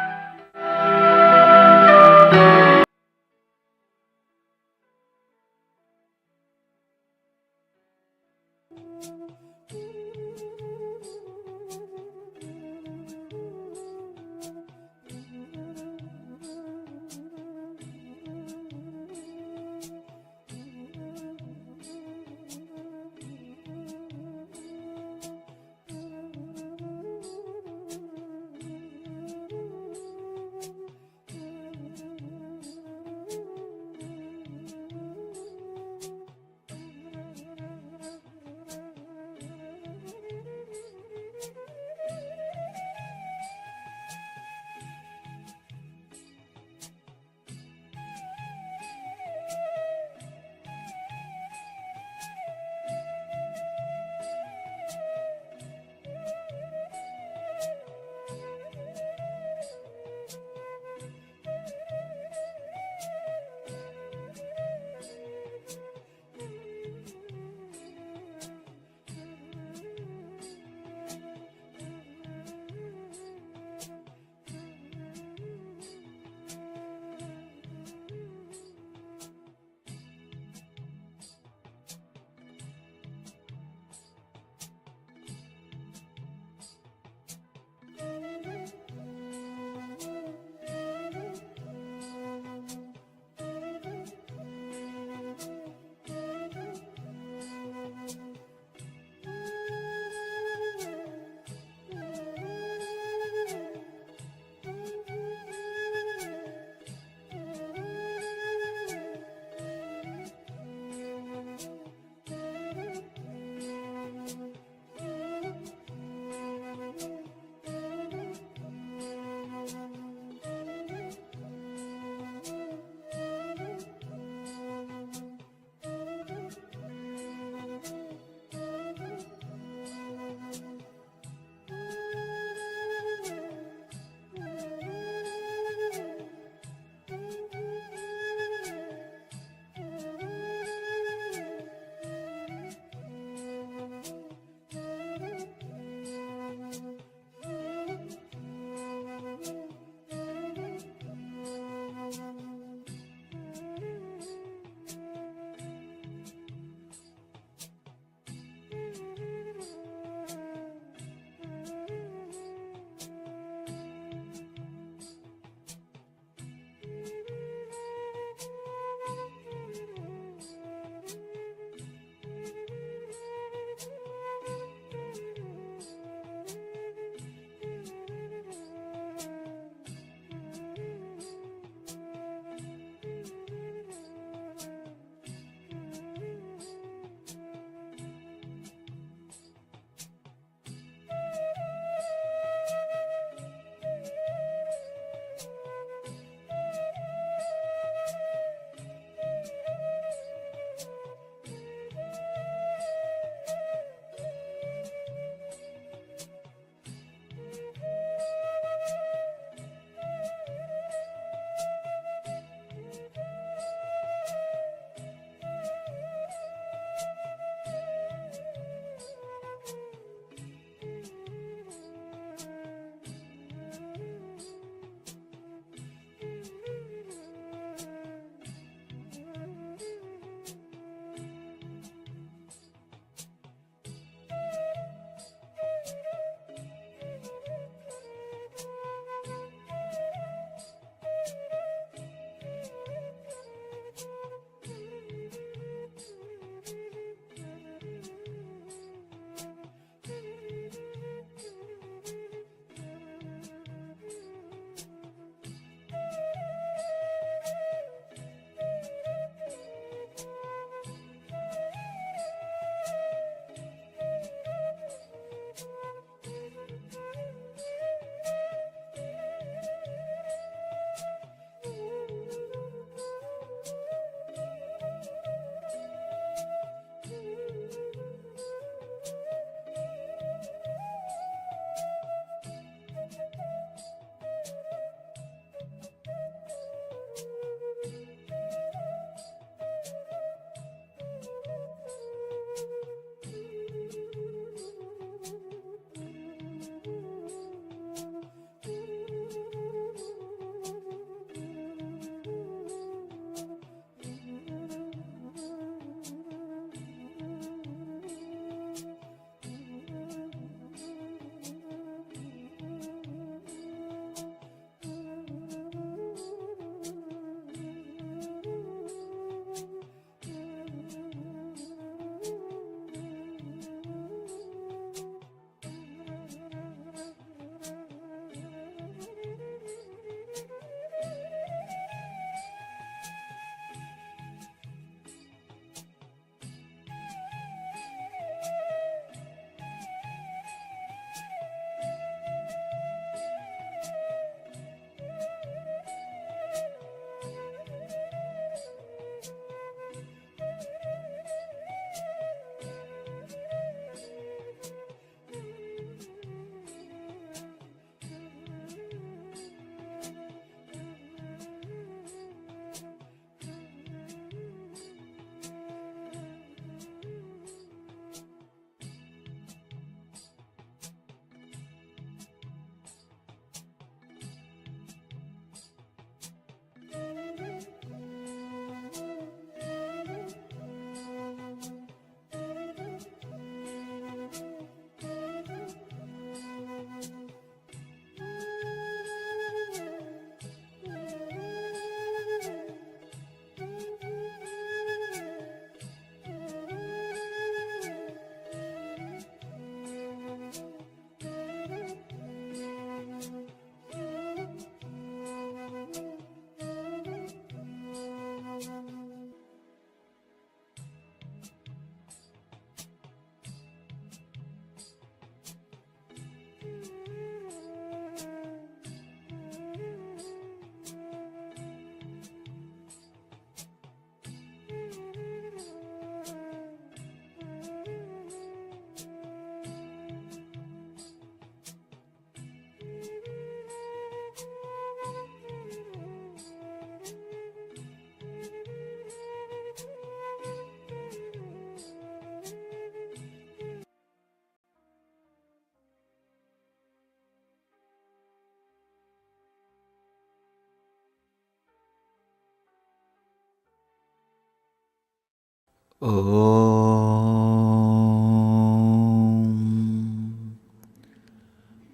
S3: Om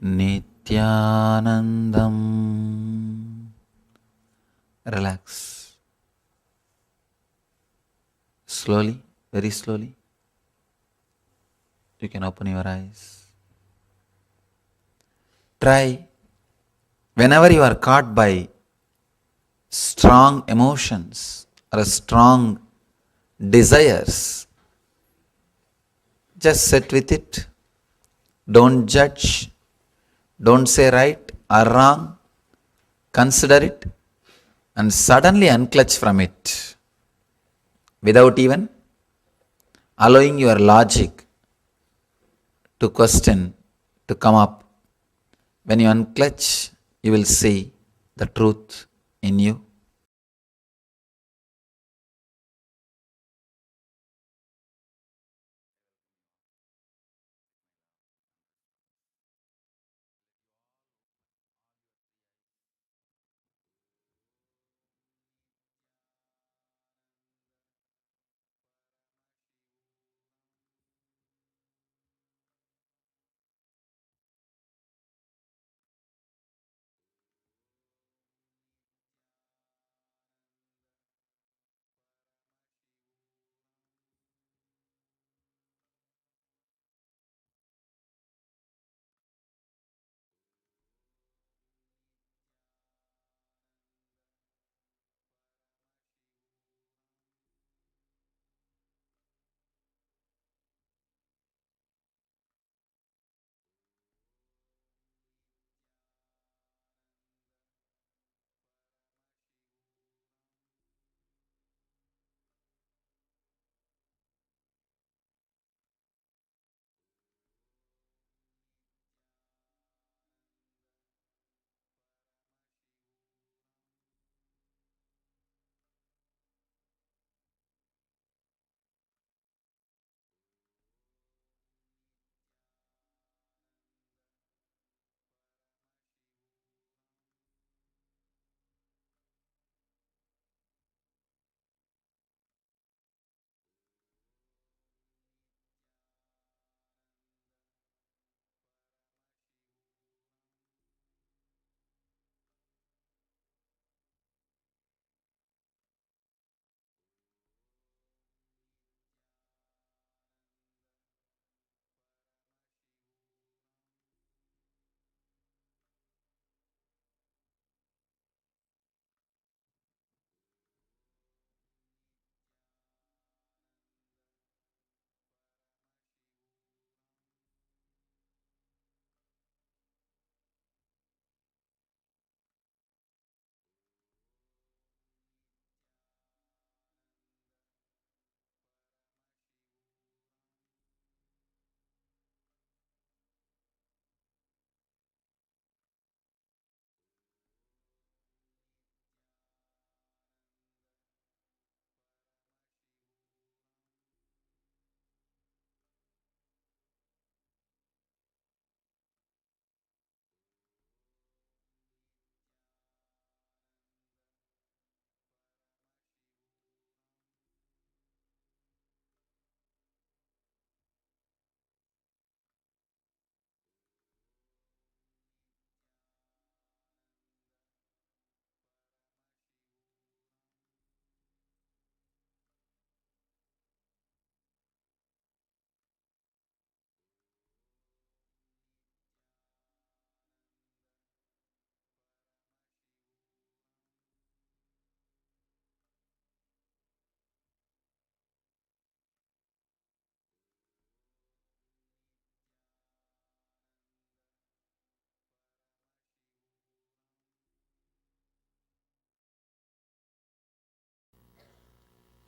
S3: Nityanandam. Relax. Slowly, very slowly. You can open your eyes. Try, whenever you are caught by strong emotions or strong desires, just sit with it. Don't judge. Don't say right or wrong. Consider it and suddenly unclutch from it without even allowing your logic to question, to come up. When you unclutch, you will see the truth in you.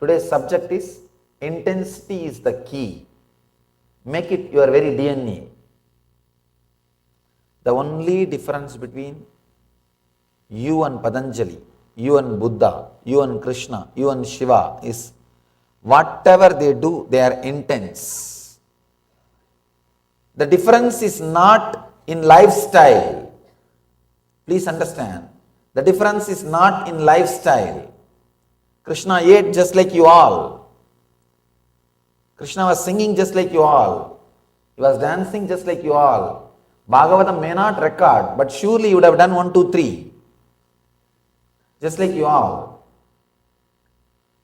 S3: Today's subject is intensity is the key. Make it your very DNA. The only difference between you and Patanjali, you and Buddha, you and Krishna, you and Shiva is whatever they do, they are intense. The difference is not in lifestyle. Please understand. The difference is not in lifestyle. Krishna ate just like you all. Krishna was singing just like you all. He was dancing just like you all. Bhagavatam may not record, but surely you would have done 1, 2, 3. Just like you all.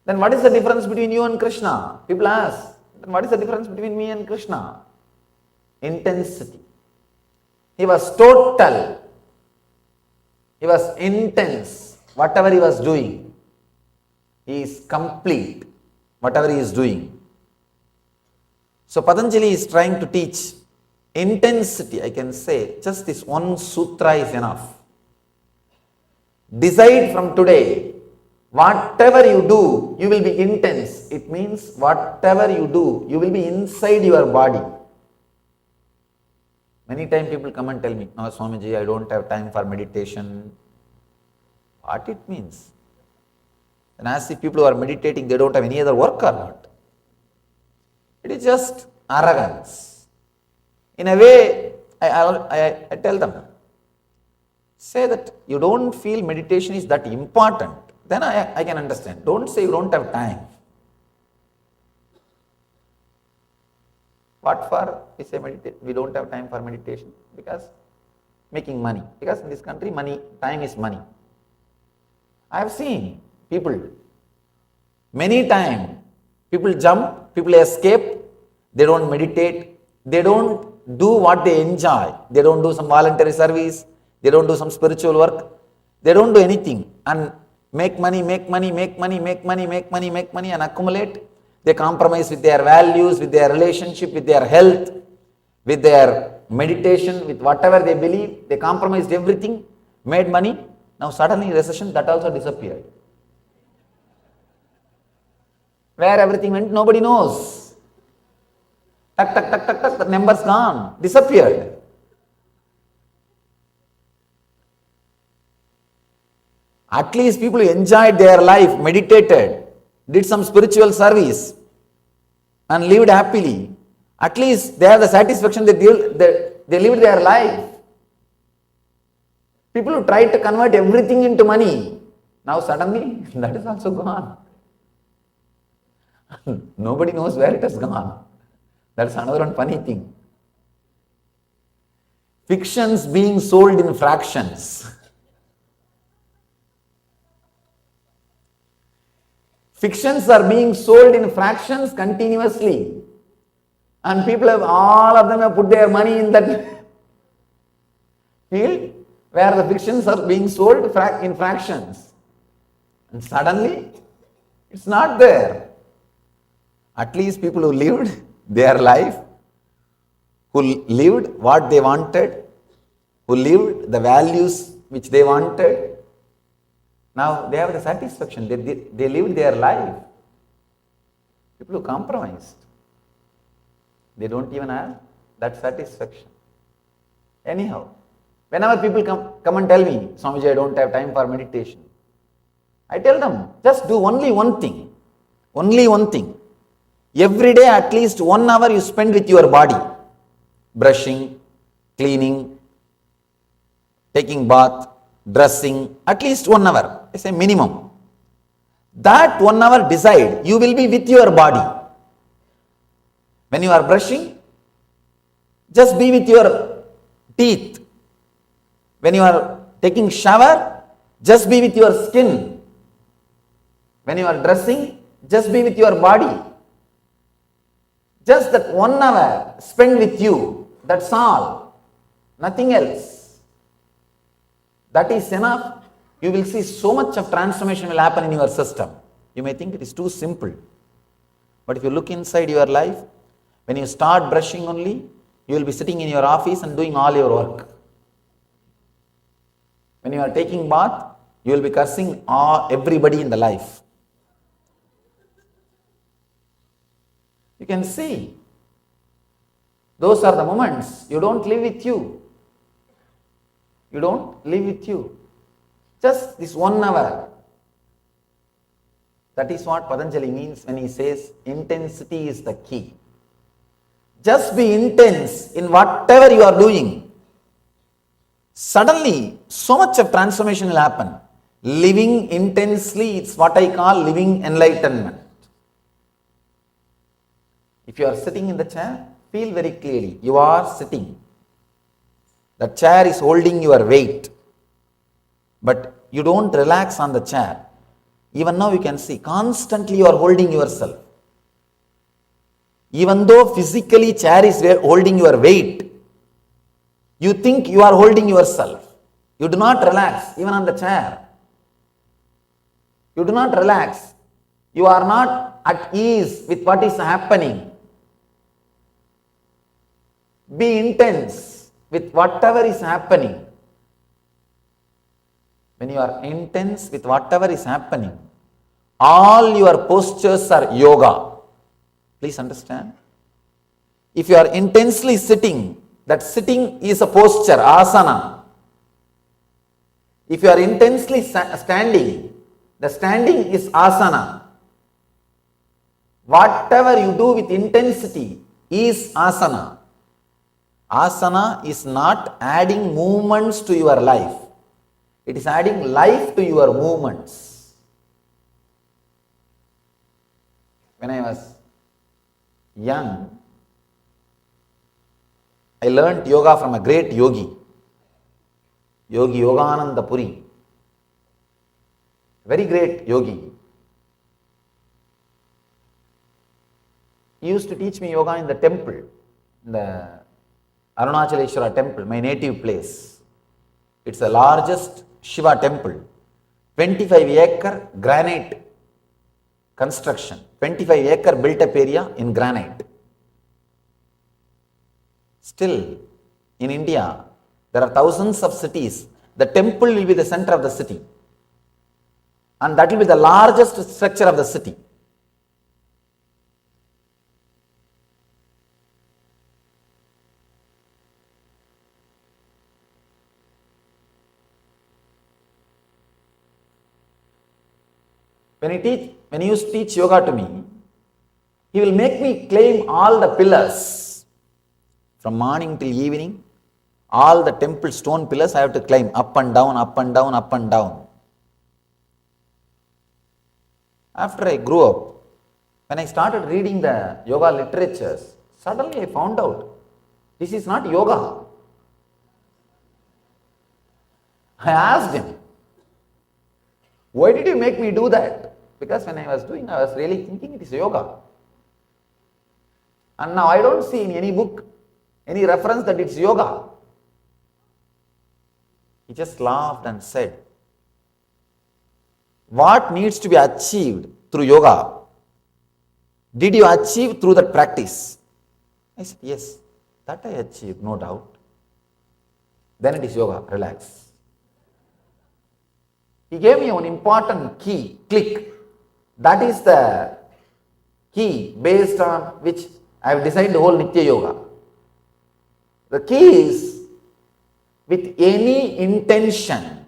S3: Then what is the difference between you and Krishna? People ask, then what is the difference between me and Krishna? Intensity. He was total. He was intense. Whatever he was doing, he is complete. Whatever he is doing. So Patanjali is trying to teach intensity. I can say just this one sutra is enough. Decide from today, whatever you do, you will be intense. It means whatever you do, you will be inside your body. Many times people come and tell me, no Swamiji, I don't have time for meditation. What it means? And as if people who are meditating, they don't have any other work or not. It is just arrogance. In a way, I tell them, say that you don't feel meditation is that important, then I can understand. Don't say you don't have time. What for? We say we don't have time for meditation because making money. Because in this country, time is money. I have seen people, many times, people jump, people escape, they don't meditate, they don't do what they enjoy, they don't do some voluntary service, they don't do some spiritual work, they don't do anything and make money and accumulate. They compromise with their values, with their relationship, with their health, with their meditation, with whatever they believe. They compromised everything, made money. Now suddenly recession, that also disappeared. Where everything went, nobody knows. Tuck, the numbers gone, disappeared. At least people who enjoyed their life, meditated, did some spiritual service and lived happily. At least they have the satisfaction that they lived their life. People who tried to convert everything into money, now suddenly that is also gone. Nobody knows where it has gone. That's another one funny thing. Fictions being sold in fractions. Fictions are being sold in fractions continuously. And people have, all of them have put their money in that field where the fictions are being sold in fractions. And suddenly, it's not there. At least people who lived their life, who lived what they wanted, who lived the values which they wanted, now they have the satisfaction. They lived their life. People who compromised, they don't even have that satisfaction. Anyhow, whenever people come and tell me, Swamiji, I don't have time for meditation, I tell them, just do only one thing. Only one thing. Every day at least 1 hour you spend with your body. Brushing, cleaning, taking bath, dressing, at least 1 hour. I say minimum. That 1 hour decide, you will be with your body. When you are brushing, just be with your teeth. When you are taking shower, just be with your skin. When you are dressing, just be with your body. Just that 1 hour spend with you, that's all. Nothing else. That is enough. You will see so much of transformation will happen in your system. You may think it is too simple. But if you look inside your life, when you start brushing only, you will be sitting in your office and doing all your work. When you are taking bath, you will be cursing everybody in the life. You can see. Those are the moments you don't live with you. You don't live with you. Just this 1 hour. That is what Patanjali means when he says intensity is the key. Just be intense in whatever you are doing. Suddenly, so much of transformation will happen. Living intensely, it's what I call living enlightenment. If you are sitting in the chair, feel very clearly, you are sitting. The chair is holding your weight, but you don't relax on the chair. Even now you can see, constantly you are holding yourself. Even though physically chair is holding your weight, you think you are holding yourself. You do not relax, even on the chair. You do not relax. You are not at ease with what is happening. Be intense with whatever is happening. When you are intense with whatever is happening, all your postures are yoga. Please understand. If you are intensely sitting, that sitting is a posture, asana. If you are intensely standing, the standing is asana. Whatever you do with intensity is asana. Asana is not adding movements to your life. It is adding life to your movements. When I was young, I learnt yoga from a great yogi, Yogi Yogananda Puri. Very great yogi. He used to teach me yoga in the temple, in the Arunachaleshwara temple, my native place. It's the largest Shiva temple, 25-acre granite construction, 25-acre built-up area in granite. Still, in India, there are thousands of cities. The temple will be the center of the city, and that will be the largest structure of the city. When he used to teach yoga to me, he will make me climb all the pillars. From morning till evening, all the temple stone pillars I have to climb up and down, up and down, up and down. After I grew up, when I started reading the yoga literatures, suddenly I found out this is not yoga. I asked him, why did you make me do that? Because when I was doing, I was really thinking it is yoga. And now I don't see in any book any reference that it's yoga. He just laughed and said, what needs to be achieved through yoga? Did you achieve through that practice? I said, yes, that I achieved, no doubt. Then it is yoga, relax. He gave me one important key, click. That is the key based on which I have designed the whole Nitya Yoga. The key is, with any intention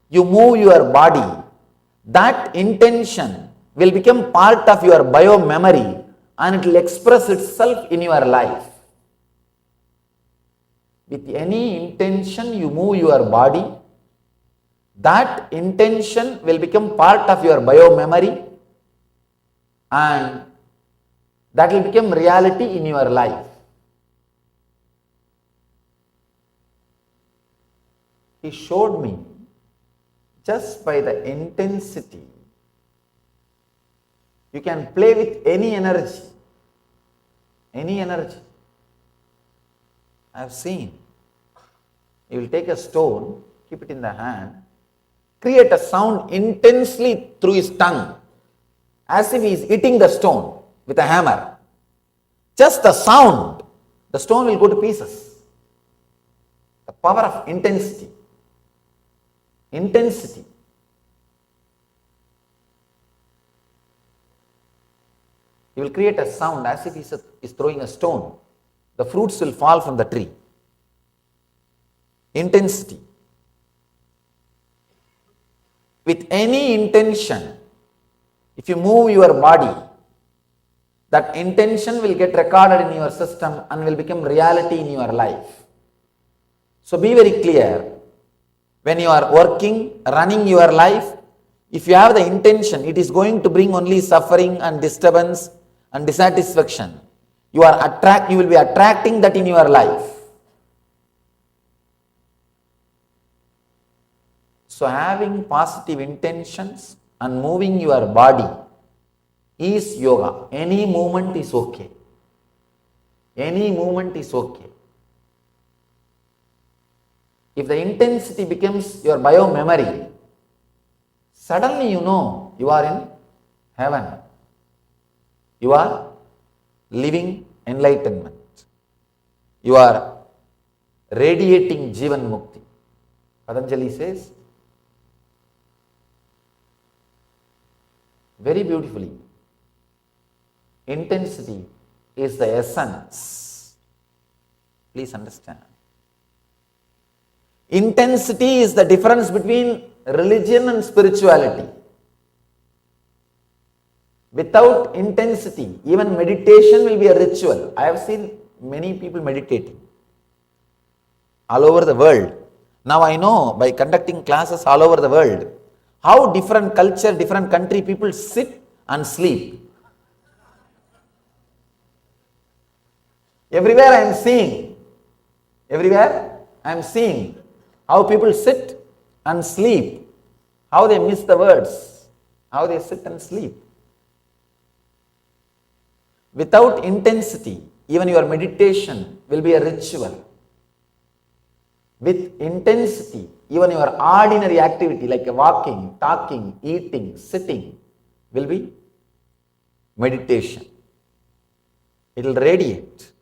S3: you move your body, that intention will become part of your bio-memory and it will express itself in your life. With any intention you move your body, that intention will become part of your bio-memory and that will become reality in your life. He showed me just by the intensity, you can play with any energy. Any energy. I have seen. You will take a stone, keep it in the hand, create a sound intensely through his tongue, as if he is hitting the stone with a hammer. Just the sound, the stone will go to pieces. The power of intensity. Intensity. He will create a sound as if he is throwing a stone. The fruits will fall from the tree. Intensity. With any intention, if you move your body, that intention will get recorded in your system and will become reality in your life. So be very clear. When you are working, running your life, if you have the intention, it is going to bring only suffering and disturbance and dissatisfaction. You will be attracting that in your life. So having positive intentions and moving your body is yoga. Any movement is okay. Any movement is okay. If the intensity becomes your bio-memory, suddenly you know you are in heaven. You are living enlightenment. You are radiating Jivan Mukti. Patanjali says very beautifully, intensity is the essence. Please understand. Intensity is the difference between religion and spirituality. Without intensity, even meditation will be a ritual. I have seen many people meditating all over the world. Now I know by conducting classes all over the world how different culture, different country people sit and sleep. Everywhere I am seeing how people sit and sleep, how they miss the words, how they sit and sleep. Without intensity, even your meditation will be a ritual. With intensity, even your ordinary activity like walking, talking, eating, sitting will be meditation. It will radiate.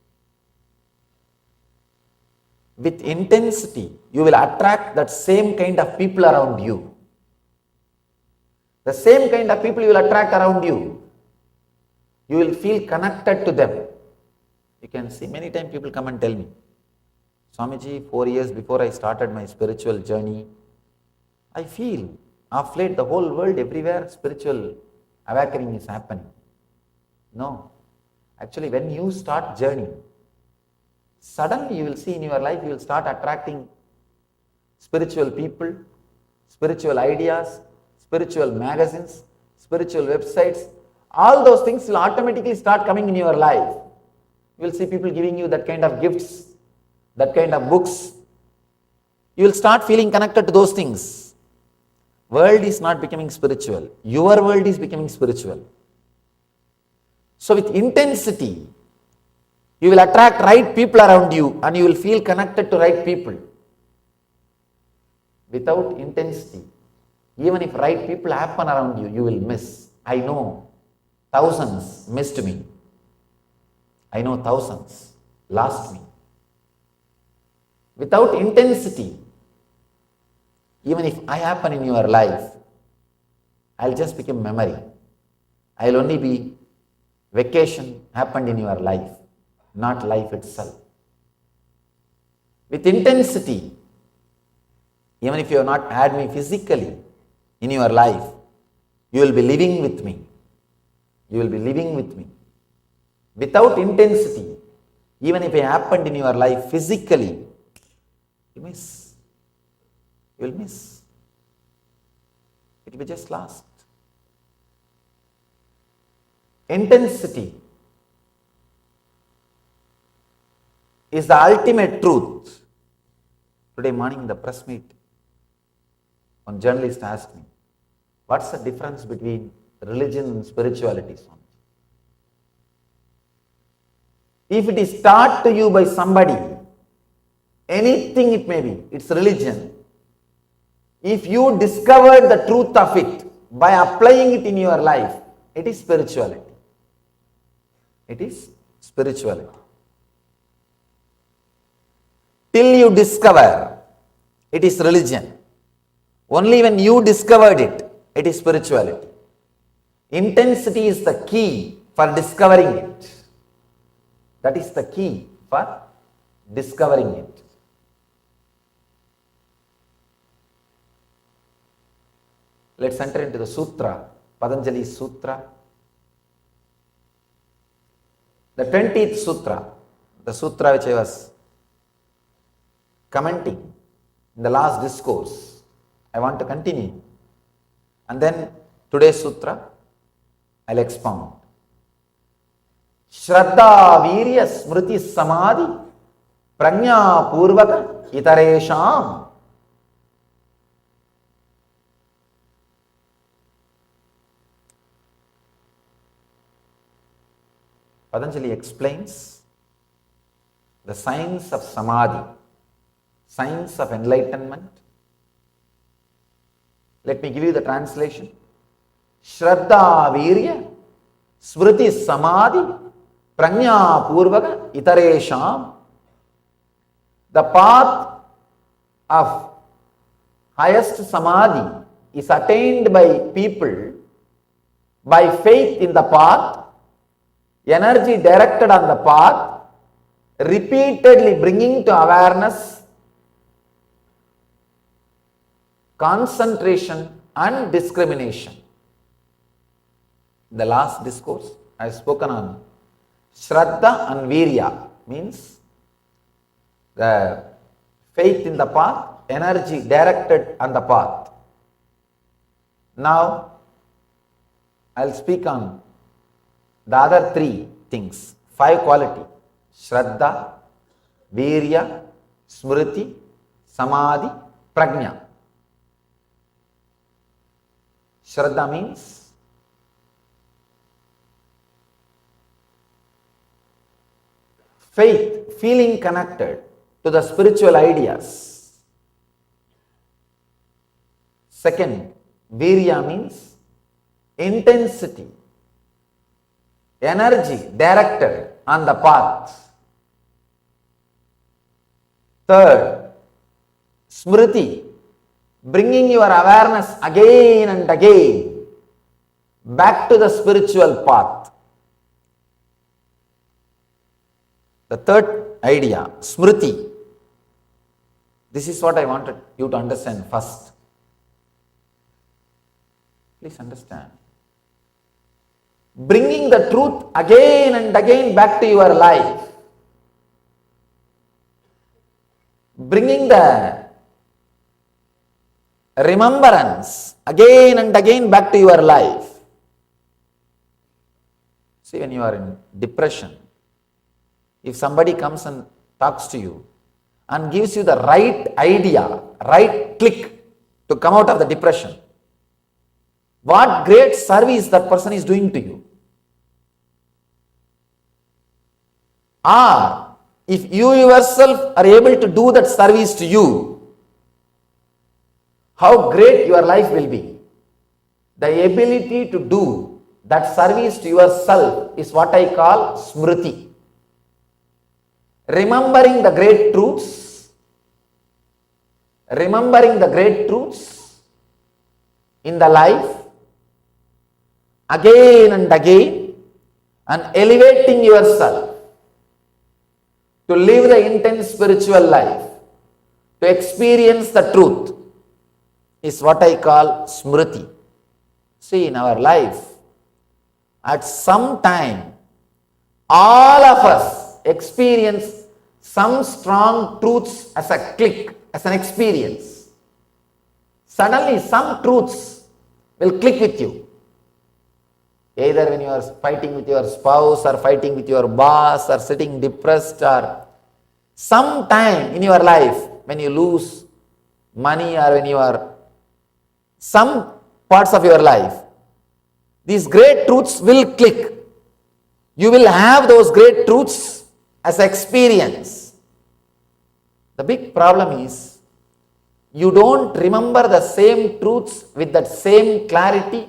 S3: With intensity, you will attract that same kind of people around you. The same kind of people you will attract around you. You will feel connected to them. You can see many times people come and tell me, Swamiji, 4 years before I started my spiritual journey, I feel of late the whole world, everywhere spiritual awakening is happening. No. Actually, when you start journey, suddenly you will see in your life, you will start attracting spiritual people, spiritual ideas, spiritual magazines, spiritual websites. All those things will automatically start coming in your life. You will see people giving you that kind of gifts, that kind of books. You will start feeling connected to those things. World is not becoming spiritual. Your world is becoming spiritual. So with intensity, you will attract right people around you and you will feel connected to right people. Without intensity, even if right people happen around you, you will miss. I know thousands missed me. I know thousands lost me. Without intensity, even if I happen in your life, I'll just become memory. I'll only be vacation happened in your life, not life itself. With intensity, even if you have not had me physically in your life, you will be living with me. You will be living with me. Without intensity, even if it happened in your life physically, you miss. You will miss. It will be just lost. Intensity is the ultimate truth. Today morning in the press meet, one journalist asked me, what's the difference between religion and spirituality? If it is taught to you by somebody, anything it may be, it's religion. If you discover the truth of it by applying it in your life, it is spirituality. It is spirituality. Till you discover, it is religion. Only when you discovered it, it is spirituality. Intensity is the key for discovering it. That is the key for discovering it. Let's enter into the sutra, Patanjali's sutra. The 20th sutra, the sutra which I was commenting in the last discourse. I want to continue. And then today's sutra, I'll expound. Shraddha, Virya, Smriti, Samadhi, Prajna, Purvaka, Itaresham. Patanjali explains the science of Samadhi, science of enlightenment. Let me give you the translation. Shraddha, Virya, Smriti, Samadhi, Prajna, Purvaka, Itaresham. The path of highest Samadhi is attained by people by faith in the path, energy directed on the path, repeatedly bringing to awareness, concentration and discrimination. In the last discourse, I have spoken on Shraddha and Virya, means the faith in the path, energy directed on the path. Now, I will speak on the other three things, 5 quality: Shraddha, Virya, Smriti, Samadhi, Prajna. Shraddha means faith, feeling connected to the spiritual ideas. Second, Virya means intensity, energy directed on the path. Third, Smriti, bringing your awareness again and again back to the spiritual path. The third idea, Smriti. This is what I wanted you to understand first. Please understand. Bringing the truth again and again back to your life. Bringing the remembrance again and again back to your life. See, when you are in depression, if somebody comes and talks to you and gives you the right idea, right click to come out of the depression, what great service that person is doing to you. Or if you yourself are able to do that service to you, how great your life will be. The ability to do that service to yourself is what I call Smriti. Remembering the great truths, in the life again and again, and elevating yourself to live the intense spiritual life, to experience the truth, is what I call Smriti. See, in our life, at some time, all of us experience some strong truths as a click, as an experience. Suddenly, some truths will click with you. Either when you are fighting with your spouse, or fighting with your boss, or sitting depressed, or some time in your life when you lose money, or when you are some parts of your life, these great truths will click. You will have those great truths as experience. The big problem is you don't remember the same truths with that same clarity.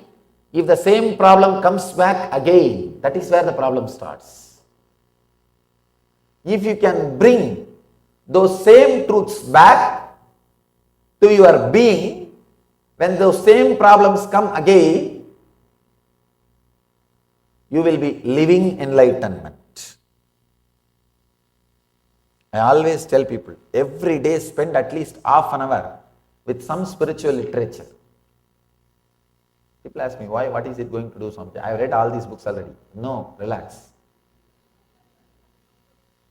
S3: If the same problem comes back again, that is where the problem starts. If you can bring those same truths back to your being, when those same problems come again, you will be living enlightenment. I always tell people, every day spend at least half an hour with some spiritual literature. People ask me, why? What is it going to do something? I have read all these books already. No, relax.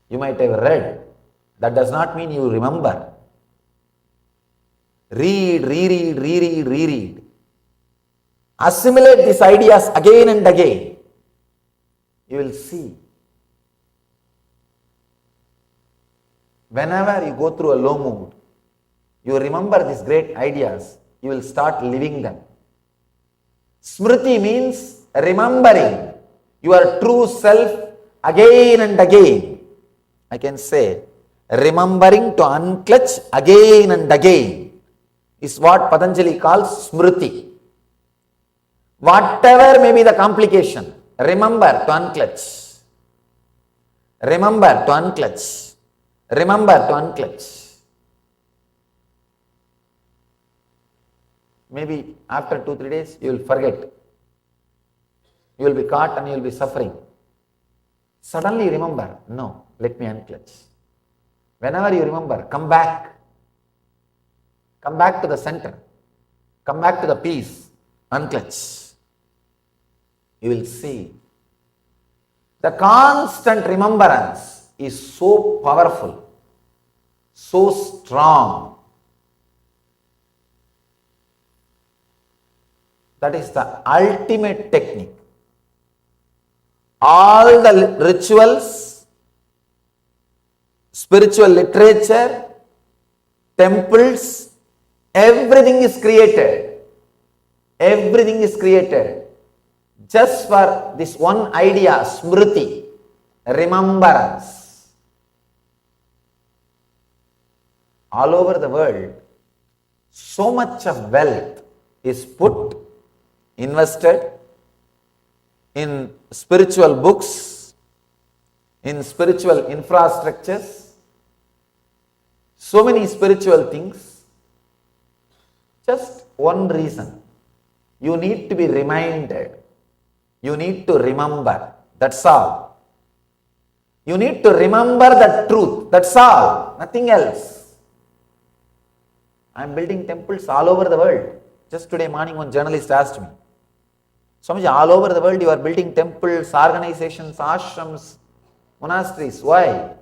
S3: You might have read. That does not mean you remember. Read, reread, reread, reread. Assimilate these ideas again and again. You will see whenever you go through a low mood, you remember these great ideas, you will start living them. Smriti means remembering your true self again and again. I can say, remembering to unclutch again and again is what Patanjali calls Smriti. Whatever may be the complication, remember to unclutch. Remember to unclutch. Remember to unclutch. Maybe after 2-3 days, you will forget. You will be caught and you will be suffering. Suddenly remember, no, let me unclutch. Whenever you remember, come back. Come back to the center. Come back to the peace. Unclutch. You will see. The constant remembrance is so powerful, so strong. That is the ultimate technique. All the rituals, spiritual literature, temples, everything is created. Everything is created just for this one idea, smriti, remembrance. All over the world, so much of wealth is put, invested in spiritual books, in spiritual infrastructures, so many spiritual things. Just one reason. You need to be reminded. You need to remember. That's all. You need to remember the truth. That's all. Nothing else. I am building temples all over the world. Just today morning, one journalist asked me, Swamiji, all over the world you are building temples, organizations, ashrams, monasteries. Why? I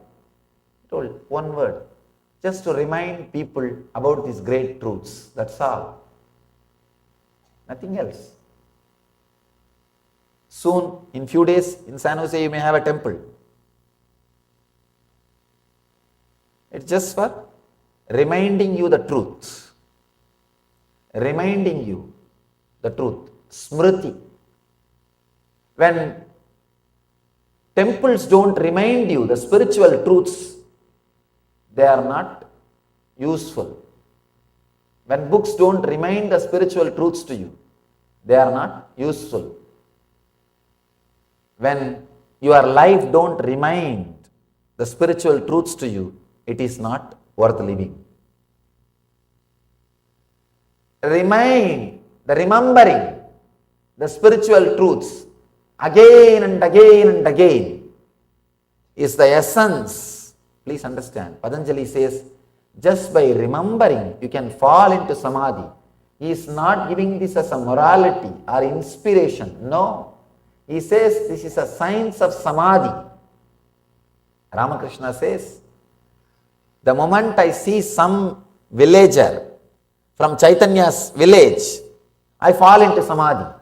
S3: told one word. Just to remind people about these great truths. That's all. Nothing else. Soon, in few days, in San Jose, you may have a temple. It's just for reminding you the truth. Reminding you the truth. Smriti. When temples don't remind you the spiritual truths, they are not useful. When books don't remind the spiritual truths to you, they are not useful. When your life don't remind the spiritual truths to you, it is not worth living. Remembering the spiritual truths again and again and again is the essence. Please understand, Patanjali says, just by remembering, you can fall into samadhi. He is not giving this as a morality or inspiration. No. He says this is a science of samadhi. Ramakrishna says, the moment I see some villager from Chaitanya's village, I fall into samadhi.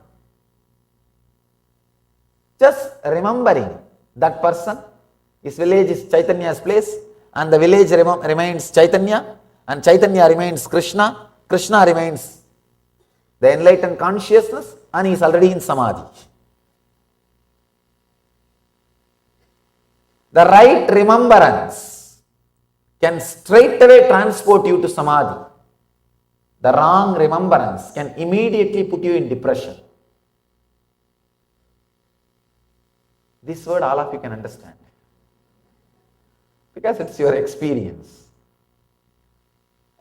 S3: Just remembering that person, his village is Chaitanya's place, and the village remains Chaitanya, and Chaitanya remains Krishna, Krishna remains the enlightened consciousness, and he is already in samadhi. The right remembrance can straightaway transport you to samadhi. The wrong remembrance can immediately put you in depression. This word all of you can understand, because it's your experience.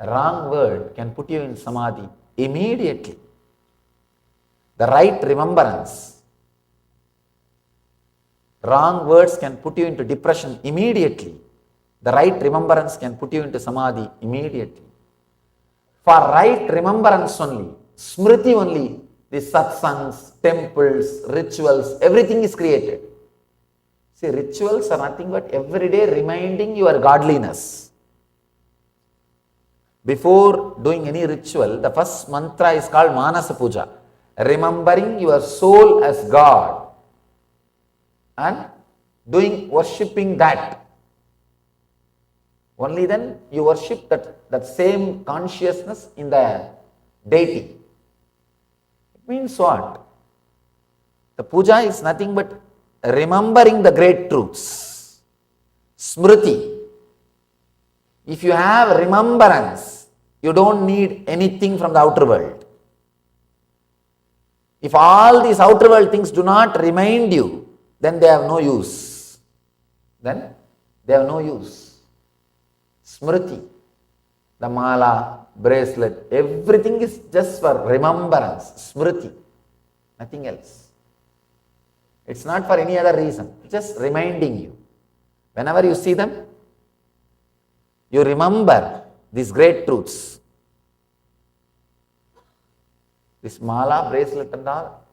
S3: A wrong word can put you in samadhi immediately. The right remembrance. Wrong words can put you into depression immediately. The right remembrance can put you into samadhi immediately. For right remembrance only, smriti only, the satsangs, temples, rituals, everything is created. See, rituals are nothing but every day reminding your godliness. Before doing any ritual, the first mantra is called Manasa Puja, remembering your soul as God and worshipping that. Only then you worship that same consciousness in the deity. It means what? The puja is nothing but remembering the great truths. Smriti. If you have remembrance, you don't need anything from the outer world. If all these outer world things do not remind you, then they have no use. Then they have no use. Smriti, the mala, bracelet, everything is just for remembrance. Smriti, nothing else. It's not for any other reason, just reminding you. Whenever you see them, you remember these great truths. This mala, bracelet and all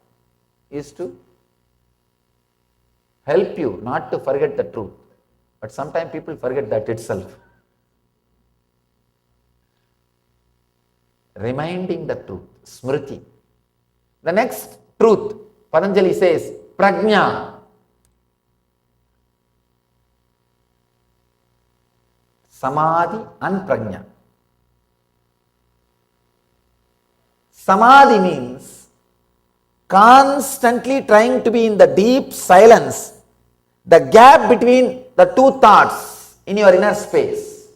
S3: is to help you not to forget the truth. But sometimes people forget that itself. Reminding the truth, smriti. The next truth, Patanjali says, prajna. Samadhi and prajna. Samadhi means constantly trying to be in the deep silence, the gap between the two thoughts in your inner space.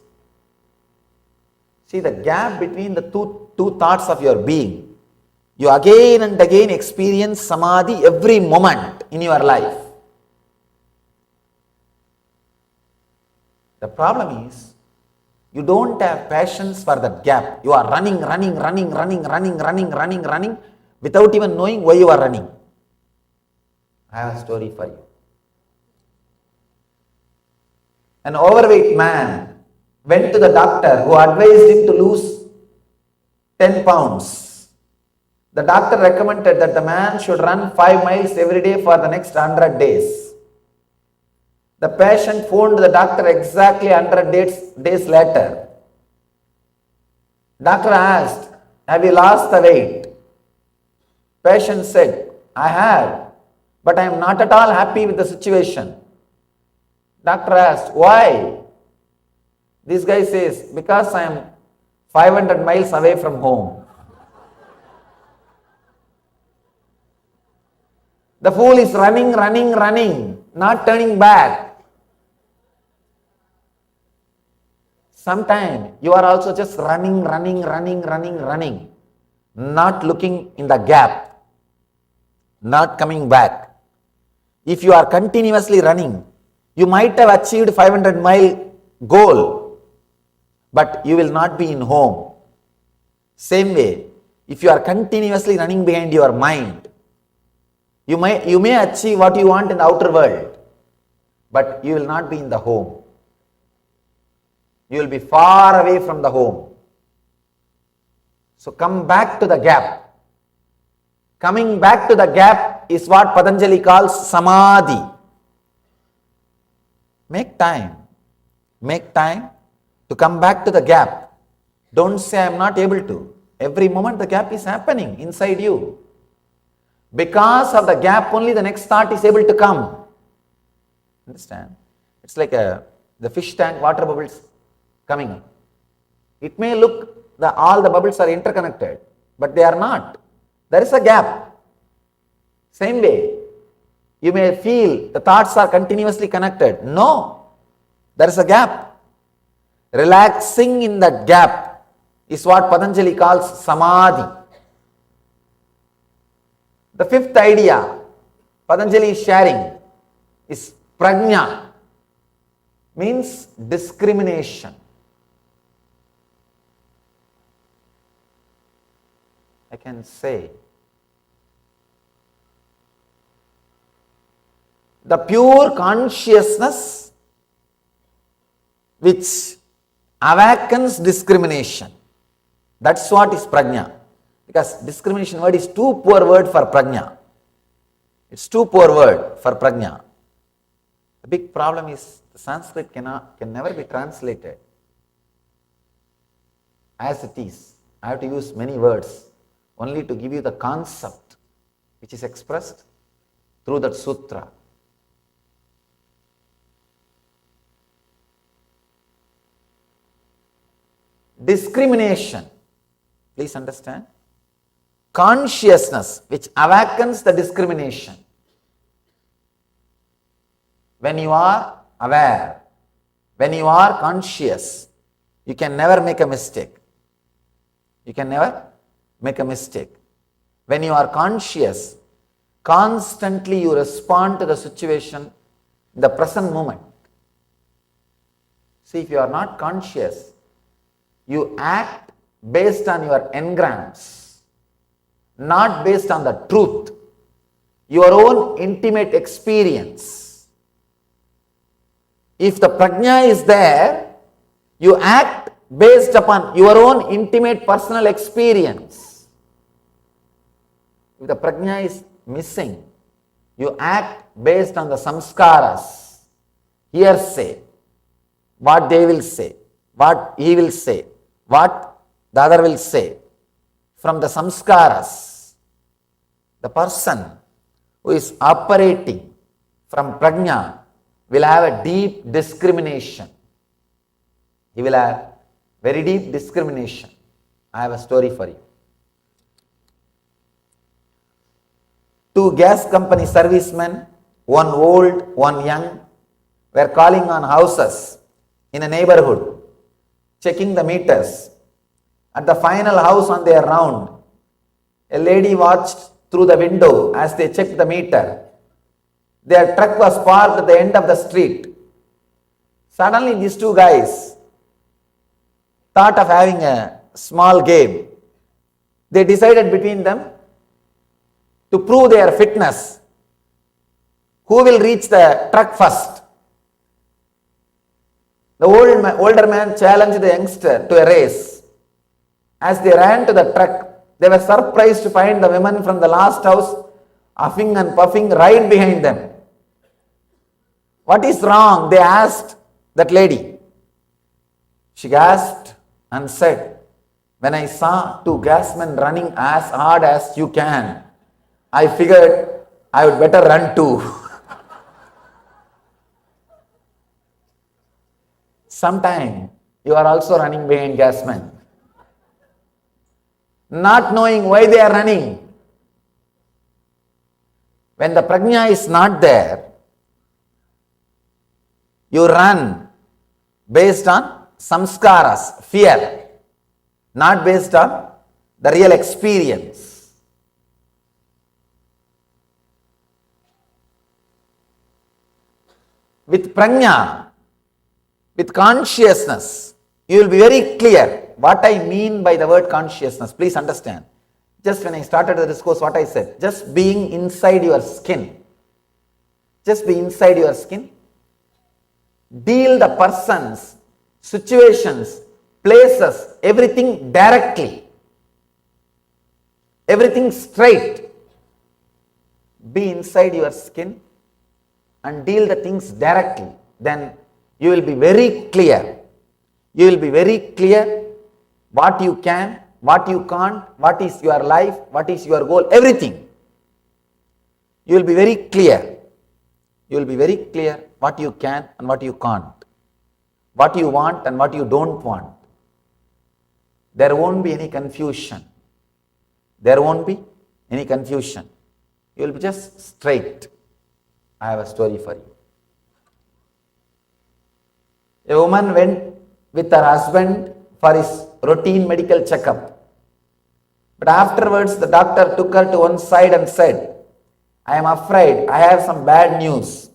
S3: See the gap between the two thoughts of your being. You again and again experience samadhi every moment in your life. The problem is, you don't have patience for that gap. You are running without even knowing why you are running. I have a story for you. An overweight man went to the doctor who advised him to lose 10 pounds. The doctor recommended that the man should run 5 miles every day for the next 100 days. The patient phoned the doctor exactly 100 days later. Doctor asked, "Have you lost the weight?" Patient said, "I have, but I am not at all happy with the situation." Doctor asked, "Why?" This guy says, "Because I am 500 miles away from home." The fool is running, not turning back. Sometimes you are also just running, not looking in the gap, not coming back. If you are continuously running, you might have achieved 500-mile goal, but you will not be in home. Same way, if you are continuously running behind your mind, you may achieve what you want in the outer world, but you will not be in the home. You will be far away from the home. So come back to the gap. Coming back to the gap is what Patanjali calls samadhi. Make time to come back to the gap. Don't say I am not able to. Every moment the gap is happening inside you. Because of the gap only the next thought is able to come. Understand? It's like the fish tank, water bubbles coming up. It may look that all the bubbles are interconnected, but they are not. There is a gap. Same way, you may feel the thoughts are continuously connected. No, there is a gap. Relaxing in that gap is what Patanjali calls samadhi. The fifth idea Patanjali is sharing is prajna, means discrimination. I can say the pure consciousness which awakens discrimination. That's what is prajna. Because discrimination word is too poor word for prajna. It's too poor word for prajna. The big problem is the Sanskrit can never be translated as it is. I have to use many words only to give you the concept which is expressed through that sutra. discrimination. Please understand. Consciousness which awakens the discrimination. When you are aware, when you are conscious, you can never make a mistake. You can never make a mistake. When you are conscious, constantly you respond to the situation in the present moment. See, if you are not conscious, you act based on your engrams, not based on the truth, your own intimate experience. If the prajna is there, you act based upon your own intimate personal experience. If the prajna is missing, you act based on the samskaras, hearsay, what they will say, what he will say, what the other will say. From the samskaras, the person who is operating from prajna will have a deep discrimination. He will have very deep discrimination. I have a story for you. Two gas company servicemen, one old, one young, were calling on houses in a neighborhood, checking the meters. At the final house on their round, a lady watched through the window as they checked the meter. Their truck was parked at the end of the street. Suddenly these two guys thought of having a small game. They decided between them to prove their fitness. Who will reach the truck first? The older man challenged the youngster to a race. As they ran to the truck, they were surprised to find the woman from the last house huffing and puffing right behind them. What is wrong? They asked that lady. She gasped and said, when I saw two gasmen running as hard as you can, I figured I would better run too. Sometime you are also running behind gasmen, not knowing why they are running. When the prajna is not there, you run based on samskaras, fear, not based on the real experience. With prajna, with consciousness, you will be very clear what I mean by the word consciousness. Please understand. Just when I started the discourse, what I said, just being inside your skin. Just be inside your skin. Deal the persons, situations, places, everything directly. Everything straight. Be inside your skin and deal the things directly. Then you will be very clear. You will be very clear what you can, what you can't, what is your life, what is your goal, everything. You will be very clear. You will be very clear what you can and what you can't, what you want and what you don't want. There won't be any confusion. There won't be any confusion. You will be just straight. I have a story for you. A woman went with her husband for his routine medical checkup. But afterwards, the doctor took her to one side and said, I am afraid I have some bad news.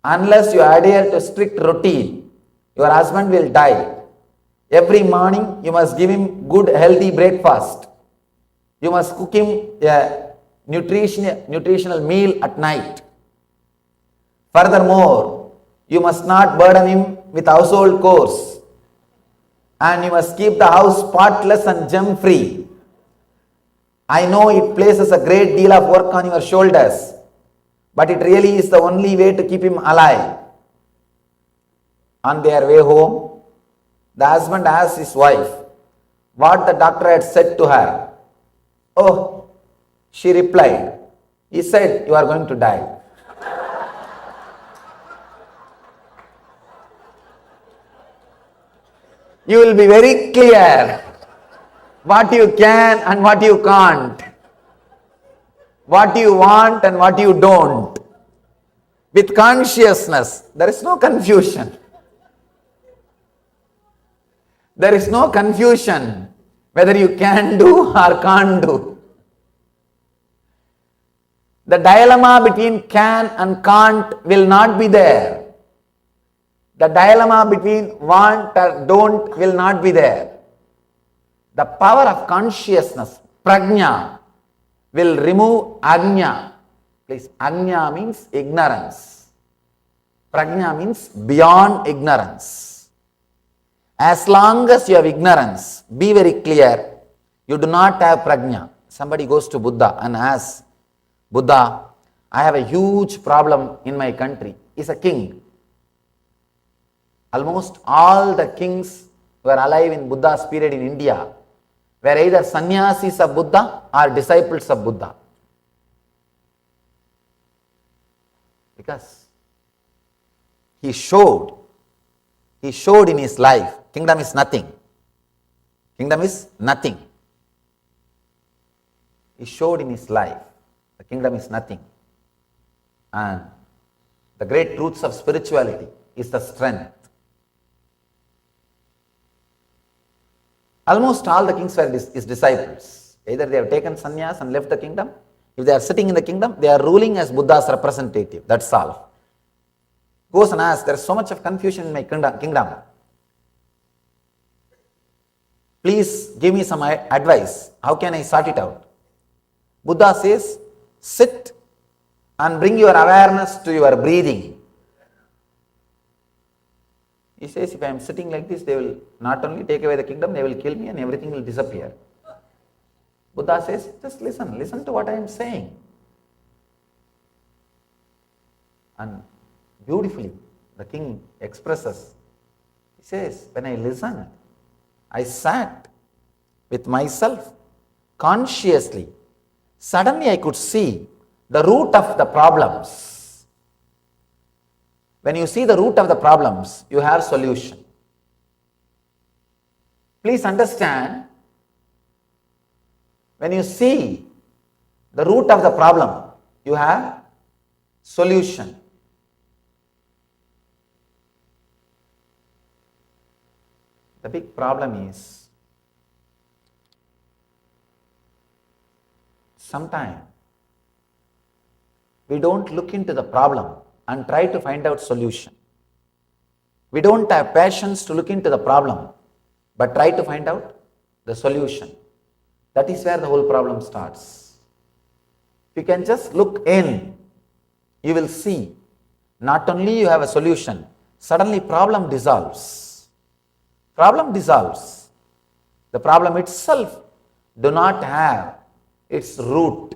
S3: Unless you adhere to strict routine, your husband will die. Every morning, you must give him good, healthy breakfast. You must cook him a nutritional meal at night. Furthermore, you must not burden him with household chores. And you must keep the house spotless and germ-free. I know it places a great deal of work on your shoulders, but it really is the only way to keep him alive. On their way home, the husband asked his wife what the doctor had said to her. Oh, she replied, he said, you are going to die. You will be very clear what you can and what you can't, what you want and what you don't. With consciousness, there is no confusion. There is no confusion whether you can do or can't do. The dilemma between can and can't will not be there. The dilemma between want or don't will not be there. The power of consciousness, prajna, will remove agnya. Please, agnya means ignorance. Prajna means beyond ignorance. As long as you have ignorance, be very clear, you do not have prajna. Somebody goes to Buddha and asks, Buddha, I have a huge problem in my country. He's a king. Almost all the kings who were alive in Buddha's period in India were either sannyasis of Buddha or disciples of Buddha. Because he showed in his life, kingdom is nothing. Kingdom is nothing. He showed in his life, the kingdom is nothing. And the great truths of spirituality is the strength. Almost all the kings were his disciples. Either they have taken sannyas and left the kingdom. If they are sitting in the kingdom, they are ruling as Buddha's representative. That's all. Goes and asks, there is so much of confusion in my kingdom. Please give me some advice. How can I sort it out? Buddha says, sit and bring your awareness to your breathing. He says, if I am sitting like this, they will not only take away the kingdom, they will kill me and everything will disappear. Buddha says, just listen to what I am saying. And beautifully, the king expresses, he says, when I listened, I sat with myself consciously. Suddenly I could see the root of the problems. When you see the root of the problems, you have solution. Please understand, when you see the root of the problem, you have solution. The big problem is, sometimes we don't look into the problem and try to find out solution. We don't have patience to look into the problem, but try to find out the solution. That is where the whole problem starts. If you can just look in, you will see not only you have a solution, suddenly problem dissolves. Problem dissolves. The problem itself do not have its root.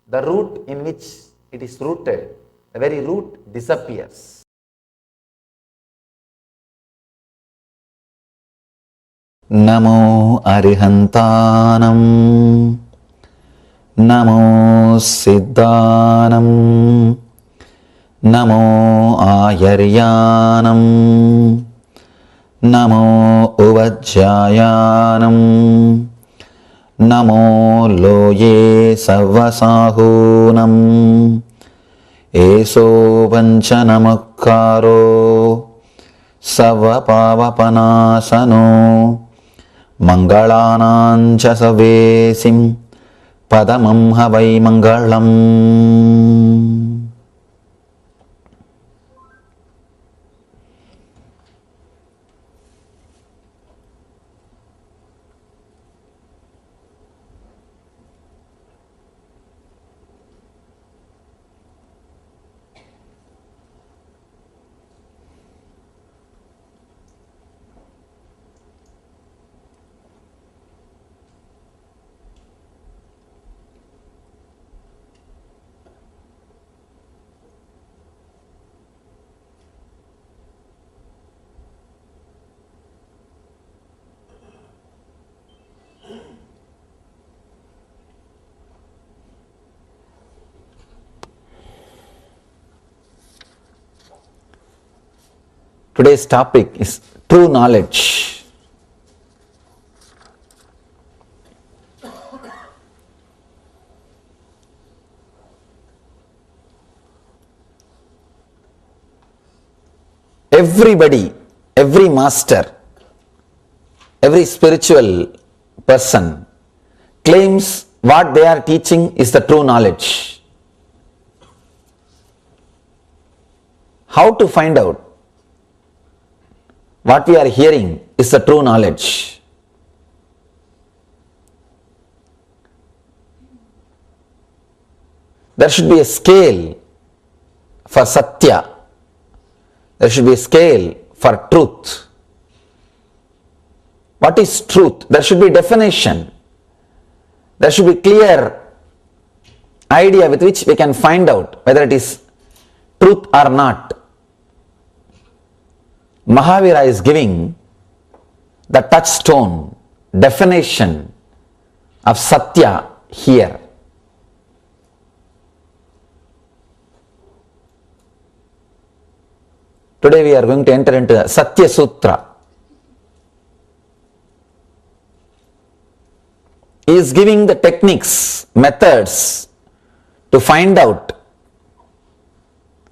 S3: The root in which it is rooted, the very root disappears. Namo Arihantanam, Namo Siddhanam, Namo Ayaryanam, Namo Uvajjayanam, Namo Loye Savasahunam, Eso Vanchanamakaro, Savapavapanasano, Mangalanancha Savesim, Padamam Havai Mangalam. Today's topic is true knowledge. Everybody, every master, every spiritual person claims what they are teaching is the true knowledge. How to find out what we are hearing is the true knowledge? There should be a scale for satya. There should be a scale for truth. What is truth? There should be definition. There should be clear idea with which we can find out whether it is truth or not. Mahavira is giving the touchstone definition of satya here. Today we are going to enter into the Satya Sutra. He is giving the techniques, methods to find out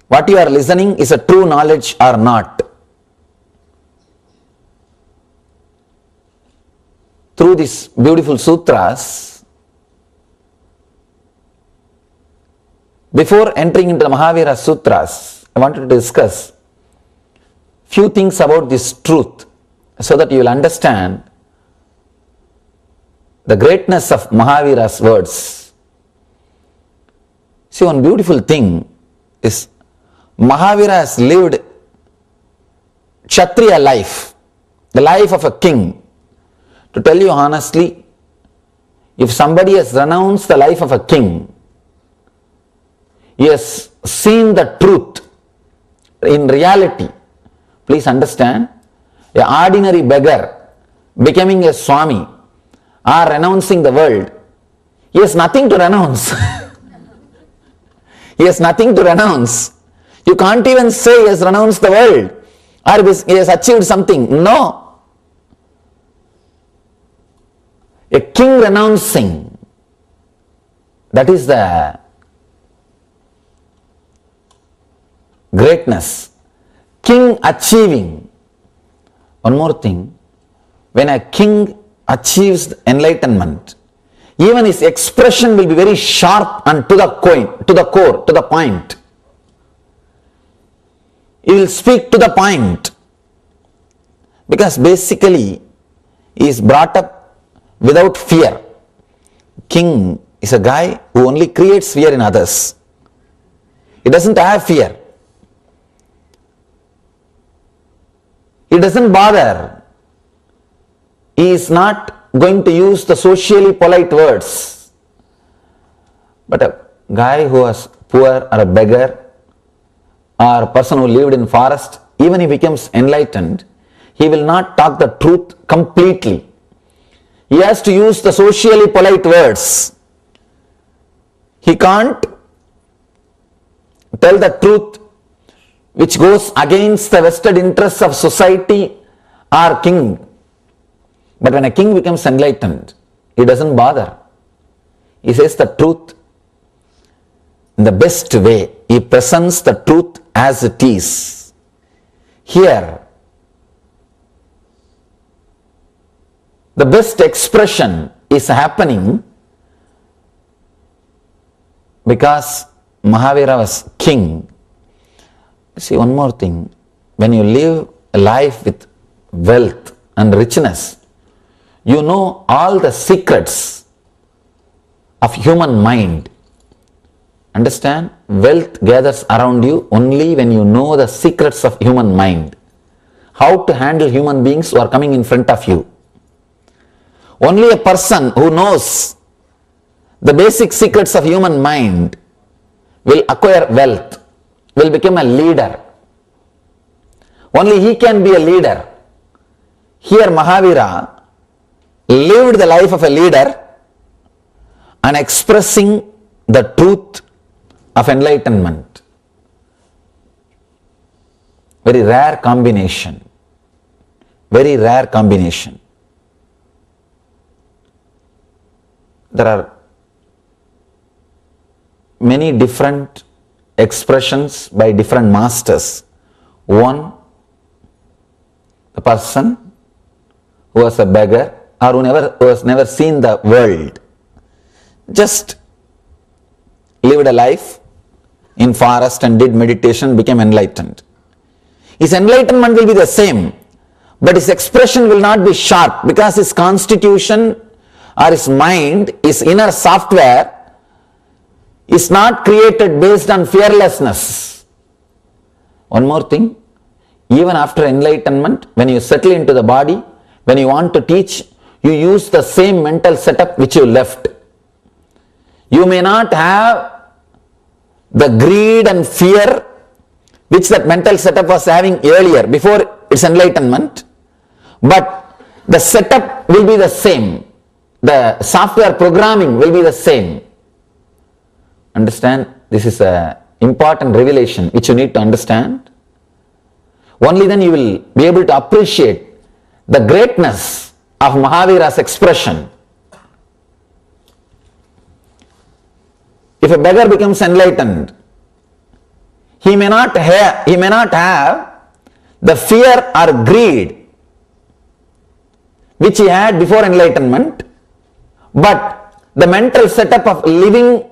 S3: what you are listening is a true knowledge or not. Through these beautiful sutras, before entering into the Mahavira Sutras, I wanted to discuss few things about this truth so that you will understand the greatness of Mahavira's words. See, one beautiful thing is Mahavira has lived Kshatriya life, the life of a king. To tell you honestly, if somebody has renounced the life of a king, he has seen the truth in reality. Please understand, an ordinary beggar becoming a Swami or renouncing the world, he has nothing to renounce. He has nothing to renounce. You can't even say he has renounced the world or he has achieved something. No. A king renouncing, that is the greatness. King achieving. One more thing, when a king achieves enlightenment, even his expression will be very sharp and to the core, to the point. He will speak to the point because basically he is brought up without fear. King is a guy who only creates fear in others. He doesn't have fear. He doesn't bother. He is not going to use the socially polite words. But a guy who was poor or a beggar or a person who lived in forest, even if he becomes enlightened, he will not talk the truth completely. He has to use the socially polite words. He can't tell the truth which goes against the vested interests of society or king. But when a king becomes enlightened, he doesn't bother. He says the truth in the best way. He presents the truth as it is. Here, the best expression is happening because Mahavira was king. See, one more thing, when you live a life with wealth and richness, you know all the secrets of human mind. Understand? Wealth gathers around you only when you know the secrets of human mind. How to handle human beings who are coming in front of you. Only a person who knows the basic secrets of human mind will acquire wealth, will become a leader. Only he can be a leader. Here Mahavira lived the life of a leader and expressing the truth of enlightenment. Very rare combination. very rare combination. There are many different expressions by different masters. One, the person who was a beggar or who has never seen the world, just lived a life in forest and did meditation, became enlightened. His enlightenment will be the same, but his expression will not be sharp because his constitution or his mind, his inner software is not created based on fearlessness. One more thing, even after enlightenment, when you settle into the body, when you want to teach, you use the same mental setup which you left. You may not have the greed and fear which that mental setup was having earlier before its enlightenment, but the setup will be the same. The software programming will be the same. Understand? This is an important revelation which you need to understand. Only then you will be able to appreciate the greatness of Mahavira's expression. If a beggar becomes enlightened, he may not have the fear or greed which he had before enlightenment, but the mental setup of living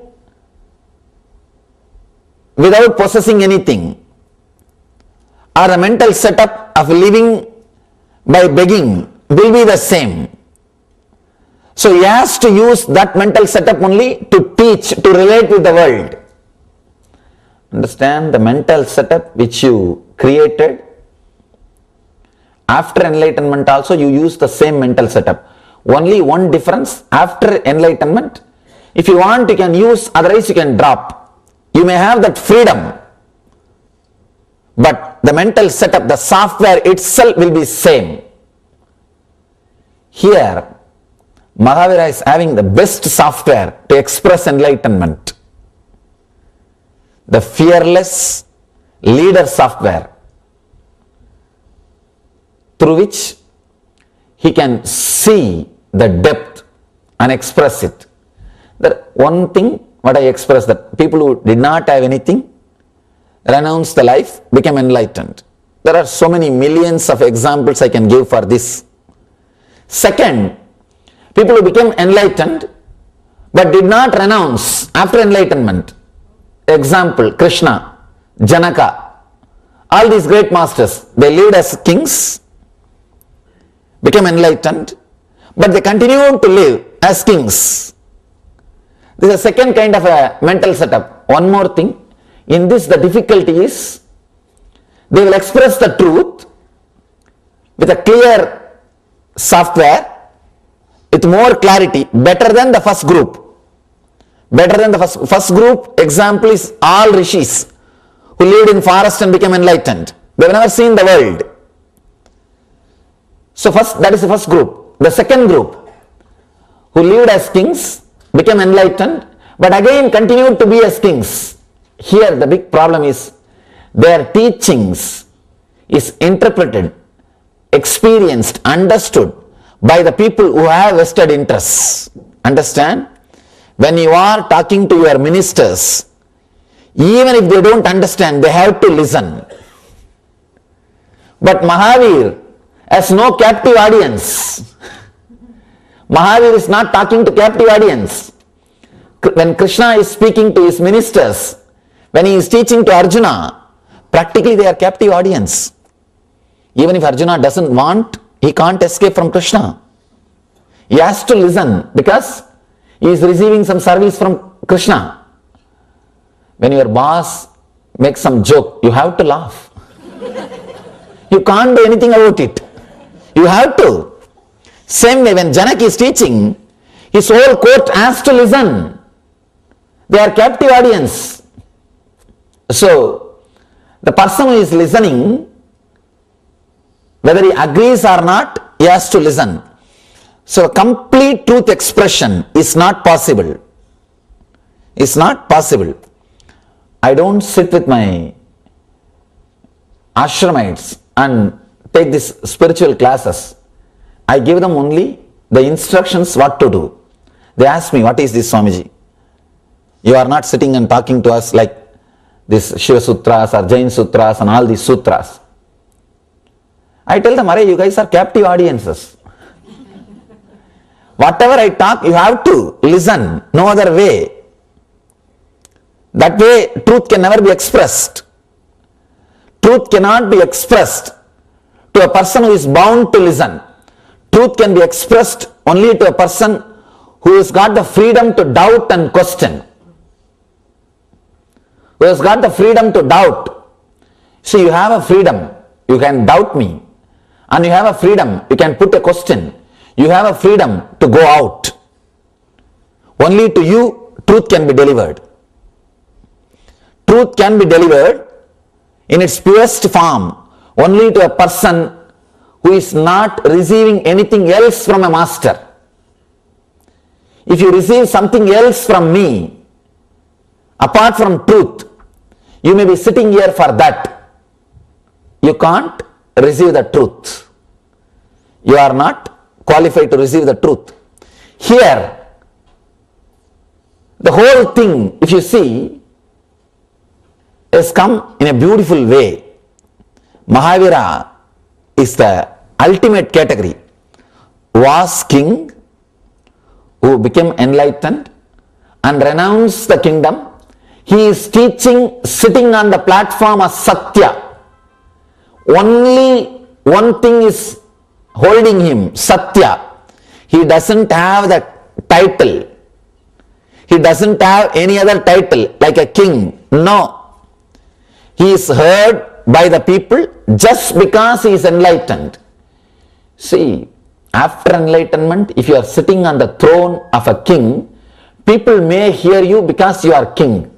S3: without possessing anything, or the mental setup of living by begging will be the same. So he has to use that mental setup only to teach, to relate with the world. Understand? The mental setup which you created after enlightenment also, you use the same mental setup. Only one difference, after enlightenment, if you want you can use, otherwise you can drop. You may have that freedom, but the mental setup, the software itself will be same. Here, Mahavira is having the best software to express enlightenment. The fearless leader software, through which he can see the depth and express it. That one thing what I expressed, that people who did not have anything, renounced the life, became enlightened. There are so many millions of examples I can give for this. Second, people who became enlightened but did not renounce after enlightenment. Example, Krishna, Janaka, all these great masters, they lived as kings, became enlightened, but they continued to live as kings. This is a second kind of a mental setup. One more thing, in this the difficulty is, they will express the truth with a clear software, with more clarity, better than the first group. Better than the first group, example is all rishis who lived in forest and became enlightened. They have never seen the world. So that is the first group. The second group, who lived as kings, became enlightened, but again continued to be as kings. Here the big problem is, their teachings is interpreted, experienced, understood by the people who have vested interests. Understand? When you are talking to your ministers, even if they don't understand, they have to listen. But Mahavir has no captive audience. Mahavir is not talking to captive audience. When Krishna is speaking to his ministers, when he is teaching to Arjuna, practically they are captive audience. Even if Arjuna doesn't want, he can't escape from Krishna. He has to listen because he is receiving some service from Krishna. When your boss makes some joke, you have to laugh. You can't do anything about it. You have to. Same way, when Janak is teaching, his whole court has to listen. They are captive audience. So, the person who is listening, whether he agrees or not, he has to listen. So, complete truth expression is not possible. It's not possible. I don't sit with my ashramites and take these spiritual classes, I give them only the instructions what to do. They ask me, what is this, Swamiji? You are not sitting and talking to us like this Shiva Sutras or Jain Sutras and all these sutras. I tell them, you guys are captive audiences. Whatever I talk, you have to listen, no other way. That way, truth can never be expressed. Truth cannot be expressed to a person who is bound to listen. Truth can be expressed only to a person who has got the freedom to doubt and question. Who has got the freedom to doubt. See, you have a freedom, you can doubt me. And you have a freedom, you can put a question. You have a freedom to go out. Only to you, truth can be delivered. Truth can be delivered in its purest form only to a person who is not receiving anything else from a master. If you receive something else from me, apart from truth, you may be sitting here for that. You can't receive the truth. You are not qualified to receive the truth. Here, the whole thing, if you see, has come in a beautiful way. Mahavira is the ultimate category. Was king who became enlightened and renounced the kingdom. He is teaching sitting on the platform as Satya. Only one thing is holding him, Satya. He doesn't have the title. He doesn't have any other title like a king. No. He is heard by the people just because he is enlightened. See, after enlightenment, if you are sitting on the throne of a king, people may hear you because you are king.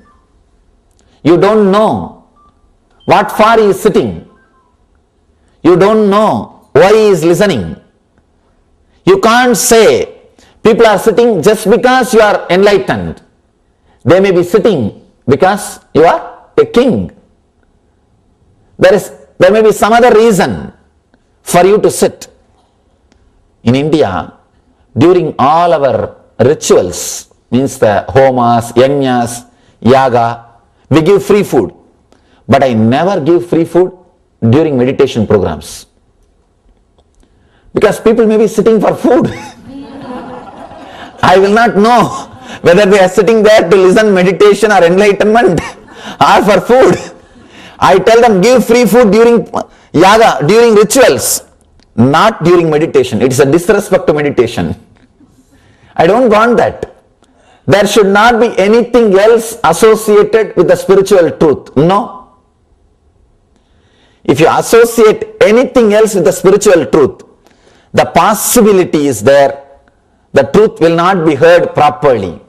S3: You don't know what for he is sitting. You don't know why he is listening. You can't say people are sitting just because you are enlightened. They may be sitting because you are a king. There may be some other reason for you to sit. In India, during all our rituals, means the homas, yajnas, yaga, we give free food. But I never give free food during meditation programs. Because people may be sitting for food. I will not know whether they are sitting there to listen meditation or enlightenment or for food. I tell them give free food during yaga, during rituals, not during meditation. It is a disrespect to meditation. I don't want that. There should not be anything else associated with the spiritual truth. No. If you associate anything else with the spiritual truth, the possibility is there, the truth will not be heard properly.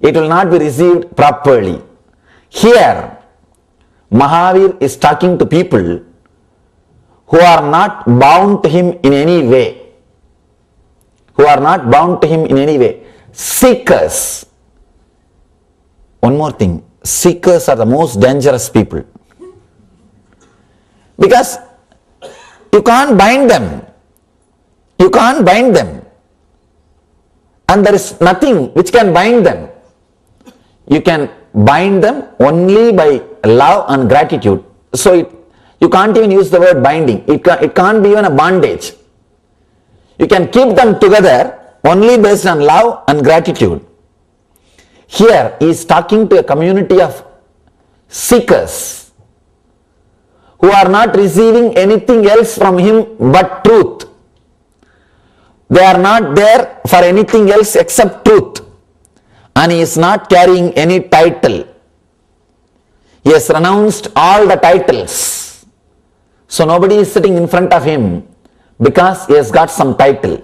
S3: It will not be received properly. Here, Mahavir is talking to people who are not bound to him in any way. Who are not bound to him in any way. Seekers. One more thing. Seekers are the most dangerous people. Because you can't bind them. You can't bind them. And there is nothing which can bind them. You can bind them only by love and gratitude. So you can't even use the word binding. It can't be even a bondage. You can keep them together only based on love and gratitude. Here he is talking to a community of seekers who are not receiving anything else from him but truth. They are not there for anything else except truth. And he is not carrying any title. He has renounced all the titles. So nobody is sitting in front of him because he has got some title.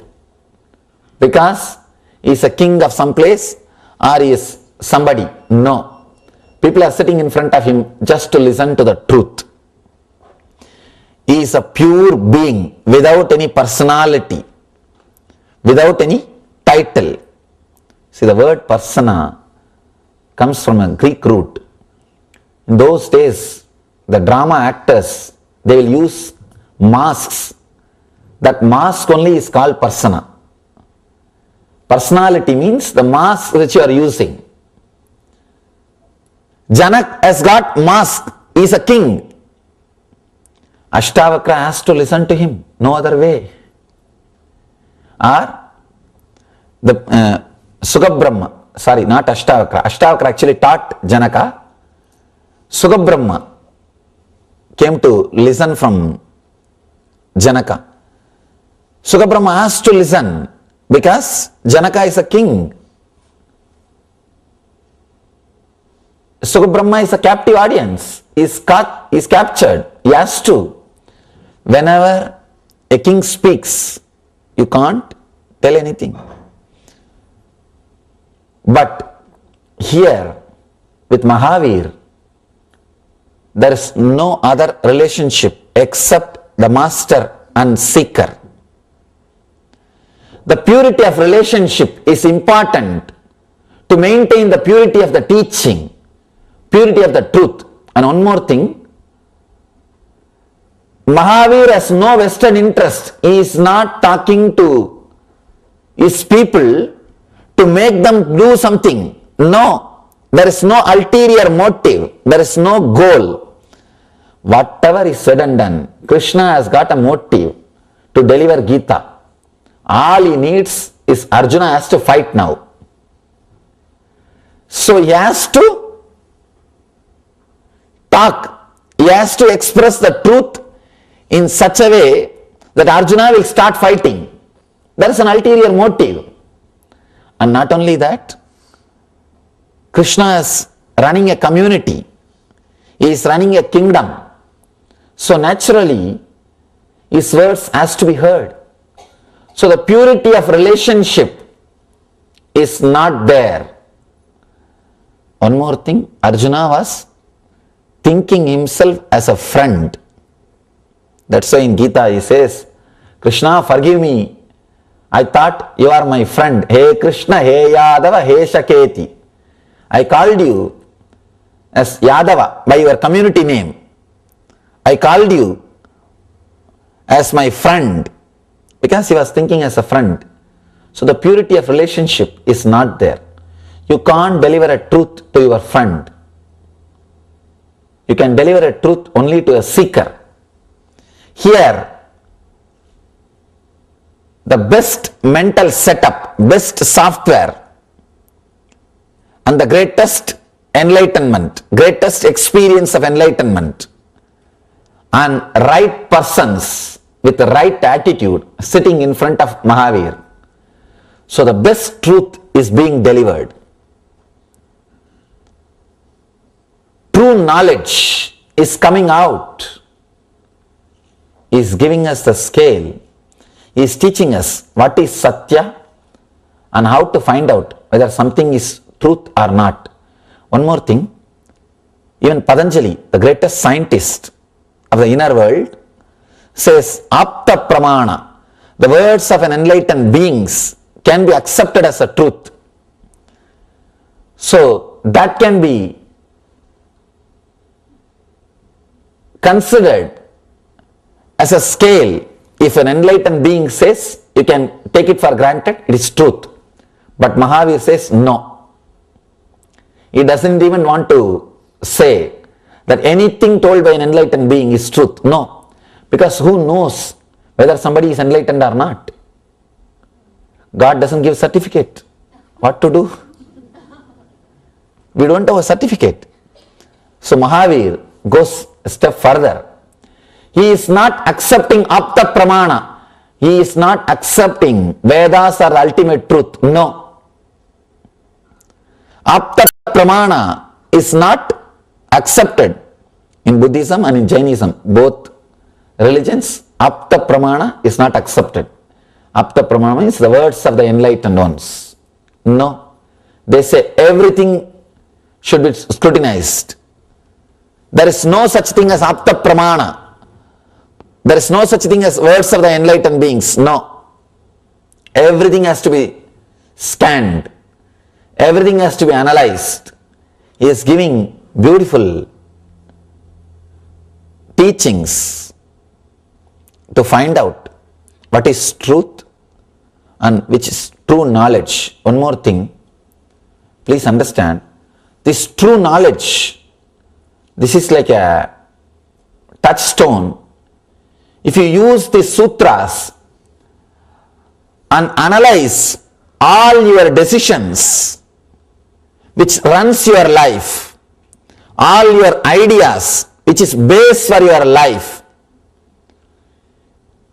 S3: Because he is a king of some place or he is somebody. No. People are sitting in front of him just to listen to the truth. He is a pure being without any personality, without any title. See, the word pasana comes from a Greek root. In those days, the drama actors, they will use masks. That mask only is called persona. Personality means the mask which you are using. Janak has got mask. He is a king. Ashtavakra has to listen to him. No other way. Or the Sugabrahma. Sorry, not Ashtavakra. Ashtavakra actually taught Janaka. Sugabrahma came to listen from Janaka. Sugabrahma has to listen because Janaka is a king. Sugabrahma is a captive audience. He is captured. He has to. Whenever a king speaks, you can't tell anything. But here with Mahavir, there is no other relationship except the master and seeker. The purity of relationship is important to maintain the purity of the teaching, purity of the truth. And one more thing, Mahavir has no vested interest. He is not talking to his people to make them do something. No, there is no ulterior motive. There is no goal. Whatever is said and done, Krishna has got a motive to deliver Gita. All he needs is Arjuna has to fight now. So he has to talk. He has to express the truth in such a way that Arjuna will start fighting. There is an ulterior motive. And not only that, Krishna is running a community. He is running a kingdom. So naturally, his words has to be heard. So the purity of relationship is not there. One more thing, Arjuna was thinking himself as a friend. That's why in Gita he says, Krishna, forgive me. I thought you are my friend. Hey Krishna, hey Yadava, hey Shaketi. I called you as Yadava by your community name. I called you as my friend because he was thinking as a friend. So the purity of relationship is not there. You can't deliver a truth to your friend. You can deliver a truth only to a seeker. Here, the best mental setup, best software, and the greatest enlightenment, greatest experience of enlightenment, and right persons with the right attitude sitting in front of Mahavir. So the best truth is being delivered. True knowledge is coming out. He is giving us the scale. He is teaching us what is Satya and how to find out whether something is truth or not. One more thing, even Patanjali, the greatest scientist of the inner world, says Apta Pramana, the words of an enlightened beings can be accepted as a truth. So that can be considered as a scale. If an enlightened being says, you can take it for granted, it is truth. But Mahavir says no. He doesn't even want to say that anything told by an enlightened being is truth. No. Because who knows whether somebody is enlightened or not? God doesn't give certificate. What to do? We don't have a certificate. So Mahavir goes a step further. He is not accepting Apta Pramana. He is not accepting Vedas are the ultimate truth. No. Apta Pramana is not accepted in Buddhism and in Jainism. Both religions, Apta Pramana is not accepted. Apta Pramana means the words of the enlightened ones. No. They say everything should be scrutinized. There is no such thing as Apta Pramana. There is no such thing as words of the enlightened beings. No. Everything has to be scanned. Everything has to be analyzed. He is giving beautiful teachings to find out what is truth and which is true knowledge. One more thing, please understand, this true knowledge, this is like a touchstone. If you use the sutras and analyze all your decisions which runs your life, all your ideas which is base for your life,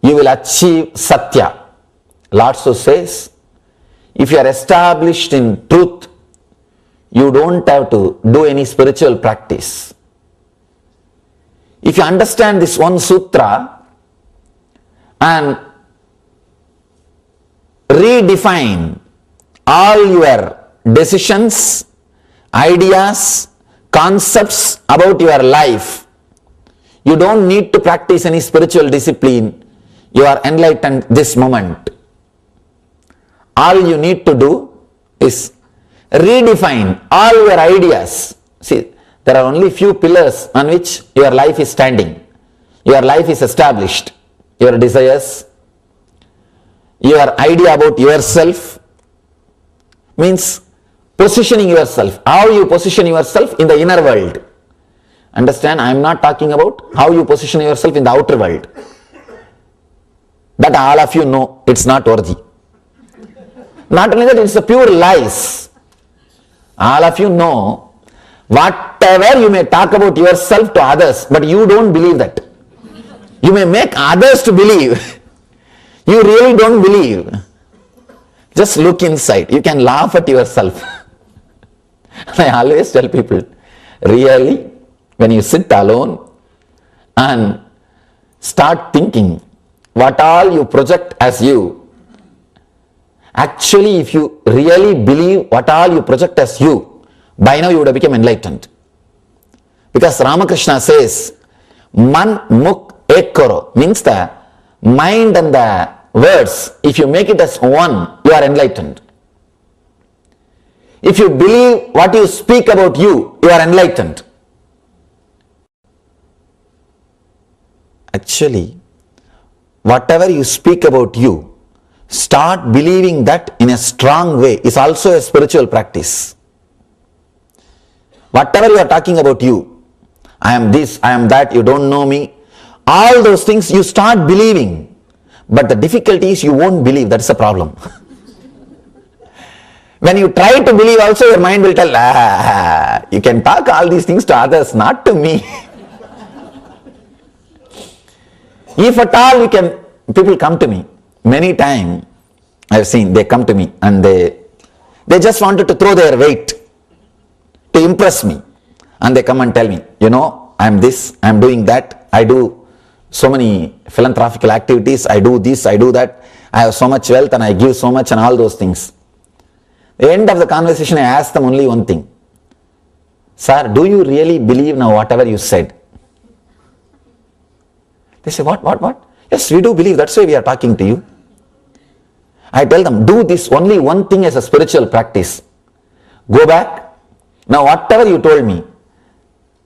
S3: you will achieve Satya. Lord so says, if you are established in truth, you don't have to do any spiritual practice. If you understand this one sutra and redefine all your decisions, ideas, concepts about your life, you don't need to practice any spiritual discipline. You are enlightened this moment. All you need to do is redefine all your ideas. See, there are only few pillars on which your life is standing. Your life is established. Your desires, your idea about yourself, means positioning yourself. How you position yourself in the inner world. Understand, I am not talking about how you position yourself in the outer world. That all of you know it's not worthy. Not only that, it's a pure lies. All of you know whatever you may talk about yourself to others, but you don't believe that. You may make others to believe. You really don't believe. Just look inside. You can laugh at yourself. I always tell people, really, when you sit alone and start thinking what all you project as you, actually if you really believe what all you project as you, by now you would have become enlightened. Because Ramakrishna says, Man Muk Ek Karo, means the mind and the words, if you make it as one, you are enlightened. If you believe what you speak about you, you are enlightened. Actually, whatever you speak about you, start believing that in a strong way is also a spiritual practice. Whatever you are talking about you, I am this, I am that, you don't know me, all those things you start believing. But the difficulty is you won't believe, that's the problem. When you try to believe also, your mind will tell, you can talk all these things to others, not to me. If at all people come to me, many times I have seen, they come to me and they just wanted to throw their weight to impress me. And they come and tell me, you know, I am this, I am doing that, I do so many philanthropical activities, I do this, I do that, I have so much wealth and I give so much and all those things. At the end of the conversation, I ask them only one thing. Sir, do you really believe now whatever you said? They say, what? Yes, we do believe, that's why we are talking to you. I tell them, do this only one thing as a spiritual practice. Go back. Now whatever you told me,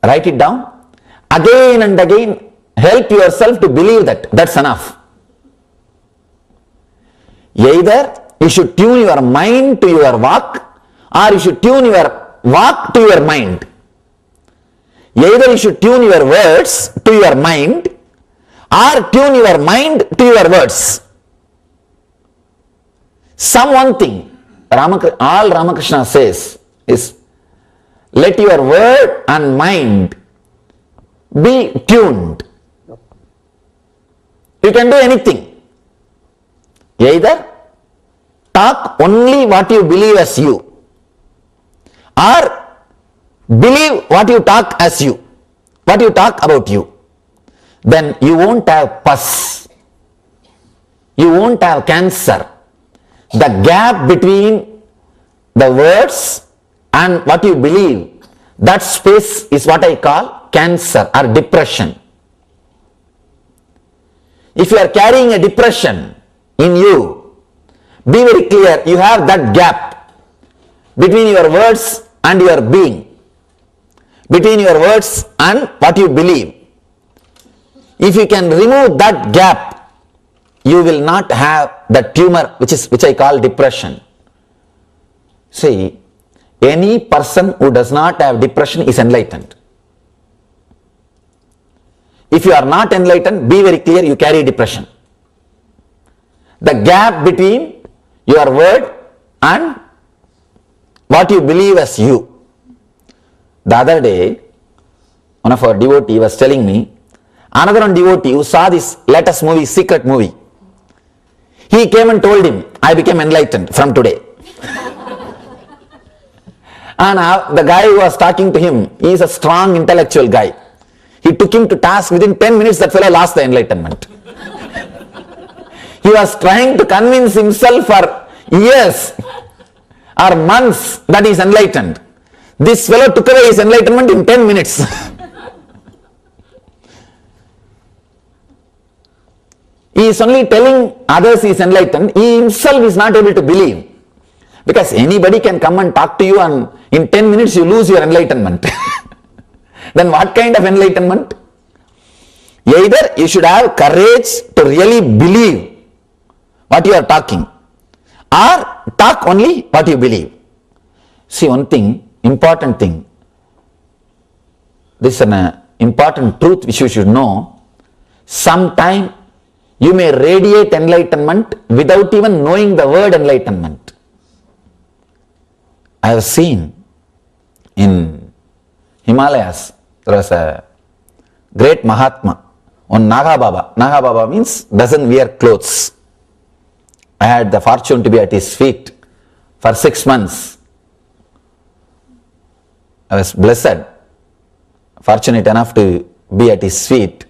S3: write it down. Again and again, help yourself to believe that. That's enough. Either you should tune your mind to your walk, or you should tune your walk to your mind. Either you should tune your words to your mind, or tune your mind to your words. Some one thing, all Ramakrishna says is, let your word and mind be tuned. You can do anything. Either talk only what you believe as you, or believe what you talk as you, what you talk about you. Then you won't have pus, you won't have cancer. The gap between the words and what you believe, that space is what I call cancer or depression. If you are carrying a depression in you, be very clear, you have that gap between your words and your being, between your words and what you believe. If you can remove that gap, you will not have the tumor which I call depression. See, any person who does not have depression is enlightened. If you are not enlightened, be very clear, you carry depression. The gap between your word and what you believe as you. The other day, one of our devotees was telling me, another one devotee who saw this latest movie, secret movie, he came and told him, I became enlightened from today. And the guy who was talking to him, he is a strong intellectual guy. He took him to task. Within 10 minutes, that fellow lost the enlightenment. He was trying to convince himself for years or months that he is enlightened. This fellow took away his enlightenment in 10 minutes. He is only telling others he is enlightened. He himself is not able to believe. Because anybody can come and talk to you and in 10 minutes you lose your enlightenment. Then what kind of enlightenment? Either you should have courage to really believe what you are talking, or talk only what you believe. See, one thing, important thing, this is an important truth which you should know. Sometime you may radiate enlightenment without even knowing the word enlightenment. I have seen in Himalayas, there was a great Mahatma, one Naga Baba. Naga Baba means doesn't wear clothes. I had the fortune to be at his feet for 6 months. I was blessed, fortunate enough to be at his feet.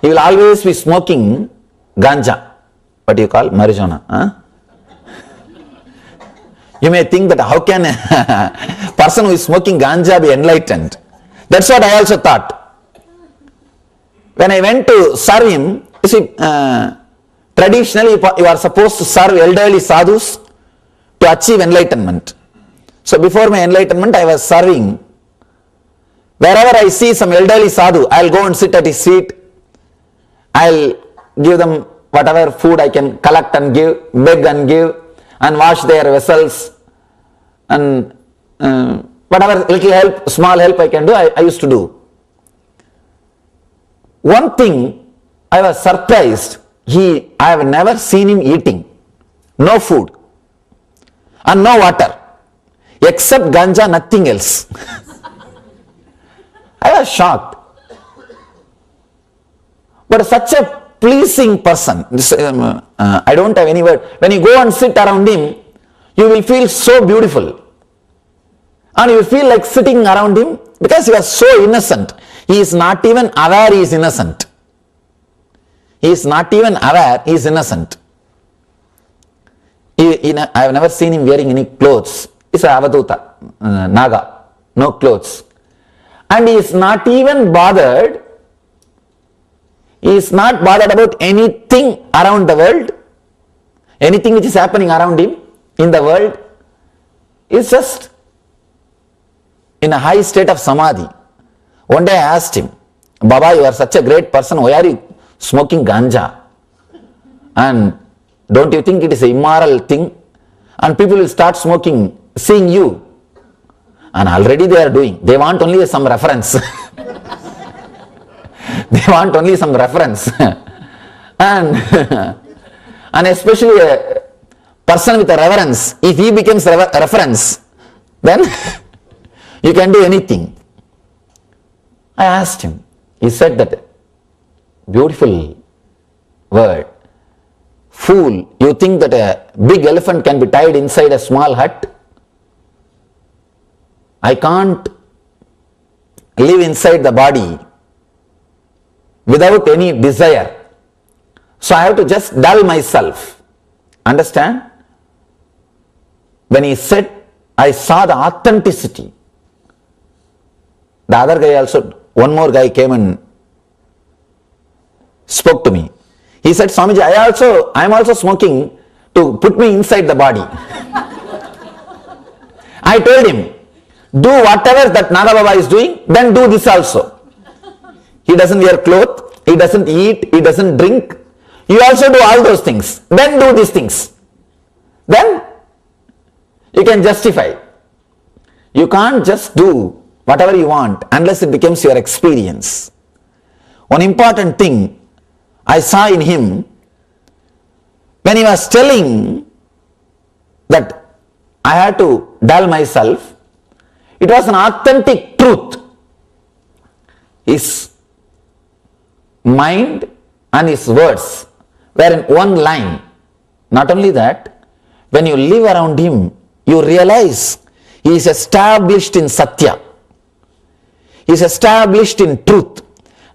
S3: He will always be smoking ganja. What do you call? Marijuana. Huh? You may think that how can a person who is smoking ganja be enlightened? That's what I also thought. When I went to serve him, you see, traditionally you are supposed to serve elderly sadhus to achieve enlightenment. So before my enlightenment, I was serving. Wherever I see some elderly sadhu, I will go and sit at his feet. I will give them whatever food I can collect and give, beg and give, and wash their vessels, and whatever little help, small help I can do, I used to do. One thing I was surprised, I have never seen him eating, no food and no water, except ganja, nothing else. I was shocked. But such a pleasing person, I don't have any word. When you go and sit around him, you will feel so beautiful. And you will feel like sitting around him because he was so innocent. He is not even aware he is innocent. He is not even aware he is innocent. I have never seen him wearing any clothes. He is a Avaduta, Naga, no clothes. And he is not even bothered. He is not bothered about anything around the world, anything which is happening around him in the world. He is just in a high state of samadhi. One day I asked him, Baba, you are such a great person, why are you smoking ganja? And don't you think it is an immoral thing? And people will start smoking, seeing you. And already they are doing. They want only some reference. They want only some reference. And especially a person with a reverence, if he becomes a reference, then you can do anything. I asked him. He said that beautiful word. Fool, you think that a big elephant can be tied inside a small hut? I can't live inside the body without any desire. So I have to just dull myself. Understand? When he said, I saw the authenticity. The other guy also, one more guy came and spoke to me. He said, Swamiji, I am also smoking to put me inside the body. I told him, do whatever that Naga Baba is doing, then do this also. He doesn't wear clothes, he doesn't eat, he doesn't drink. You also do all those things. Then do these things. Then you can justify. You can't just do whatever you want unless it becomes your experience. One important thing I saw in him, when he was telling that I had to dull myself, it was an authentic truth. His mind and his words were in one line. Not only that, when you live around him, you realize he is established in Satya. He is established in truth,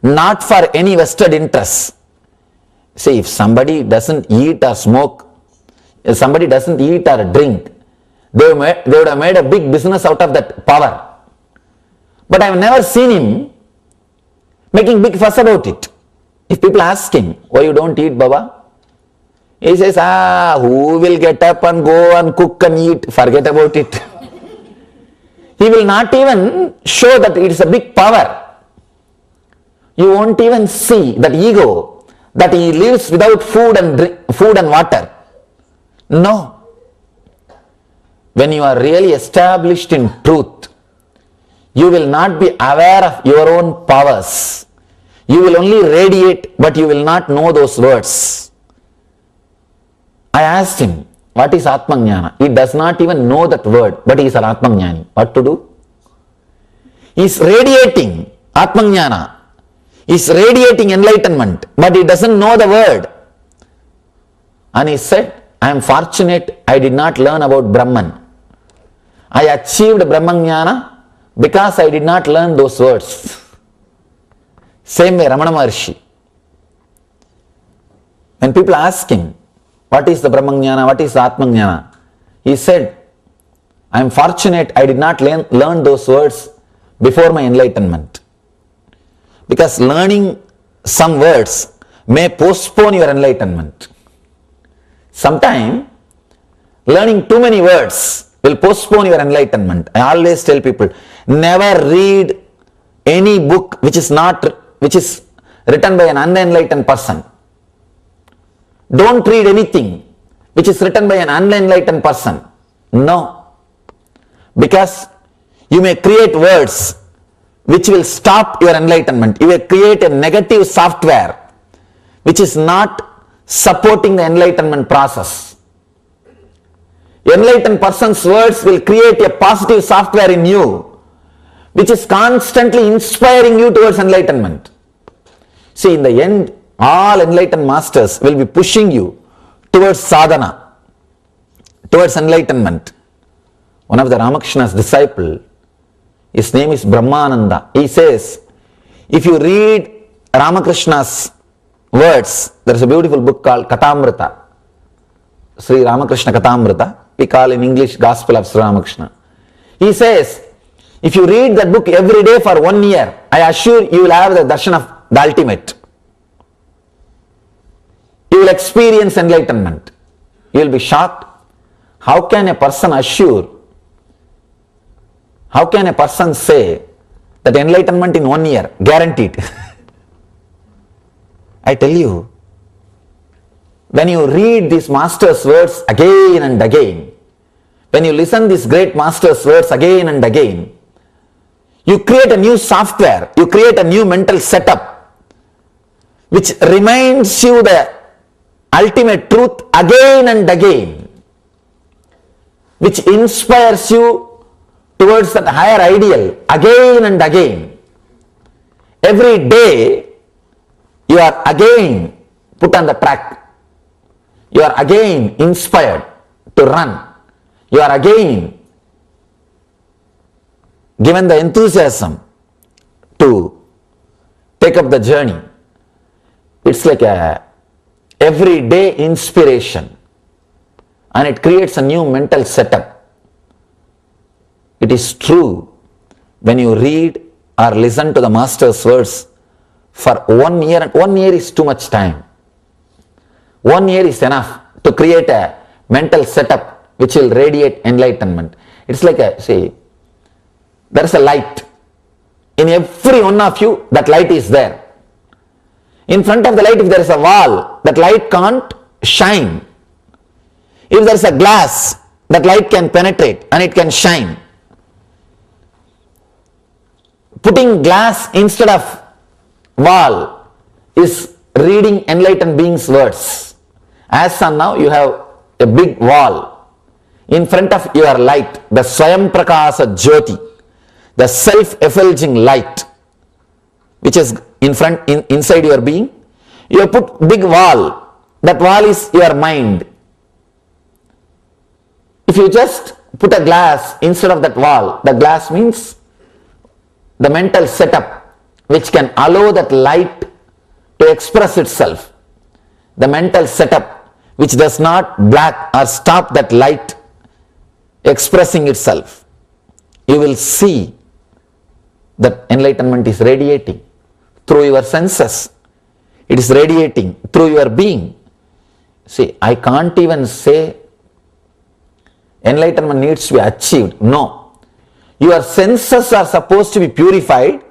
S3: not for any vested interests. See, if somebody doesn't eat or smoke, if somebody doesn't eat or drink, they would have made a big business out of that power. But I have never seen him making big fuss about it. If people ask him, why you don't eat, Baba? He says, who will get up and go and cook and eat? Forget about it. He will not even show that it is a big power. You won't even see that ego, that he lives without food and water. No. When you are really established in truth, you will not be aware of your own powers. You will only radiate, but you will not know those words. I asked him, what is Atmajnana? He does not even know that word, but he is an Atmajnani. What to do? He is radiating Atmajnana. He is radiating enlightenment, but he doesn't know the word. And he said, I am fortunate I did not learn about Brahman. I achieved Brahmajnana because I did not learn those words. Same way Ramana Maharshi. When people ask him, what is the Brahmajnana, what is the Atmajnana? He said, I am fortunate I did not learn those words before my enlightenment. Because learning some words may postpone your enlightenment. Sometimes learning too many words will postpone your enlightenment. I always tell people, never read any book which is written by an unenlightened person. Don't read anything which is written by an unenlightened person. No. Because you may create words which will stop your enlightenment. You will create a negative software which is not supporting the enlightenment process. Enlightened person's words will create a positive software in you which is constantly inspiring you towards enlightenment. See, in the end, all enlightened masters will be pushing you towards sadhana, towards enlightenment. One of the Ramakrishna's disciples, his name is Brahmananda. He says, if you read Ramakrishna's words, there is a beautiful book called Katamrita, Sri Ramakrishna Katamrita, we call in English Gospel of Sri Ramakrishna. He says, if you read that book every day for 1 year, I assure you will have the darshan of the ultimate. You will experience enlightenment. You will be shocked. How can a person assure? How can a person say that enlightenment in 1 year, guaranteed? I tell you, when you read these master's words again and again, when you listen these great master's words again and again, you create a new software, you create a new mental setup, which reminds you the ultimate truth again and again, which inspires you towards that higher ideal again and again. Every day, you are again put on the track. You are again inspired to run. You are again given the enthusiasm to take up the journey. It's like a everyday inspiration, and it creates a new mental setup. It is true, when you read or listen to the master's words for 1 year, and 1 year is too much time. 1 year is enough to create a mental setup which will radiate enlightenment. It's like there is a light. In every one of you, that light is there. In front of the light, if there is a wall, that light can't shine. If there is a glass, that light can penetrate and it can shine. Putting glass instead of wall is reading enlightened beings' words. As on now, you have a big wall in front of your light, the Swayam Prakasa Jyoti, the self-effulging light, which is inside your being. You have put big wall. That wall is your mind. If you just put a glass instead of that wall, the glass means the mental setup which can allow that light to express itself. The mental setup which does not block or stop that light expressing itself. You will see that enlightenment is radiating through your senses. It is radiating through your being. See, I can't even say enlightenment needs to be achieved. No. Your senses are supposed to be purified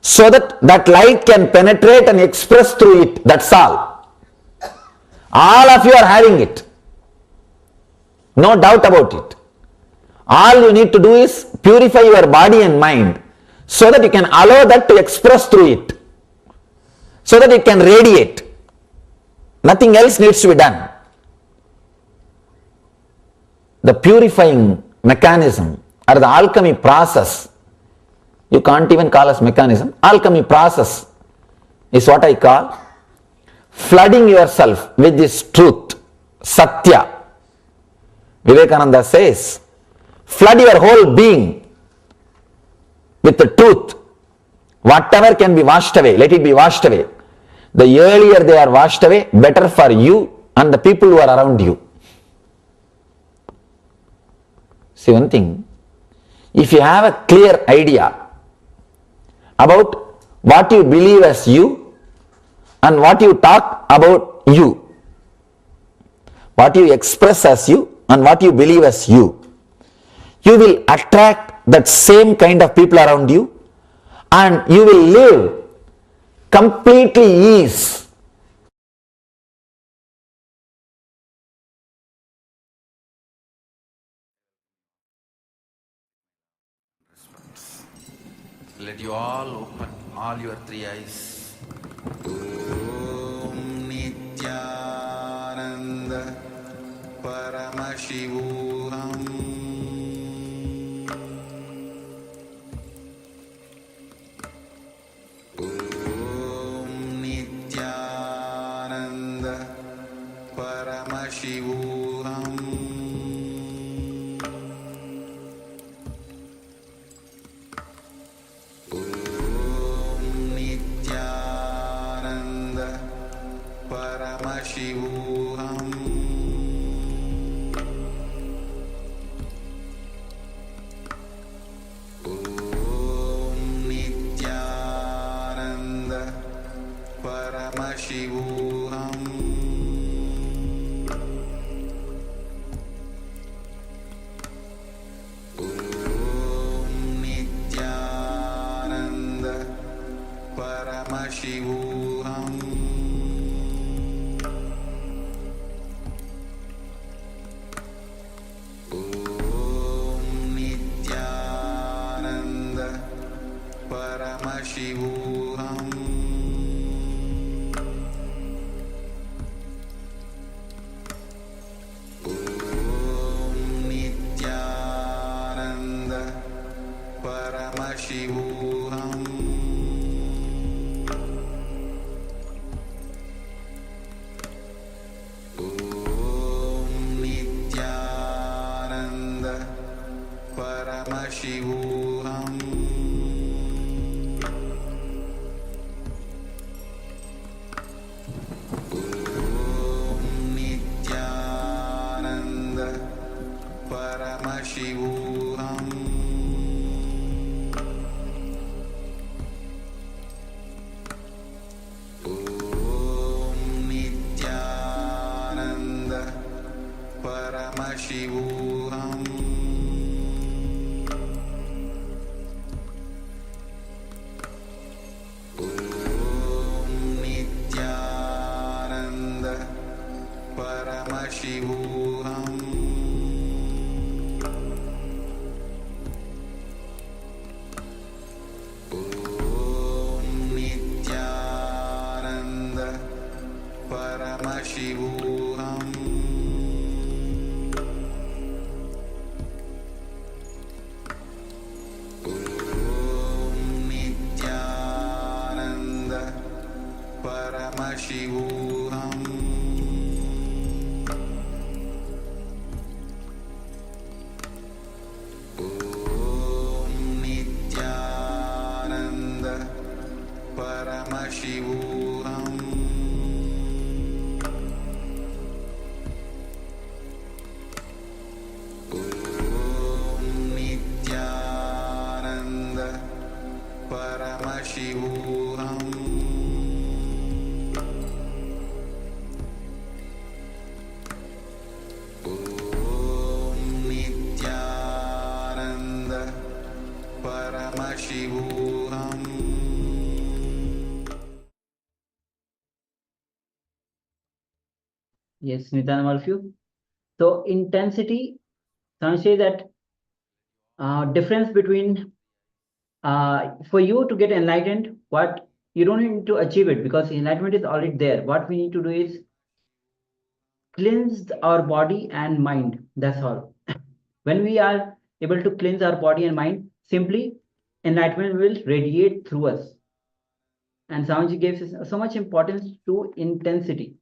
S3: so that that light can penetrate and express through it. That's all. All of you are having it. No doubt about it. All you need to do is purify your body and mind so that you can allow that to express through it, so that it can radiate. Nothing else needs to be done. The purifying mechanism or the alchemy process, you can't even call as mechanism, alchemy process is what I call flooding yourself with this truth, Satya. Vivekananda says, flood your whole being with the truth. Whatever can be washed away, let it be washed away. The earlier they are washed away, better for you and the people who are around you. See one thing, if you have a clear idea about what you believe as you and what you talk about you, what you express as you and what you believe as you will attract that same kind of people around you and you will live completely ease.
S7: Let you all open all your three eyes. Om Nityananda Paramashivoham Om Nityananda Paramashivoham Paramashivoham Om Nityananda Paramashivoham Om Nityananda Paramashivoham Paramashivoham Om Nityananda Paramashivoham Om Nityananda Paramashivoham Paramashivoham Om Nityananda Paramashivoham Om Nityananda Paramashivoham Om Nityananda Paramashivoham Om Nityananda Paramashivoham Om Nityananda Paramashivoham Om Nityananda Paramashivoham Om Nityananda Paramashivoham
S5: Yes, Nitan, all of you. So intensity, some say that difference between for you to get enlightened, what you don't need to achieve it because enlightenment is already there. What we need to do is cleanse our body and mind. That's all. When we are able to cleanse our body and mind, simply enlightenment will radiate through us. And Swamiji gives us so much importance to intensity.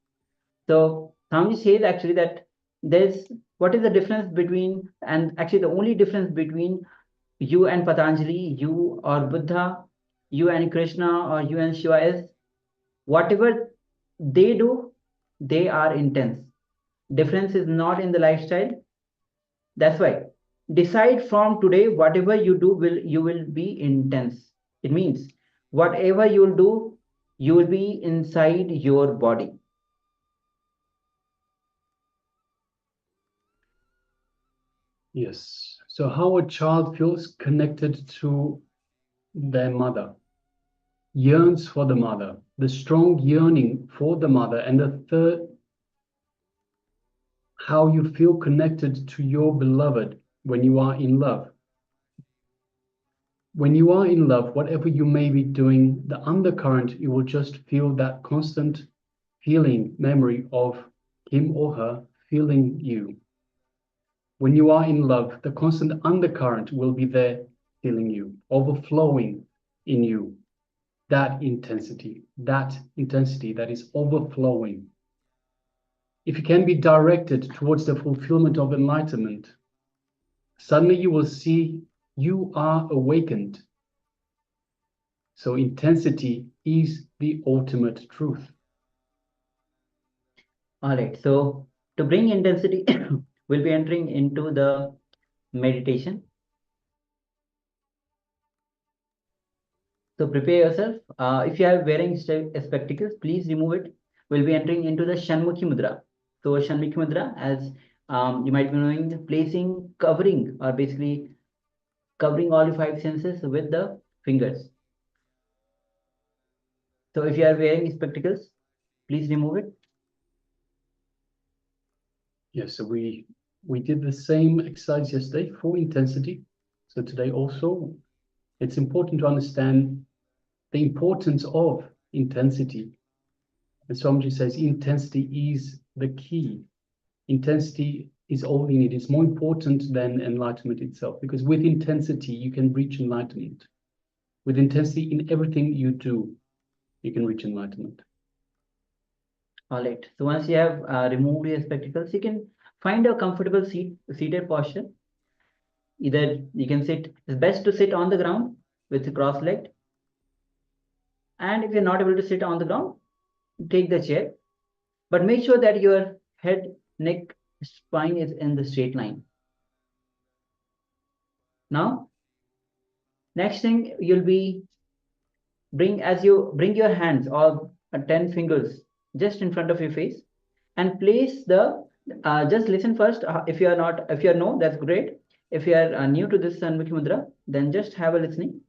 S5: So Swamiji says actually that there's what is the difference between, and actually the only difference between you and Patanjali, you or Buddha, you and Krishna, or you and Shiva is whatever they do, they are intense. Difference is not in the lifestyle. That's why decide from today, whatever you do you will be intense. It means whatever you'll do, you will be inside your body.
S6: Yes. So how a child feels connected to their mother, yearns for the mother, the strong yearning for the mother, and the third, how you feel connected to your beloved when you are in love. When you are in love, whatever you may be doing, the undercurrent, you will just feel that constant feeling, memory of him or her feeling you. When you are in love, the constant undercurrent will be there feeling you, overflowing in you. That intensity that is overflowing. If you can be directed towards the fulfillment of enlightenment, suddenly you will see you are awakened. So intensity is the ultimate truth.
S5: All right. So to bring intensity, we'll be entering into the meditation. So prepare yourself. If you are wearing spectacles, please remove it. We'll be entering into the Shanmukhi Mudra. So Shanmukhi Mudra, as you might be knowing, placing, covering, or basically covering all your 5 senses with the fingers. So if you are wearing spectacles, please remove it.
S6: Yes, so we did the same exercise yesterday for intensity. So today also, it's important to understand the importance of intensity. And Swamiji says intensity is the key. Intensity is all you need. It's more important than enlightenment itself, because with intensity, you can reach enlightenment. With intensity in everything you do, you can reach enlightenment.
S5: All right. So once you have removed your spectacles, you can find a comfortable seated posture. Either you can sit, it's best to sit on the ground with cross-legged. And if you're not able to sit on the ground, take the chair. But make sure that your head, neck, spine is in the straight line. Now, next thing you'll be bring your hands or 10 fingers just in front of your face and place the just listen first. If you are no, that's great. If you are new to this Shanmukhi Mudra, then just have a listening.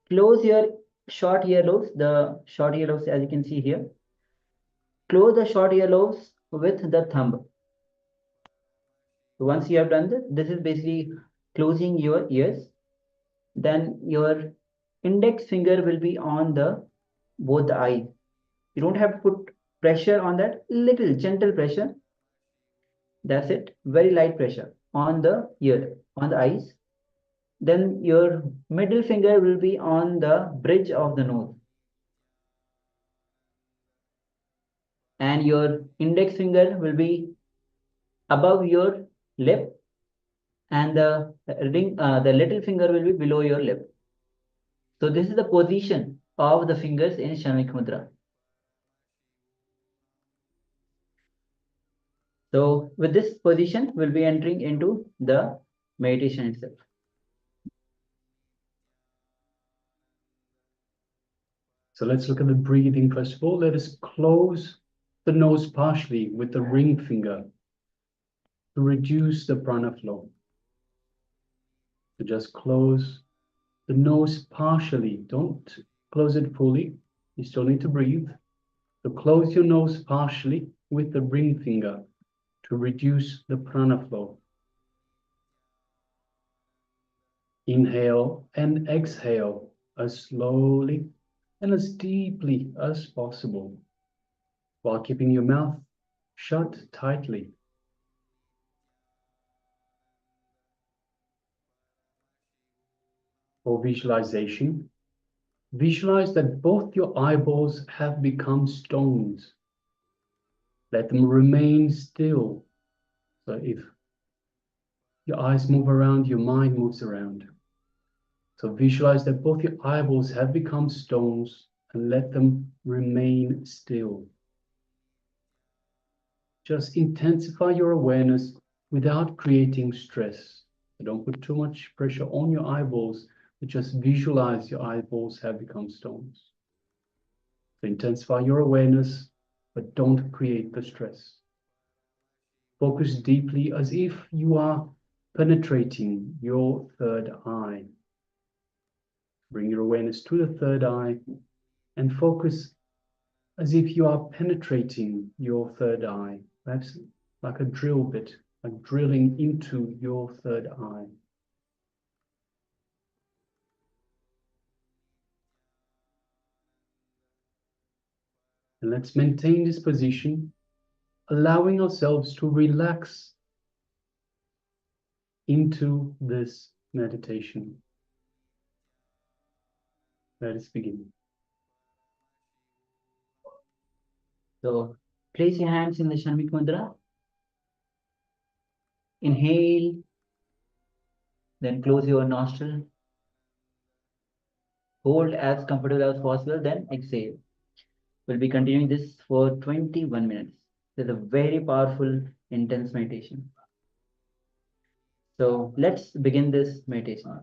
S5: Close your short earlobes, the short earlobes as you can see here. Close the short earlobes with the thumb. So once you have done this, this is basically closing your ears. Then your index finger will be on both the eyes. You don't have to put pressure on that, little gentle pressure. That's it, very light pressure on the ear, on the eyes. Then your middle finger will be on the bridge of the nose. And your index finger will be above your lip, and the little finger will be below your lip. So this is the position of the fingers in Shamik Mudra. So with this position, we'll be entering into the meditation itself.
S6: So let's look at the breathing first of all. Let us close the nose partially with the ring finger to reduce the prana flow. So just close the nose partially. Don't close it fully. You still need to breathe. So close your nose partially with the ring finger to reduce the prana flow. Inhale and exhale as slowly and as deeply as possible, while keeping your mouth shut tightly. For visualization, visualize that both your eyeballs have become stones. Let them remain still. So if your eyes move around, your mind moves around. So visualize that both your eyeballs have become stones and let them remain still. Just intensify your awareness without creating stress. So don't put too much pressure on your eyeballs, but just visualize your eyeballs have become stones. So intensify your awareness, but don't create the stress. Focus deeply as if you are penetrating your third eye. Bring your awareness to the third eye and focus as if you are penetrating your third eye, perhaps like a drill bit, like drilling into your third eye. And let's maintain this position, allowing ourselves to relax into this meditation. Let us begin.
S5: So place your hands in the Shamik Mudra. Inhale, then close your nostril. Hold as comfortable as possible, then exhale. We'll be continuing this for 21 minutes. It's a very powerful, intense meditation. So let's begin this meditation.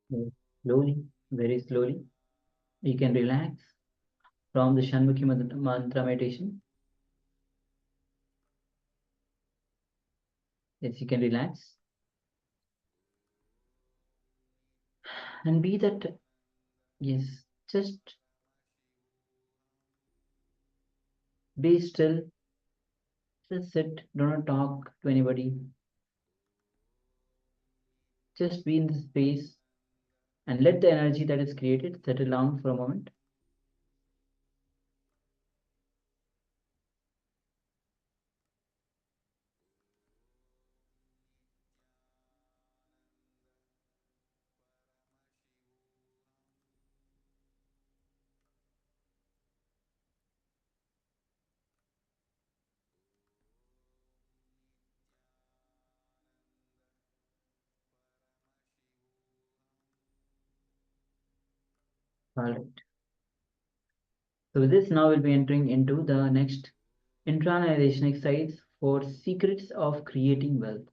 S5: Very slowly, very slowly, you can relax from the Shanmukhi mantra meditation. Yes, you can relax and be that, yes, just be still, just sit, do not talk to anybody, just be in the space and let the energy that is created settle down for a moment. All right. So with this, now we'll be entering into the next internalization exercise for secrets of creating wealth.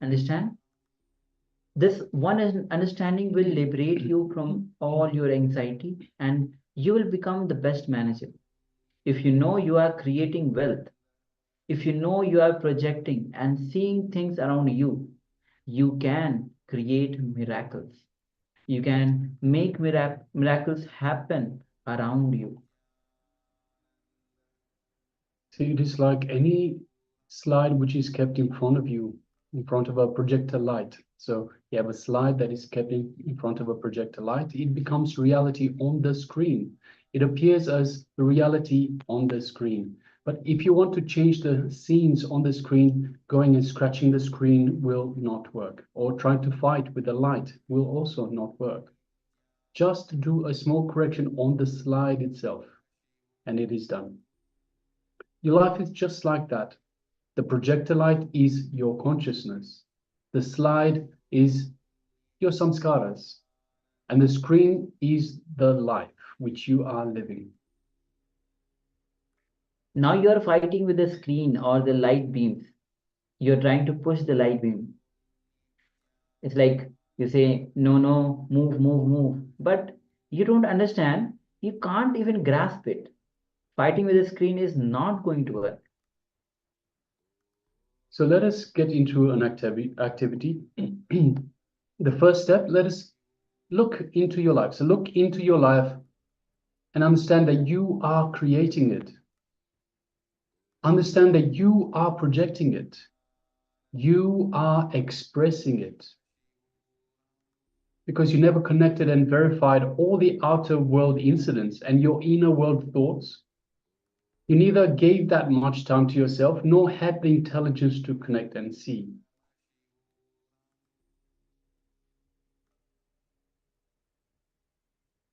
S5: Understand? This one understanding will liberate you from all your anxiety and you will become the best manager. If you know you are creating wealth, if you know you are projecting and seeing things around you, you can create miracles. You can make miracles happen around you.
S6: See, it is like any slide which is kept in front of you, in front of a projector light. So you have a slide that is kept in front of a projector light. It becomes reality on the screen. It appears as the reality on the screen. But if you want to change the scenes on the screen, going and scratching the screen will not work. Or trying to fight with the light will also not work. Just do a small correction on the slide itself, and it is done. Your life is just like that. The projector light is your consciousness. The slide is your samskaras. And the screen is the life which you are living.
S5: Now you are fighting with the screen or the light beams. You're trying to push the light beam. It's like you say, no, no, move, move, move. But you don't understand. You can't even grasp it. Fighting with the screen is not going to work.
S6: So let us get into an activity. The first step, let us look into your life. So look into your life and understand that you are creating it. Understand that you are projecting it. You are expressing it. Because you never connected and verified all the outer world incidents and your inner world thoughts. You neither gave that much time to yourself, nor had the intelligence to connect and see.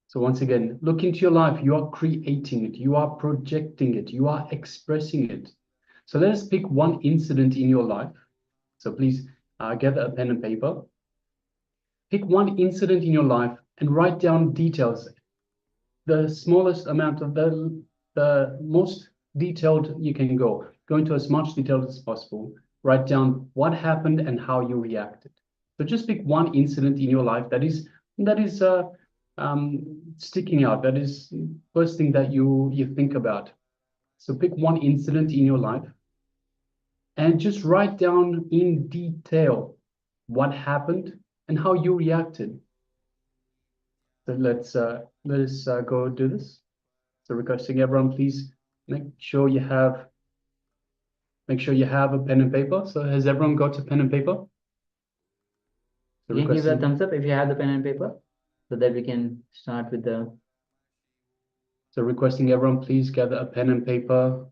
S6: So once again, look into your life. You are creating it. You are projecting it. You are expressing it. So let us pick one incident in your life. So please gather a pen and paper. Pick one incident in your life and write down details. The smallest amount of the most detailed you can go. Go into as much detail as possible. Write down what happened and how you reacted. So just pick one incident in your life that is sticking out. That is first thing that you think about. So pick one incident in your life and just write down in detail what happened and how you reacted. So let us go do this. So requesting everyone, please make sure you have a pen and paper. So has everyone got a pen and paper? So
S5: You can give a thumbs up if you have the pen and paper so that we can start with the.
S6: So requesting everyone, please gather a pen and paper.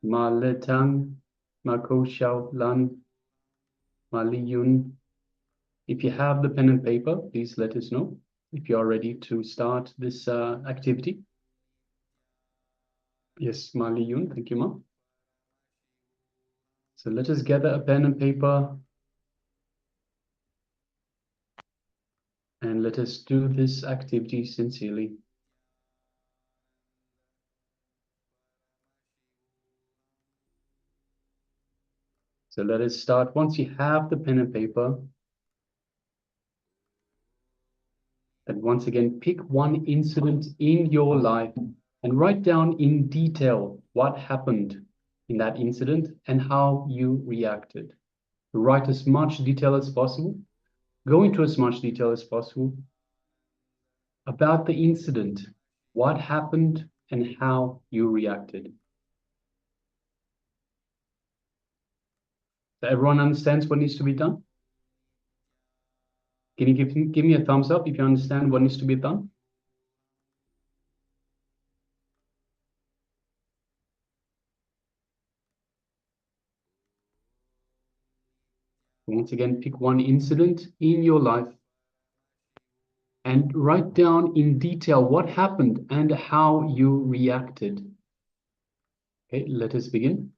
S6: Ma letang, ma ko xiao lan, ma li yun. If you have the pen and paper, please let us know if you are ready to start this activity. Yes, Ma Li Yun, thank you, Ma. So let us gather a pen and paper and let us do this activity sincerely. So let us start. Once you have the pen and paper, and once again, pick one incident in your life and write down in detail what happened in that incident and how you reacted. Write as much detail as possible. Go into as much detail as possible about the incident, what happened, and how you reacted. So everyone understands what needs to be done? Can you give me a thumbs up if you understand what needs to be done? Once again, pick one incident in your life and write down in detail what happened and how you reacted. Okay, let us begin.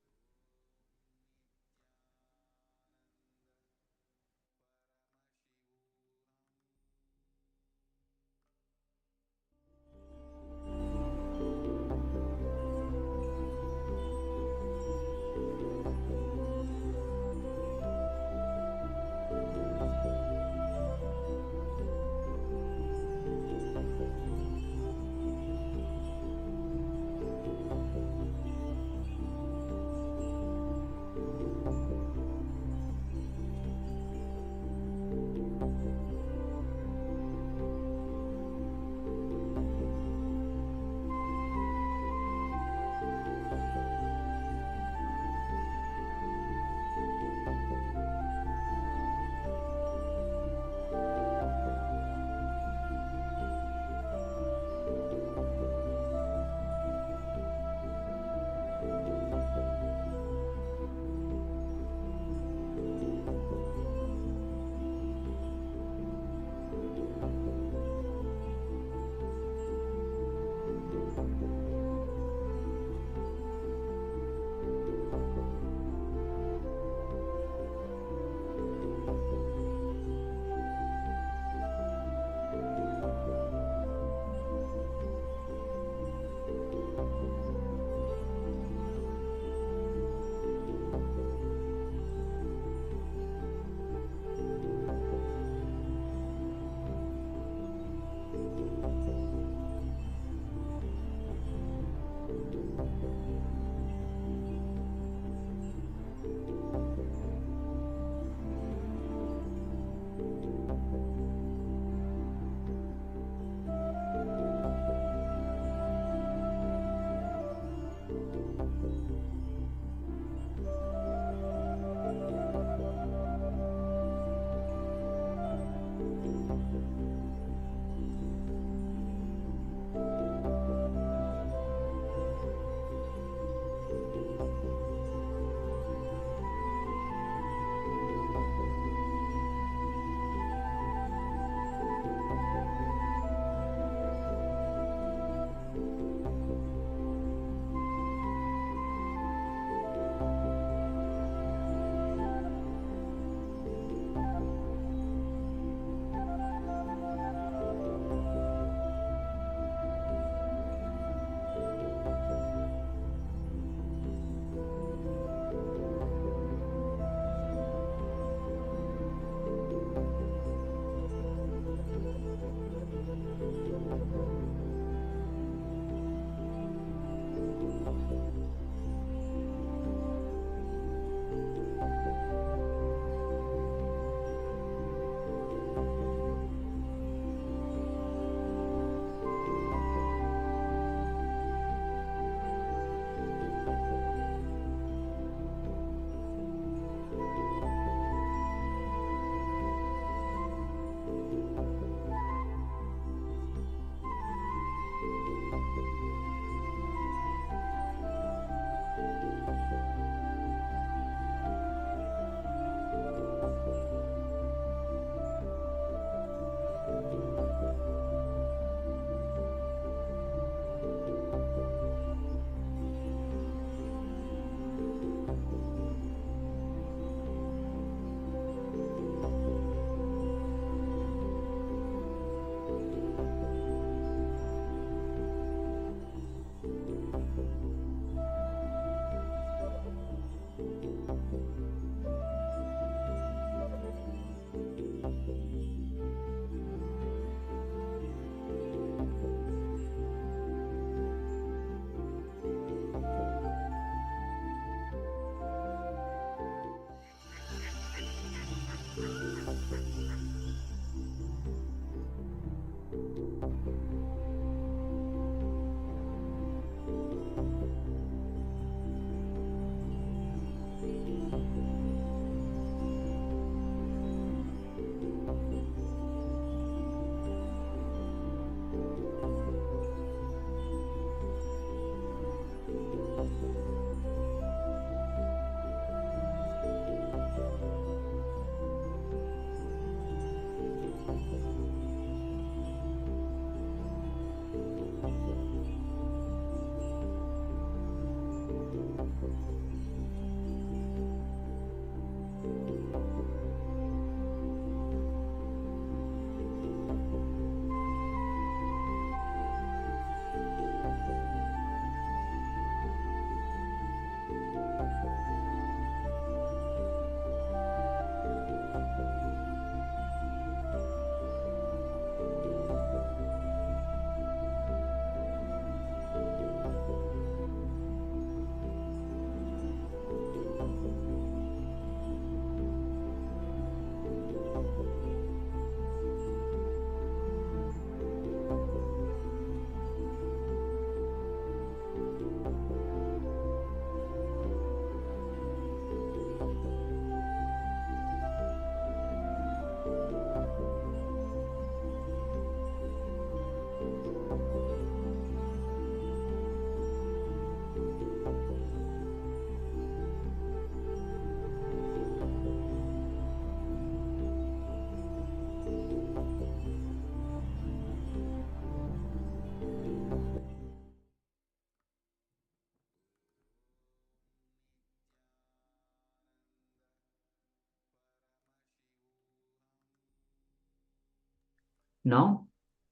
S5: Now,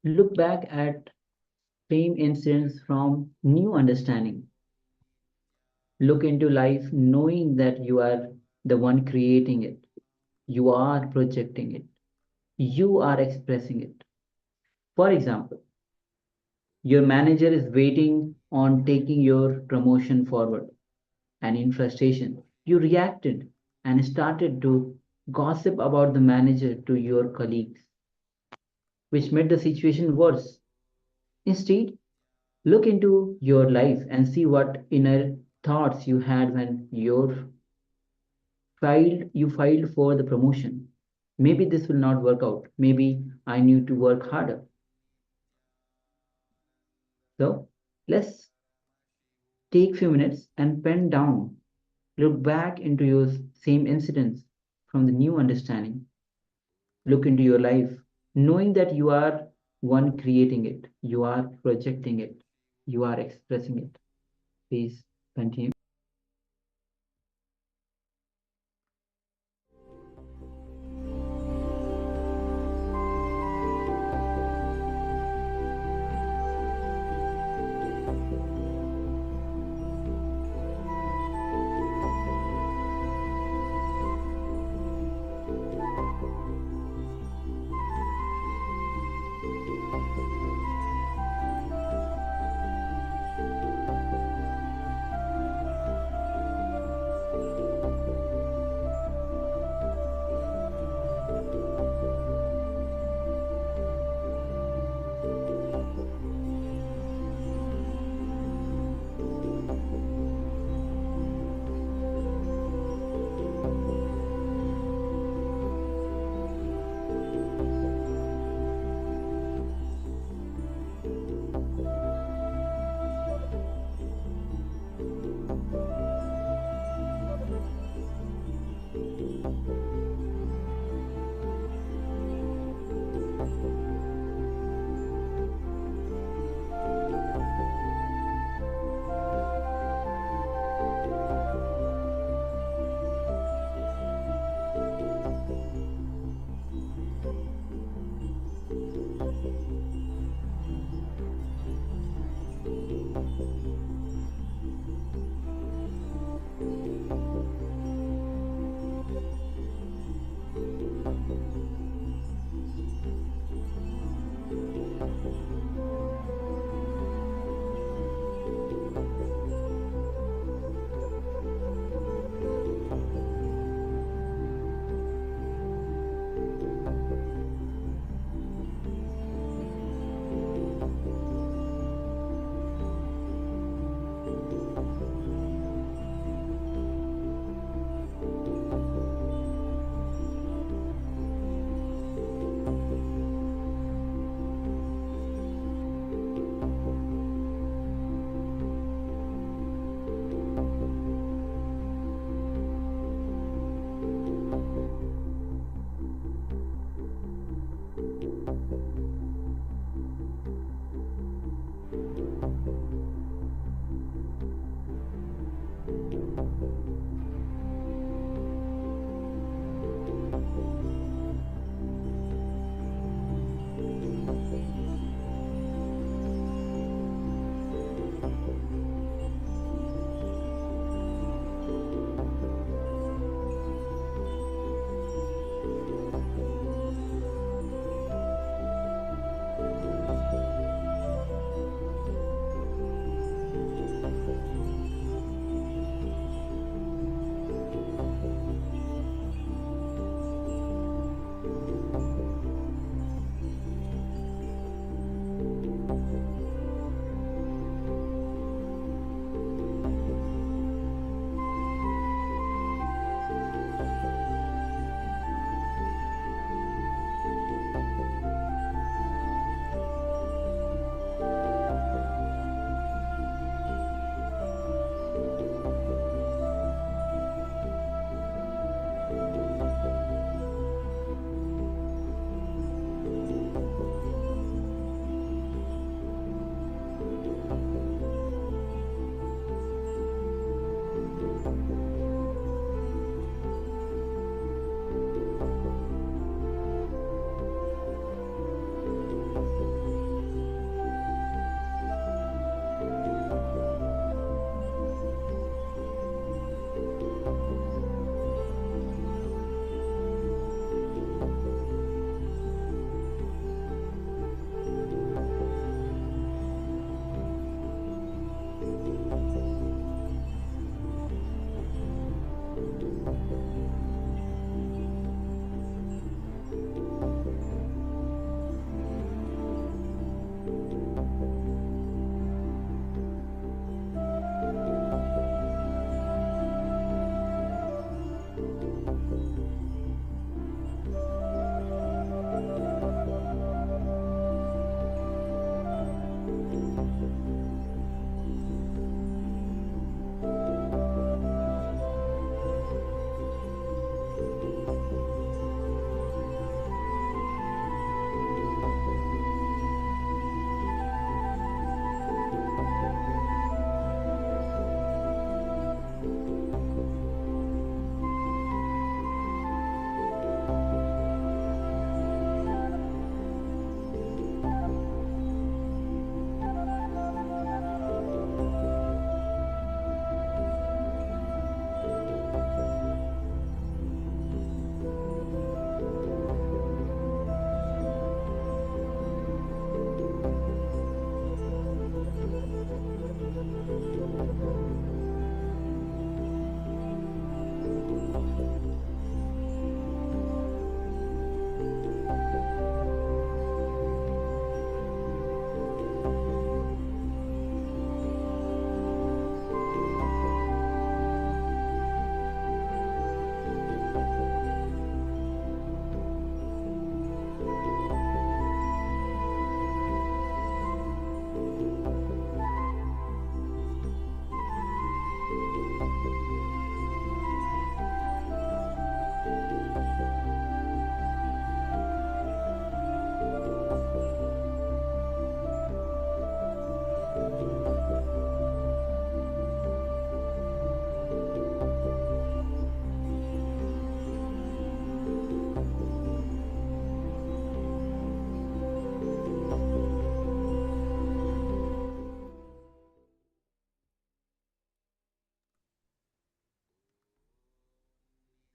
S5: look back at same incidents from new understanding. Look into life knowing that you are the one creating it. You are projecting it. You are expressing it. For example, your manager is waiting on taking your promotion forward, and in frustration, you reacted and started to gossip about the manager to your colleagues, which made the situation worse. Instead, look into your life and see what inner thoughts you had when you filed for the promotion. Maybe this will not work out. Maybe I need to work harder. So let's take few minutes and pen down. Look back into your same incidents from the new understanding. Look into your life, knowing that you are one creating it, you are projecting it, you are expressing it. Please continue.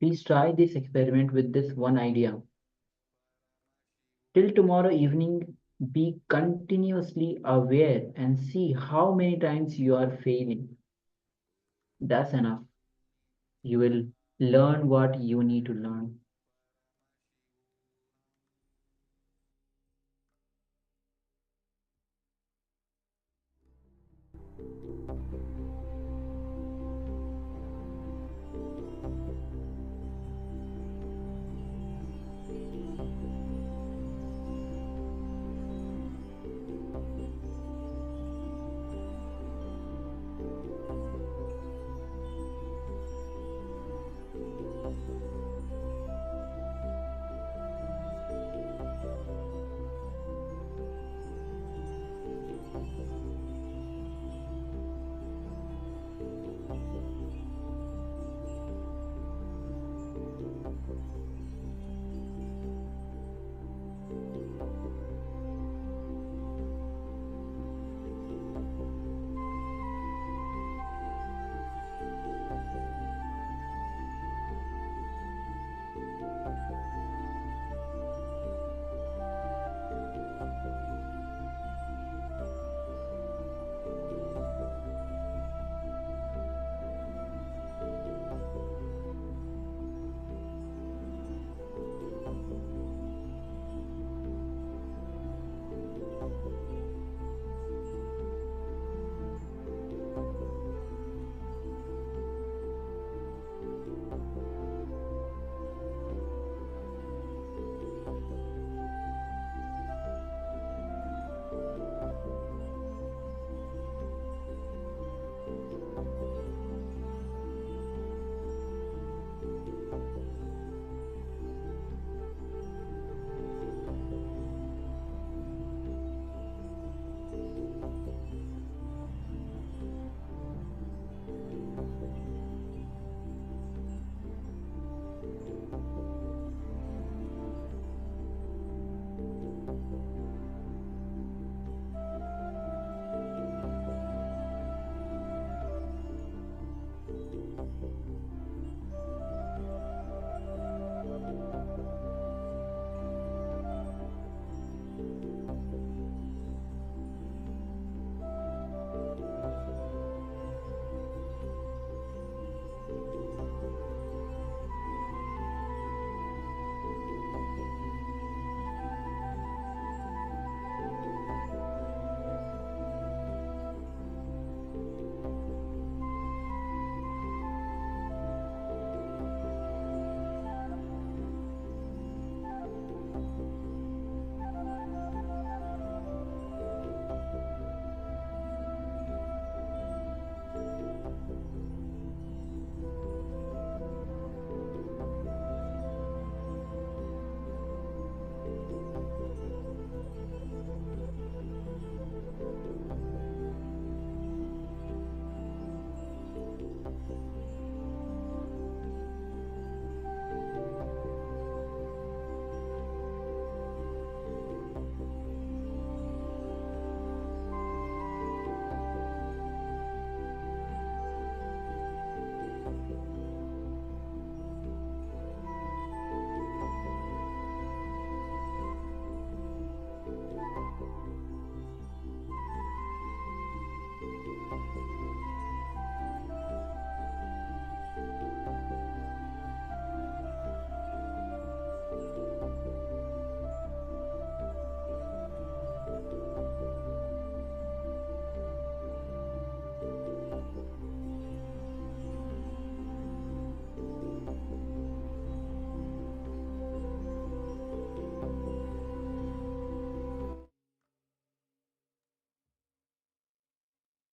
S5: Please try this experiment with this one idea. Till tomorrow evening, be continuously aware and see how many times you are failing. That's enough. You will learn what you need to learn.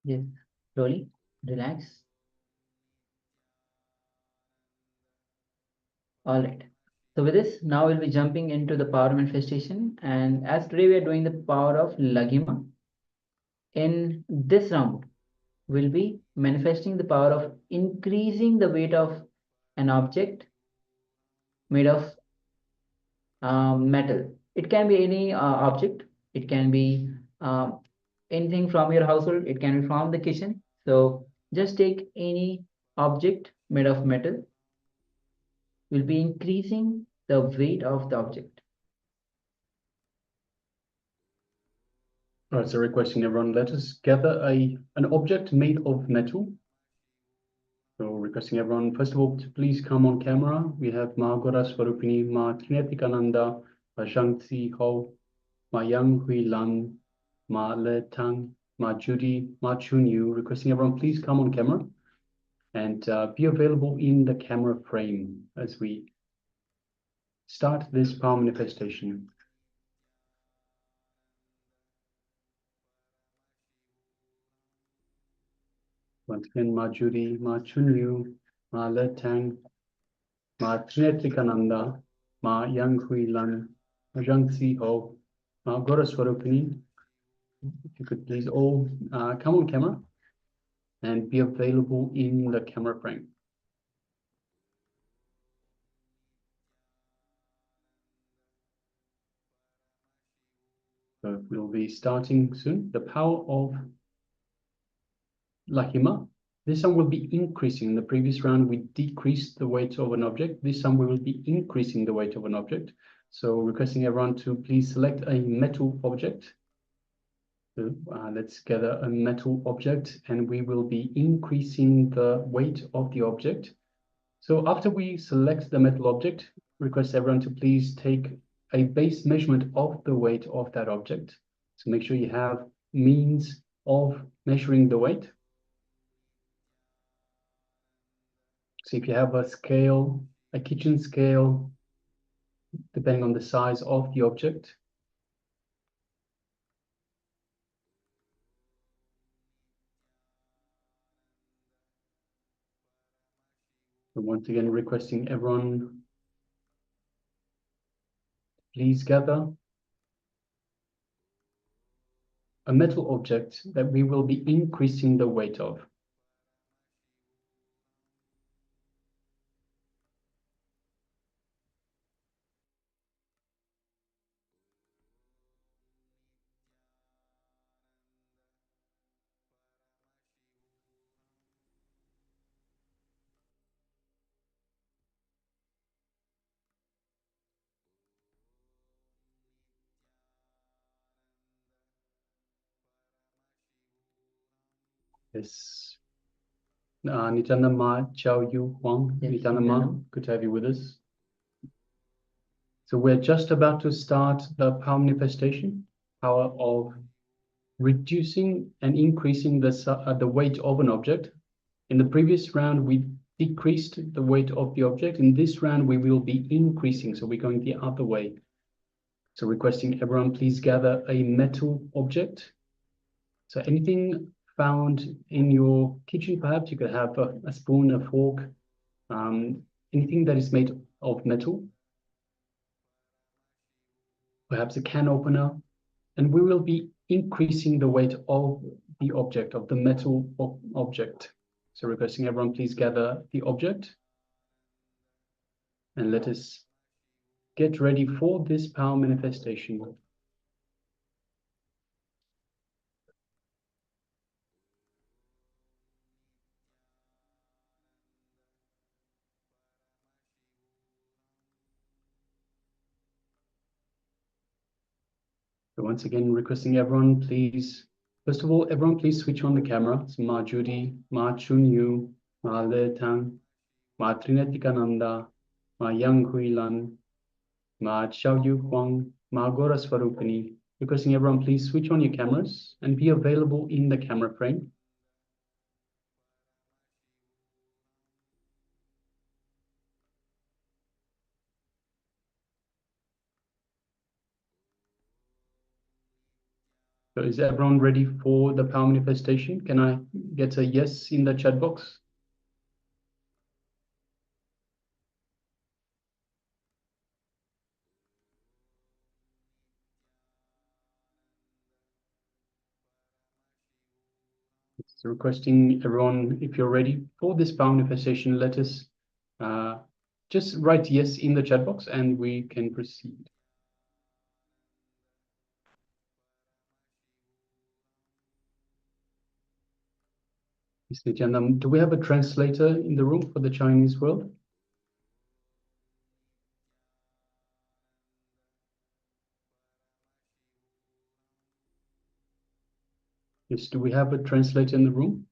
S5: Yes, slowly, relax. All right. So with this, now we'll be jumping into the power manifestation. And as today we are doing the power of Lagima, in this round, we'll be manifesting the power of increasing the weight of an object made of metal. It can be any object. It can be anything from your household. It can be from the kitchen. So just take any object made of metal we'll be increasing the weight of the object.
S6: All right, so requesting everyone, let us gather an object made of metal. So requesting everyone, first of all, to please come on camera. We have Ma Gora Swarupini, Ma Trinetikananda, Ma Shangti Ho, Ma Yang Hui Lan, Ma Le Tang, Ma Judy, Ma Chun Yu. Requesting everyone, please come on camera and be available in the camera frame as we start this power manifestation. Once again, Ma Judy, Ma Chun Yu, Ma Le Tang, Ma Trinetikananda, Ma Yang Hui Lan, Ma Zhang Si Ho, Ma Gora Swarupini. If you could please all come on camera and be available in the camera frame. So we'll be starting soon. The power of Lahima. This time we'll be increasing. In the previous round, we decreased the weight of an object. This time we will be increasing the weight of an object. So requesting everyone to please select a metal object. So, let's gather a metal object and we will be increasing the weight of the object. So after we select the metal object, request everyone to please take a base measurement of the weight of that object. So make sure you have means of measuring the weight. So if you have a scale, a kitchen scale, depending on the size of the object. So once again, requesting everyone, please gather a metal object that we will be increasing the weight of. Yes. Nityananda Ma, Chao Yu Huang.
S5: Yes,
S6: Nityananda Ma,
S5: Nityananda.
S6: good to have you with us. So we're just about to start the power manifestation, power of reducing and increasing the weight of an object. In the previous round, we decreased the weight of the object. In this round, we will be increasing, so we're going the other way. So requesting everyone, please gather a metal object. So anything found in your kitchen, perhaps you could have a spoon, a fork, anything that is made of metal, perhaps a can opener, and we will be increasing the weight of the object, of the metal object. So requesting everyone, please gather the object and let us get ready for this power manifestation. So once again, requesting everyone, please, first of all, everyone, please switch on the camera. So Ma Judy, Ma Chun Yu, Ma Le Tang, Ma Trinetikananda, Ma Yang Hui Lan, Ma Chao Yu Huang, Ma Gora Swarupini. Requesting everyone, please switch on your cameras and be available in the camera frame. So is everyone ready for the power manifestation? Can I get a yes in the chat box? So requesting everyone, if you're ready for this power manifestation, let us just write yes in the chat box and we can proceed. Do we have a translator in the room for the Chinese world? Yes, do we have a translator in the room?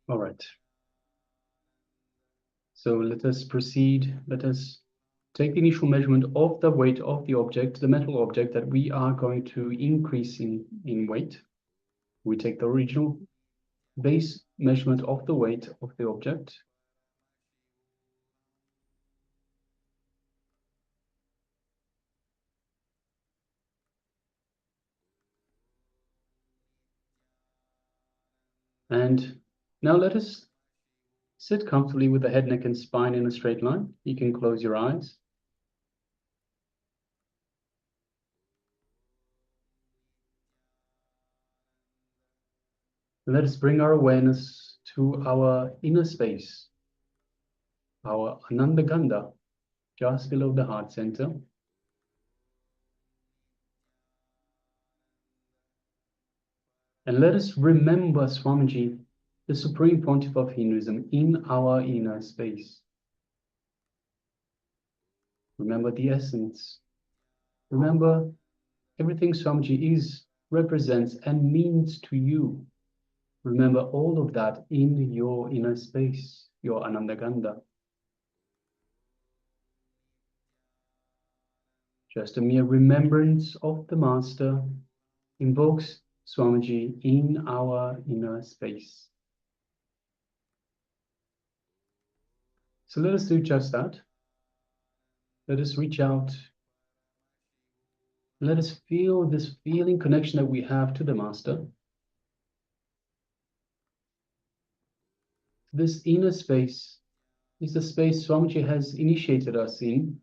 S6: All right. So let us proceed. Let us take the initial measurement of the weight of the object, the metal object that we are going to increase in weight. We take the original base measurement of the weight of the object. And now let us sit comfortably with the head, neck, and spine in a straight line. You can close your eyes. Let us bring our awareness to our inner space, our Ananda Gandha, just below the heart center. And let us remember Swamiji, the Supreme Pontiff of Hinduism, in our inner space. Remember the essence. Remember everything Swamiji is, represents, and means to you. Remember all of that in your inner space, your Anandagandha. Just a mere remembrance of the Master invokes Swamiji in our inner space. So let us do just that. Let us reach out. Let us feel this feeling connection that we have to the Master. This inner space is the space Swamiji has initiated us in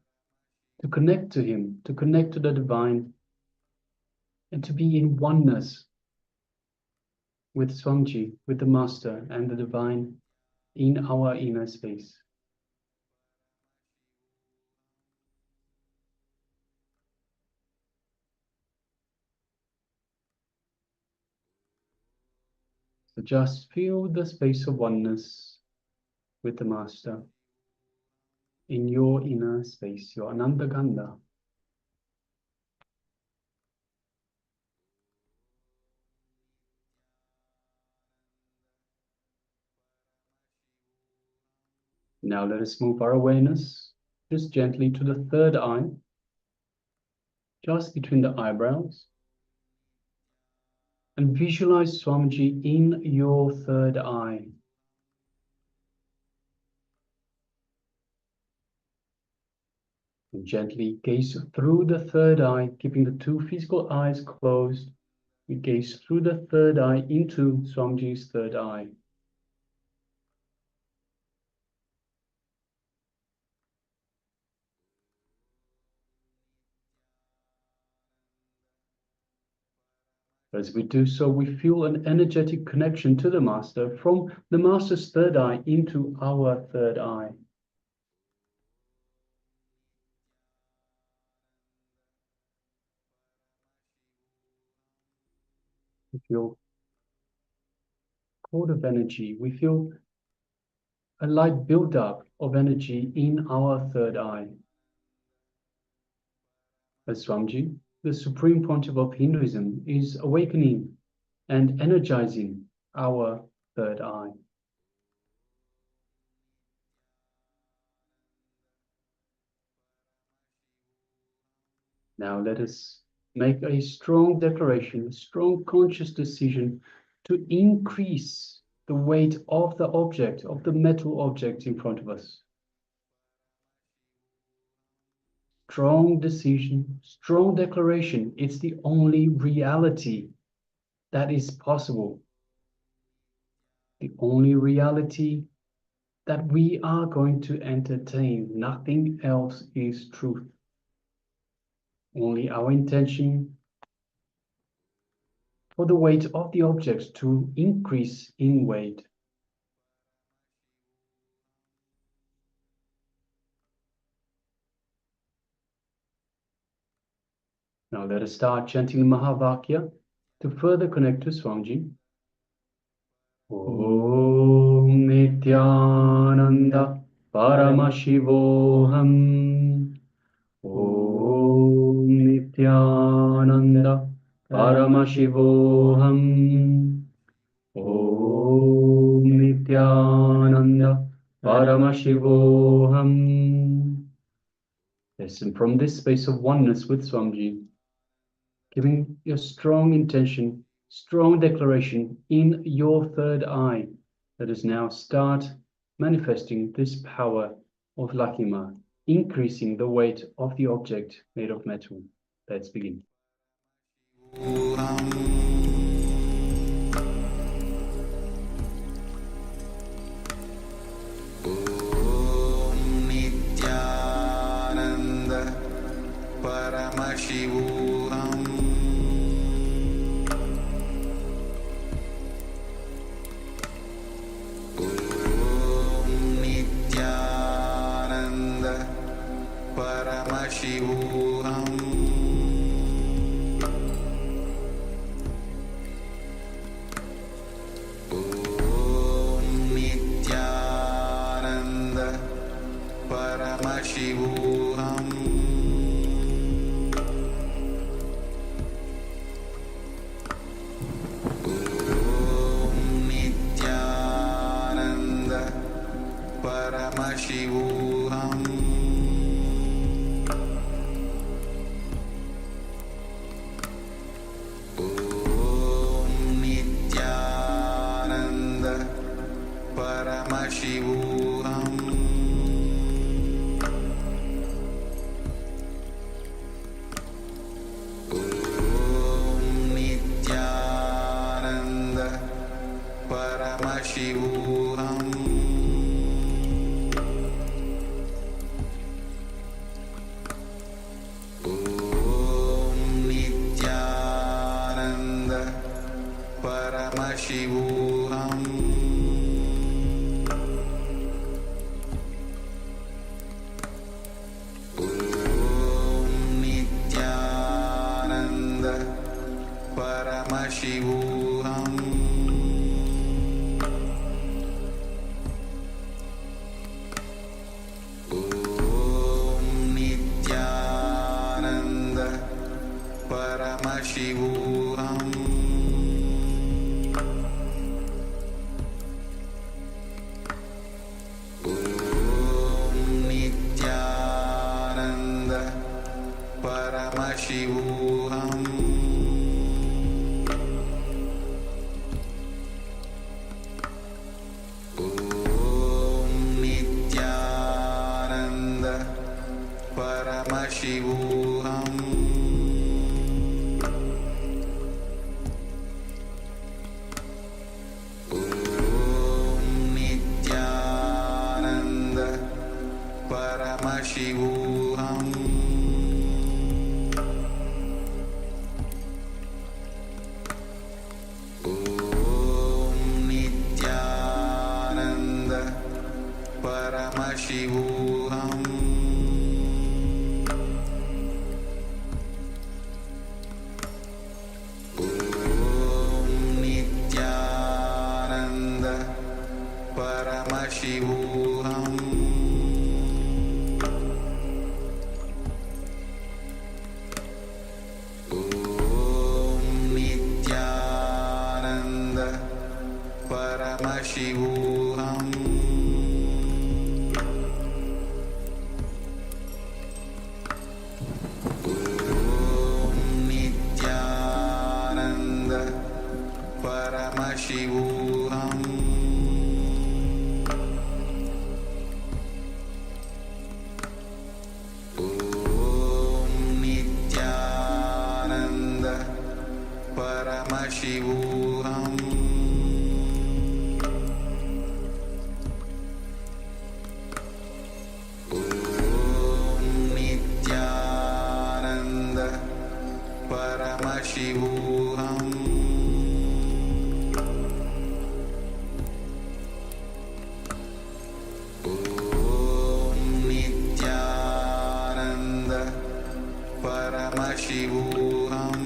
S6: to connect to Him, to connect to the Divine, and to be in oneness with Swamiji, with the Master and the Divine in our inner space. So just feel the space of oneness with the Master in your inner space, your Anandagandha. Now let us move our awareness just gently to the third eye, just between the eyebrows. And visualize Swamiji in your third eye. And gently gaze through the third eye, keeping the two physical eyes closed. We gaze through the third eye into Swamiji's third eye. As we do so, we feel an energetic connection to the Master from the Master's third eye into our third eye. We feel cord of energy. We feel a light build-up of energy in our third eye. As Swamiji, the Supreme Pontiff of Hinduism, is awakening and energizing our third eye. Now let us make a strong declaration, a strong conscious decision to increase the weight of the object, of the metal object in front of us. Strong decision, strong declaration. It's the only reality that is possible. The only reality that we are going to entertain. Nothing else is truth. Only our intention for the weight of the objects to increase in weight. Now let us start chanting the Mahavakya To further connect to Swamiji, Om Nityananda Paramashivoham. Om Nityananda Paramashivoham. Om Nityananda Paramashivoham. Yes, and from this space of oneness with Swamiji, giving your strong intention, strong declaration in your third eye, let us now start manifesting this power of Lakima, increasing the weight of the object made of metal. Let's begin.
S7: Paramashivoham Om Nityananda Paramashivoham Om Nityananda Paramashivoham Paramashivoham Om Nityananda Paramashivoham Om Nityananda Paramashivoham Paramashivoham Om Nityananda Paramashivoham Om Nityananda Paramashivoham Paramashivoham Om Nityananda Paramashivoham Om Nityananda Paramashivoham Paramashivoham Om Nityananda Paramashivoham Om Nityananda Paramashivoham Paramashivoham Om Nityananda Paramashivoham Om Nityananda Paramashivoham Paramashivoham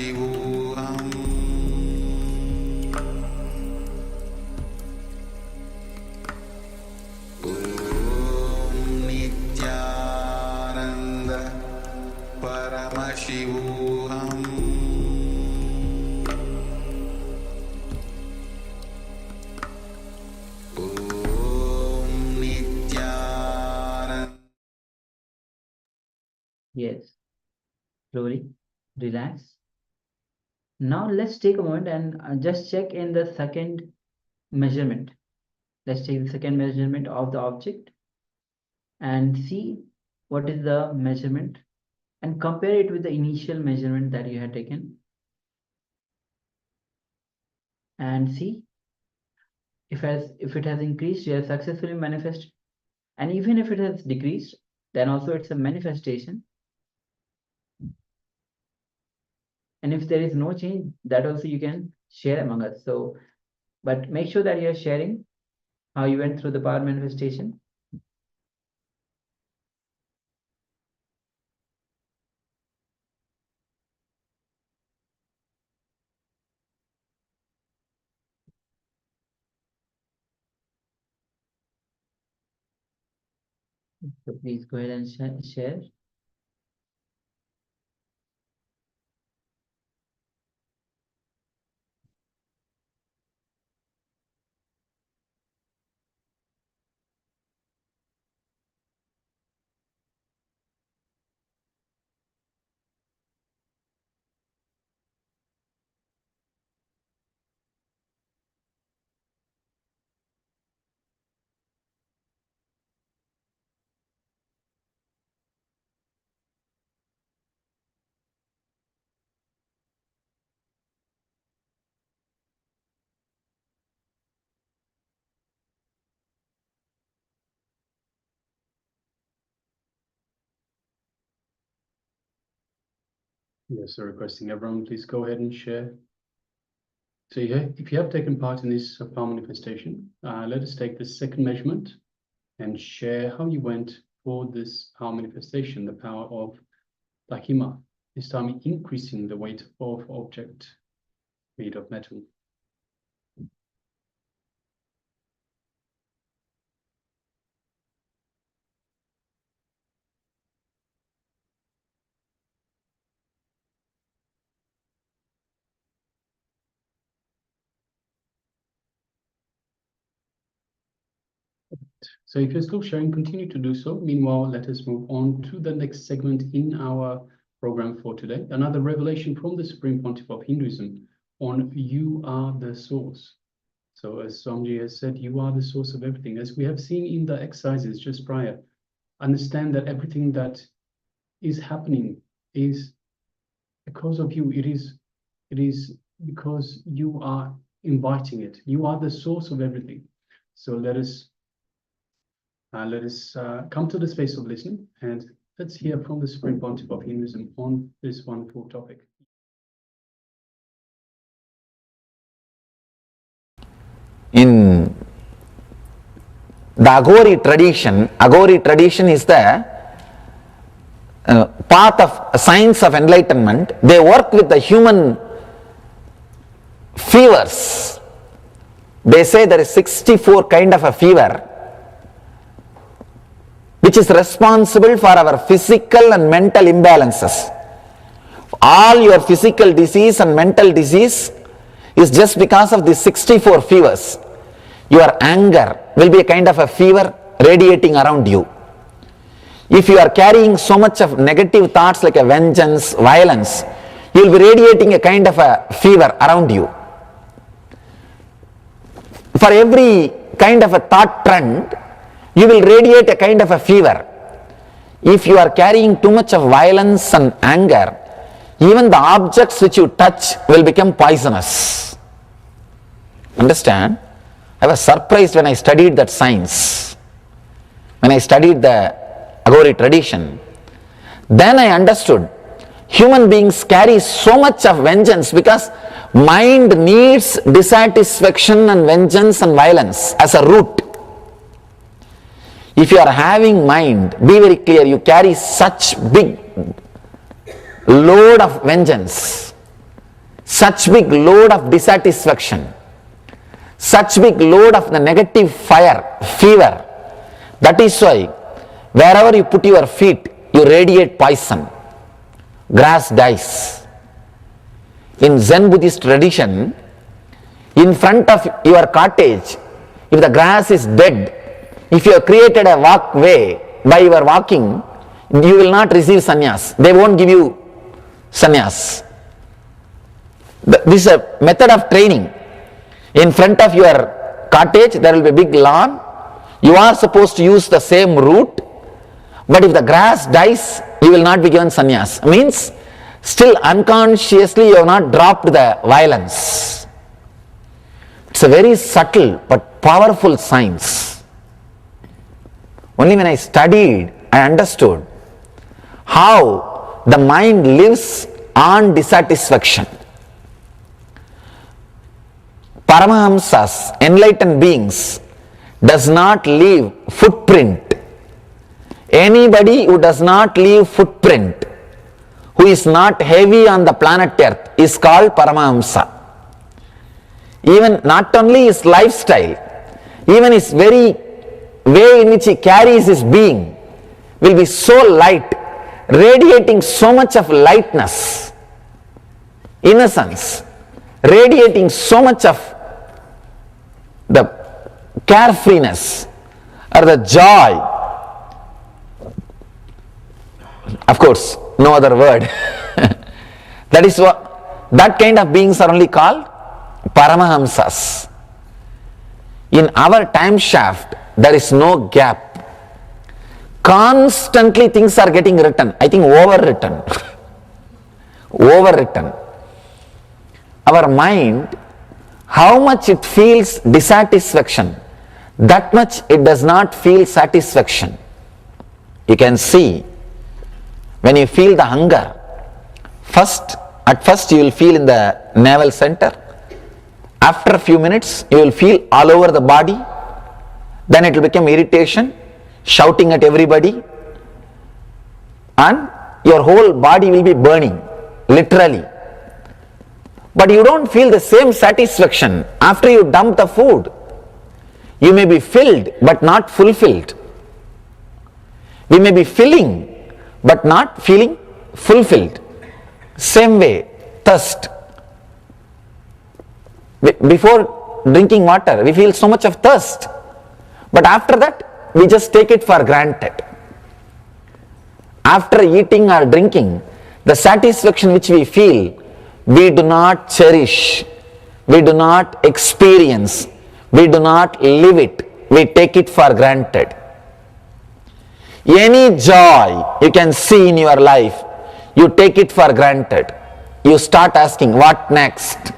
S7: Paramashivoham Nityananda Paramashivoham Nityananda.
S5: Yes. Slowly relax. Now let's take a moment and just check in the second measurement. Let's take the second measurement of the object and see what is the measurement and compare it with the initial measurement that you had taken. And see if it has increased, you have successfully manifested. And even if it has decreased, then also it's a manifestation. And if there is no change, that also you can share among us. So, but make sure that you are sharing how you went through the power manifestation. So please go ahead and share.
S6: Yes, so requesting everyone, please go ahead and share. So if you have taken part in this power manifestation, let us take the second measurement and share how you went for this power manifestation, the power of Lahima, this time increasing the weight of object made of metal. So if you're still sharing, continue to do so. Meanwhile, let us move on to the next segment in our program for today. Another revelation from the Supreme Pontiff of Hinduism on you are the source. So as Swamiji has said, you are the source of everything. As we have seen in the exercises just prior, understand that everything that is happening is because of you. It is because you are inviting it. You are the source of everything. So let us come to the space of listening and let's hear from the Supreme Pontiff of Hinduism on this wonderful topic.
S3: In the Agori tradition is the path of science of enlightenment. They work with the human fevers. They say there is 64 kind of a fever which is responsible for our physical and mental imbalances. All your physical disease and mental disease is just because of these 64 fevers. Your anger will be a kind of a fever radiating around you. If you are carrying so much of negative thoughts like a vengeance, violence, you will be radiating a kind of a fever around you. For every kind of a thought trend, you will radiate a kind of a fever. If you are carrying too much of violence and anger, even the objects which you touch will become poisonous. Understand? I was surprised when I studied that science. When I studied the Agori tradition, then I understood human beings carry so much of vengeance because mind needs dissatisfaction and vengeance and violence as a root. If you are having mind, be very clear, you carry such big load of vengeance. such big load of dissatisfaction, such big load of the negative fever. That is why wherever you put your feet, you radiate poison. Grass dies. In Zen Buddhist tradition, in front of your cottage, if the grass is dead, if you have created a walkway by your walking, you will not receive sannyas. They won't give you sannyas. This is a method of training. In front of your cottage, there will be a big lawn. You are supposed to use the same route, but if the grass dies, you will not be given sannyas. Means, still unconsciously you have not dropped the violence. It's a very subtle but powerful science. Only when I studied, I understood how the mind lives on dissatisfaction. Paramahamsas, enlightened beings, does not leave footprint. Anybody who does not leave footprint, who is not heavy on the planet Earth, is called Paramahamsa. Even not only his lifestyle, even his very way in which he carries his being will be so light, radiating so much of lightness, innocence, radiating so much of the carefreeness or the joy. Of course, no other word. That is what, that kind of beings are only called Paramahamsas. In our time shaft, there is no gap. Constantly things are getting written. I think overwritten. Overwritten. Our mind, how much it feels dissatisfaction, that much it does not feel satisfaction. You can see when you feel the hunger, at first you will feel in the navel center. After a few minutes, you will feel all over the body. Then it will become irritation, shouting at everybody, and your whole body will be burning, literally. But you don't feel the same satisfaction after you dump the food. You may be filled but not fulfilled. We may be filling but not feeling fulfilled. Same way, thirst. Before drinking water, we feel so much of thirst. But after that, we just take it for granted. After eating or drinking, the satisfaction which we feel, we do not cherish, we do not experience, we do not live it, we take it for granted. Any joy you can see in your life, you take it for granted. You start asking, what next?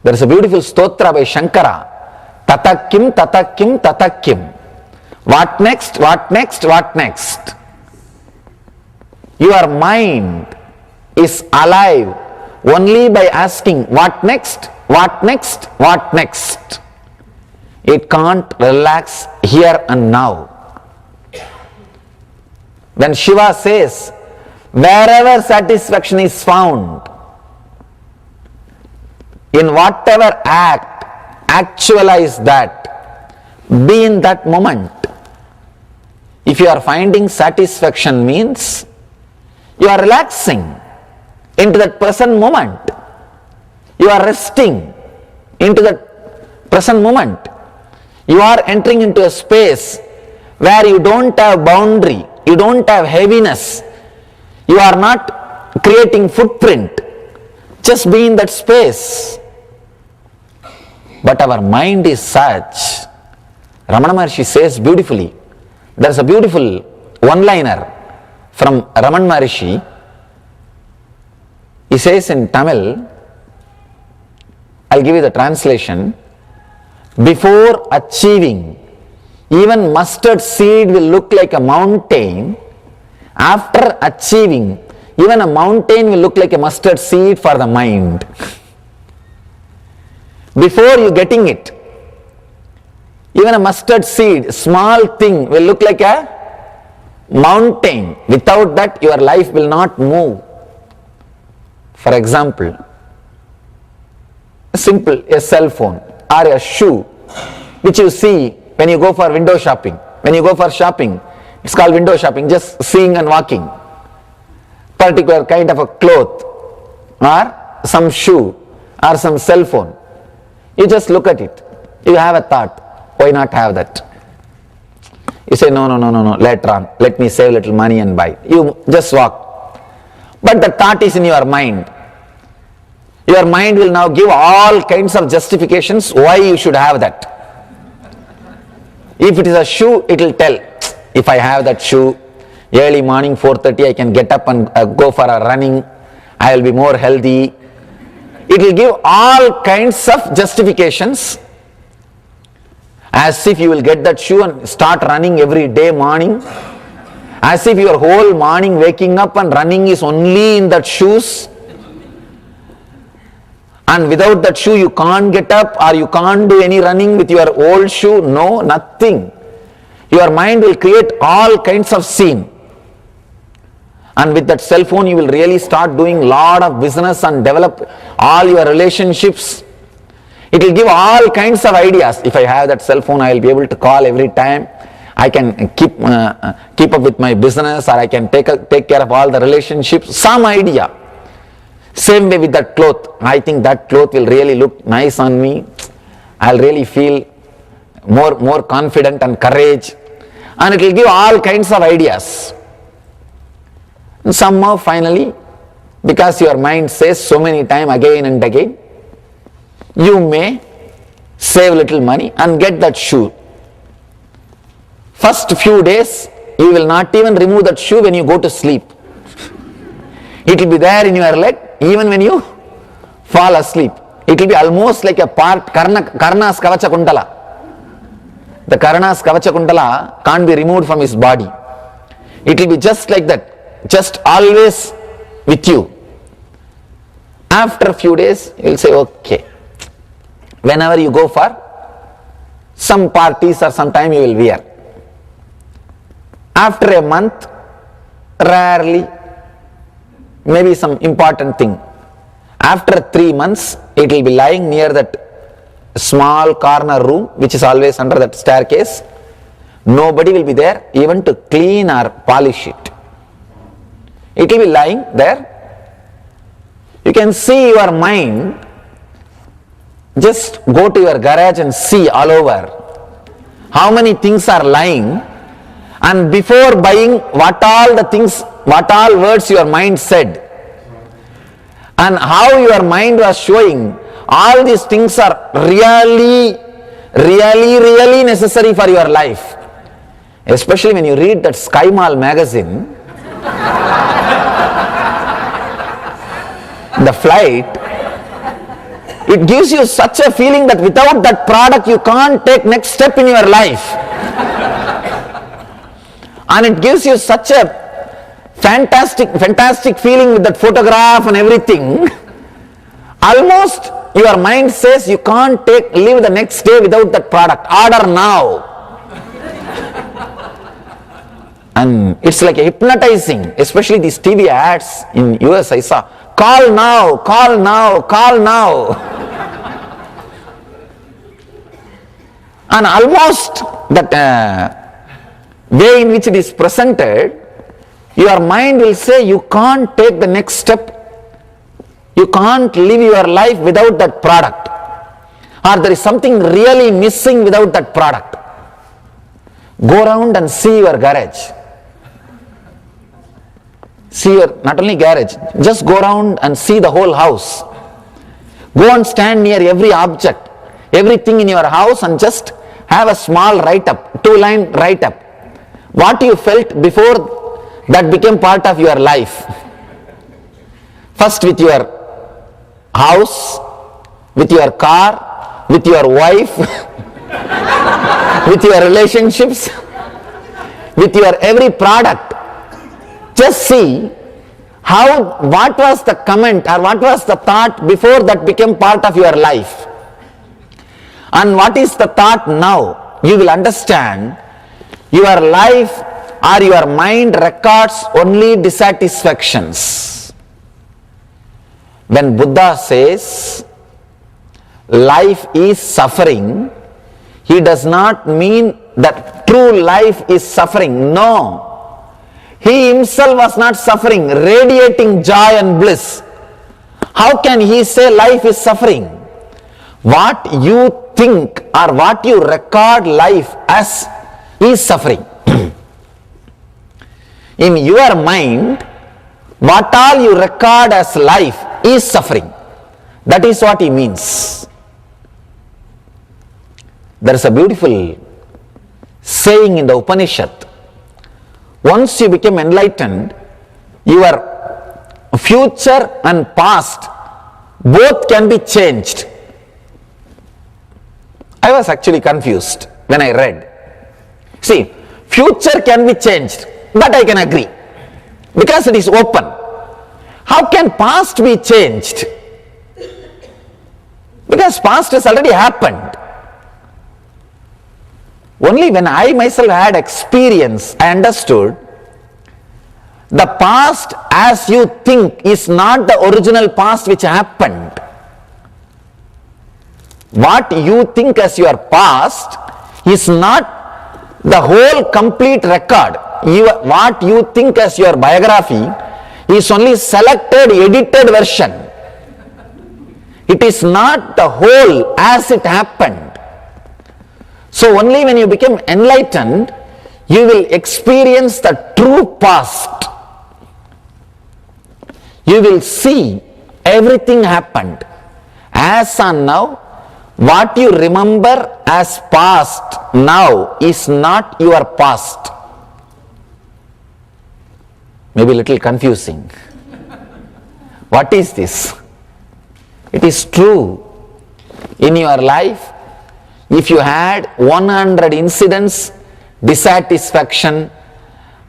S3: There is a beautiful stotra by Shankara. Tatakim, tatakim, tatakim. What next, what next, what next? Your mind is alive only by asking what next, what next, what next. It can't relax here and now. When Shiva says, wherever satisfaction is found, in whatever act, actualize that, be in that moment. If you are finding satisfaction means you are relaxing into that present moment. You are resting into that present moment. You are entering into a space where you don't have boundary, you don't have heaviness, you are not creating footprint. Just be in that space. But our mind is such. Ramana Maharshi says beautifully. There is a beautiful one-liner from Ramana Maharshi. He says in Tamil, I'll give you the translation. Before achieving, even mustard seed will look like a mountain. After achieving, even a mountain will look like a mustard seed for the mind. Before you getting it, even a mustard seed, small thing, will look like a mountain. Without that, your life will not move For example, a cell phone or a shoe which you see when you go for window shopping. When you go for shopping, it's called window shopping, just seeing and walking. Particular kind of a cloth or some shoe or some cell phone. You just look at it. You have a thought, why not have that? You say, no, later on, let me save a little money and buy. You just walk. But the thought is in your mind. Your mind will now give all kinds of justifications why you should have that. If it is a shoe, it will tell, if I have that shoe, early morning 4:30 I can get up and go for a running, I will be more healthy. It will give all kinds of justifications as if you will get that shoe and start running every day morning, as if your whole morning waking up and running is only in that shoes, and without that shoe you can't get up or you can't do any running with your old shoe. No, nothing. Your mind will create all kinds of scene, and with that cell phone you will really start doing lot of business and develop all your relationships. It will give all kinds of ideas. If I have that cell phone, I will be able to call every time. I can keep up with my business, or I can take care of all the relationships. Some idea. Same way with that cloth. I think that cloth will really look nice on me. I'll really feel more confident and courage. And it will give all kinds of ideas. And somehow finally, because your mind says so many times again and again, you may save little money and get that shoe. First few days, you will not even remove that shoe when you go to sleep. It will be there in your leg even when you fall asleep. It will be almost like a part, Karna's Kavacha Kundala. The Karna's Kavacha Kundala can't be removed from his body. It will be just like that, just always with you. After a few days, you will say, okay. Whenever you go for some parties or some time, you will wear. After a month, rarely, maybe some important thing. After 3 months, it will be lying near that small corner room which is always under that staircase. Nobody will be there even to clean or polish it. It will be lying there. You can see your mind. Just go to your garage and see all over how many things are lying, and before buying, what all words your mind said, and how your mind was showing all these things are really necessary for your life. Especially when you read that Sky Mall magazine, the flight, it gives you such a feeling that without that product you can't take next step in your life. And it gives you such a fantastic feeling with that photograph and everything. Almost your mind says you can't live the next day without that product. Order now. And it's like hypnotizing, especially these TV ads in US I saw. Call now, call now, call now. And almost that way in which it is presented, your mind will say you can't take the next step. You can't live your life without that product. Or there is something really missing without that product. Go around and see your garage. See your, not only garage, just go around and see the whole house. Go and stand near every object, everything in your house, and just have a small write-up, 2-line write-up. What you felt before that became part of your life. First with your house, with your car, with your wife, with your relationships, with your every product. Just see what was the comment or what was the thought before that became part of your life. And what is the thought now? You will understand your life or your mind records only dissatisfactions. When Buddha says life is suffering, he does not mean that true life is suffering. No. He himself was not suffering, radiating joy and bliss. How can he say life is suffering? What you think or what you record life as is suffering. In your mind, what all you record as life is suffering. That is what he means. There is a beautiful saying in the Upanishad. Once you become enlightened, your future and past both can be changed. I was actually confused when I read. See, future can be changed. That I can agree, because it is open. How can past be changed? Because past has already happened. Only when I myself had experience, I understood the past as you think is not the original past which happened. What you think as your past is not the whole complete record. What you think as your biography is only selected, edited version. It is not the whole as it happened. So only when you become enlightened, you will experience the true past. You will see everything happened. As on now, what you remember as past now is not your past. Maybe a little confusing. What is this? It is true. In your life, if you had 100 incidents, dissatisfaction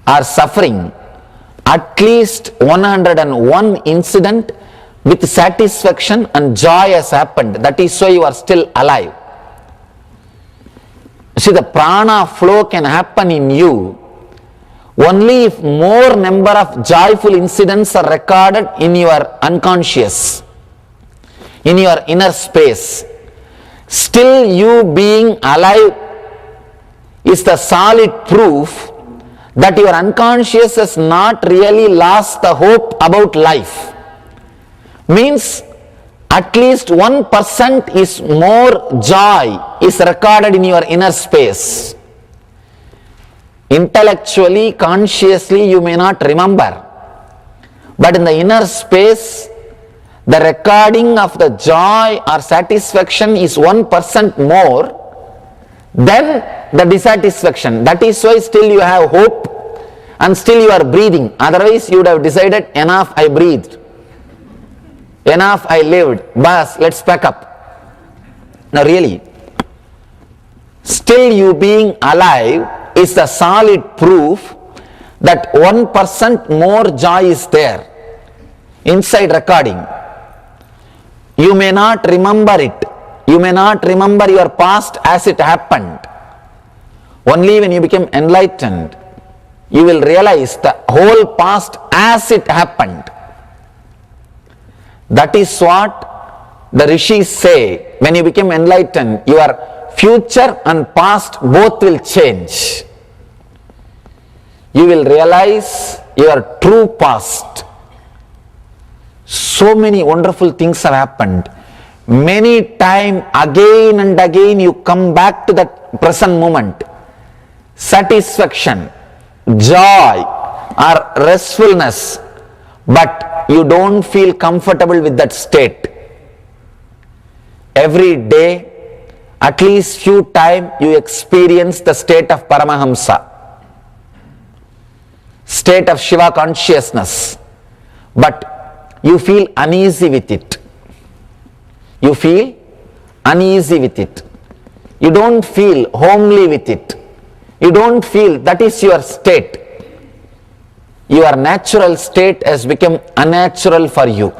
S3: or suffering, at least 101 incident with satisfaction and joy has happened. That is why you are still alive. See, the prana flow can happen in you only if more number of joyful incidents are recorded in your unconscious, in your inner space. Still you being alive is the solid proof that your unconscious has not really lost the hope about life. Means at least 1% is more joy is recorded in your inner space. Intellectually, consciously you may not remember, but in the inner space the recording of the joy or satisfaction is 1% more than the dissatisfaction. That is why still you have hope and still you are breathing. Otherwise you would have decided, enough, I breathed, enough, I lived, bas, let's pack up. Now really, still you being alive is the solid proof that 1% more joy is there inside recording. You may not remember it. You may not remember your past as it happened. Only when you become enlightened, you will realize the whole past as it happened. That is what the rishis say. When you become enlightened, your future and past both will change. You will realize your true past. So many wonderful things have happened. Many times again and again you come back to that present moment. Satisfaction, joy or restfulness, but you don't feel comfortable with that state. Every day, at least few times you experience the state of Paramahamsa, state of Shiva consciousness, but you feel uneasy with it. You feel uneasy with it. You don't feel homely with it. You don't feel that is your state. Your natural state has become unnatural for you.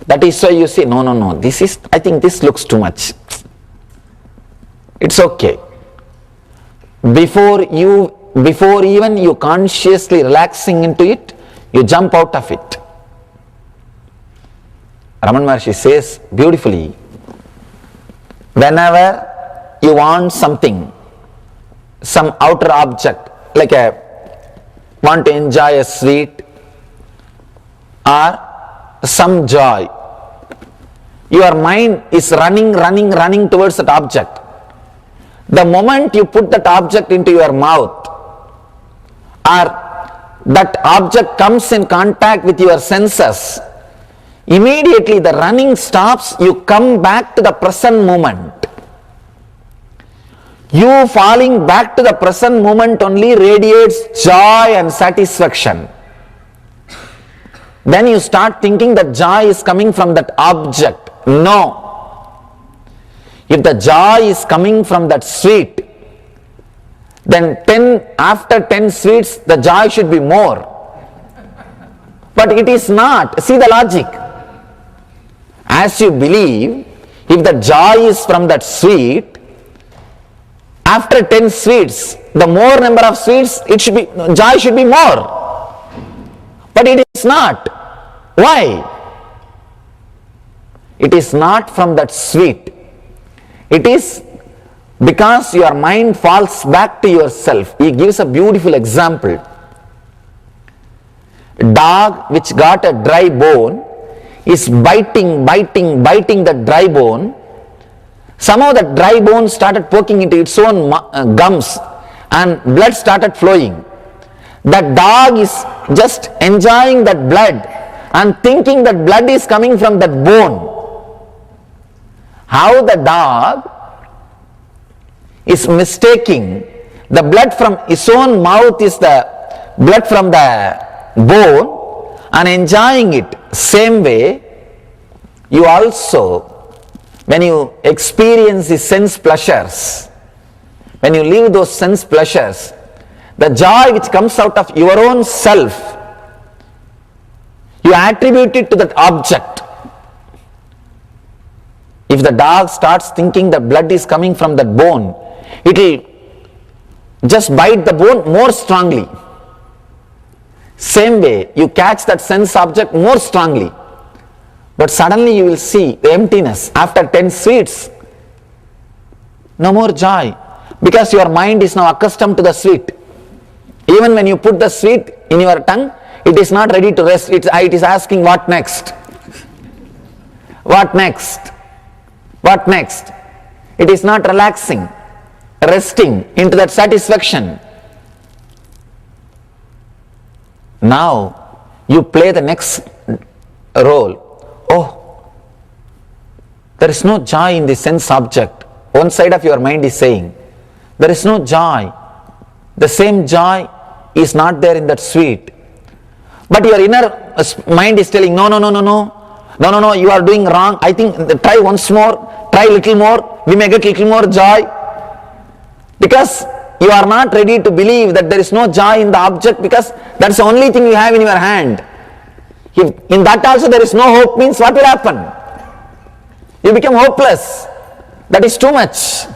S3: That is why you say, no, this is, I think this looks too much. It's okay. Before even you consciously relaxing into it, you jump out of it. Raman Maharshi says beautifully, whenever you want something, some outer object, like want to enjoy a sweet or some joy, your mind is running towards that object. The moment you put that object into your mouth, or that object comes in contact with your senses, immediately the running stops, you come back to the present moment. You falling back to the present moment only radiates joy and satisfaction. Then you start thinking that joy is coming from that object. No. If the joy is coming from that sweet, then after 10 sweets, the joy should be more. But it is not. See the logic. As you believe, if the joy is from that sweet, after 10 sweets, the more number of sweets, joy should be more. But it is not. Why? It is not from that sweet. It is because your mind falls back to yourself. He gives a beautiful example. A dog which got a dry bone is biting the dry bone. Somehow the dry bone started poking into its own gums and blood started flowing. The dog is just enjoying that blood and thinking that blood is coming from that bone. How the dog is mistaking the blood from his own mouth is the blood from the bone and enjoying it. Same way, you also, when you experience the sense pleasures, when you live those sense pleasures, the joy which comes out of your own self, you attribute it to that object. If the dog starts thinking that blood is coming from that bone, it will just bite the bone more strongly. Same way, you catch that sense object more strongly. But suddenly you will see the emptiness. After 10 sweets, no more joy. Because your mind is now accustomed to the sweet. Even when you put the sweet in your tongue, it is not ready to rest. It is asking, what next? What next? What next? It is not relaxing, resting into that satisfaction. Now you play the next role. Oh, there is no joy in the sense object. One side of your mind is saying, there is no joy. The same joy is not there in that sweet. But your inner mind is telling, no, you are doing wrong. I think try once more, try little more, we may get little more joy. Because you are not ready to believe that there is no joy in the object, because that's the only thing you have in your hand. If in that also there is no hope, means what will happen? You become hopeless. That is too much.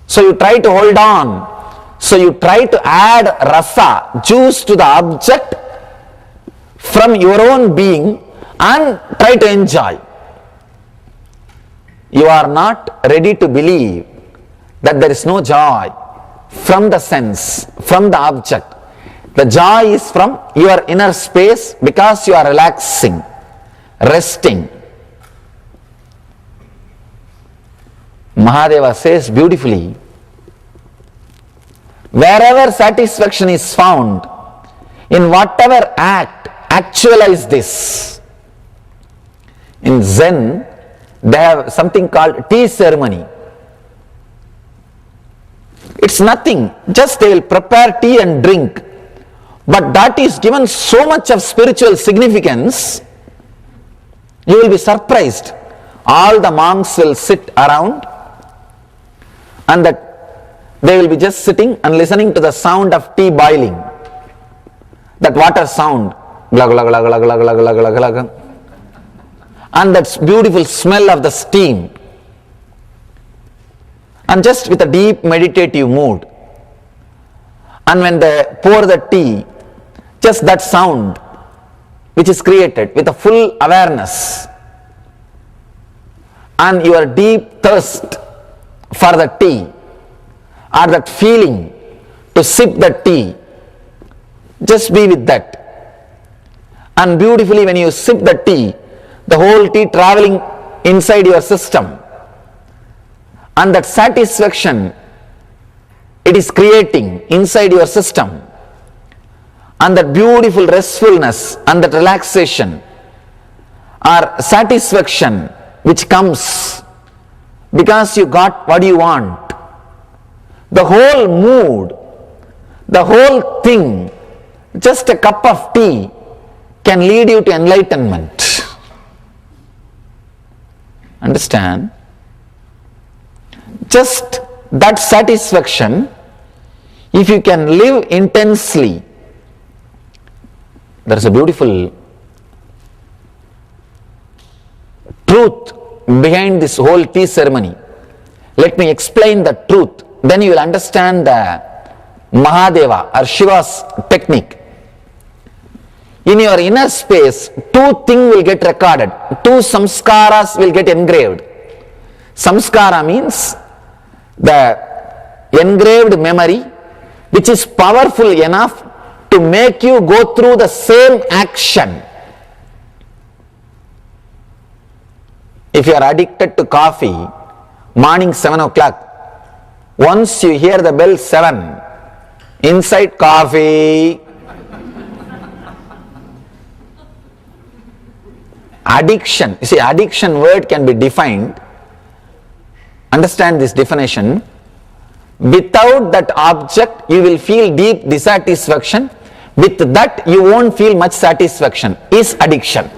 S3: So you try to hold on. So you try to add rasa, juice to the object from your own being and try to enjoy. You are not ready to believe that there is no joy from the sense, from the object. The joy is from your inner space because you are relaxing, resting. Mahadeva says beautifully, wherever satisfaction is found, in whatever act, actualize this. In Zen, they have something called tea ceremony. It's nothing, just they will prepare tea and drink. But that is given so much of spiritual significance, you will be surprised. All the monks will sit around and that they will be just sitting and listening to the sound of tea boiling. That water sound, glug, glug, glug, glug, glug, glug, glug, glug, glug. And that beautiful smell of the steam. And just with a deep meditative mood. And when they pour the tea, just that sound which is created with a full awareness and your deep thirst for the tea or that feeling to sip the tea, just be with that. And beautifully when you sip the tea, the whole tea traveling inside your system, and that satisfaction it is creating inside your system, and that beautiful restfulness and that relaxation or satisfaction which comes because you got what you want. The whole mood, the whole thing, just a cup of tea can lead you to enlightenment. Understand? Just that satisfaction, if you can live intensely, there is a beautiful truth behind this whole tea ceremony. Let me explain the truth, then you will understand the Mahadeva or Shiva's technique. In your inner space, two things will get recorded, two samskaras will get engraved. Samskara means the engraved memory which is powerful enough to make you go through the same action. If you are addicted to coffee, morning 7 o'clock, once you hear the bell 7, inside coffee, addiction, you see, addiction word can be defined. Understand this definition. Without that object, you will feel deep dissatisfaction. With that, you won't feel much satisfaction. Is addiction.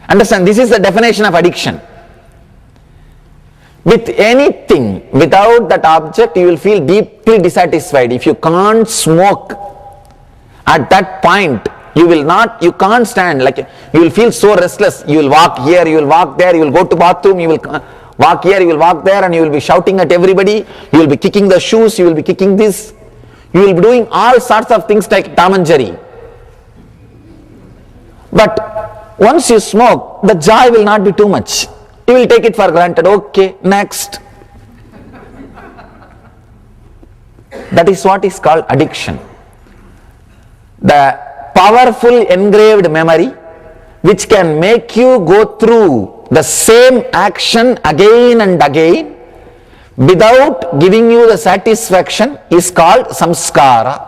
S3: Understand, this is the definition of addiction. With anything, without that object, you will feel deeply dissatisfied. If you can't smoke, at that point, you can't stand, like you will feel so restless. You will walk here, you will walk there, you will go to bathroom, you will walk here, you will walk there, and you will be shouting at everybody. You will be kicking the shoes, you will be kicking this. You will be doing all sorts of things like Tom and Jerry. But once you smoke, the joy will not be too much. You will take it for granted. Okay, next. That is what is called addiction. The powerful engraved memory which can make you go through the same action again and again without giving you the satisfaction is called samskara.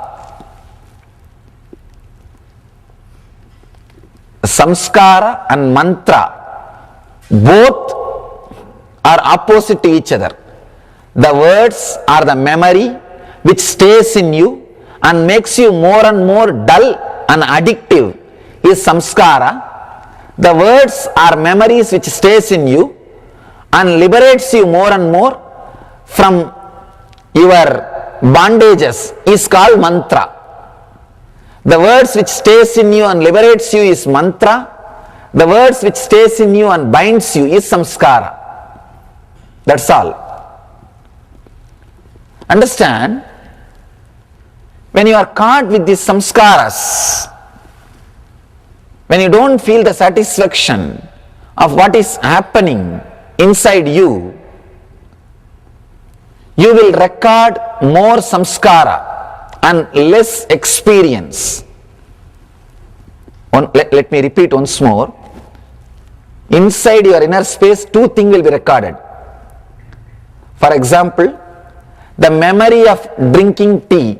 S3: Samskara and mantra both are opposite to each other. The words are the memory which stays in you and makes you more and more dull and addictive is samskara. The words are memories which stays in you and liberates you more and more from your bondages is called mantra. The words which stays in you and liberates you is mantra. The words which stays in you and binds you is samskara. That's all. Understand? When you are caught with these samskaras, when you don't feel the satisfaction of what is happening inside you, you will record more samskara and less experience. Let me repeat once more. Inside your inner space, two things will be recorded. For example, the memory of drinking tea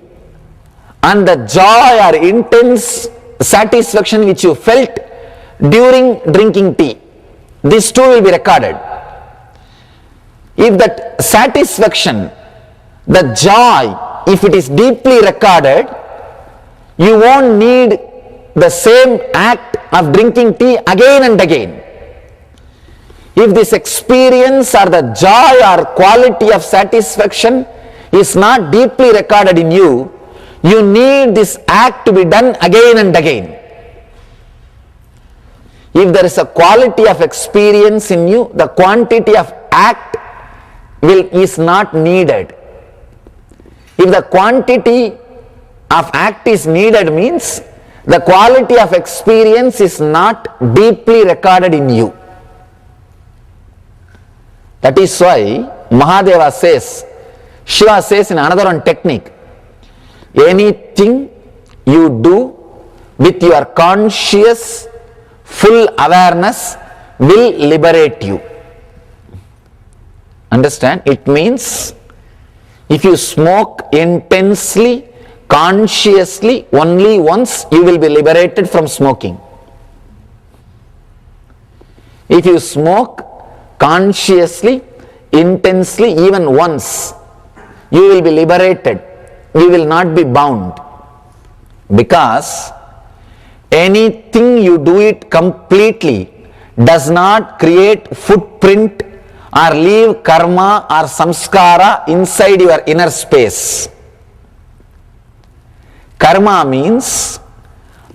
S3: and the joy or intense satisfaction which you felt during drinking tea. These two will be recorded. If that satisfaction, the joy, if it is deeply recorded, you won't need the same act of drinking tea again and again. If this experience or the joy or quality of satisfaction is not deeply recorded in you, you need this act to be done again and again. If there is a quality of experience in you, the quantity of act is not needed. If the quantity of act is needed means the quality of experience is not deeply recorded in you. That is why Mahadeva says, Shiva says in another one technique, anything you do with your conscious full awareness will liberate you. Understand? It means if you smoke intensely, consciously, only once, you will be liberated from smoking. If you smoke consciously, intensely, even once, you will be liberated. You will not be bound. Because anything you do it completely does not create footprint or leave karma or samskara inside your inner space. Karma means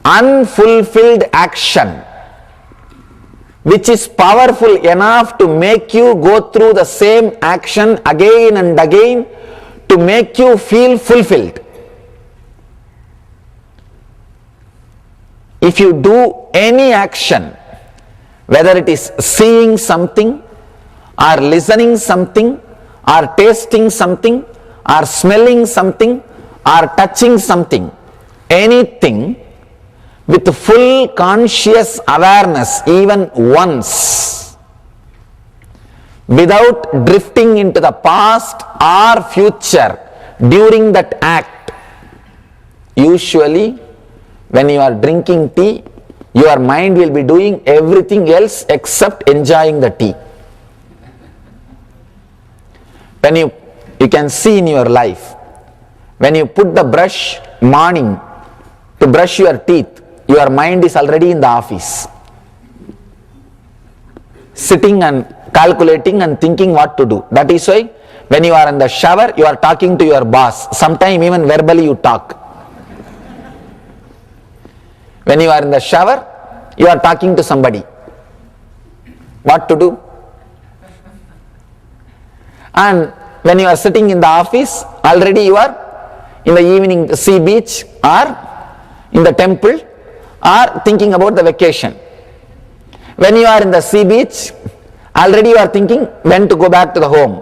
S3: unfulfilled action, which is powerful enough to make you go through the same action again and again to make you feel fulfilled. If you do any action, whether it is seeing something, or listening something, or tasting something, or smelling something, or touching something, anything with full conscious awareness even once, without drifting into the past or future during that act. Usually when you are drinking tea, your mind will be doing everything else except enjoying the tea. When you can see in your life, when you put the brush morning to brush your teeth, your mind is already in the office, sitting and calculating and thinking what to do. That is why when you are in the shower, you are talking to your boss. Sometimes even verbally you talk. When you are in the shower, you are talking to somebody. What to do? And when you are sitting in the office, already you are in the evening sea beach or in the temple or thinking about the vacation. When you are in the sea beach, already you are thinking when to go back to the home.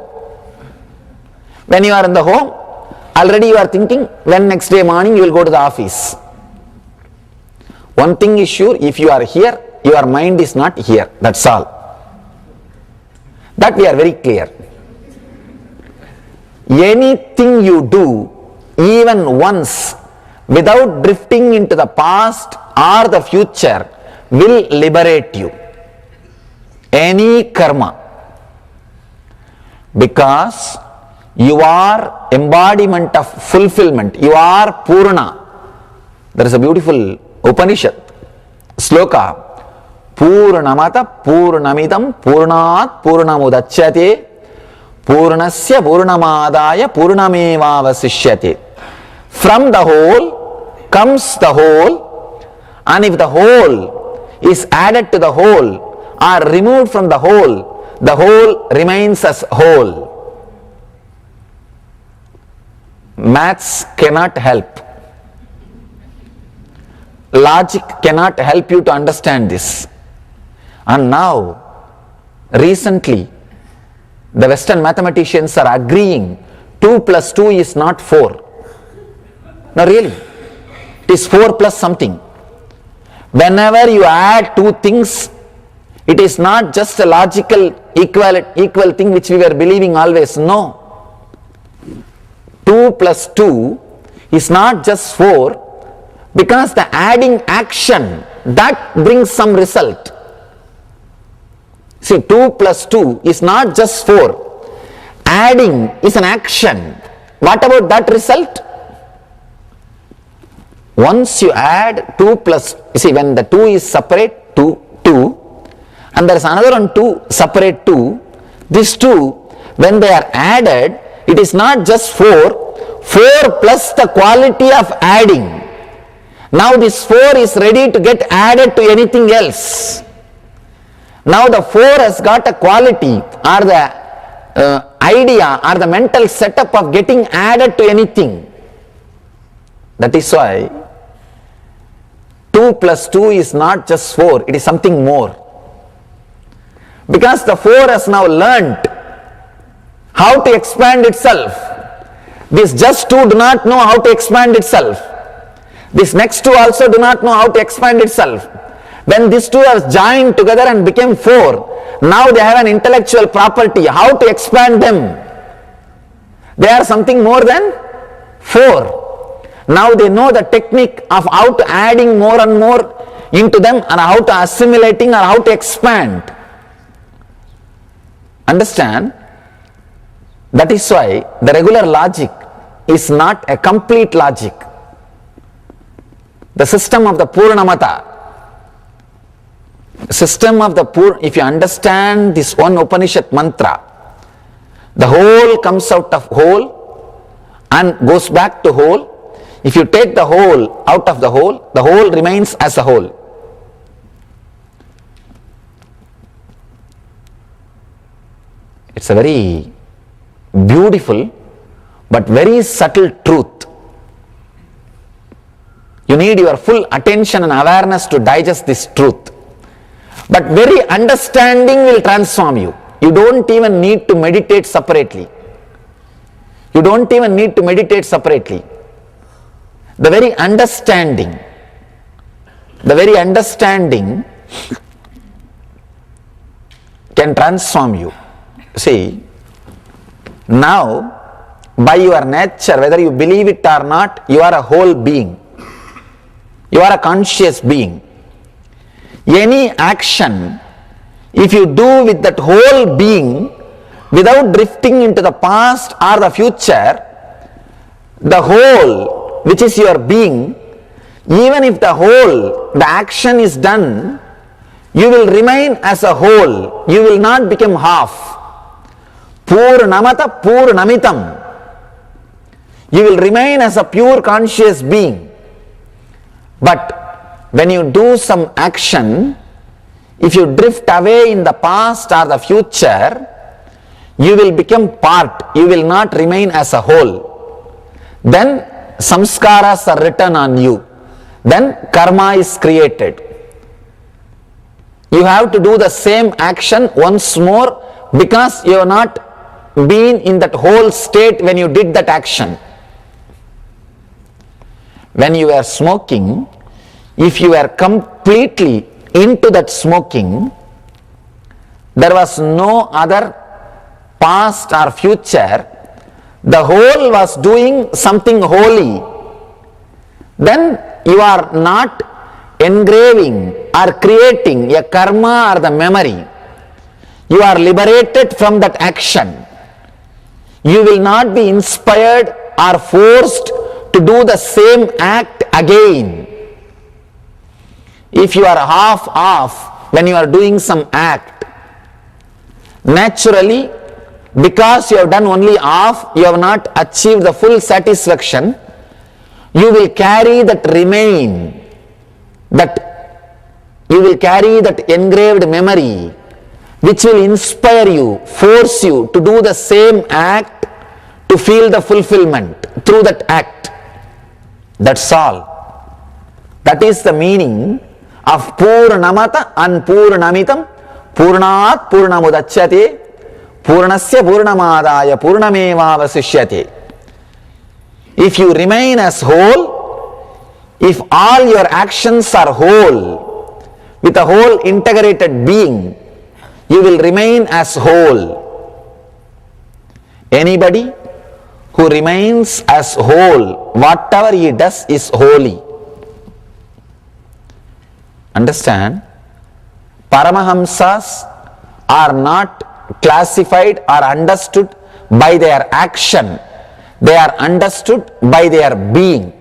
S3: When you are in the home, already you are thinking when next day morning you will go to the office. One thing is sure, if you are here, your mind is not here. That's all. That we are very clear. Anything you do, even once, without drifting into the past or the future, will liberate you. Any karma. Because you are embodiment of fulfillment. You are Purna. There is a beautiful Upanishad sloka. Purnamata Purnamidam Purnat Purnamudachyate Purnasya Purnamadaya Purnamevavasishyate. From the whole comes the whole, and if the whole is added to the whole or removed from the whole remains as whole. Maths cannot help. Logic cannot help you to understand this. And now, recently, the Western mathematicians are agreeing 2 plus 2 is not 4. No, really, it is 4 plus something. Whenever you add two things, it is not just a logical equal thing which we were believing always. No. 2 plus 2 is not just 4, because the adding action, that brings some result. See, 2 plus 2 is not just 4. Adding is an action. What about that result? Once you add 2 plus, you see, when the 2 is separate, 2, and there is another one 2, separate 2, these 2, when they are added, it is not just 4 plus the quality of adding. Now this 4 is ready to get added to anything else. Now the 4 has got a quality or the idea or the mental setup of getting added to anything. That is why 2 plus 2 is not just 4, it is something more. Because the 4 has now learnt how to expand itself. This just 2 do not know how to expand itself. This next 2 also do not know how to expand itself. When these 2 are joined together and became 4, now they have an intellectual property, how to expand them. They are something more than 4. Now they know the technique of how to adding more and more into them and how to assimilating or how to expand. Understand? That is why the regular logic is not a complete logic. The system of the Purnamata, if you understand this one Upanishad mantra, the whole comes out of whole and goes back to whole. If you take the whole out of the whole remains as a whole. It's a very beautiful but very subtle truth. You need your full attention and awareness to digest this truth. But very understanding will transform you. You don't even need to meditate separately. You don't even need to meditate separately. The very understanding can transform you. See, now by your nature, whether you believe it or not, you are a whole being. You are a conscious being. Any action, if you do with that whole being, without drifting into the past or the future, the whole, which is your being, even if the action is done, you will remain as a whole. You will not become half. Purnamata Purnamitam. You will remain as a pure conscious being. But when you do some action, if you drift away in the past or the future, you will become part. You will not remain as a whole. Then samskaras are written on you. Then karma is created. You have to do the same action once more because you have not been in that whole state when you did that action. When you were smoking, if you were completely into that smoking, there was no other past or future, the whole was doing something holy, then you are not engraving or creating a karma or the memory. You are liberated from that action. You will not be inspired or forced to do the same act again. If you are half off when you are doing some act, naturally, because you have done only half, you have not achieved the full satisfaction, you will carry that remain, you will carry that engraved memory, which will inspire you, force you to do the same act, to feel the fulfillment through that act. That's all. That is the meaning of Purnamata and Purnamitam. Purnat Purnamudachyate, Purnasya Purnamadaya Purnamevavasishyate. If you remain as whole, if all your actions are whole, with a whole integrated being, you will remain as whole. Anybody who remains as whole, whatever he does is holy. Understand? Paramahamsas are not classified or understood by their action. They are understood by their being.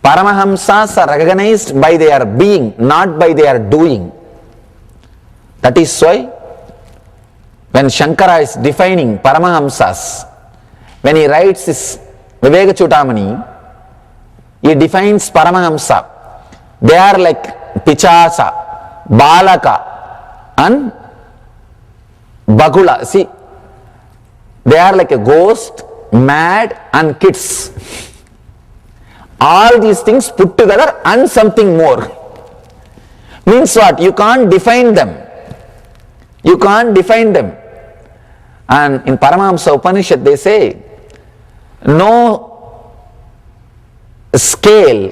S3: Paramahamsas are recognized by their being, not by their doing. That is why when Shankara is defining Paramahamsas, when he writes his Viveka Chudamani, he defines Paramahamsa. They are like Pichasa, Balaka and Bagula. See, they are like a ghost, mad and kids. all these things put together and something more. Means what? You can't define them. You can't define them. And in Paramahamsa Upanishad they say, no scale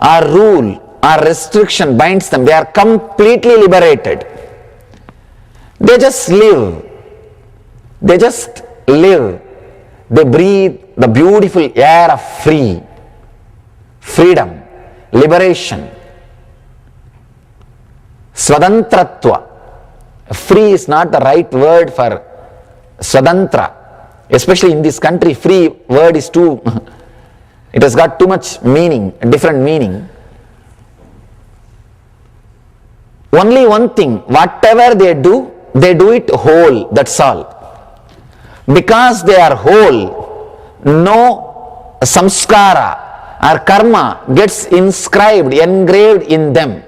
S3: or rule or restriction binds them. They are completely liberated. They just live. They just live. They breathe the beautiful air of freedom, liberation, Swadantratva. Free is not the right word for Swadantra. Especially in this country, free word is too, it has got too much meaning, different meaning. Only one thing, whatever they do it whole, that's all. Because they are whole, no samskara or karma gets engraved in them.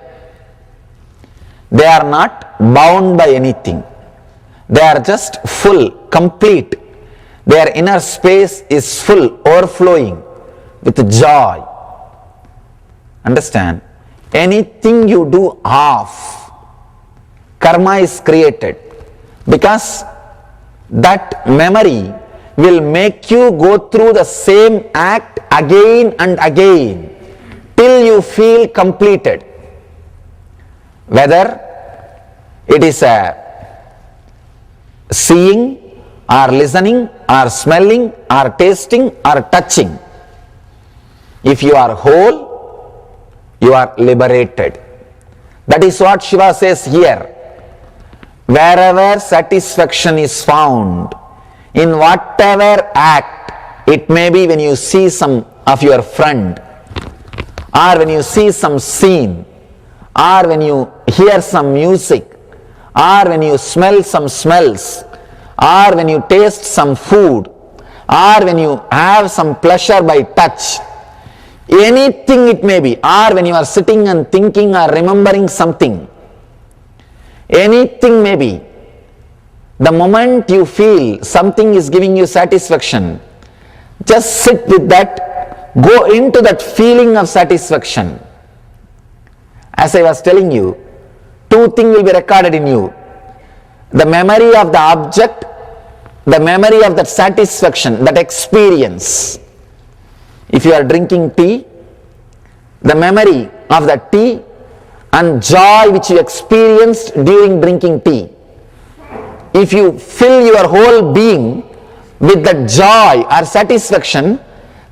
S3: They are not bound by anything. They are just full, complete. Their inner space is full, overflowing with joy. Understand? Anything you do half, karma is created, because that memory will make you go through the same act again and again till you feel completed. Whether it is a seeing or listening or smelling or tasting or touching, if you are whole, you are liberated. That is what Shiva says here. Wherever satisfaction is found, in whatever act, it may be when you see some of your friend, or when you see some scene, or when you hear some music, or when you smell some smells, or when you taste some food, or when you have some pleasure by touch, anything it may be, or when you are sitting and thinking or remembering something, anything may be, the moment you feel something is giving you satisfaction, just sit with that, go into that feeling of satisfaction. As I was telling you, two things will be recorded in you. The memory of the object, the memory of that satisfaction, that experience. If you are drinking tea, the memory of the tea and joy which you experienced during drinking tea. If you fill your whole being with the joy or satisfaction,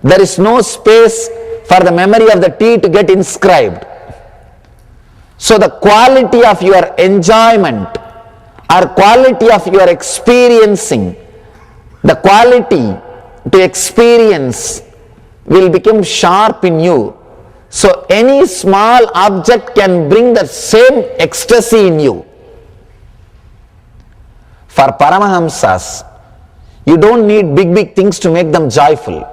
S3: there is no space for the memory of the tea to get inscribed. So the quality of your enjoyment or quality of your experiencing, the quality to experience will become sharp in you. So any small object can bring the same ecstasy in you. For Paramahamsas, you don't need big things to make them joyful.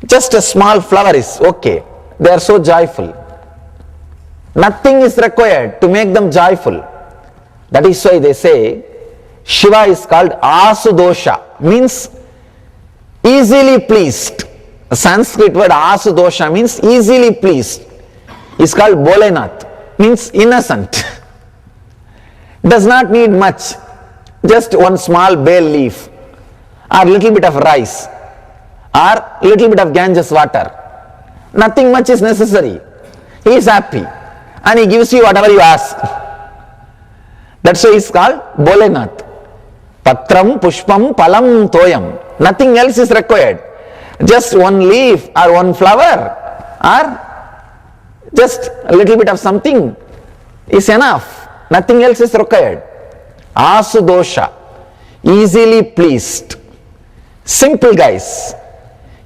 S3: Just a small flower is okay. They are so joyful. Nothing is required to make them joyful. That is why they say Shiva is called Asudosha, means easily pleased. The Sanskrit word Asudosha means easily pleased. Is called Bolenath, means innocent. Does not need much. Just one small bay leaf, or little bit of rice, or little bit of Ganges water. Nothing much is necessary. He is happy and he gives you whatever you ask. That's why he is called Bolenath. Patram, Pushpam, Palam, Toyam. Nothing else is required. Just one leaf or one flower or just a little bit of something is enough. Nothing else is required. Asudosha, easily pleased. Simple guys.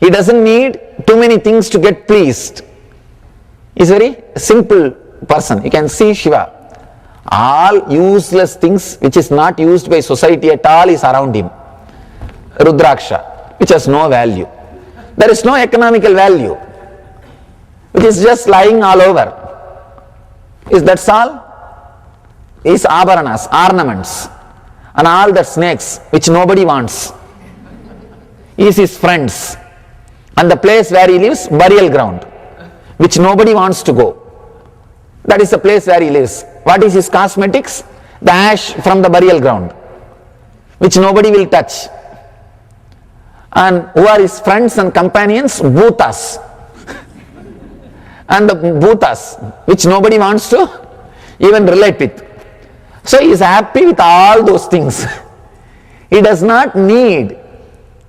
S3: He doesn't need too many things to get pleased. He's a very simple person. You can see Shiva. All useless things which is not used by society at all is around him. Rudraksha, which has no value. There is no economical value. Which is just lying all over. Is that all? Is abharanas, ornaments, and all the snakes which nobody wants. Is his friends. And the place where he lives, burial ground, which nobody wants to go. That is the place where he lives. What is his cosmetics? The ash from the burial ground, which nobody will touch. And who are his friends and companions? Bhutas. And the bhutas, which nobody wants to even relate with. So he is happy with all those things. He does not need,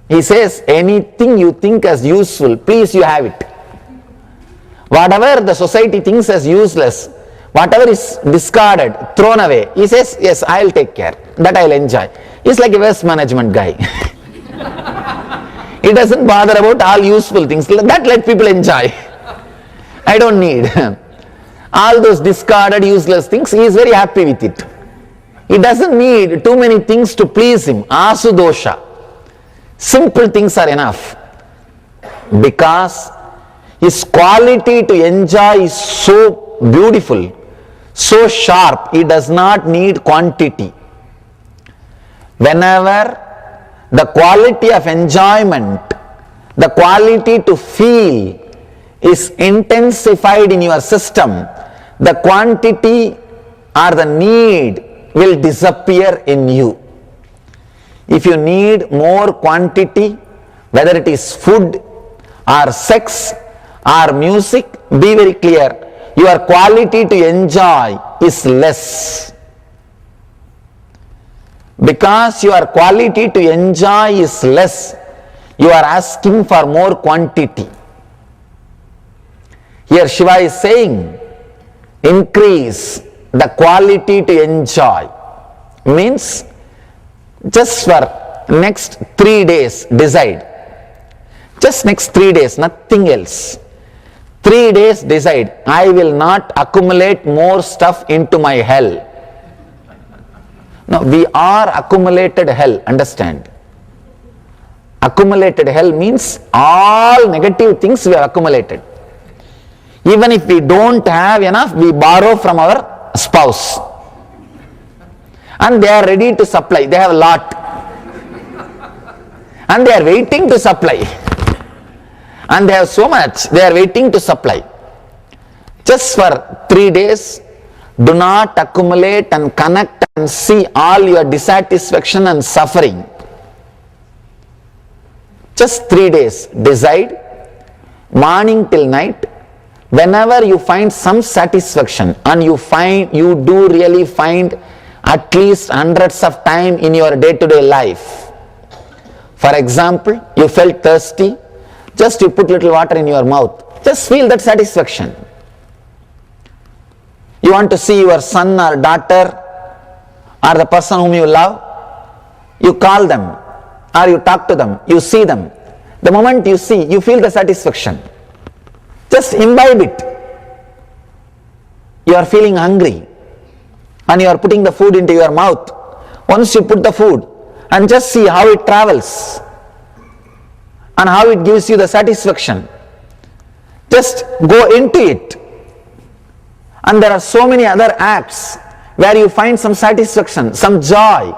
S3: he says, anything you think as useful, please you have it. Whatever the society thinks as useless, whatever is discarded, thrown away, he says, yes, I'll take care, that I'll enjoy. He's like a waste management guy. He doesn't bother about all useful things, that let people enjoy. I don't need. All those discarded, useless things, he is very happy with it. He doesn't need too many things to please him. Asudosha. Simple things are enough. Because his quality to enjoy is so beautiful, so sharp, he does not need quantity. Whenever the quality of enjoyment, the quality to feel is intensified in your system, the quantity or the need will disappear in you. If you need more quantity, whether it is food or sex or music, be very clear, your quality to enjoy is less. Because your quality to enjoy is less, you are asking for more quantity. Here Shiva is saying, increase the quality to enjoy. Means, just for next 3 days, decide. Just next 3 days, nothing else. 3 days, decide, I will not accumulate more stuff into my hell. No, we are accumulated hell, understand. Accumulated hell means all negative things we have accumulated. Even if we don't have enough, we borrow from our spouse. And they are ready to supply, they have a lot. And they are waiting to supply. And they have so much, they are waiting to supply. Just for 3 days, do not accumulate and connect and see all your dissatisfaction and suffering. Just 3 days, decide, morning till night, whenever you find some satisfaction, and you do really find at least hundreds of time in your day-to-day life. For example, you felt thirsty, just you put little water in your mouth, just feel that satisfaction. You want to see your son or daughter or the person whom you love, you call them or you talk to them, you see them. The moment you see, you feel the satisfaction. Just imbibe it. You are feeling hungry and you are putting the food into your mouth. Once you put the food and just see how it travels and how it gives you the satisfaction. Just go into it. And there are so many other acts where you find some satisfaction, some joy.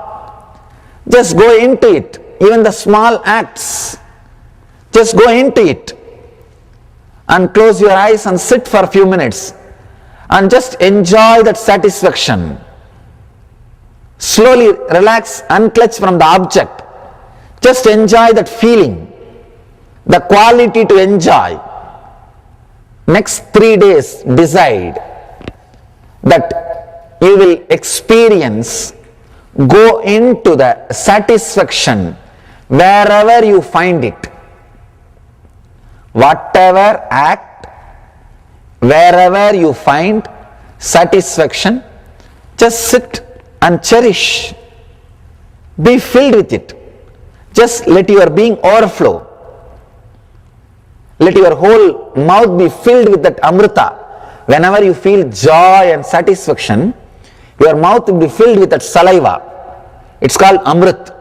S3: Just go into it. Even the small acts. Just go into it. And close your eyes and sit for a few minutes. And just enjoy that satisfaction. Slowly relax, unclutch from the object. Just enjoy that feeling. The quality to enjoy. Next 3 days, decide that you will experience, go into the satisfaction wherever you find it. Whatever act, wherever you find satisfaction, just sit and cherish. Be filled with it. Just let your being overflow. Let your whole mouth be filled with that amrita. Whenever you feel joy and satisfaction, your mouth will be filled with that saliva. It's called amrit.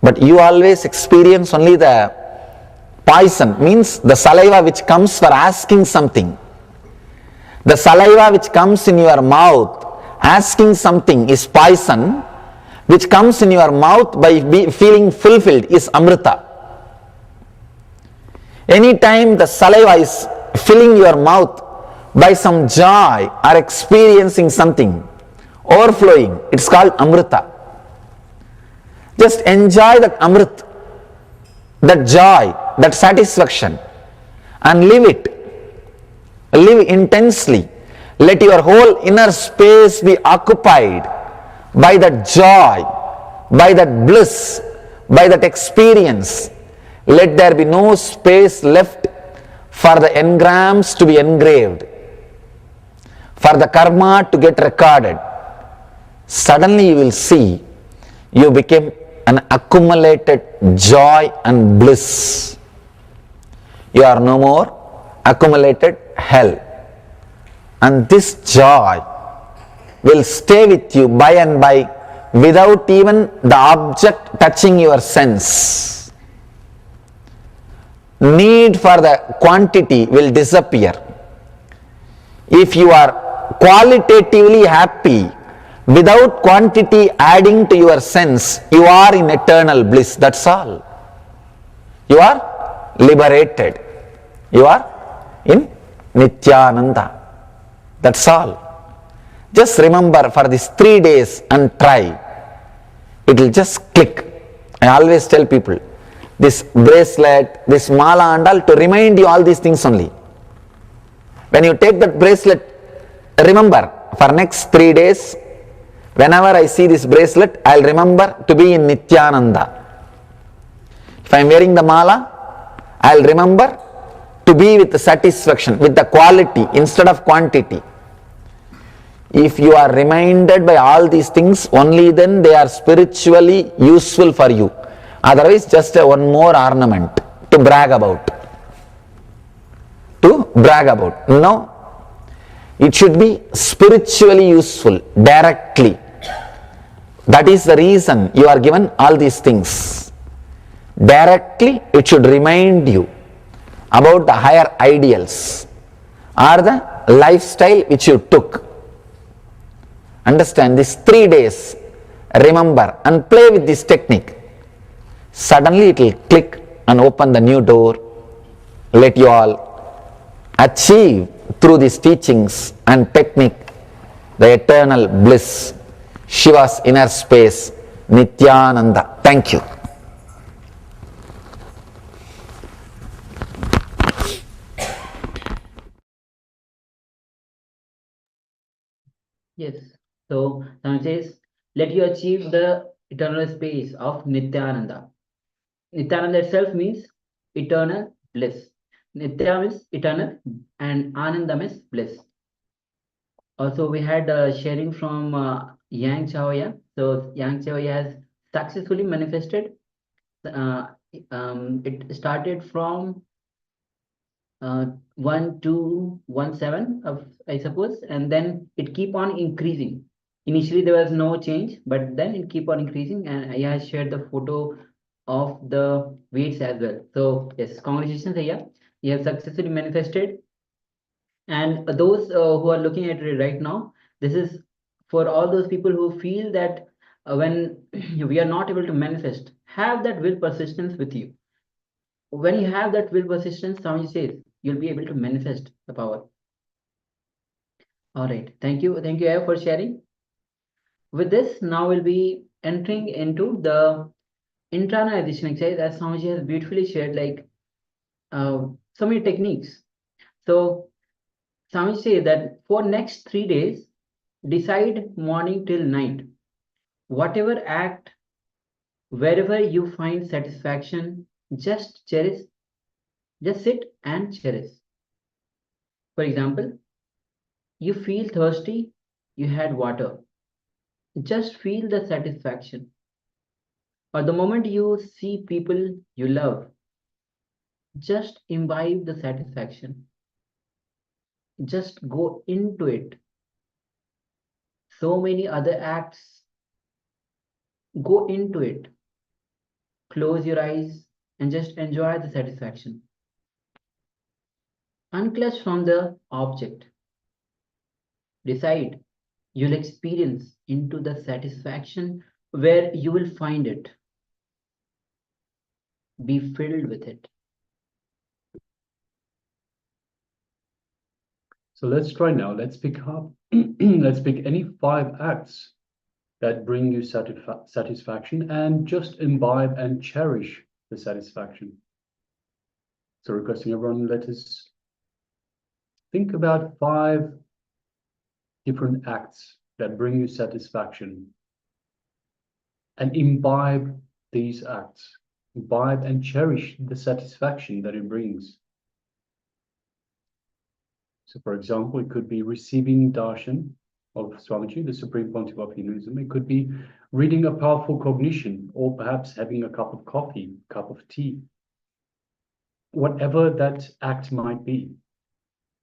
S3: But you always experience only the poison, means the saliva which comes for asking something. The saliva which comes in your mouth asking something is poison, which comes in your mouth by feeling fulfilled is amrita. Anytime the saliva is filling your mouth by some joy or experiencing something overflowing, it's called amrita. Just enjoy that amrit, that joy, that satisfaction, and live it. Live intensely. Let your whole inner space be occupied by that joy, by that bliss, by that experience. Let there be no space left for the engrams to be engraved, for the karma to get recorded. Suddenly you will see you became an accumulated joy and bliss. You are no more accumulated hell. And this joy will stay with you by and by without even the object touching your sense. Need for the quantity will disappear. If you are qualitatively happy without quantity adding to your sense, you are in eternal bliss. That's all. You are liberated. You are in Nityananda. That's all. Just remember for these 3 days and try. It will just click. I always tell people, this bracelet, this mala and all, to remind you all these things only. When you take that bracelet, remember for next 3 days, whenever I see this bracelet, I'll remember to be in Nityananda. If I'm wearing the mala, I'll remember to be with the satisfaction, with the quality instead of quantity. If you are reminded by all these things, only then they are spiritually useful for you. Otherwise, just one more ornament to brag about. To brag about. No. It should be spiritually useful, directly. That is the reason you are given all these things. Directly, it should remind you about the higher ideals or the lifestyle which you took. Understand, these 3 days, remember and play with this technique. Suddenly it will click and open the new door. Let you all achieve through these teachings and technique the eternal bliss, Shiva's inner space, Nityananda. Thank you.
S5: Yes. So Swami says, let you achieve the eternal space of Nityananda. Nityananda itself means eternal bliss. Nitya means eternal and Ananda means bliss. Also, we had sharing from Yang Chaoya. So Yang Chaoya has successfully manifested. It started from 1217 of, I suppose, and then it keep on increasing. Initially there was no change, but then it keep on increasing, and I have shared the photo of the weights as well. So yes, congratulations, Aya. You have successfully manifested. And those who are looking at it right now, this is for all those people who feel that when we are not able to manifest, have that will persistence with you. When you have that will persistence, Swami says, you'll be able to manifest the power. All right. Thank you, Aya, for sharing. With this, now we'll be entering into the internalization exercise, as Swamiji has beautifully shared, like so many techniques. So Swamiji says that for next 3 days, decide morning till night, whatever act, wherever you find satisfaction, just cherish, just sit and cherish. For example, you feel thirsty, you had water, just feel the satisfaction. Or the moment you see people you love, just imbibe the satisfaction. Just go into it. So many other acts, go into it. Close your eyes and just enjoy the satisfaction. Unclutch from the object. Decide you'll experience into the satisfaction where you will find it. Be filled with it.
S6: So let's try now. Let's pick up. Let's pick any 5 acts that bring you satisfaction and just imbibe and cherish the satisfaction. So requesting everyone, let us think about 5 different acts that bring you satisfaction and imbibe these acts. Imbibe and cherish the satisfaction that it brings. So for example, it could be receiving darshan of Swamiji, the Supreme Pontiff of Hinduism. It could be reading a powerful cognition, or perhaps having a cup of coffee, cup of tea. Whatever that act might be,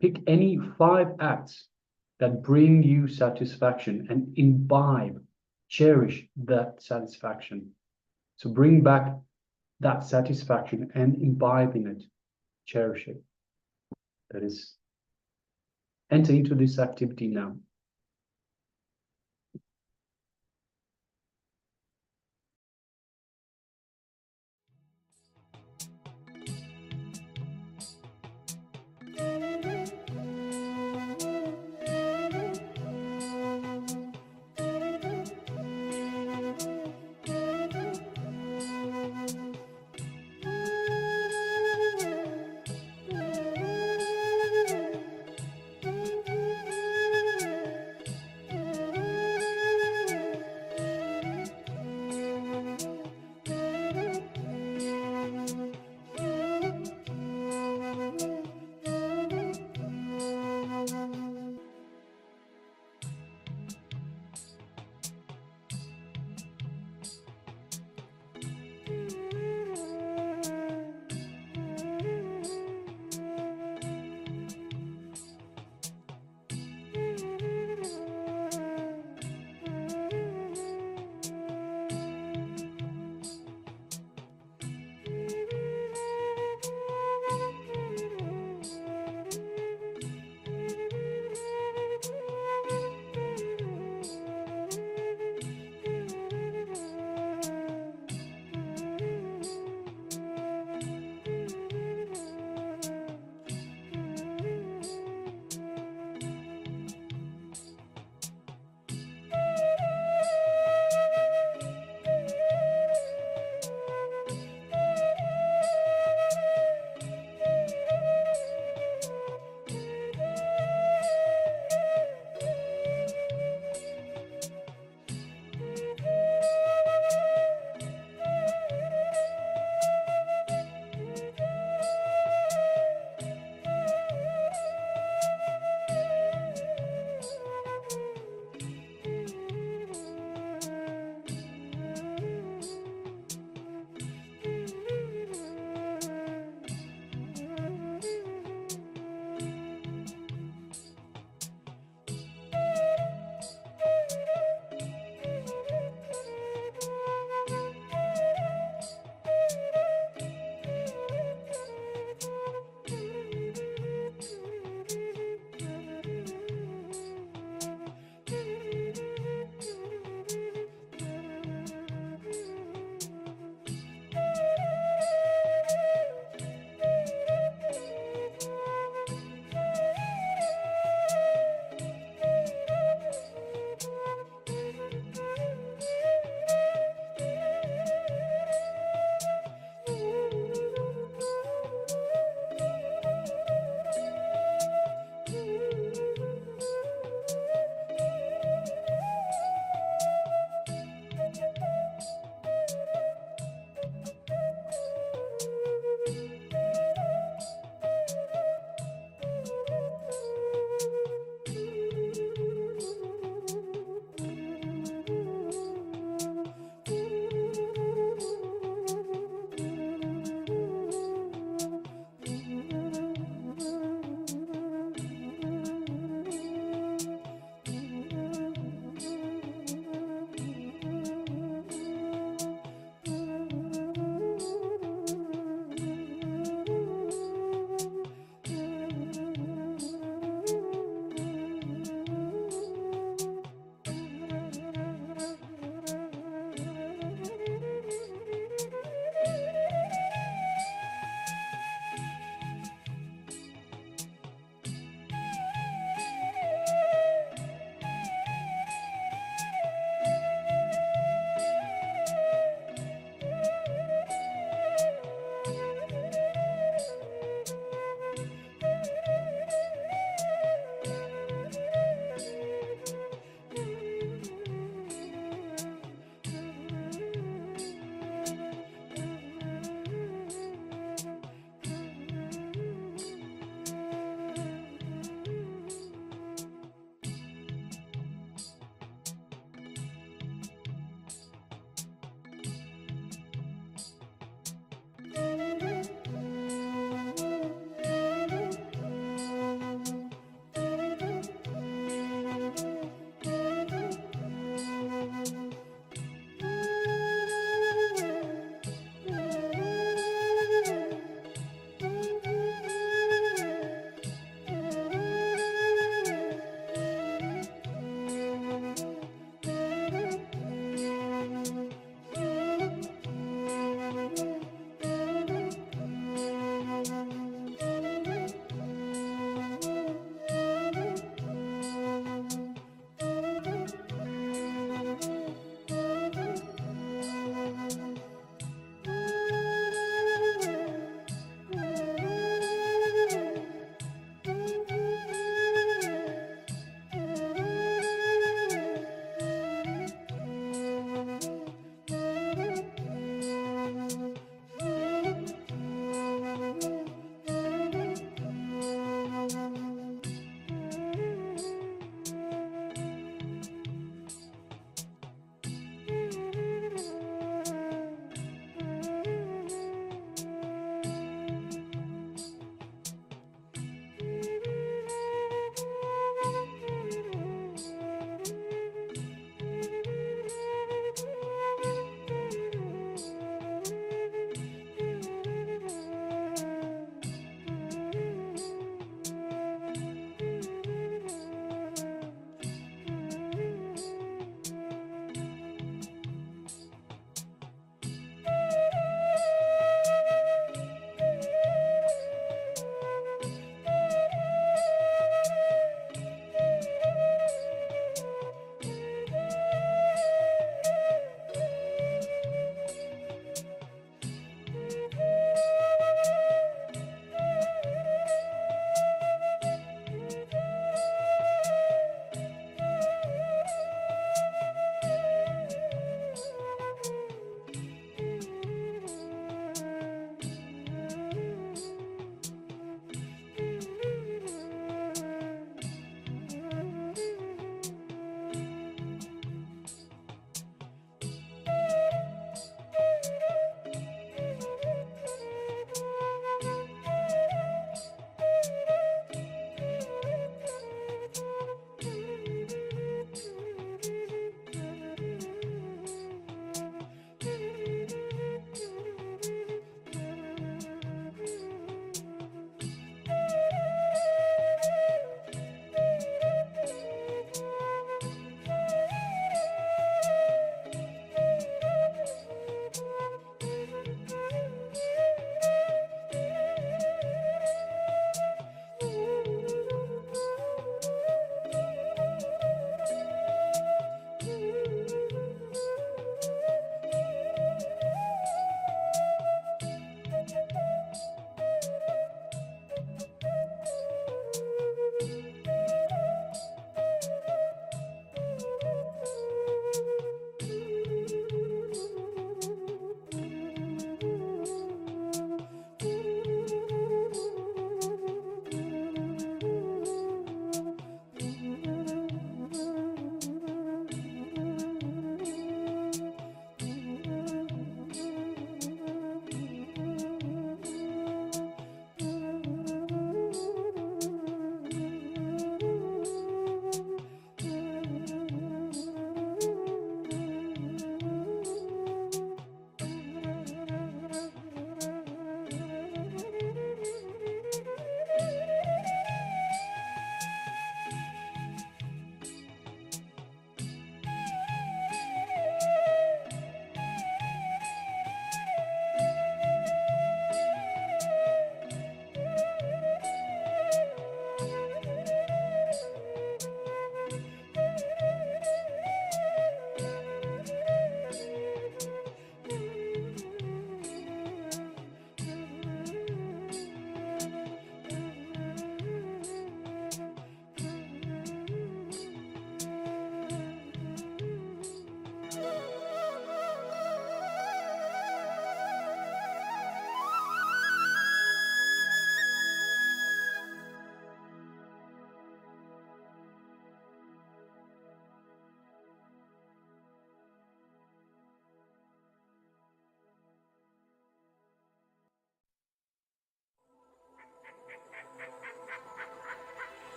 S6: pick any 5 acts that bring you satisfaction and imbibe, cherish that satisfaction. So bring back that satisfaction and imbibe in it, cherish it. That is, enter into this activity now.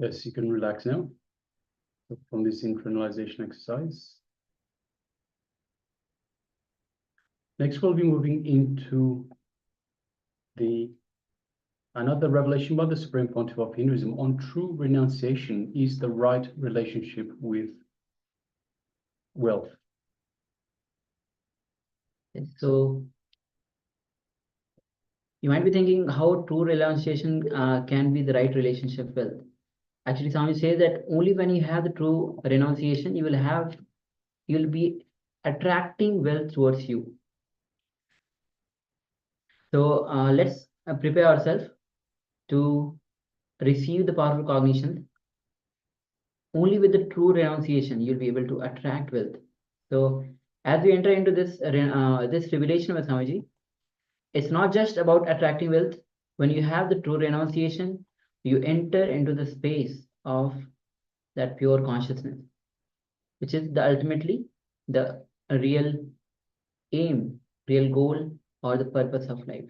S6: Yes, you can relax now from this internalization exercise. Next, we'll be moving into another revelation by the Supreme Pontiff of Hinduism on true renunciation is the right relationship with wealth.
S5: So you might be thinking how true renunciation can be the right relationship with wealth. Actually, Swami says that only when you have the true renunciation, you will be attracting wealth towards you. So let's prepare ourselves to receive the powerful cognition. Only with the true renunciation, you'll be able to attract wealth. So as we enter into this revelation of Swamiji, it's not just about attracting wealth. When you have the true renunciation, you enter into the space of that pure consciousness, which is ultimately the real aim, real goal, or the purpose of life.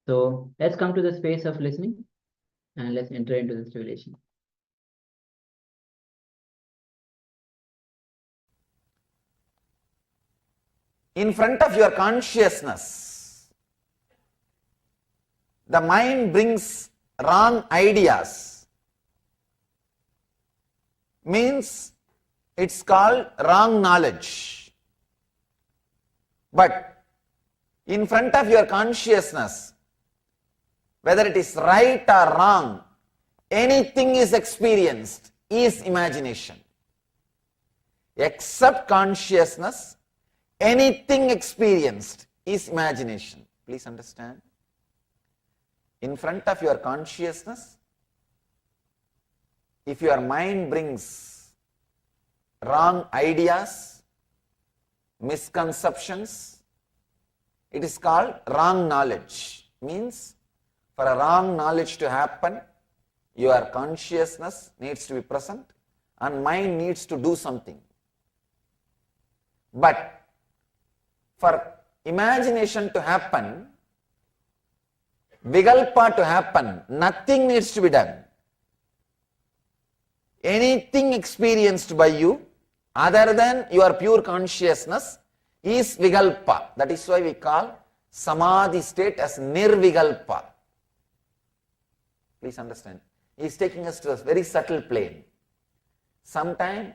S5: So let's come to the space of listening and let's enter into this revelation.
S3: In front of your consciousness, the mind brings wrong ideas. Means it's called wrong knowledge. But in front of your consciousness, whether it is right or wrong, anything is experienced is imagination. Except consciousness, anything experienced is imagination. Please understand. In front of your consciousness, if your mind brings wrong ideas, misconceptions, it is called wrong knowledge. Means for a wrong knowledge to happen, your consciousness needs to be present and mind needs to do something. But for imagination to happen, vigalpa to happen, nothing needs to be done. Anything experienced by you other than your pure consciousness is vigalpa. That is why we call samadhi state as nirvigalpa. Please understand. He is taking us to a very subtle plane. Sometimes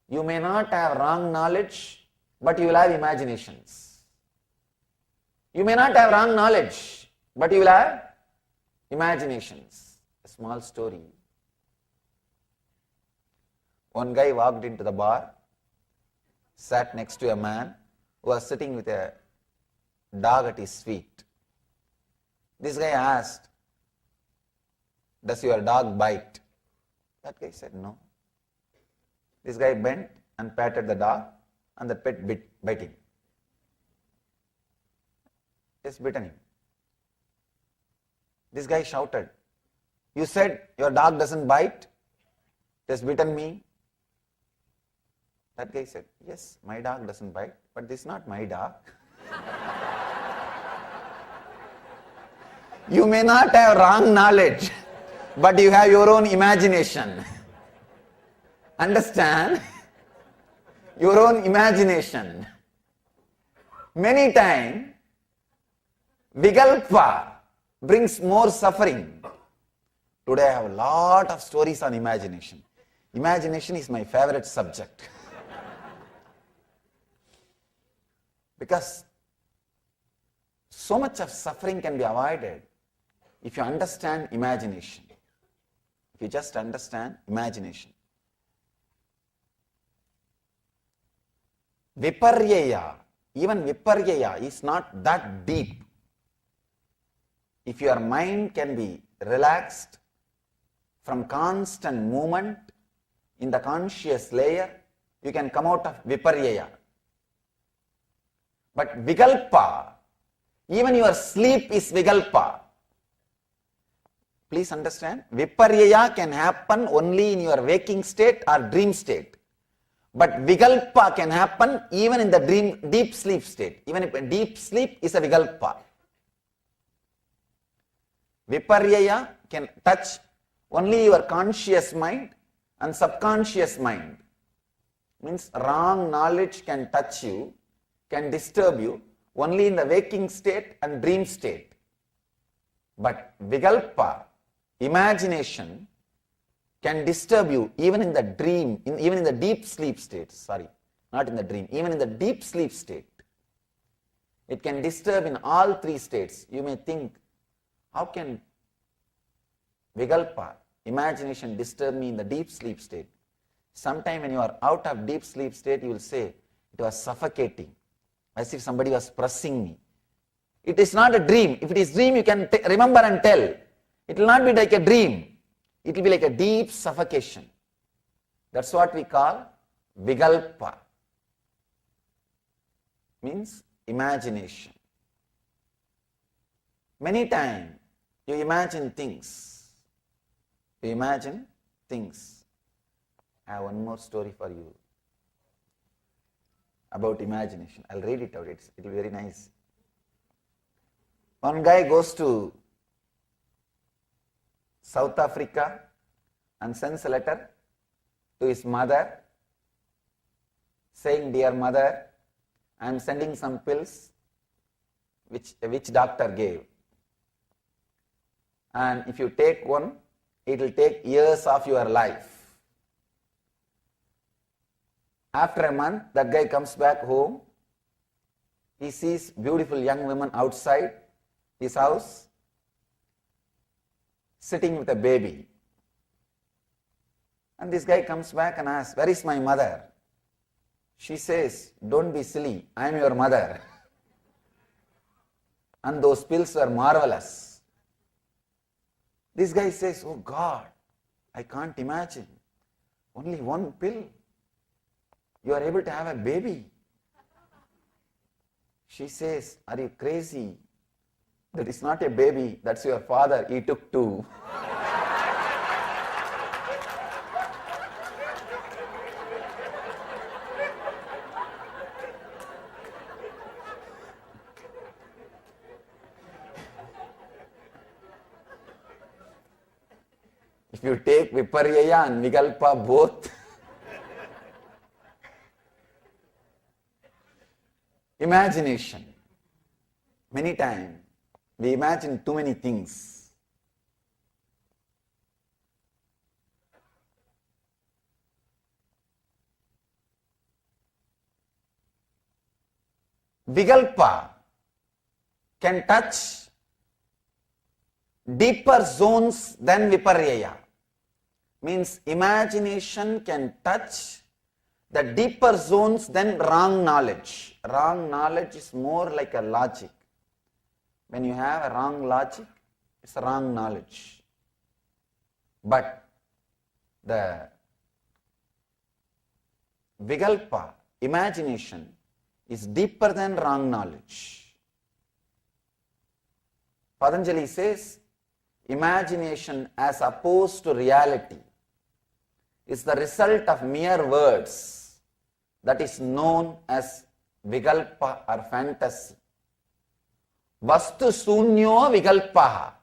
S3: you may not have wrong knowledge, but you will have imaginations. You may not have wrong knowledge, but you will have imaginations. A small story. One guy walked into the bar, sat next to a man who was sitting with a dog at his feet. This guy asked, "Does your dog bite?" That guy said, "No." This guy bent and patted the dog, and the pet bit him. Just bitten him. This guy shouted, "You said your dog doesn't bite? Just bitten me." That guy said, "Yes, my dog doesn't bite, but this is not my dog." You may not have wrong knowledge, but you have your own imagination. Understand? Your own imagination. Many times, vigalpa brings more suffering. Today I have a lot of stories on imagination. Imagination is my favorite subject. Because so much of suffering can be avoided if you understand imagination. If you just understand imagination. Viparyaya, even viparyaya is not that deep. If your mind can be relaxed from constant movement in the conscious layer, you can come out of viparyaya. But vigalpa, even your sleep is vigalpa. Please understand, viparyaya can happen only in your waking state or dream state. But vigalpa can happen even in the deep sleep state. Even if deep sleep is a vigalpa. Viparyaya can touch only your conscious mind and subconscious mind. Means wrong knowledge can touch you, can disturb you only in the waking state and dream state. But Vikalpa, imagination, can disturb you even in the dream, even in the deep sleep state. Sorry, not in the dream, even in the deep sleep state. It can disturb in all three states. You may think, how can Vikalpa, imagination, disturb me in the deep sleep state? Sometime when you are out of deep sleep state, you will say, it was suffocating, as if somebody was pressing me. It is not a dream. If it is dream, you can remember and tell. It will not be like a dream. It will be like a deep suffocation. That's what we call Vikalpa. Means imagination. Many times you imagine things. You imagine things. I have one more story for you about imagination. I'll read it out. It will be very nice. One guy goes to South Africa and sends a letter to his mother saying, "Dear mother, I am sending some pills which doctor gave. And if you take one, it will take years of your life." After a month, that guy comes back home. He sees beautiful young women outside his house sitting with a baby. And this guy comes back and asks, "Where is my mother?" She says, "Don't be silly, I am your mother." And those pills were marvelous. This guy says, "Oh God, I can't imagine. Only one pill. You are able to have a baby." She says, "Are you crazy? That is not a baby, that's your father, he took two." If you take Viparyaya and Vikalpa both, imagination. Many times we imagine too many things. Vikalpa can touch deeper zones than Viparyaya. Means imagination can touch the deeper zones than wrong knowledge. Wrong knowledge is more like a logic. When you have a wrong logic, it's a wrong knowledge. But the Vikalpa, imagination, is deeper than wrong knowledge. Patanjali says, imagination as opposed to reality is the result of mere words that is known as Vikalpa or fantasy. Vastu sunyo Vikalpaha.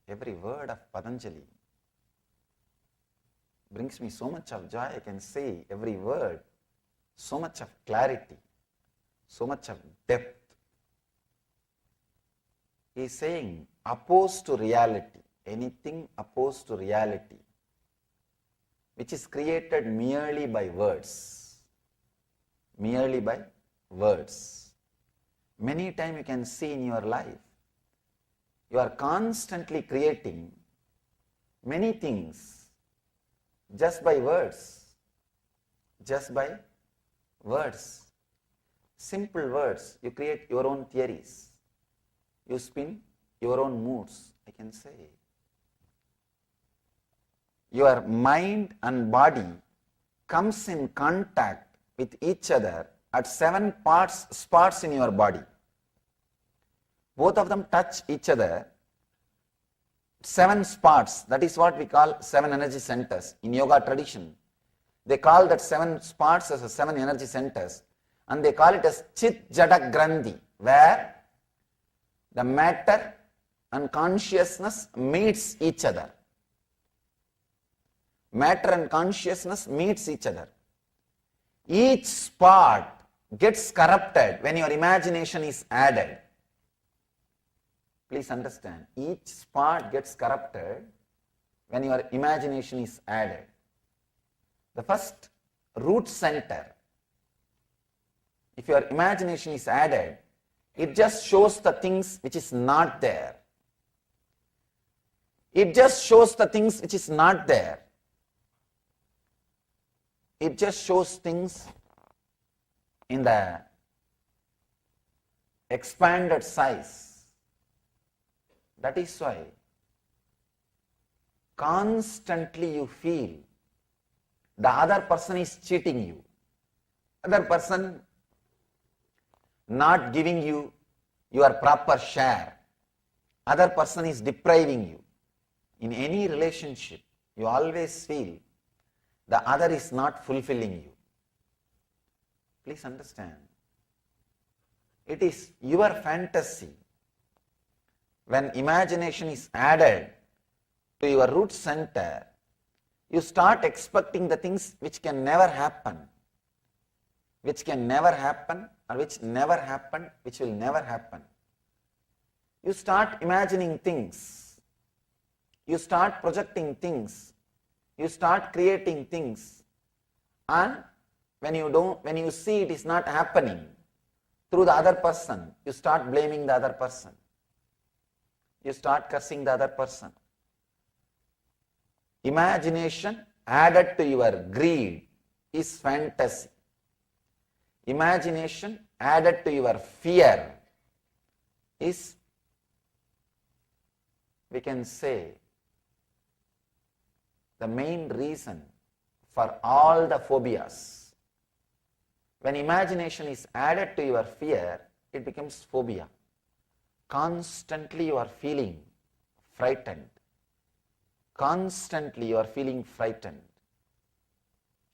S3: Every word of Patanjali brings me so much of joy. I can say every word, so much of clarity, so much of depth. He is saying opposed to reality, anything opposed to reality, which is created merely by words. Merely by words. Many times you can see in your life, you are constantly creating many things just by words. Just by words. Simple words. You create your own theories. You spin your own moods, I can say. Your mind and body comes in contact with each other at 7 spots in your body. Both of them touch each other. 7 spots, that is what we call 7 energy centers. In yoga tradition, they call that 7 spots as 7 energy centers. and they call it as Chit Jada Grandhi, where the matter and consciousness meets each other. Matter and consciousness meets each other. Each spot gets corrupted when your imagination is added. Please understand, each spot gets corrupted when your imagination is added. The first, root center. If your imagination is added, it just shows the things which is not there. It just shows the things which is not there. It just shows things in the expanded size. That is why constantly you feel the other person is cheating you, other person not giving you your proper share, other person is depriving you. In any relationship, you always feel the other is not fulfilling you. Please understand, it is your fantasy. When imagination is added to your root center, you start expecting the things which can never happen, which can never happen, or which never happened, which will never happen. You start imagining things, you start projecting things, you start creating things, and when you see it is not happening through the other person, you start blaming the other person. You start cursing the other person. Imagination added to your greed is fantasy. Imagination added to your fear is, we can say, the main reason for all the phobias. When imagination is added to your fear, it becomes phobia. Constantly you are feeling frightened. Constantly you are feeling frightened.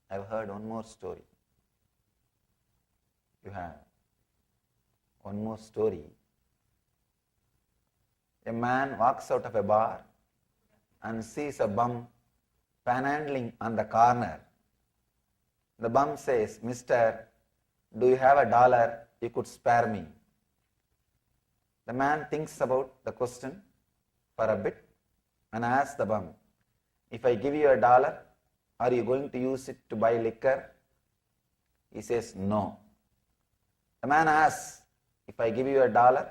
S3: I have heard one more story. You have one more story. A man walks out of a bar and sees a bum panhandling on the corner. The bum says, "Mister, do you have $1 you could spare me?" The man thinks about the question for a bit and asks the bum, "If I give you $1, are you going to use it to buy liquor?" He says, "No." The man asks, "If I give you $1,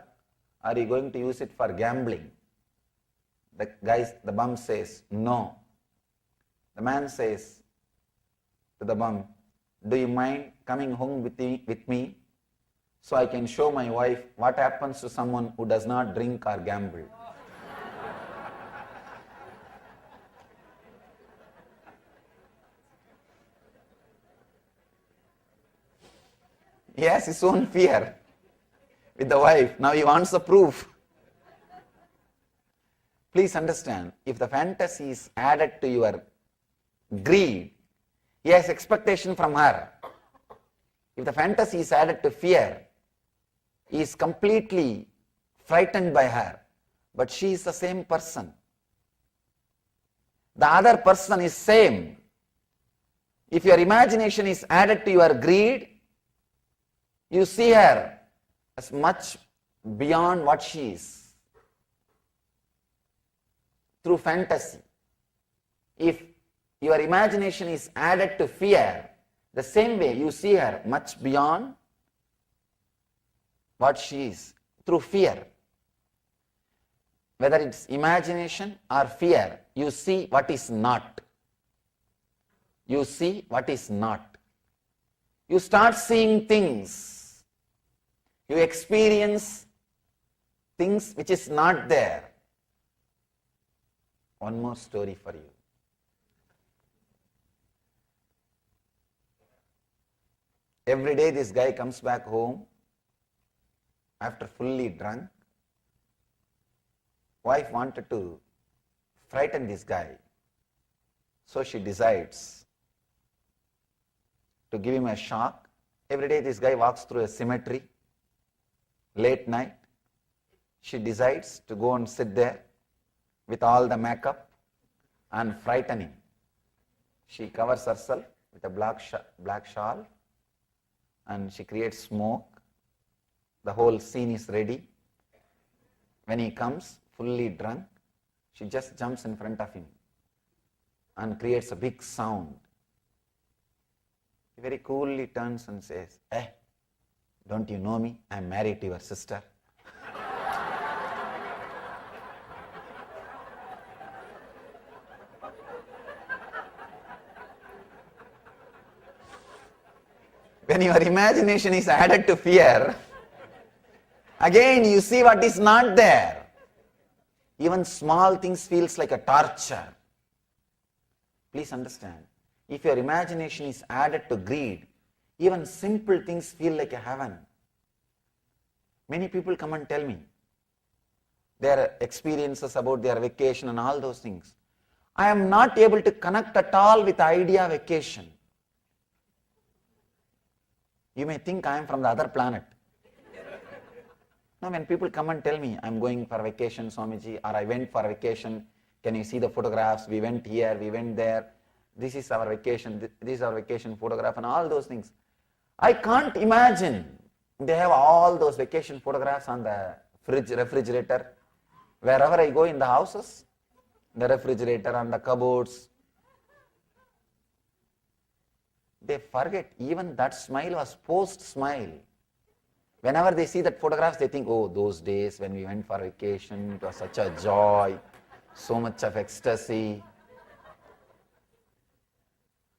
S3: are you going to use it for gambling?" The bum says, "No." The man says to the bum, "Do you mind coming home with me so I can show my wife what happens to someone who does not drink or gamble?" He has his own fear with the wife. Now he wants the proof. Please understand, if the fantasy is added to your greed, he has expectation from her. If the fantasy is added to fear, he is completely frightened by her. But she is the same person. The other person is same. If your imagination is added to your greed, you see her as much beyond what she is through fantasy. If your imagination is added to fear, the same way you see her much beyond what she is through fear. Whether it's imagination or fear, you see what is not. You see what is not. You start seeing things. You experience things which is not there. One more story for you. Every day this guy comes back home after fully drunk. Wife wanted to frighten this guy, so she decides to give him a shock Every day this guy walks through a cemetery, late night. She decides to go and sit there with all the makeup and frightening. She covers herself with a black shawl and she creates smoke. The whole scene is ready. When he comes, fully drunk, she just jumps in front of him and creates a big sound. He very coolly turns and says, don't you know me? I am married to your sister. When your imagination is added to fear, again you see what is not there. Even small things feels like a torture. Please understand, if your imagination is added to greed, even simple things feel like a heaven. Many people come and tell me their experiences about their vacation and all those things. I am not able to connect at all with the idea of vacation. You may think I am from the other planet. Now when people come and tell me, I am going for vacation, Swamiji, or I went for a vacation, can you see the photographs, we went here, we went there, this is our vacation, this is our vacation photograph and all those things. I can't imagine. They have all those vacation photographs on the refrigerator. Wherever I go in the houses, the refrigerator and the cupboards, they forget even that smile was post smile. Whenever they see that photographs, they think, oh, those days when we went for vacation, it was such a joy, so much of ecstasy.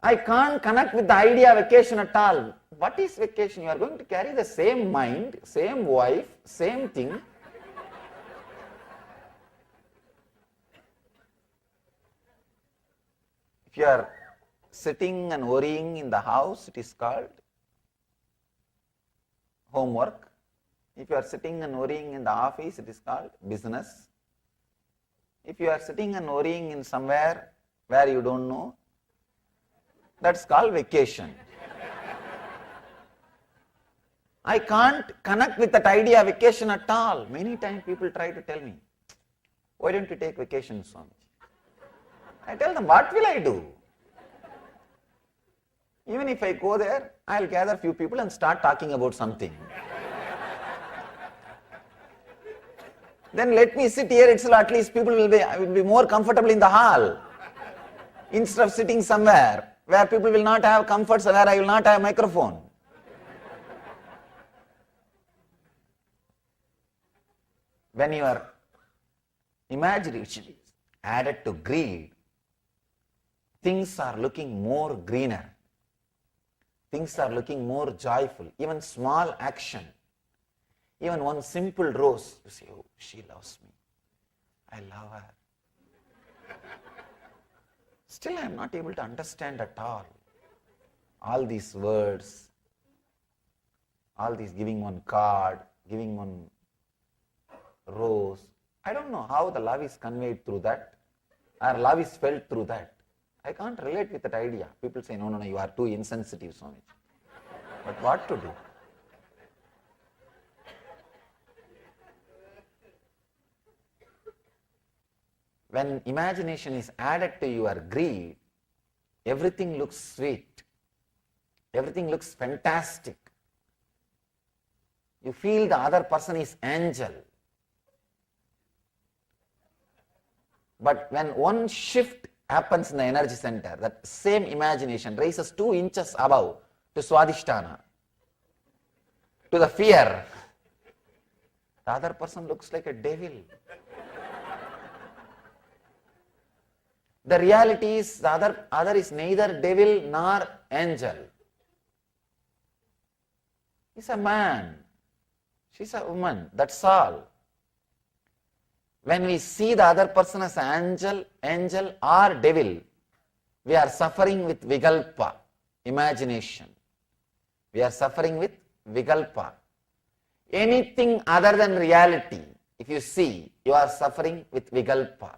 S3: I can't connect with the idea of vacation at all. What is vacation? You are going to carry the same mind, same wife, same thing. If you are sitting and worrying in the house, it is called homework. If you are sitting and worrying in the office, it is called business. If you are sitting and worrying in somewhere where you don't know, that's called vacation. I can't connect with that idea of vacation at all. Many times people try to tell me, why don't you take vacation, Swami? I tell them, what will I do? Even if I go there, I'll gather few people and start talking about something. Then let me sit here itself, at least people will be more comfortable in the hall. Instead of sitting somewhere where people will not have comforts, where I will not have microphone. When your imagination is added to greed, things are looking more greener. Things are looking more joyful. Even small action, even one simple rose, you say, oh, she loves me. I love her. Still I am not able to understand at all these words, all these giving one card, giving one rose. I don't know how the love is conveyed through that, or love is felt through that. I can't relate with that idea. People say, no, you are too insensitive, Swami. But what to do? When imagination is added to your greed, everything looks sweet. Everything looks fantastic. You feel the other person is angel. But when one shift happens in the energy center, that same imagination raises 2 inches above to Swadhisthana, to the fear. The other person looks like a devil. The reality is the other is neither devil nor angel. He's a man. She's a woman. That's all. When we see the other person as an angel or devil, we are suffering with vikalpa, imagination. We are suffering with vikalpa. Anything other than reality, if you see, you are suffering with vikalpa.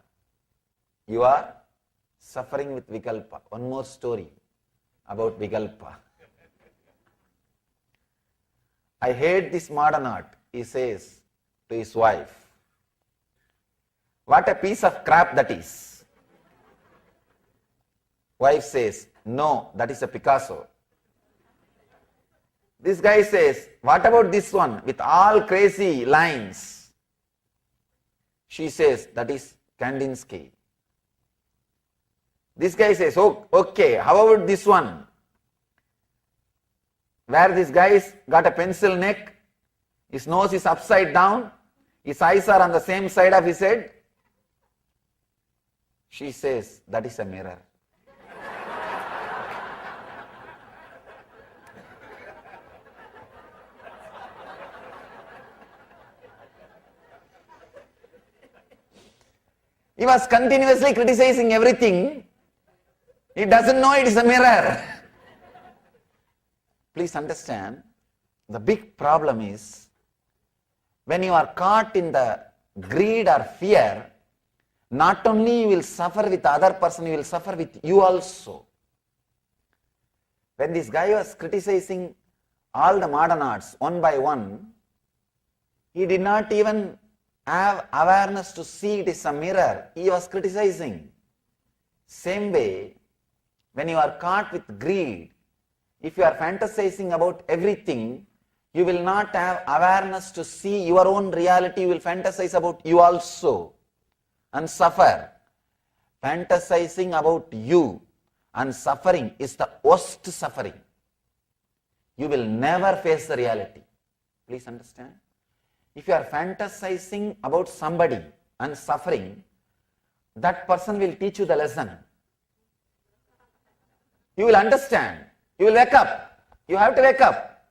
S3: You are suffering with vikalpa. One more story about vikalpa. I hate this modern art, he says to his wife. What a piece of crap that is. Wife says, no, that is a Picasso. This guy says, what about this one with all crazy lines? She says, that is Kandinsky. This guy says, oh, okay, how about this one? Where this guy's got a pencil neck, his nose is upside down, his eyes are on the same side of his head. She says, that is a mirror. He was continuously criticizing everything. He doesn't know it is a mirror. Please understand, the big problem is when you are caught in the greed or fear, not only you will suffer with the other person, you will suffer with you also. When this guy was criticizing all the modern arts one by one, he did not even have awareness to see it is a mirror. He was criticizing. Same way, when you are caught with greed, if you are fantasizing about everything, you will not have awareness to see your own reality. You will fantasize about you also and suffer. Fantasizing about you and suffering is the worst suffering. You will never face the reality. Please understand. If you are fantasizing about somebody and suffering, that person will teach you the lesson. You will understand. You will wake up. You have to wake up.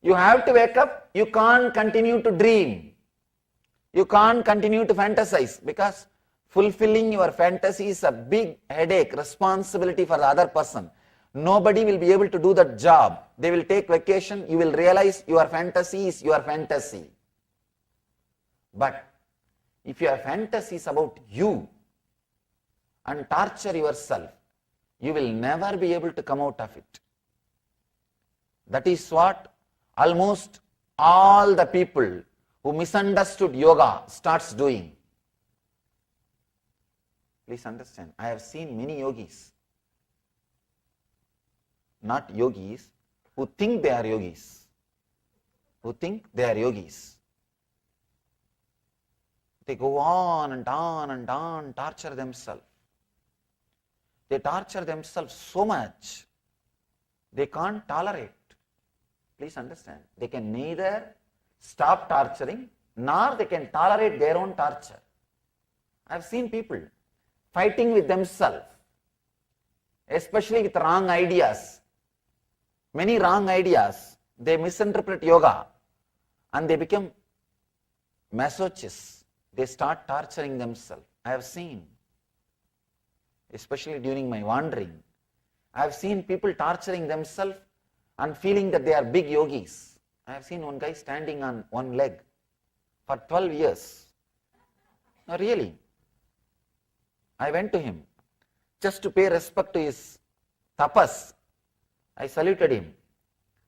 S3: You have to wake up. You can't continue to dream. You can't continue to fantasize, because fulfilling your fantasy is a big headache, responsibility for the other person. Nobody will be able to do that job. They will take vacation. You will realize your fantasy is your fantasy. But if your fantasy is about you and torture yourself, you will never be able to come out of it. That is what almost all the people who misunderstood yoga starts doing. Please understand, I have seen many yogis, not yogis, who think they are yogis. Who think they are yogis. They go on and on and on, torture themselves. They torture themselves so much, they can't tolerate. Please understand, they can neither stop torturing, nor they can tolerate their own torture. I have seen people fighting with themselves, especially with wrong ideas. Many wrong ideas, they misinterpret yoga and they become masochists. They start torturing themselves. I have seen, especially during my wandering, I have seen people torturing themselves and feeling that they are big yogis. I have seen one guy standing on one leg for 12 years. No, really. I went to him just to pay respect to his tapas. I saluted him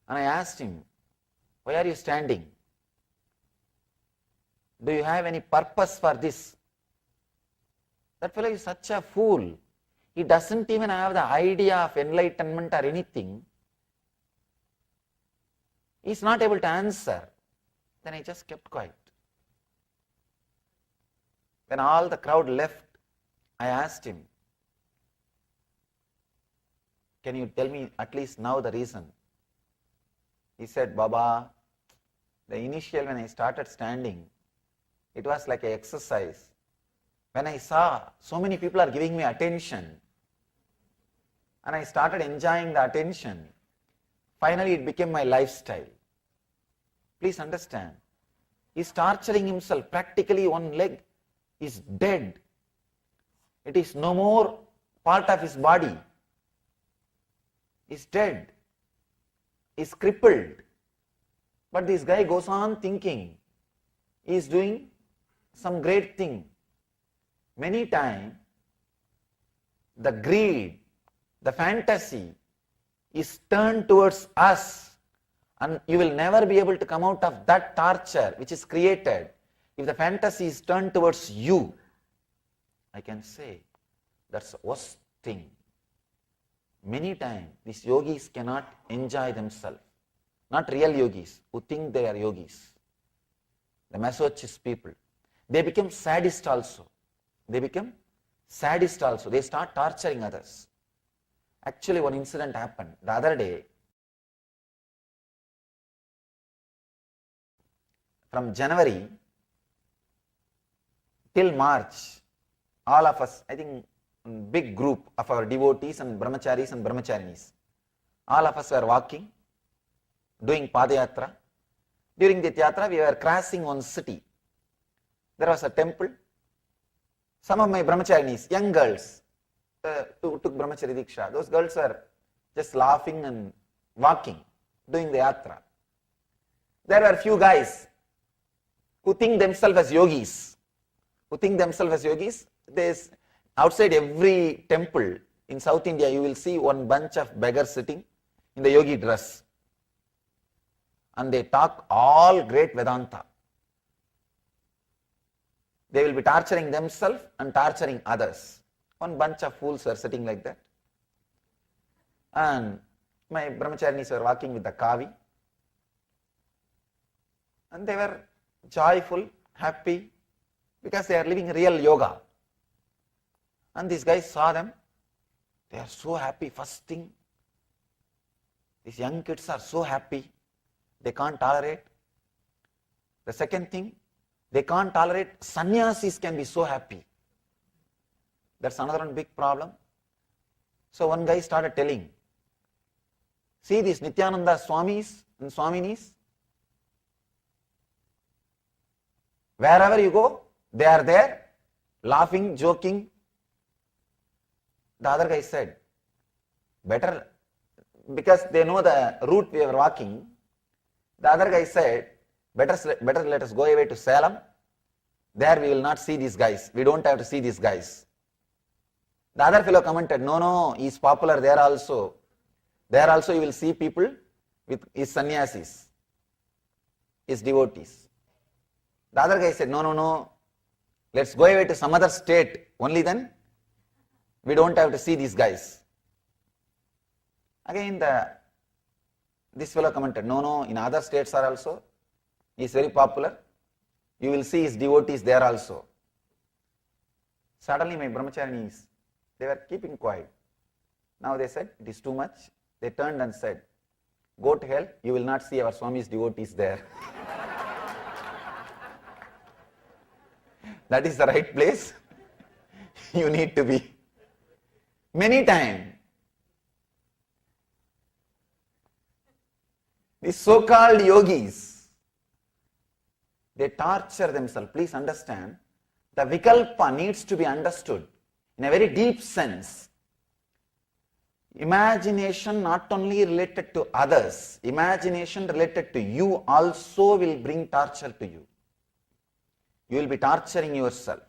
S3: and I asked him, why are you standing? Do you have any purpose for this? That fellow is such a fool. He doesn't even have the idea of enlightenment or anything. He is not able to answer. Then I just kept quiet. When all the crowd left, I asked him, can you tell me at least now the reason? He said, Baba, the initial when I started standing, it was like an exercise. When I saw so many people are giving me attention, and I started enjoying the attention, finally it became my lifestyle. Please understand, he's torturing himself. Practically one leg is dead. It is no more part of his body. He's dead. He's crippled. But this guy goes on thinking he is doing some great thing. Many times the greed, the fantasy is turned towards us And you will never be able to come out of that torture which is created if the fantasy is turned towards you. I can say that's the worst thing. Many times these yogis cannot enjoy themselves. Not real yogis who think they are yogis. The masochist people. They become sadist also. They start torturing others. Actually, one incident happened the other day. From January till March, all of us, I think big group of our devotees and brahmacharis and brahmacharinis, all of us were walking, doing padayatra. During the yatra, we were crossing one city. There was a temple. Some of my brahmacharinis, young girls, took brahmachari diksha. Those girls were just laughing and walking, doing the yatra. There were few guys who think themselves as yogis. There's outside every temple in South India, you will see one bunch of beggars sitting in the yogi dress. And they talk all great Vedanta. They will be torturing themselves and torturing others. One bunch of fools were sitting like that. And my brahmacharinis were walking with the kavi. And they were joyful, happy, because they are living real yoga. And these guys saw them. They are so happy. First thing, these young kids are so happy. They can't tolerate. The second thing, they can't tolerate sannyasis can be so happy. That's another one big problem. So one guy started telling, see these Nityananda Swamis and Swaminis, wherever you go, they are there, laughing, joking. The other guy said, better, because they know the route we are walking, the other guy said, better let us go away to Salem. There we will not see these guys. We don't have to see these guys. The other fellow commented, no, he is popular there also. There also you will see people with his sannyasis, his devotees. The other guy said, no, let's go away to some other state. Only then we don't have to see these guys. Again, this fellow commented, no, in other states are also. He is very popular. You will see his devotees there also. Suddenly my brahmacharinis, they were keeping quiet. Now they said, it is too much. They turned and said, go to hell, you will not see our Swami's devotees there. That is the right place you need to be. Many times, these so-called yogis, they torture themselves. Please understand, the vikalpa needs to be understood in a very deep sense. Imagination not only related to others, imagination related to you also will bring torture to you. You will be torturing yourself.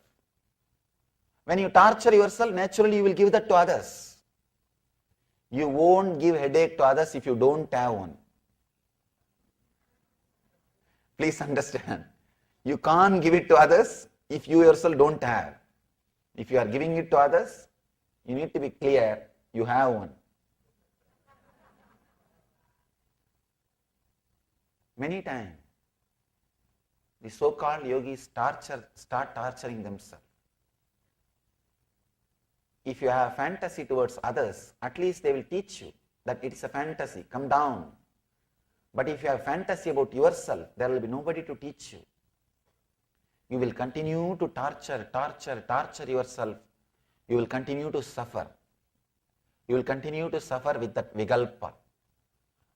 S3: When you torture yourself, naturally you will give that to others. You won't give headache to others if you don't have one. Please understand. You can't give it to others if you yourself don't have. If you are giving it to others, you need to be clear, you have one. Many times, the so-called yogis start torturing themselves. If you have fantasy towards others, at least they will teach you that it is a fantasy, come down. But if you have fantasy about yourself, there will be nobody to teach you. You will continue to torture yourself. You will continue to suffer. You will continue to suffer with that vikalpa.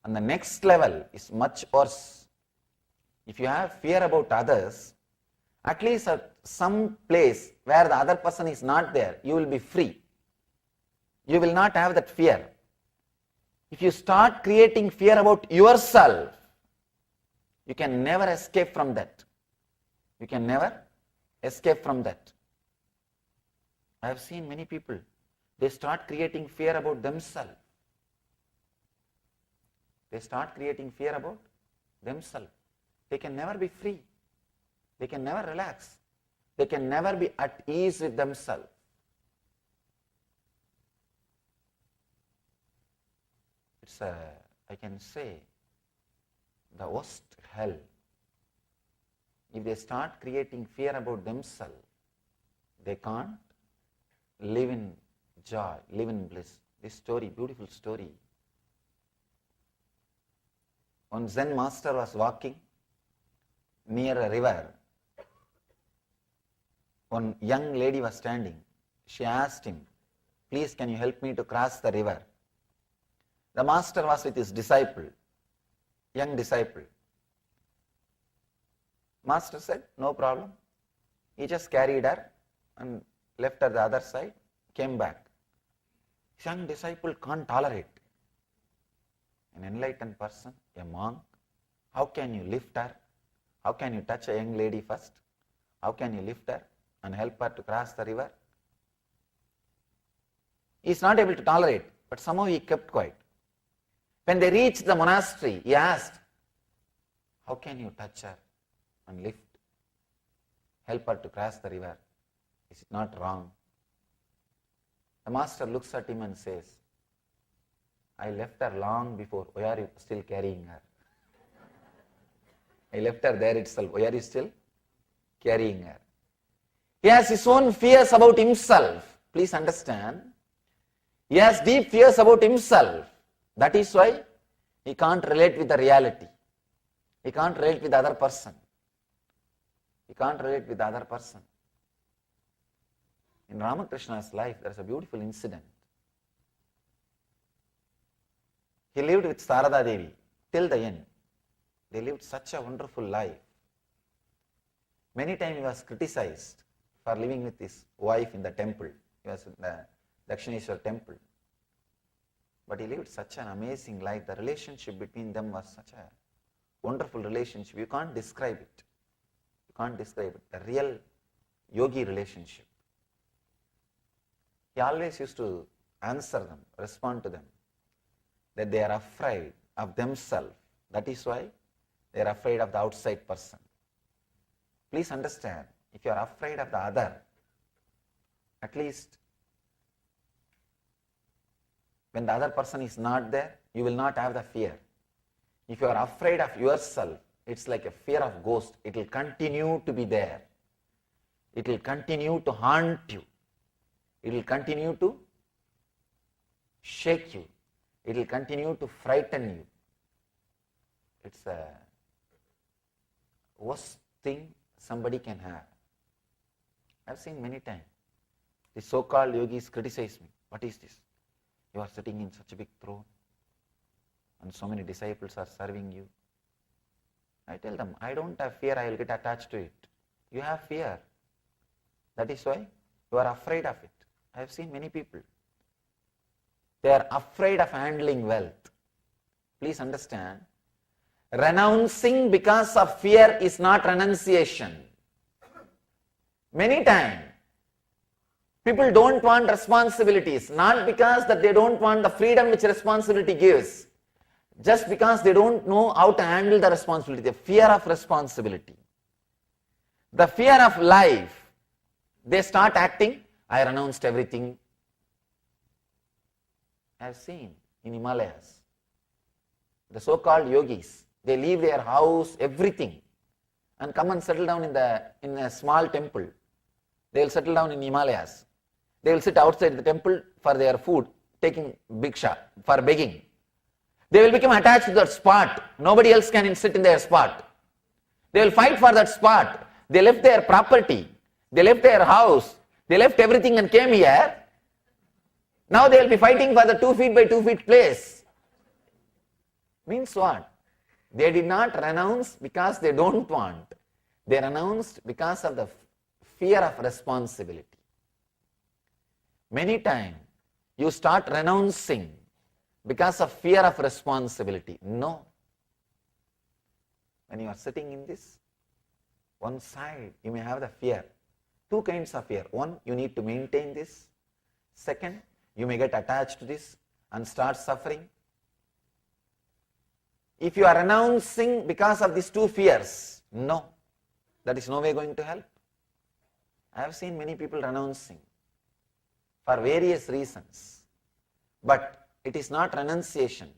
S3: And the next level is much worse. If you have fear about others, at least at some place where the other person is not there, you will be free. You will not have that fear. If you start creating fear about yourself, you can never escape from that. You can never escape from that. I have seen many people, they start creating fear about themselves. they start creating fear about themselves. They can never be free. They can never relax. They can never be at ease with themselves. It's I can say, the worst hell. If they start creating fear about themselves, they can't live in joy, live in bliss. This story, beautiful story. One Zen master was walking near a river. One young lady was standing. She asked him, "Please, can you help me to cross the river?" The master was with his disciple, young disciple. Master said, "No problem." He just carried her and left her the other side, came back. His young disciple can't tolerate. An enlightened person, a monk, how can you lift her? How can you touch a young lady first? How can you lift her and help her to cross the river? He is not able to tolerate, but somehow he kept quiet. When they reached the monastery, he asked, "How can you touch her and help her to cross the river? Is it not wrong?" The master looks at him and says, "I left her long before. Why are you still carrying her? I left her there itself. Why are you still carrying her?" He has his own fears about himself. Please understand. He has deep fears about himself. That is why he can't relate with the reality. He can't relate with the other person. He can't relate with the other person. In Ramakrishna's life, there is a beautiful incident. He lived with Sarada Devi till the end. They lived such a wonderful life. Many times he was criticized for living with his wife in the temple. He was in the Dakshineshwar temple. But he lived such an amazing life. The relationship between them was such a wonderful relationship. You can't describe it. You can't describe it. The real yogi relationship. He always used to answer them, respond to them, that they are afraid of themselves. That is why they are afraid of the outside person. Please understand, if you are afraid of the other, at least when the other person is not there, you will not have the fear. If you are afraid of yourself, it's like a fear of ghost. It will continue to be there. It will continue to haunt you. It will continue to shake you. It will continue to frighten you. It's the worst thing somebody can have. I've seen many times. The so-called yogis criticize me. What is this? You are sitting in such a big throne and so many disciples are serving you. I tell them, I don't have fear, I will get attached to it. You have fear. That is why you are afraid of it. I have seen many people. They are afraid of handling wealth. Please understand, renouncing because of fear is not renunciation. Many times, people don't want responsibilities, not because that they don't want the freedom which responsibility gives, just because they don't know how to handle the responsibility, the fear of responsibility. The fear of life, they start acting, I renounced everything. I have seen in Himalayas, the so-called yogis, they leave their house, everything, and come and settle down in a small temple. They will settle down in Himalayas. They will sit outside the temple for their food, taking bhiksha, for begging. They will become attached to that spot. Nobody else can sit in their spot. They will fight for that spot. They left their property. They left their house. They left everything and came here. Now they will be fighting for the 2 feet by 2 feet place. Means what? They did not renounce because they don't want. They renounced because of the fear of responsibility. Many times you start renouncing because of fear of responsibility. No. When you are sitting in this, one side you may have the fear. Two kinds of fear. One, you need to maintain this. Second, you may get attached to this and start suffering. If you are renouncing because of these two fears, no, that is no way going to help. I have seen many people renouncing for various reasons, but it is not renunciation.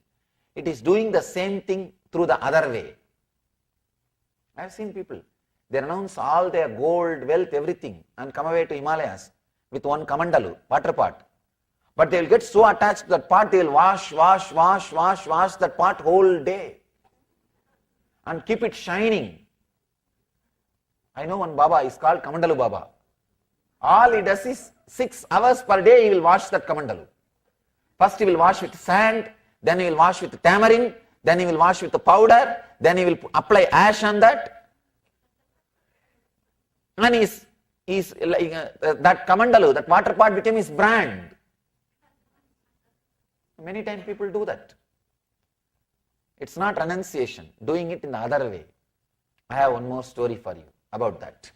S3: It is doing the same thing through the other way. I have seen people, they renounce all their gold, wealth, everything and come away to Himalayas with one kamandalu, water pot. But they will get so attached to that pot, they will wash that pot whole day and keep it shining. I know one Baba is called Kamandalu Baba. All he does is 6 hours per day he will wash that kamandalu. First he will wash with sand, then he will wash with tamarind, then he will wash with the powder, then he will apply ash on that. And he's like, that kamandalu, that water pot became his brand. Many times people do that. It's not renunciation, doing it in the other way. I have one more story for you about that.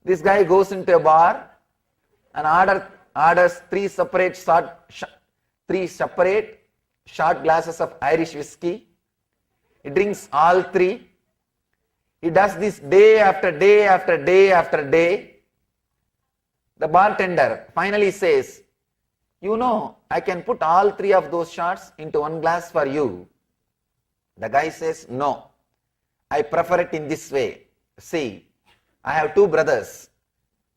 S3: This guy goes into a bar and orders 3 separate short glasses of Irish whiskey. He drinks all 3. He does this day after day after day after day. The bartender finally says, you know, I can put all 3 of those shots into one glass for you. The guy says, no, I prefer it in this way. See, I have 2 brothers.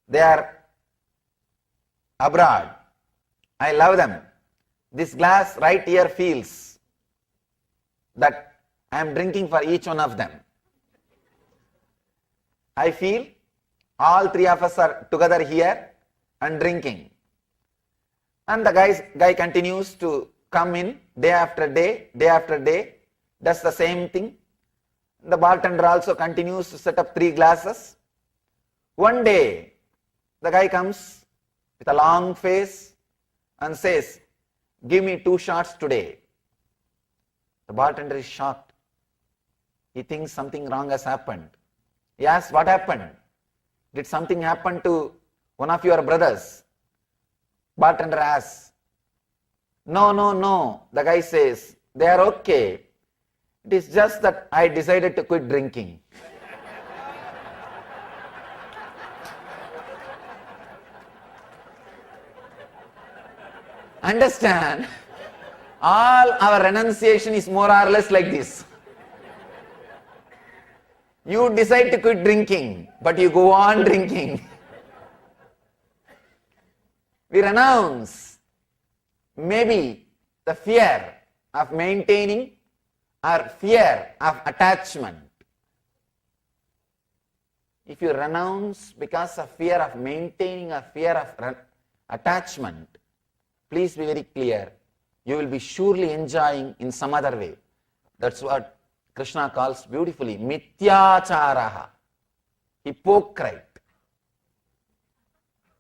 S3: They are abroad. I love them. This glass right here feels that I am drinking for each one of them. I feel all 3 of us are together here and drinking. And the guy continues to come in day after day after day, does the same thing. The bartender also continues to set up 3 glasses. One day, the guy comes with a long face and says, give me 2 shots today. The bartender is shocked. He thinks something wrong has happened. He asks, what happened? Did something happen to one of your brothers? Bartender asks. No. The guy says, they are okay. It is just that I decided to quit drinking. Understand? All our renunciation is more or less like this. You decide to quit drinking, but you go on drinking. We renounce maybe the fear of maintaining or fear of attachment. If you renounce because of fear of maintaining or fear of attachment, please be very clear, you will be surely enjoying in some other way. That's what Krishna calls beautifully mithyacharaha, hypocrite,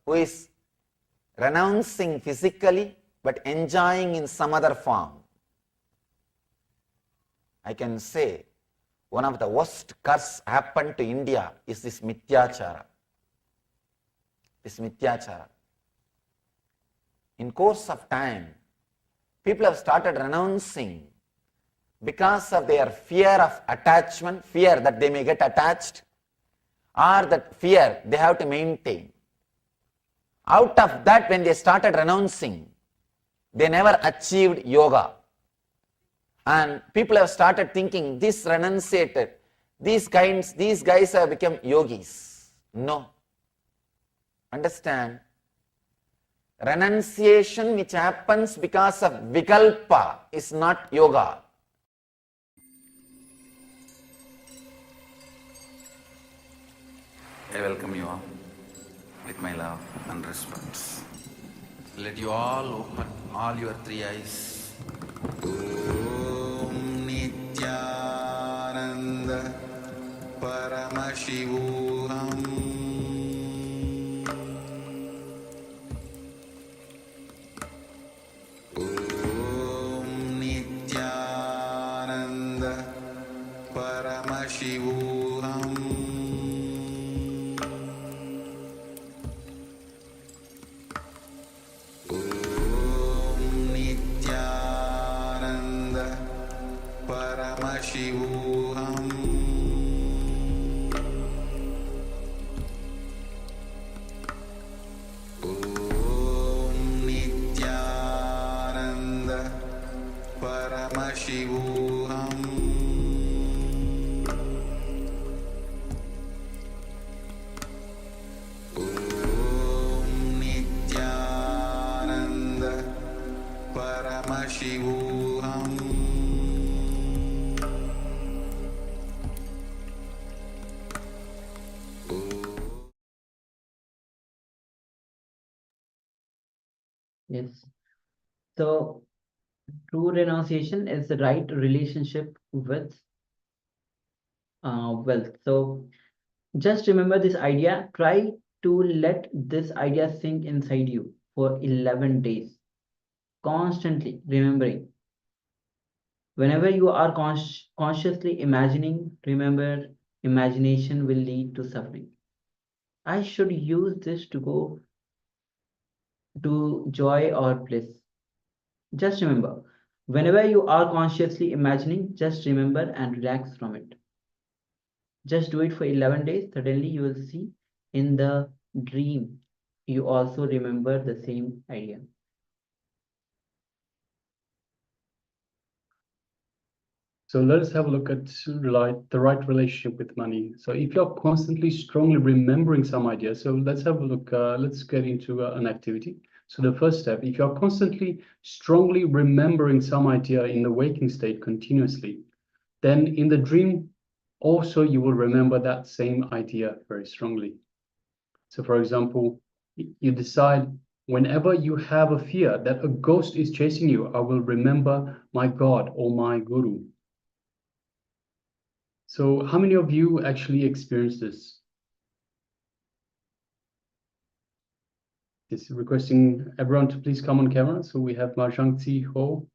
S3: who is renouncing physically but enjoying in some other form. I can say one of the worst curse happened to India is this mithyachara. This mithyachara. In course of time, people have started renouncing because of their fear of attachment, fear that they may get attached, or that fear they have to maintain. Out of that, when they started renouncing, they never achieved yoga. And people have started thinking, this renunciated, these guys have become yogis. No. Understand? Renunciation which happens because of vikalpa is not yoga.
S7: I welcome you all with my love and respect. Let you all open all your 3 eyes. Om Nityananda Paramashivoham Om Nityananda Paramashivoham Paramashivoham Om Nityananda Paramashivoham Om Nityananda Paramashivoham
S5: Yes. So true renunciation is the right relationship with wealth. So just remember this idea. Try to let this idea sink inside you for 11 days, constantly remembering. Whenever you are consciously imagining, remember, imagination will lead to suffering. I should use this to go to joy or bliss. Just remember, whenever you are consciously imagining, just remember and relax from it. Just do it for 11 days. Suddenly you will see in the dream, you also remember the same idea.
S6: So let us have a look at the right relationship with money. So if you're constantly strongly remembering some idea, so let's have a look, let's get into an activity. So the first step, if you're constantly strongly remembering some idea in the waking state continuously, then in the dream, also you will remember that same idea very strongly. So for example, you decide whenever you have a fear that a ghost is chasing you, I will remember my God or my Guru. So how many of you actually experienced this? Is requesting everyone to please come on camera. So we have Ma Zhangzi Ho,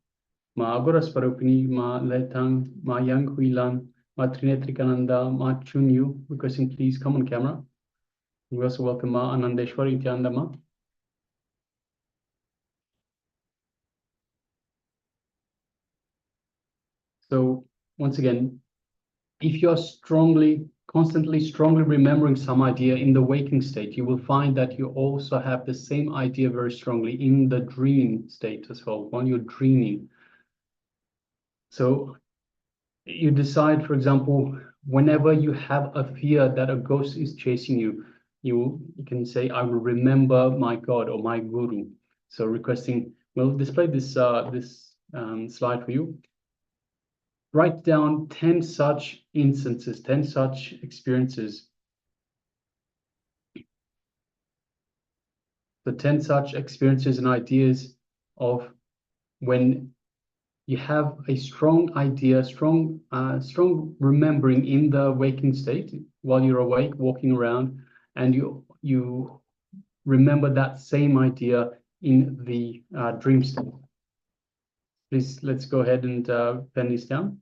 S6: Ma Agoras Parupini, Ma Letang, Ma Yang Huilan, Ma Trinetrikananda, Ma Chunyu, requesting please come on camera. We also welcome Ma Anandeshwari Nityananda. So once again, if you're constantly strongly remembering some idea in the waking state, you will find that you also have the same idea very strongly in the dream state as well, when you're dreaming. So you decide, for example, whenever you have a fear that a ghost is chasing you, you can say, I will remember my God or my Guru. So requesting, we'll display this slide for you. Write down 10 such instances, 10 such experiences. The 10 such experiences and ideas of when you have a strong idea, strong remembering in the waking state while you're awake, walking around, and you remember that same idea in the dream state. Please, let's go ahead and pen this down.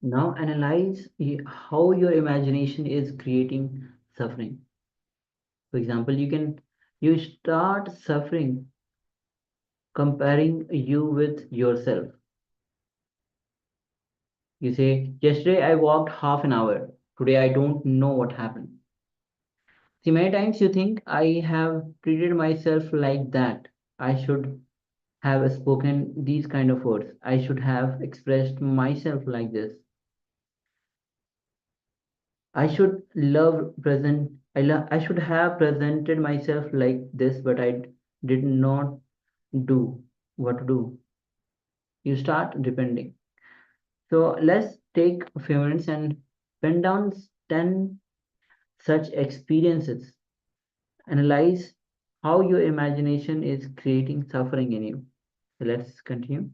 S5: Now analyze how your imagination is creating suffering. For example, you start suffering comparing you with yourself. You say, yesterday I walked half an hour. Today I don't know what happened. See, many times you think, I have treated myself like that. I should have spoken these kind of words. I should have expressed myself like this. I should I should have presented myself like this, but I did not do what to do. You start depending. So let's take a few minutes and pen down 10 such experiences. Analyze how your imagination is creating suffering in you. So let's continue.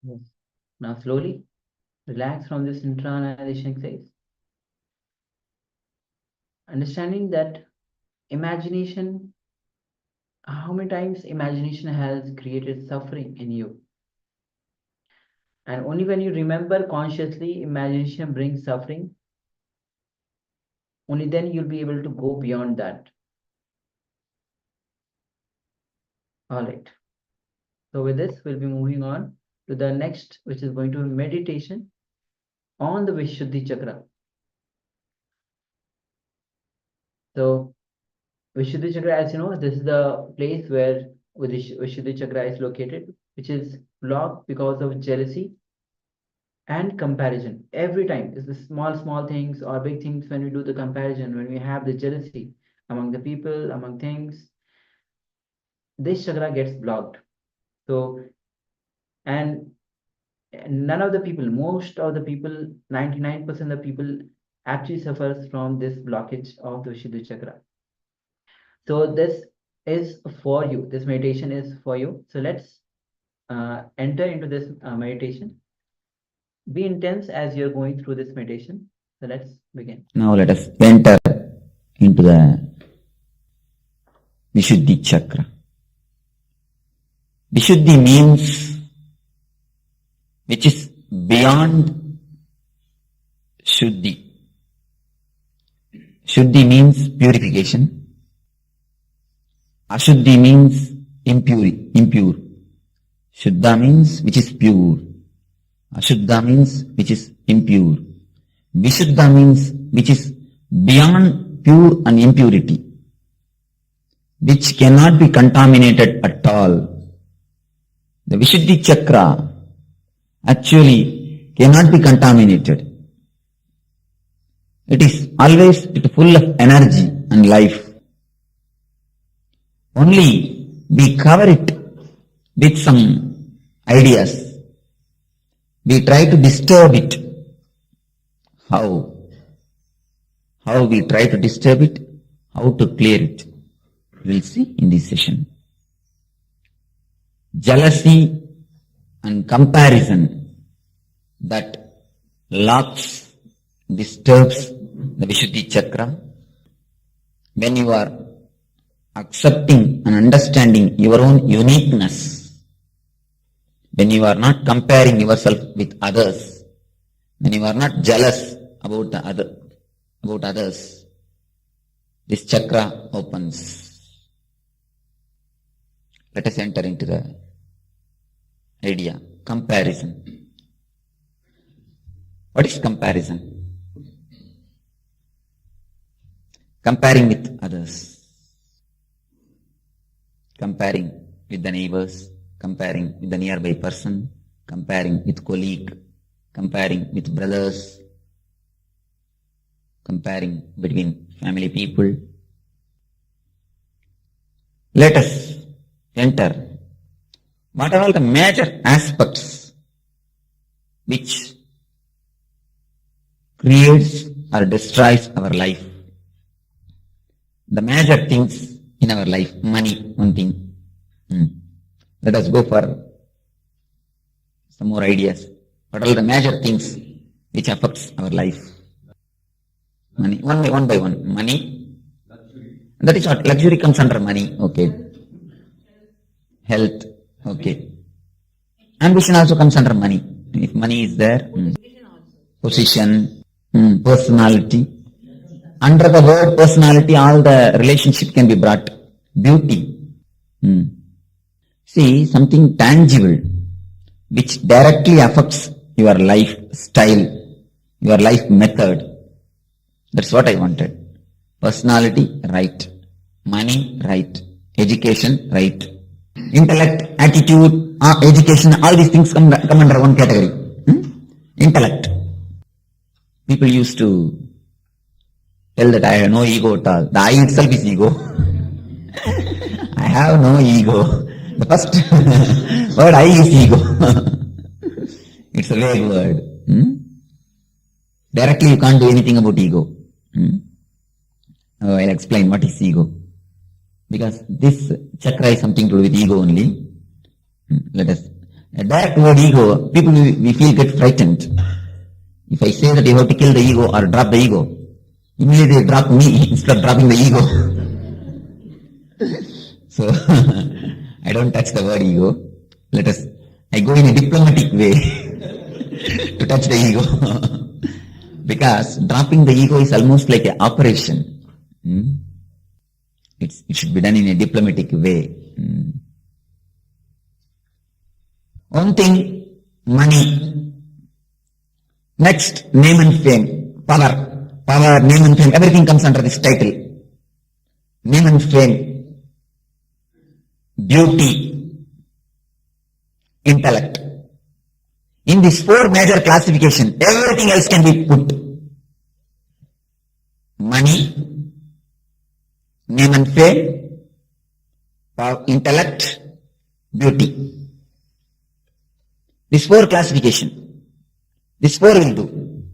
S5: Yes. Now slowly relax from this internalization exercise. Understanding that imagination, how many times imagination has created suffering in you. And only when you remember consciously imagination brings suffering, only then you'll be able to go beyond that. All right. So with this, we'll be moving on to the next, which is going to be meditation on the Vishuddhi Chakra. So Vishuddhi Chakra, as you know, this is the place where Vishuddhi Chakra is located, which is blocked because of jealousy and comparison. Every time, it's the small things or big things when we do the comparison, when we have the jealousy among the people, among things, this chakra gets blocked. So, and none of the people, most of the people, 99% of the people actually suffers from this blockage of the Vishuddhi Chakra. So this is for you. This meditation is for you. So let's enter into this meditation. Be intense as you're going through this meditation. So let's begin.
S8: Now let us enter into the Vishuddhi Chakra. Vishuddhi means which is beyond Shuddhi. Shuddhi means purification. Ashuddhi means impure. Shuddha means which is pure. Ashuddha means which is impure. Vishuddha means which is beyond pure and impurity, which cannot be contaminated at all. The Vishuddhi Chakra actually cannot be contaminated. It is always full of energy and life. Only we cover it with some ideas. We try to disturb it. How? How we try to disturb it? How to clear it? We'll see in this session. Jealousy and comparison that locks, disturbs the Vishuddhi Chakra. When you are accepting and understanding your own uniqueness, when you are not comparing yourself with others, when you are not jealous about others, this chakra opens. Let us enter into the idea, comparison. What is comparison? Comparing with others. Comparing with the neighbors, comparing with the nearby person, comparing with colleague, comparing with brothers, comparing between family people. Let us enter what are all the major aspects which creates or destroys our life. The major things in our life. Money, one thing. Let us go for some more ideas. What are the major things which affects our life? Money. One by one. Money. That is what luxury comes under money. Okay. Health. Okay. Ambition also comes under money. If money is there. Position. Personality. Under the word personality, all the relationship can be brought. Beauty. See, something tangible which directly affects your lifestyle, your life method. That's what I wanted. Personality, right. Money, right. Education, right. Intellect, attitude, education, all these things come under one category. Intellect. People used to tell that I have no ego at all. The I itself is ego. I have no ego. The first word I is ego. It's a vague word. Directly you can't do anything about ego. I'll explain what is ego. Because this chakra is something to do with ego only. Let us A direct word ego, people we feel get frightened. If I say that you have to kill the ego or drop the ego, immediately they drop me instead of dropping the ego. So, I don't touch the word ego. I go in a diplomatic way to touch the ego. Because dropping the ego is almost like an operation. It should be done in a diplomatic way. One thing, money. Next, name and fame. Power, name and fame. Everything comes under this title. Name and fame. Beauty. Intellect. In this 4 major classification, everything else can be put. Money, name and fame, power, intellect, beauty. This 4 classification. This 4 will do.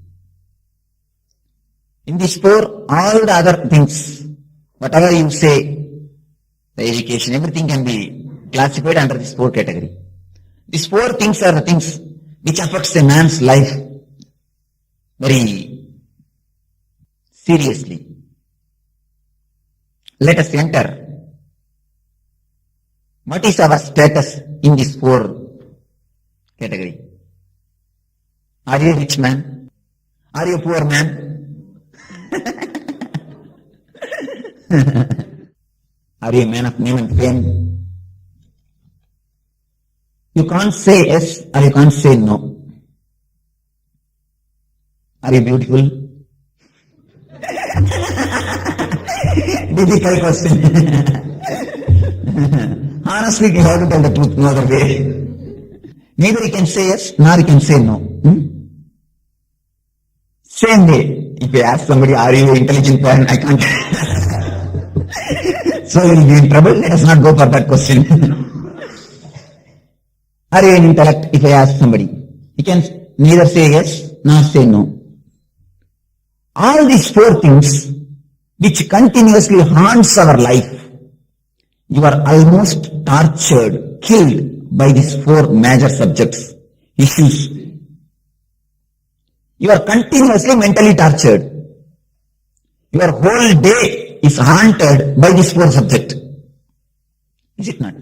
S8: In this 4, all the other things, whatever you say, the education, everything can be classified under this 4 category. These 4 things are the things which affects a man's life very seriously. Let us enter. What is our status in this 4 category? Are you a rich man? Are you a poor man? Are you a man of name and fame? You can't say yes or you can't say no. Are you beautiful? Difficult question. Honestly, you have to tell the truth, no other way. Neither you can say yes, nor you can say no. Same way, if you ask somebody, are you an intelligent man? I can't. So you will be in trouble. Let us not go for that question. Are you an intellect? If I ask somebody, he can neither say yes nor say no. All these 4 things which continuously haunts our life, you are almost tortured, killed by these 4 major subjects, issues. You are continuously mentally tortured. Your whole day is haunted by this 4 subject. Is it not?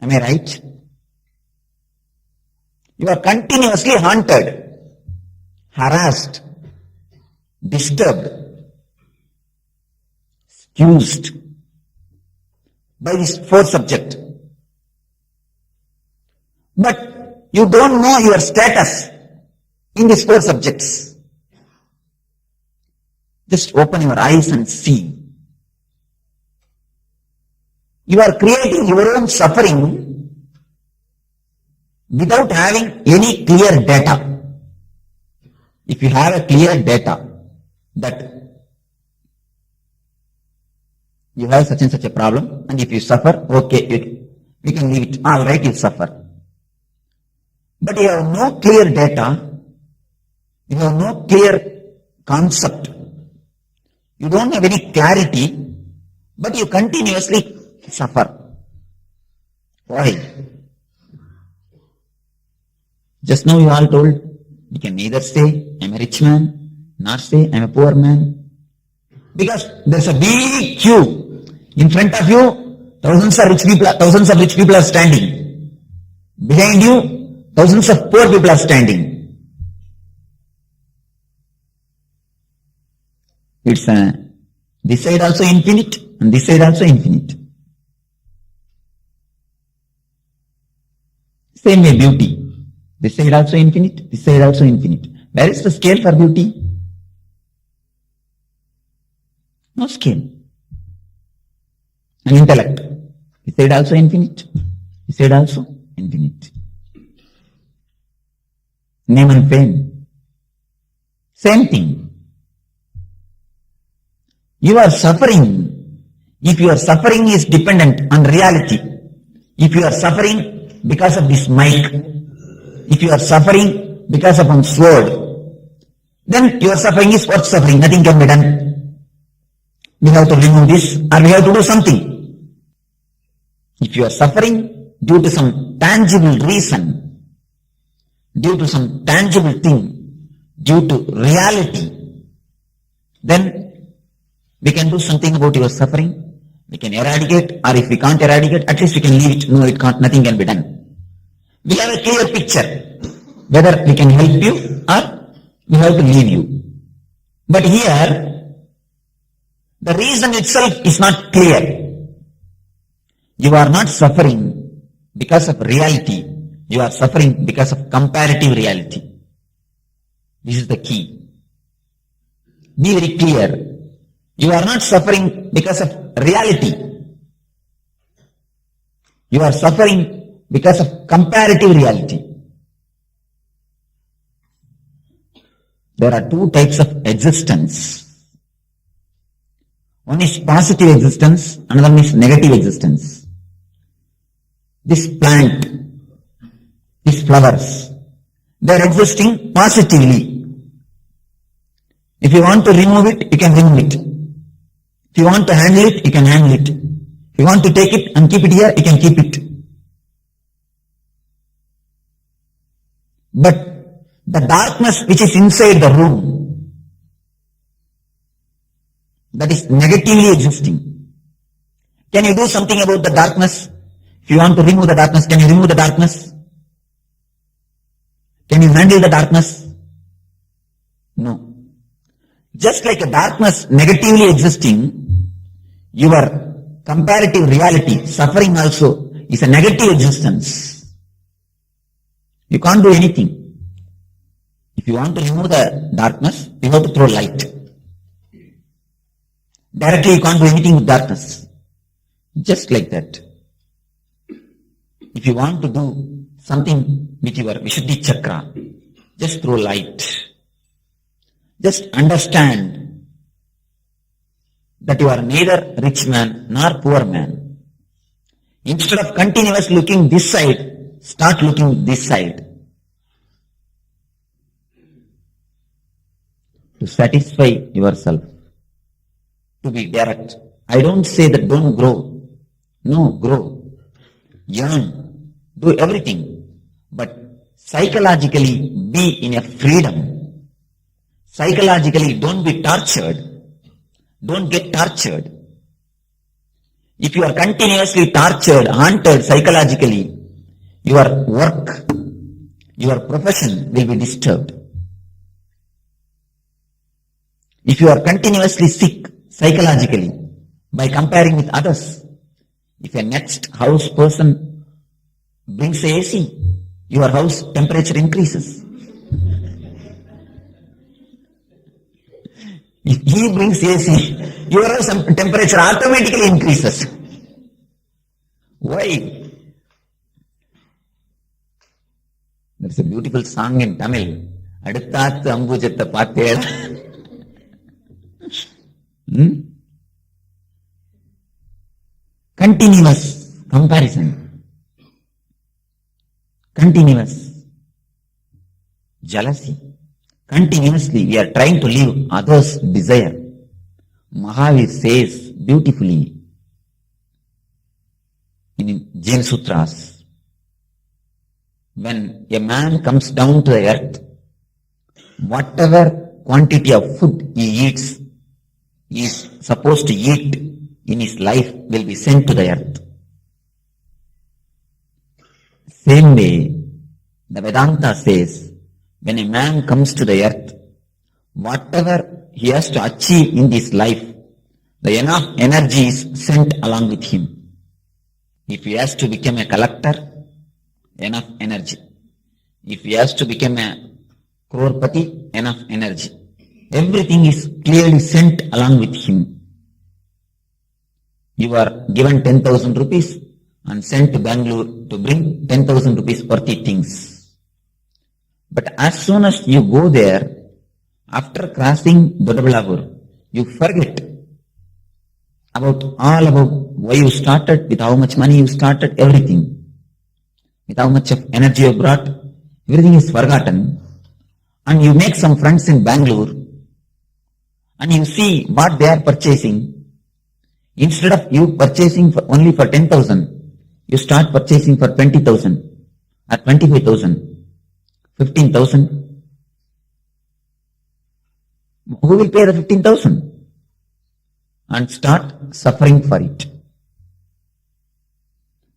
S8: Am I right? You are continuously haunted, harassed, disturbed, accused by this 4 subject. But you don't know your status in these 4 subjects. Just open your eyes and see. You are creating your own suffering without having any clear data. If you have a clear data that you have such and such a problem, and if you suffer, okay, we can leave it. All right, you suffer. But you have no clear data, you have no clear concept, you don't have any clarity, but you continuously suffer. Why? Just now you all told, you can neither say I'm a rich man, nor say I'm a poor man. Because there's a big queue. In front of you, thousands of rich people are standing. Behind you, thousands of poor people are standing. It's this side also infinite, and this side also infinite. Same way beauty. This side also infinite, this side also infinite. Where is the scale for beauty? No scale. And intellect. This side also infinite, this side also infinite. Name and fame. Same thing. You are suffering. If your suffering is dependent on reality, if you are suffering because of this mic, if you are suffering because of one sword, then your suffering is worth suffering. Nothing can be done. We have to remove this or we have to do something. If you are suffering due to some tangible reason, due to some tangible thing, due to reality, then we can do something about your suffering. We can eradicate, or if we can't eradicate, at least we can leave it. No, it can't, nothing can be done. We have a clear picture whether we can help you or we have to leave you. But here, the reason itself is not clear. You are not suffering because of reality. You are suffering because of comparative reality. This is the key. Be very clear. You are not suffering because of reality. You are suffering because of comparative reality. There are two types of existence. One is positive existence, another one is negative existence. This plant, these flowers, they are existing positively. If you want to remove it, you can remove it. If you want to handle it, you can handle it. If you want to take it and keep it here, you can keep it. But the darkness which is inside the room, that is negatively existing. Can you do something about the darkness? If you want to remove the darkness, can you remove the darkness? Can you handle the darkness? No. Just like a darkness negatively existing, your comparative reality, suffering also, is a negative existence. You can't do anything. If you want to remove the darkness, you have to throw light. Directly you can't do anything with darkness. Just like that. If you want to do something with your Vishuddhi chakra, just throw light. Just understand that you are neither rich man nor poor man. Instead of continuously looking this side, start looking this side. To satisfy yourself. To be direct. I don't say that don't grow. No, grow. Yearn. Do everything. But psychologically be in a freedom. Psychologically don't be tortured. Don't get tortured. If you are continuously tortured, haunted psychologically, your work, your profession will be disturbed. If you are continuously sick psychologically by comparing with others, if a next house person brings AC, your house temperature increases. If he brings AC, your house temperature automatically increases. Why? There's a beautiful song in Tamil. Aduthathu ambujatha paatela. Continuous comparison. Continuous jealousy. Continuously we are trying to live others' desire. Mahavir says beautifully in Jain Sutras, when a man comes down to the earth, whatever quantity of food he eats, he is supposed to eat in his life will be sent to the earth. Same way, the Vedanta says, when a man comes to the earth, whatever he has to achieve in this life, the enough energy is sent along with him. If he has to become a collector, enough energy. If he has to become a crorepati, enough energy. Everything is clearly sent along with him. You are given 10,000 rupees and sent to Bangalore to bring 10,000 rupees worthy things. But as soon as you go there, after crossing Dodaballapur, you forget about why you started, with how much money you started, everything. With how much of energy you brought, everything is forgotten. And you make some friends in Bangalore, and you see what they are purchasing. Instead of you purchasing only for 10,000, you start purchasing for 20,000 or 25,000, 15,000. Who will pay the 15,000? And start suffering for it.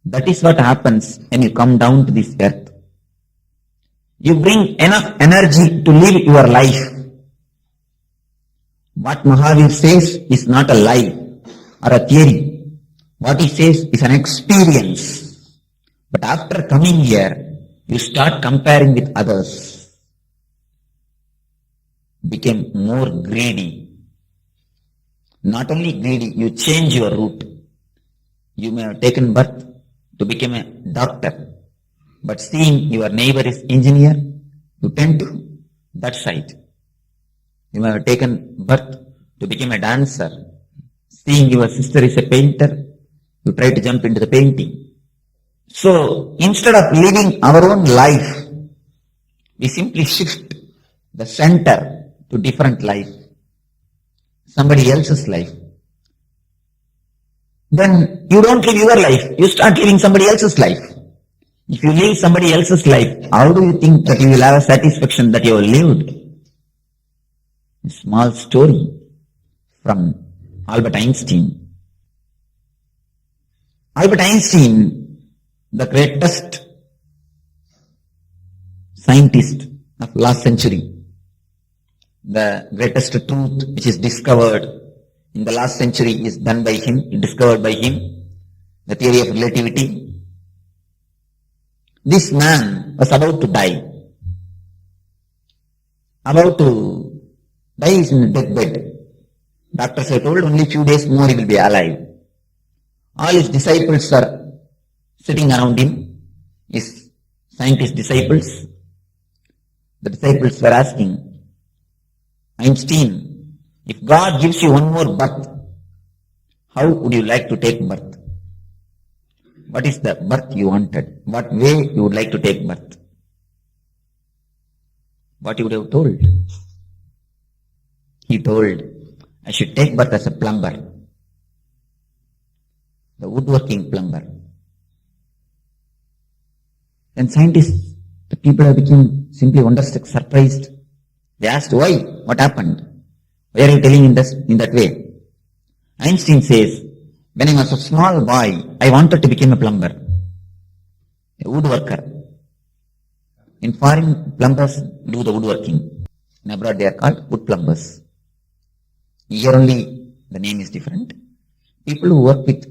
S8: That is what happens when you come down to this earth. You bring enough energy to live your life. What Mahavir says is not a lie or a theory. What he says is an experience. But after coming here, you start comparing with others. Became more greedy. Not only greedy, you change your route. You may have taken birth to become a doctor, but seeing your neighbor is engineer, you tend to that side. You may have taken birth to become a dancer. Seeing your sister is a painter, you try to jump into the painting. So instead of living our own life, we simply shift the center to different life, somebody else's life. Then you don't live your life, you start living somebody else's life. If you live somebody else's life, how do you think that you will have a satisfaction that you have lived? A small story from Albert Einstein. Albert Einstein, the greatest scientist of last century, the greatest truth which is discovered in the last century is done by him, discovered by him, the theory of relativity. This man was about to die. About to die is in a deathbed. Doctors are told only few days more he will be alive. All his disciples are sitting around him, his scientist disciples. The disciples were asking, Einstein, if God gives you one more birth, how would you like to take birth? What is the birth you wanted? What way you would like to take birth? What you would have told? He told, I should take birth as a plumber, the woodworking plumber. Then scientists, the people have become simply wonderstruck, surprised. They asked, why? What happened? Why are you telling in that way? Einstein says, when I was a small boy, I wanted to become a plumber, a woodworker. In foreign, plumbers do the woodworking. In abroad, they are called wood plumbers. Here only, the name is different. People who work with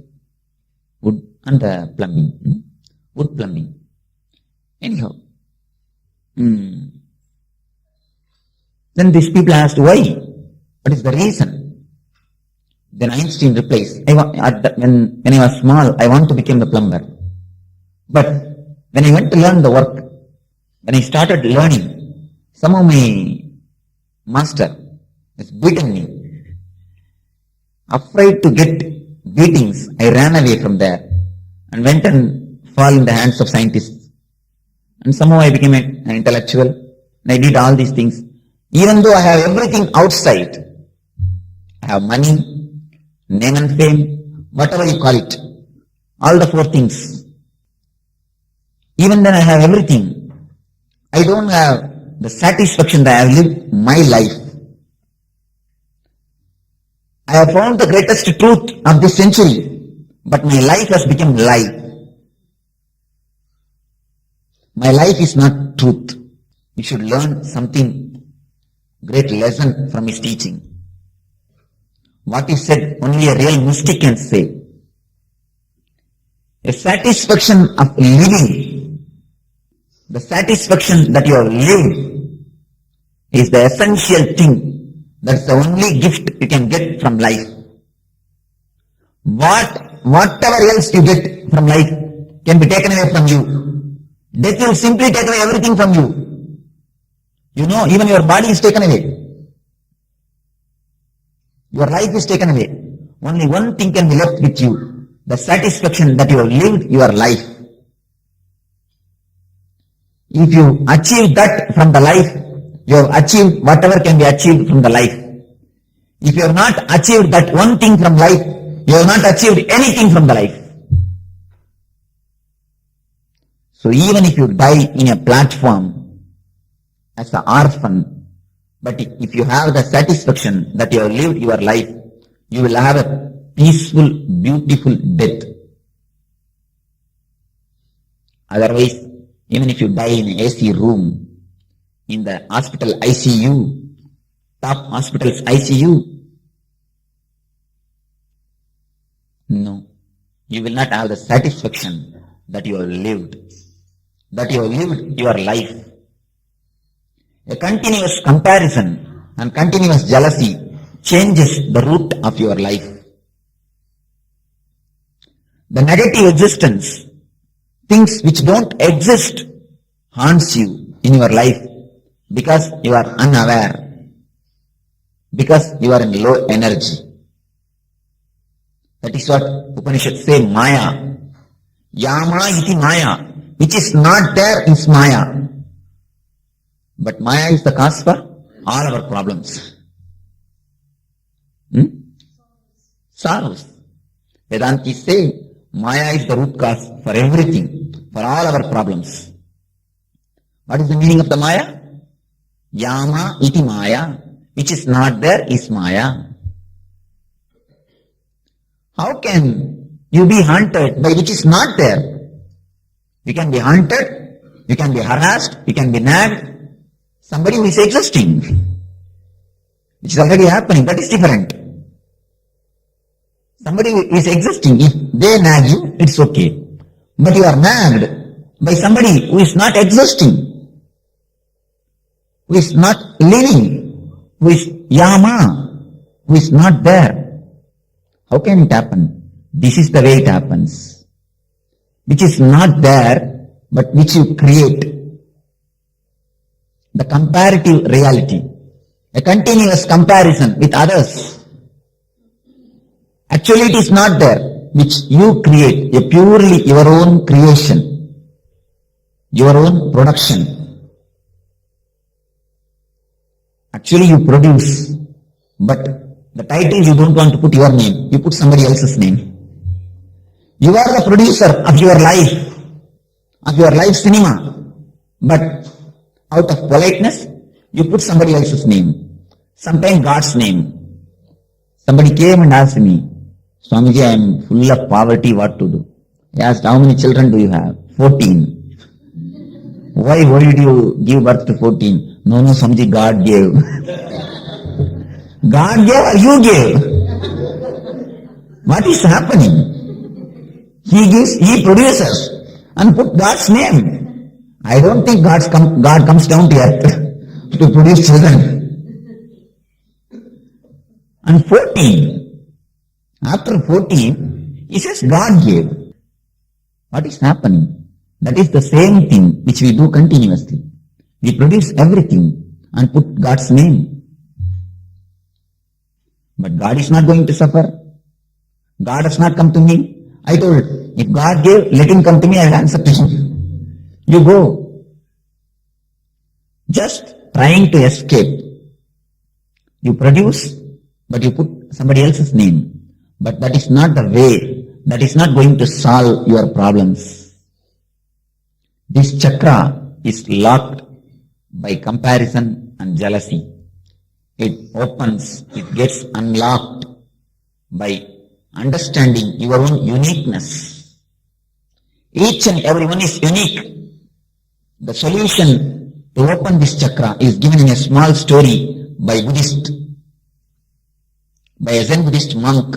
S8: wood and plumbing, wood plumbing. Anyhow, then these people asked, why? What is the reason? Then Einstein replies, when I was small, I want to become a plumber. But when I went to learn the work, when I started learning, some of my master has beaten me. Afraid to get beatings, I ran away from there and went and fell in the hands of scientists. And somehow I became an intellectual and I did all these things. Even though I have everything outside, I have money, name and fame, whatever you call it, all the four things. Even then I have everything. I don't have the satisfaction that I have lived my life. I have found the greatest truth of this century, but my life has become lie. My life is not truth. We should learn something, great lesson from his teaching. What he said, only a real mystic can say. A satisfaction of living, the satisfaction that you have lived is the essential thing. That's the only gift you can get from life. Whatever else you get from life can be taken away from you. Death will simply take away everything from you. You know, even your body is taken away. Your life is taken away. Only one thing can be left with you. The satisfaction that you have lived your life. If you achieve that from the life, you have achieved whatever can be achieved from the life. If you have not achieved that one thing from life, you have not achieved anything from the life. So even if you die in a platform as an orphan, but if you have the satisfaction that you have lived your life, you will have a peaceful, beautiful death. Otherwise, even if you die in an AC room, in the hospital ICU, top hospitals ICU, no, you will not have the satisfaction that you have lived, your life. A continuous comparison and continuous jealousy changes the root of your life. The negative existence, things which don't exist, haunts you in your life because you are unaware, because you are in low energy. That is what Upanishads say, Maya. Yama iti Maya. Which is not there is Maya. But Maya is the cause for all our problems. Sorrows. Vedanta is saying Maya is the root cause for everything, for all our problems. What is the meaning of the Maya? Yama iti Maya. Which is not there is Maya. How can you be hunted by which is not there? You can be hunted, you can be harassed, you can be nagged. Somebody who is existing, which is already happening, that is different. Somebody who is existing, if they nag you, it's okay. But you are nagged by somebody who is not existing, who is not living, who is Yama, who is not there. How can it happen? This is the way it happens. Which is not there, but which you create. The comparative reality. A continuous comparison with others. Actually it is not there, which you create, a purely your own creation, your own production. Actually you produce, but the title you don't want to put your name, you put somebody else's name. You are the producer of your life cinema, but out of politeness, you put somebody else's name, sometimes God's name. Somebody came and asked me, Swamiji, I am full of poverty, what to do? I asked, how many children do you have? 14. Why did you give birth to 14? No, Swamiji, God gave. God gave or you gave? What is happening? He gives, He produces and put God's name. I don't think God comes down to earth to produce children. And 14. After 14, he says God gave. What is happening? That is the same thing which we do continuously. We produce everything and put God's name. But God is not going to suffer. God has not come to me. I told, if God gave, let Him come to me, I will answer to Him. You go. Just trying to escape. You produce, but you put somebody else's name. But that is not the way. That is not going to solve your problems. This chakra is locked by comparison and jealousy. It opens, it gets unlocked by understanding your own uniqueness. Each and everyone is unique. The solution to open this chakra is given in a small story by a Zen Buddhist monk.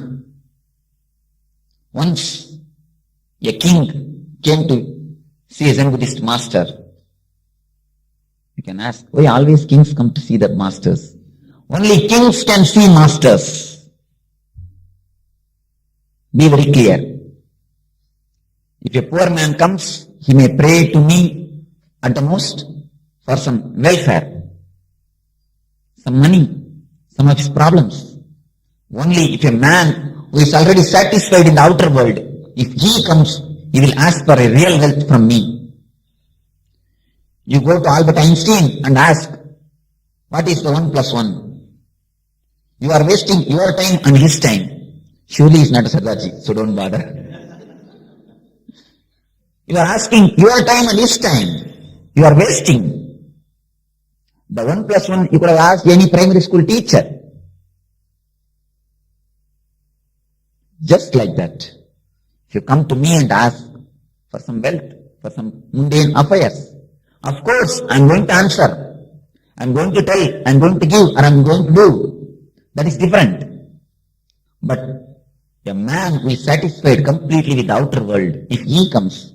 S8: Once a king came to see a Zen Buddhist master. You can ask, why always kings come to see the masters? Only kings can see masters. Be very clear. If a poor man comes, he may pray to me at the most for some welfare, some money, some of his problems. Only if a man who is already satisfied in the outer world, if he comes, he will ask for a real wealth from me. You go to Albert Einstein and ask, what is the 1 plus 1? You are wasting your time and his time. Surely he is not a Sardaji, so don't bother. You are asking your time and his time. You are wasting. The 1 plus 1 you could have asked any primary school teacher. Just like that. If you come to me and ask for some wealth, for some mundane affairs, of course I am going to answer. I am going to tell, I am going to give, or I am going to do. That is different. But a man who is satisfied completely with the outer world, if he comes,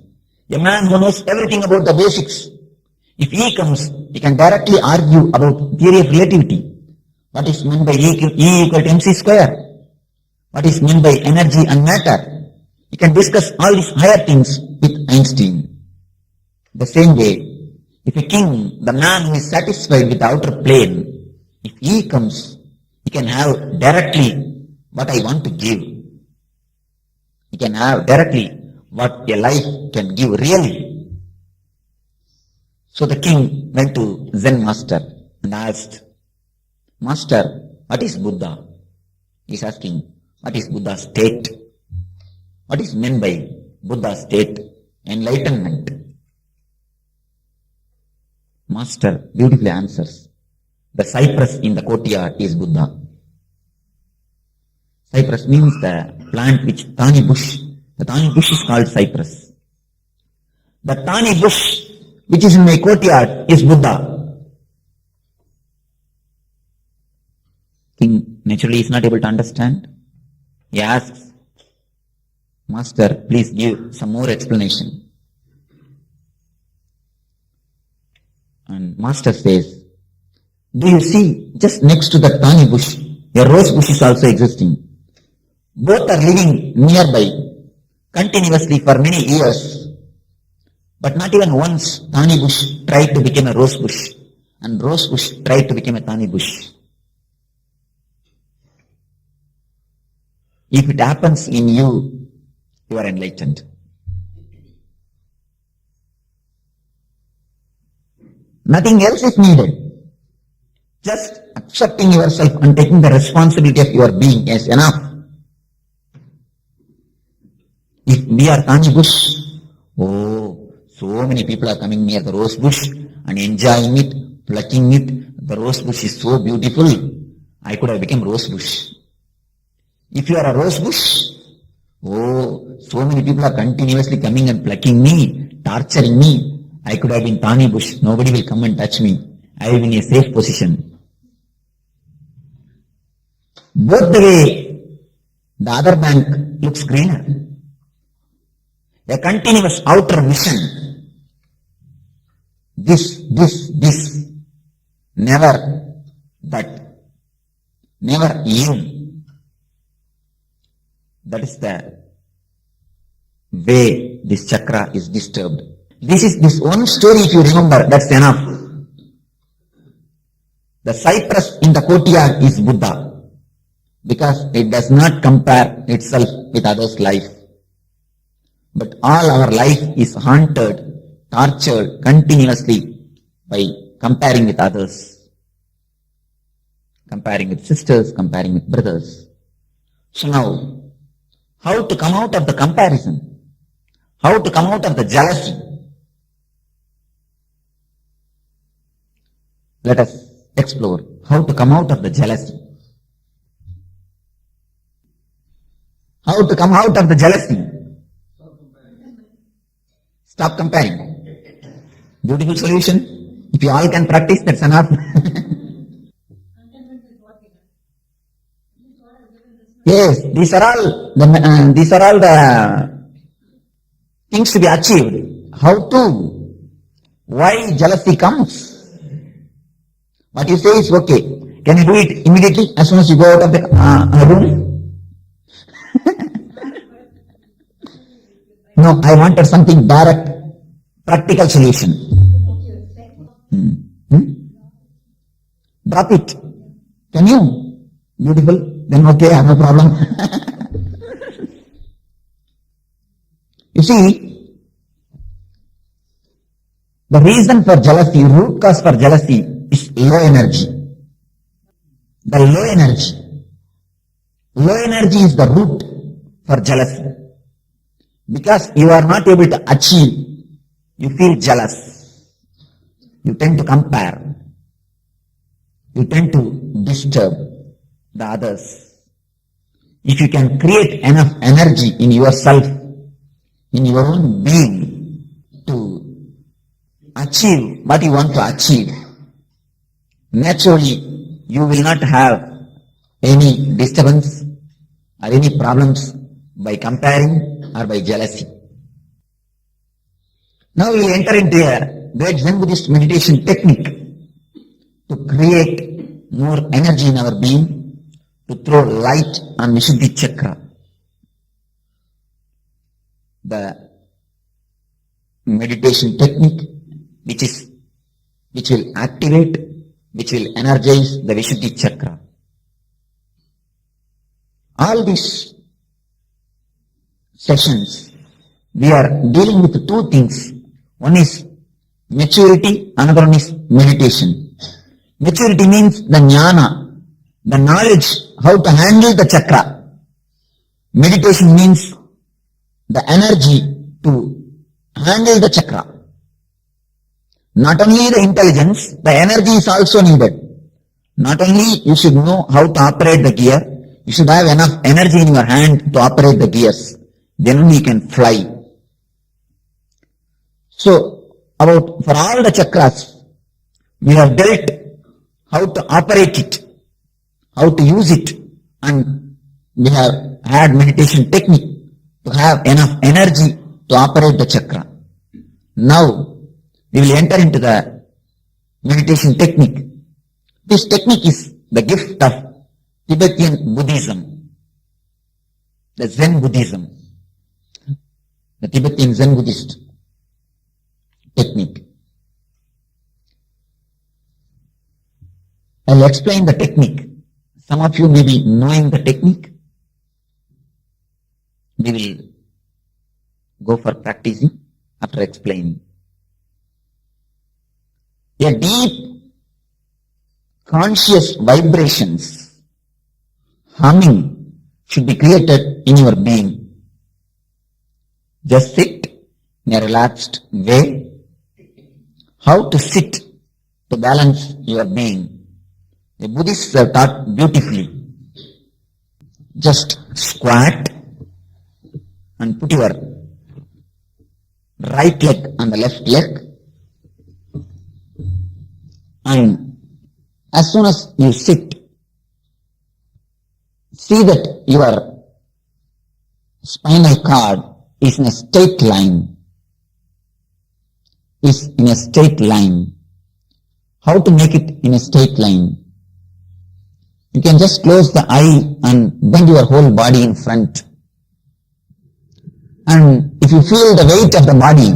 S8: a man who knows everything about the basics, if he comes, he can directly argue about theory of relativity. What is meant by E equal to mc square? What is meant by energy and matter? He can discuss all these higher things with Einstein. The same way, if a king, the man who is satisfied with the outer plane, if he comes, he can have directly what I want to give. He can have directly what a life can give really. So the king went to Zen master and asked, Master, what is Buddha? He is asking, what is Buddha's state? What is meant by Buddha's state? Enlightenment. Master beautifully answers, the cypress in the courtyard is Buddha. Cypress means the plant which thani bush. The thani bush is called cypress. The thani bush which is in my courtyard is Buddha. King naturally is not able to understand. He asks, Master, please give some more explanation. And Master says, do you see just next to the thani bush, a rose bush is also existing. Both are living nearby, continuously for many years. But not even once thani bush tried to become a rose bush, and rose bush tried to become a thani bush. If it happens in you, you are enlightened. Nothing else is needed. Just accepting yourself and taking the responsibility of your being is enough. If we are thani bush, oh, so many people are coming near the rose bush and enjoying it, plucking it. The rose bush is so beautiful. I could have become rose bush. If you are a rose bush, oh, so many people are continuously coming and plucking me, torturing me. I could have been thani bush. Nobody will come and touch me. I will be in a safe position. Both the way, the other bank looks greener. A continuous outer vision. This. Never that. Never even. That is the way this chakra is disturbed. This one story, if you remember, that's enough. The cypress in the courtyard is Buddha, because it does not compare itself with others' life. But all our life is haunted, tortured continuously by comparing with others, comparing with sisters, comparing with brothers. So now, how to come out of the comparison? How to come out of the jealousy? Let us explore how to come out of the jealousy. How to come out of the jealousy? Stop comparing. Beautiful solution. If you all can practice, that's enough. Yes, these are all the things to be achieved. How to? Why jealousy comes? What you say is okay. Can you do it immediately as soon as you go out of the room? No, I wanted something direct, practical solution. Drop it. Can you? Beautiful. Then okay, I have no problem. You see, the reason for jealousy, root cause for jealousy is low energy. The low energy. Low energy is the root for jealousy. Because you are not able to achieve, you feel jealous. You tend to compare. You tend to disturb the others. If you can create enough energy in yourself, in your own being, to achieve what you want to achieve, naturally you will not have any disturbance or any problems by comparing or by jealousy. Now we will enter into a great Zen Buddhist meditation technique to create more energy in our being, to throw light on Vishuddhi Chakra. The meditation technique which will activate, which will energize the Vishuddhi Chakra. All these sessions, we are dealing with two things. One is maturity, another one is meditation. Maturity means the jnana, the knowledge how to handle the chakra. Meditation means the energy to handle the chakra. Not only the intelligence, the energy is also needed. Not only you should know how to operate the gear, you should have enough energy in your hand to operate the gears. Then only you can fly. So, for all the chakras, we have dealt how to operate it, how to use it, and we have had meditation technique to have enough energy to operate the chakra. Now, we will enter into the meditation technique. This technique is the gift of Tibetan Buddhism, the Zen Buddhism, the Tibetan Zen Buddhist technique. I'll explain the technique. Some of you may be knowing the technique. We will go for practicing after explaining. A deep conscious vibrations, humming should be created in your being. Just sit in a relaxed way. How to sit to balance your being? The Buddhists have taught beautifully. Just squat and put your right leg on the left leg, and as soon as you sit, see that your spinal cord is in a straight line. How to make it in a straight line? You can just close the eye and bend your whole body in front. And if you feel the weight of the body,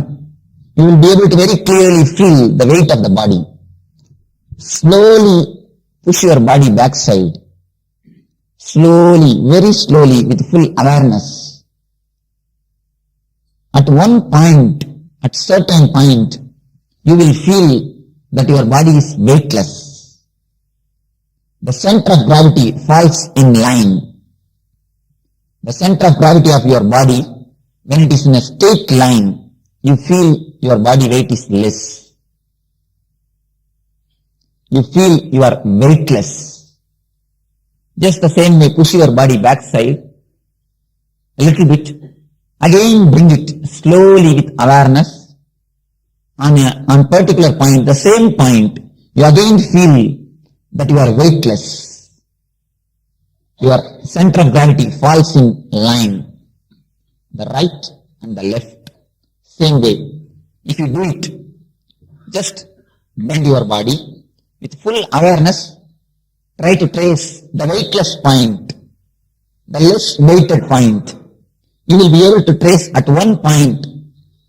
S8: you will be able to very clearly feel the weight of the body. Slowly push your body backside. Slowly, very slowly, with full awareness. At one point, at certain point, you will feel that your body is weightless. The center of gravity falls in line. The center of gravity of your body, when it is in a straight line, you feel your body weight is less. You feel you are weightless. Just the same way, push your body backside a little bit. Again bring it slowly with awareness. On particular point, the same point, you again feel that you are weightless. Your center of gravity falls in line. The right and the left. Same way. If you do it, just bend your body with full awareness. Try to trace the weightless point, the less weighted point. You will be able to trace at one point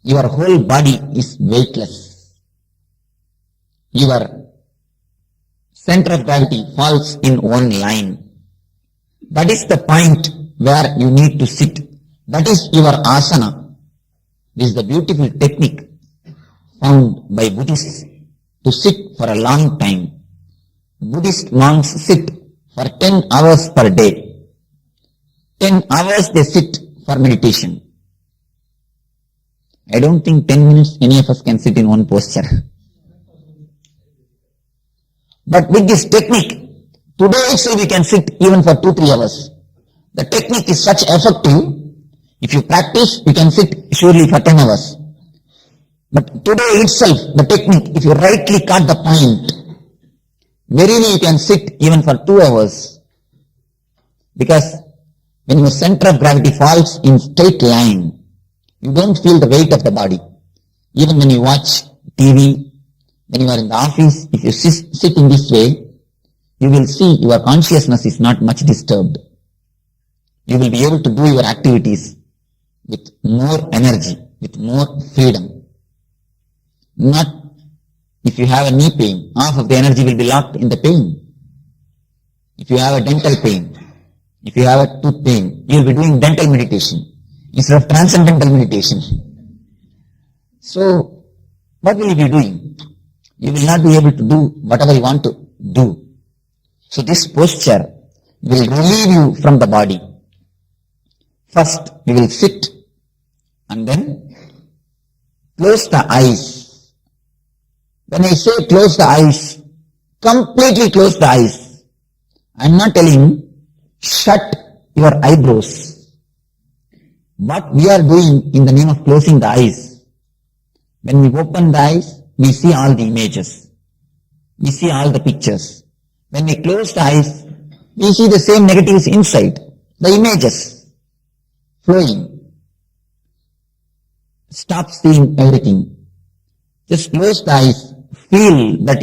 S8: your whole body is weightless. Your center of gravity falls in one line. That is the point where you need to sit. That is your asana. This is the beautiful technique found by Buddhists to sit for a long time. Buddhist monks sit for 10 hours per day. 10 hours they sit for meditation. I don't think 10 minutes any of us can sit in one posture. But with this technique, today itself we can sit even for 2-3 hours. The technique is such effective. If you practice, you can sit surely for 10 hours. But today itself, the technique, if you rightly caught the point, verily you can sit even for 2 hours. Because when your center of gravity falls in straight line, you don't feel the weight of the body. Even when you watch TV, when you are in the office, if you sit in this way, you will see your consciousness is not much disturbed. You will be able to do your activities with more energy, with more freedom. Not if you have a knee pain, half of the energy will be locked in the pain. If you have a dental pain, if you have a tooth pain, you will be doing dental meditation instead of transcendental meditation. So, what will you be doing? You will not be able to do whatever you want to do. So this posture will relieve you from the body. First, you will sit and then close the eyes. When I say close the eyes, completely close the eyes. I am not telling shut your eyebrows. What we are doing in the name of closing the eyes, when we open the eyes, we see all the images. We see all the pictures. When we close the eyes, we see the same negatives inside, the images flowing. Stop seeing everything. Just close the eyes. Feel that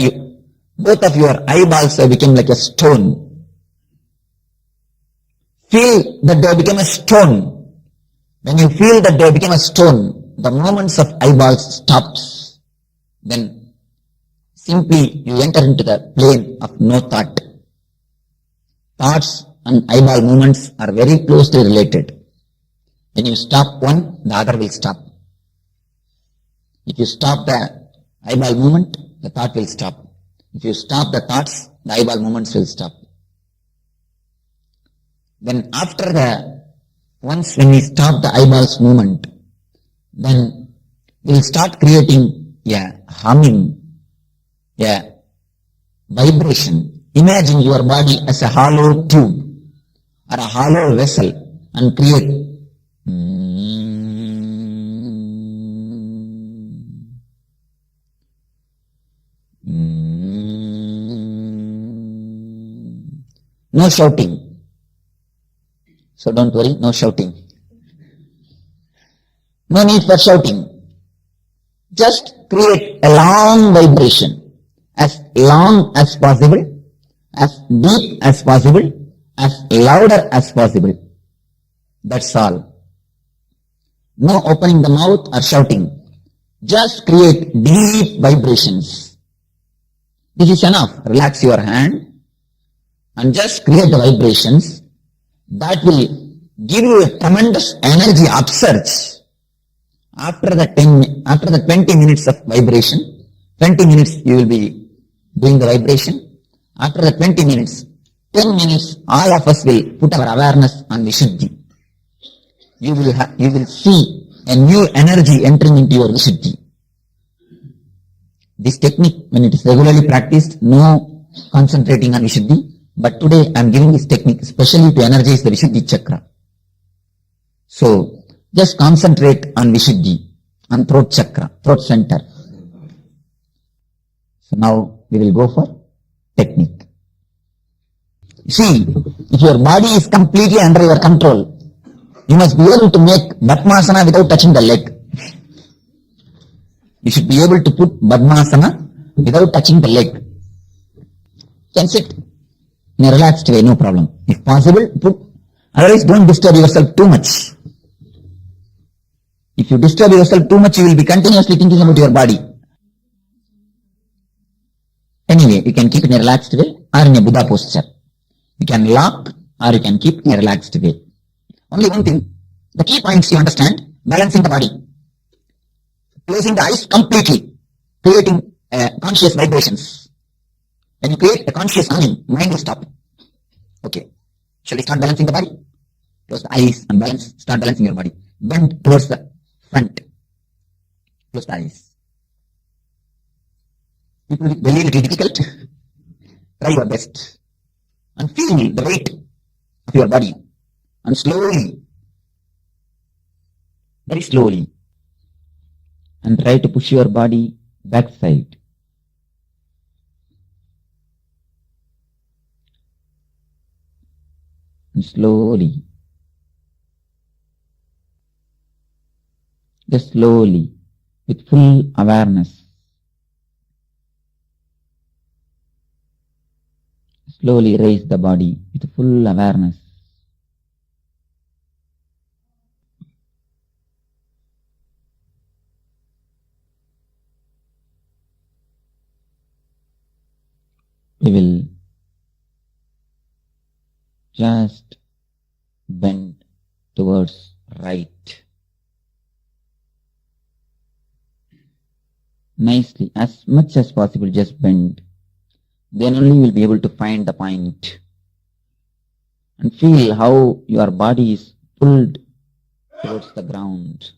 S8: both of your eyeballs have become like a stone. Feel that they have become a stone. When you feel that they have become a stone, the movements of eyeballs stops. Then simply you enter into the plane of no thought. Thoughts and eyeball movements are very closely related. When you stop one, the other will stop. If you stop the eyeball movement, the thought will stop. If you stop the thoughts, the eyeball movements will stop. Then once when we stop the eyeballs movement, then we'll start creating a humming, a vibration. Imagine your body as a hollow tube or a hollow vessel and create no shouting. So don't worry, no shouting. No need for shouting. Just create a long vibration, as long as possible, as deep as possible, as louder as possible. That's all. No opening the mouth or shouting. Just create deep vibrations. This is enough. Relax your hand and just create the vibrations. That will give you a tremendous energy upsurge. After the 20 minutes of vibration, 20 minutes you will be doing the vibration. After the 20 minutes, 10 minutes, all of us will put our awareness on Vishuddhi. You will see a new energy entering into your Vishuddhi. This technique, when it is regularly practiced, no concentrating on Vishuddhi. But today I am giving this technique especially to energize the Vishuddhi chakra. So, just concentrate on Vishuddhi, on throat chakra, throat center. So now we will go for technique. See, if your body is completely under your control, you must be able to make Padmasana without touching the leg. You should be able to put Padmasana without touching the leg. You can sit in a relaxed way, no problem. If possible, otherwise don't disturb yourself too much. If you disturb yourself too much, you will be continuously thinking about your body. Anyway, you can keep in a relaxed way or in a Buddha posture. You can lock or you can keep in a relaxed way. Only one thing, the key points you understand, balancing the body, closing the eyes completely, creating conscious vibrations. When you create a conscious humming, mind will stop. Okay, shall we start balancing the body? Close the eyes and start balancing your body. Bend towards the front. Close the eyes. It will be very little difficult. Try your best. And feel the weight of your body. And slowly, very slowly, and try to push your body backside. And slowly, just slowly, with full awareness, slowly raise the body with full awareness. We will just bend towards right. Nicely, as much as possible, just bend. Then only you will be able to find the point. And feel how your body is pulled towards the ground.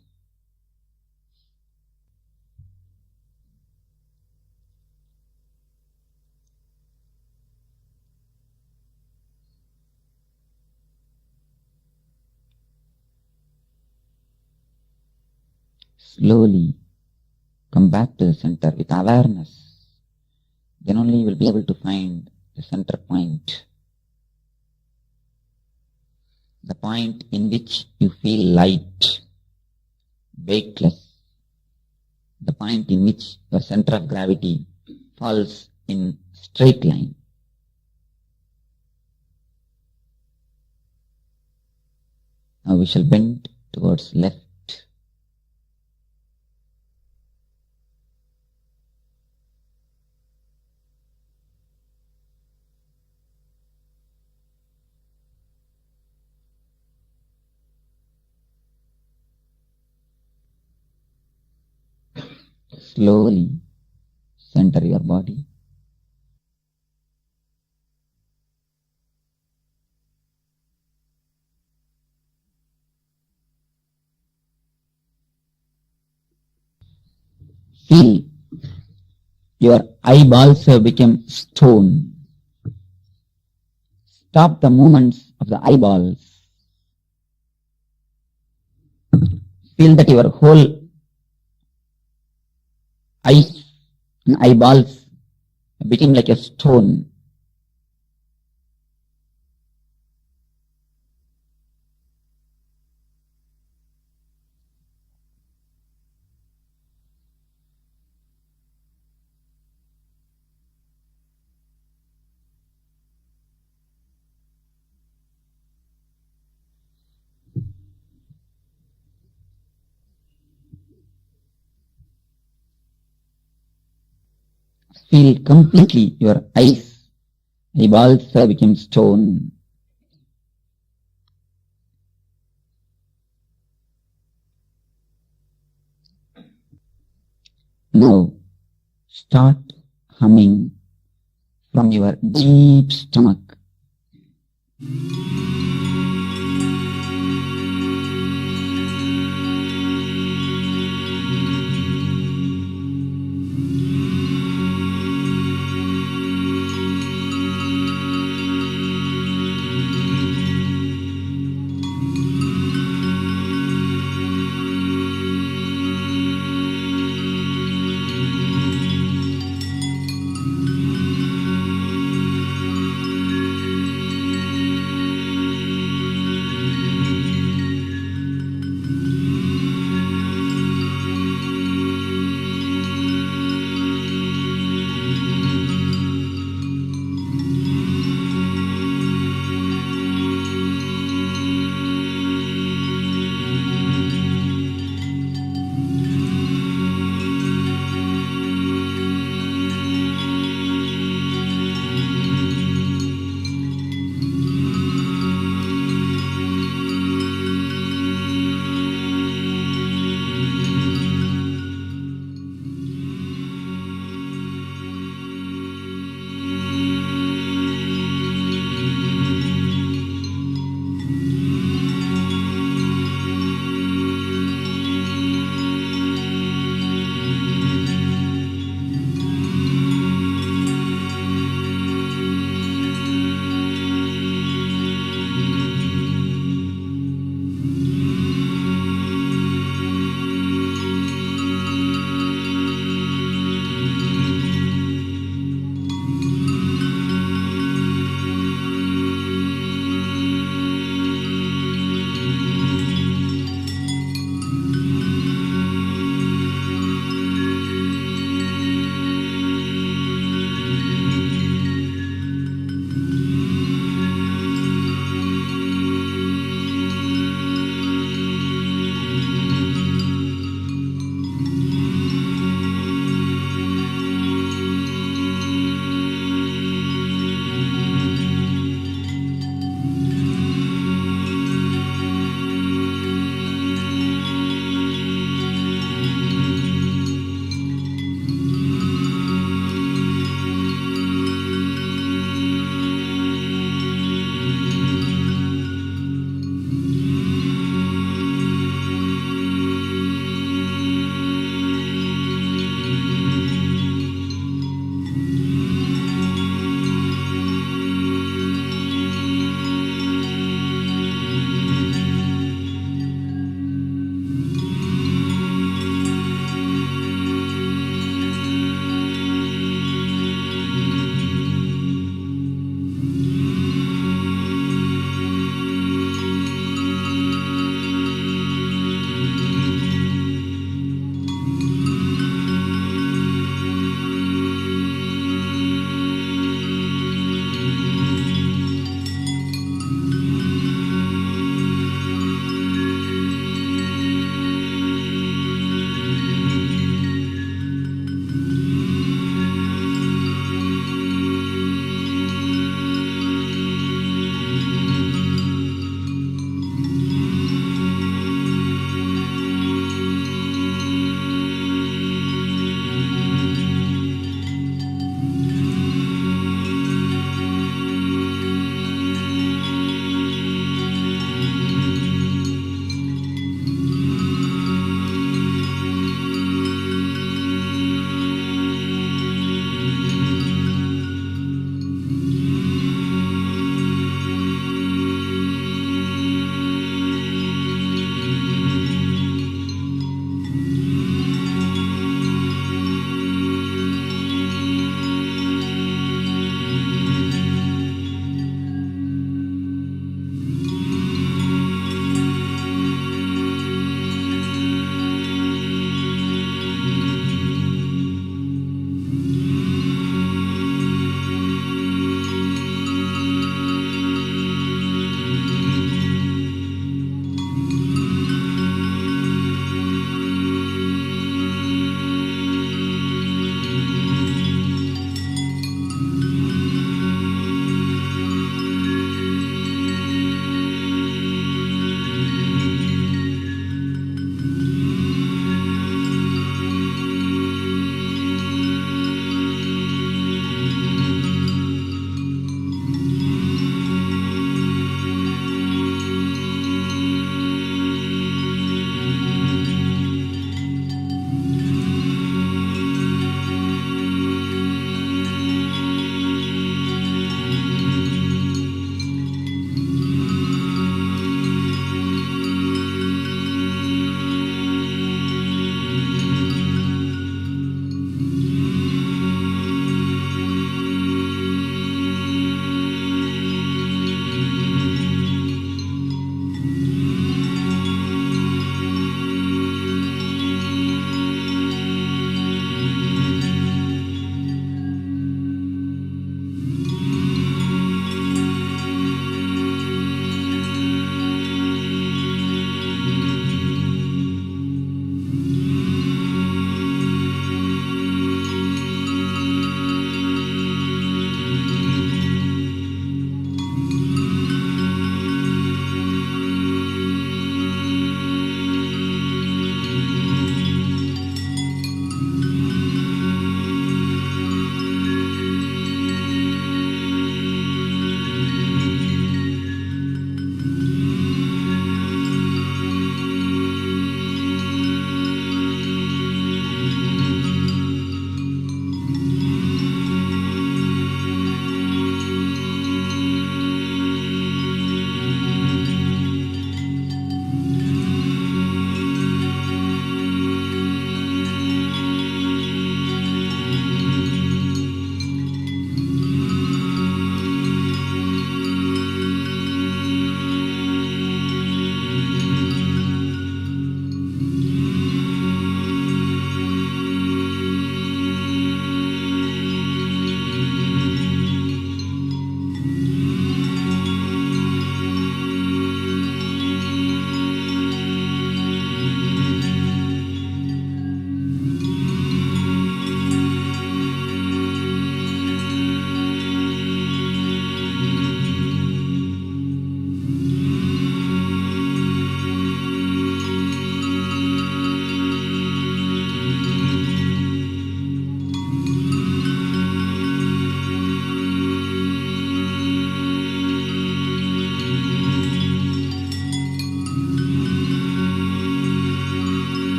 S8: Slowly come back to the center with awareness. Then only you will be able to find the center point. The point in which you feel light, weightless. The point in which your center of gravity falls in straight line. Now we shall bend towards left. Slowly center your body. Feel your eyeballs have become stone. Stop the movements of the eyeballs. Feel that your whole eyes and eyeballs became like a stone. Feel completely your eyeballs have become stone. Now start humming from your deep stomach.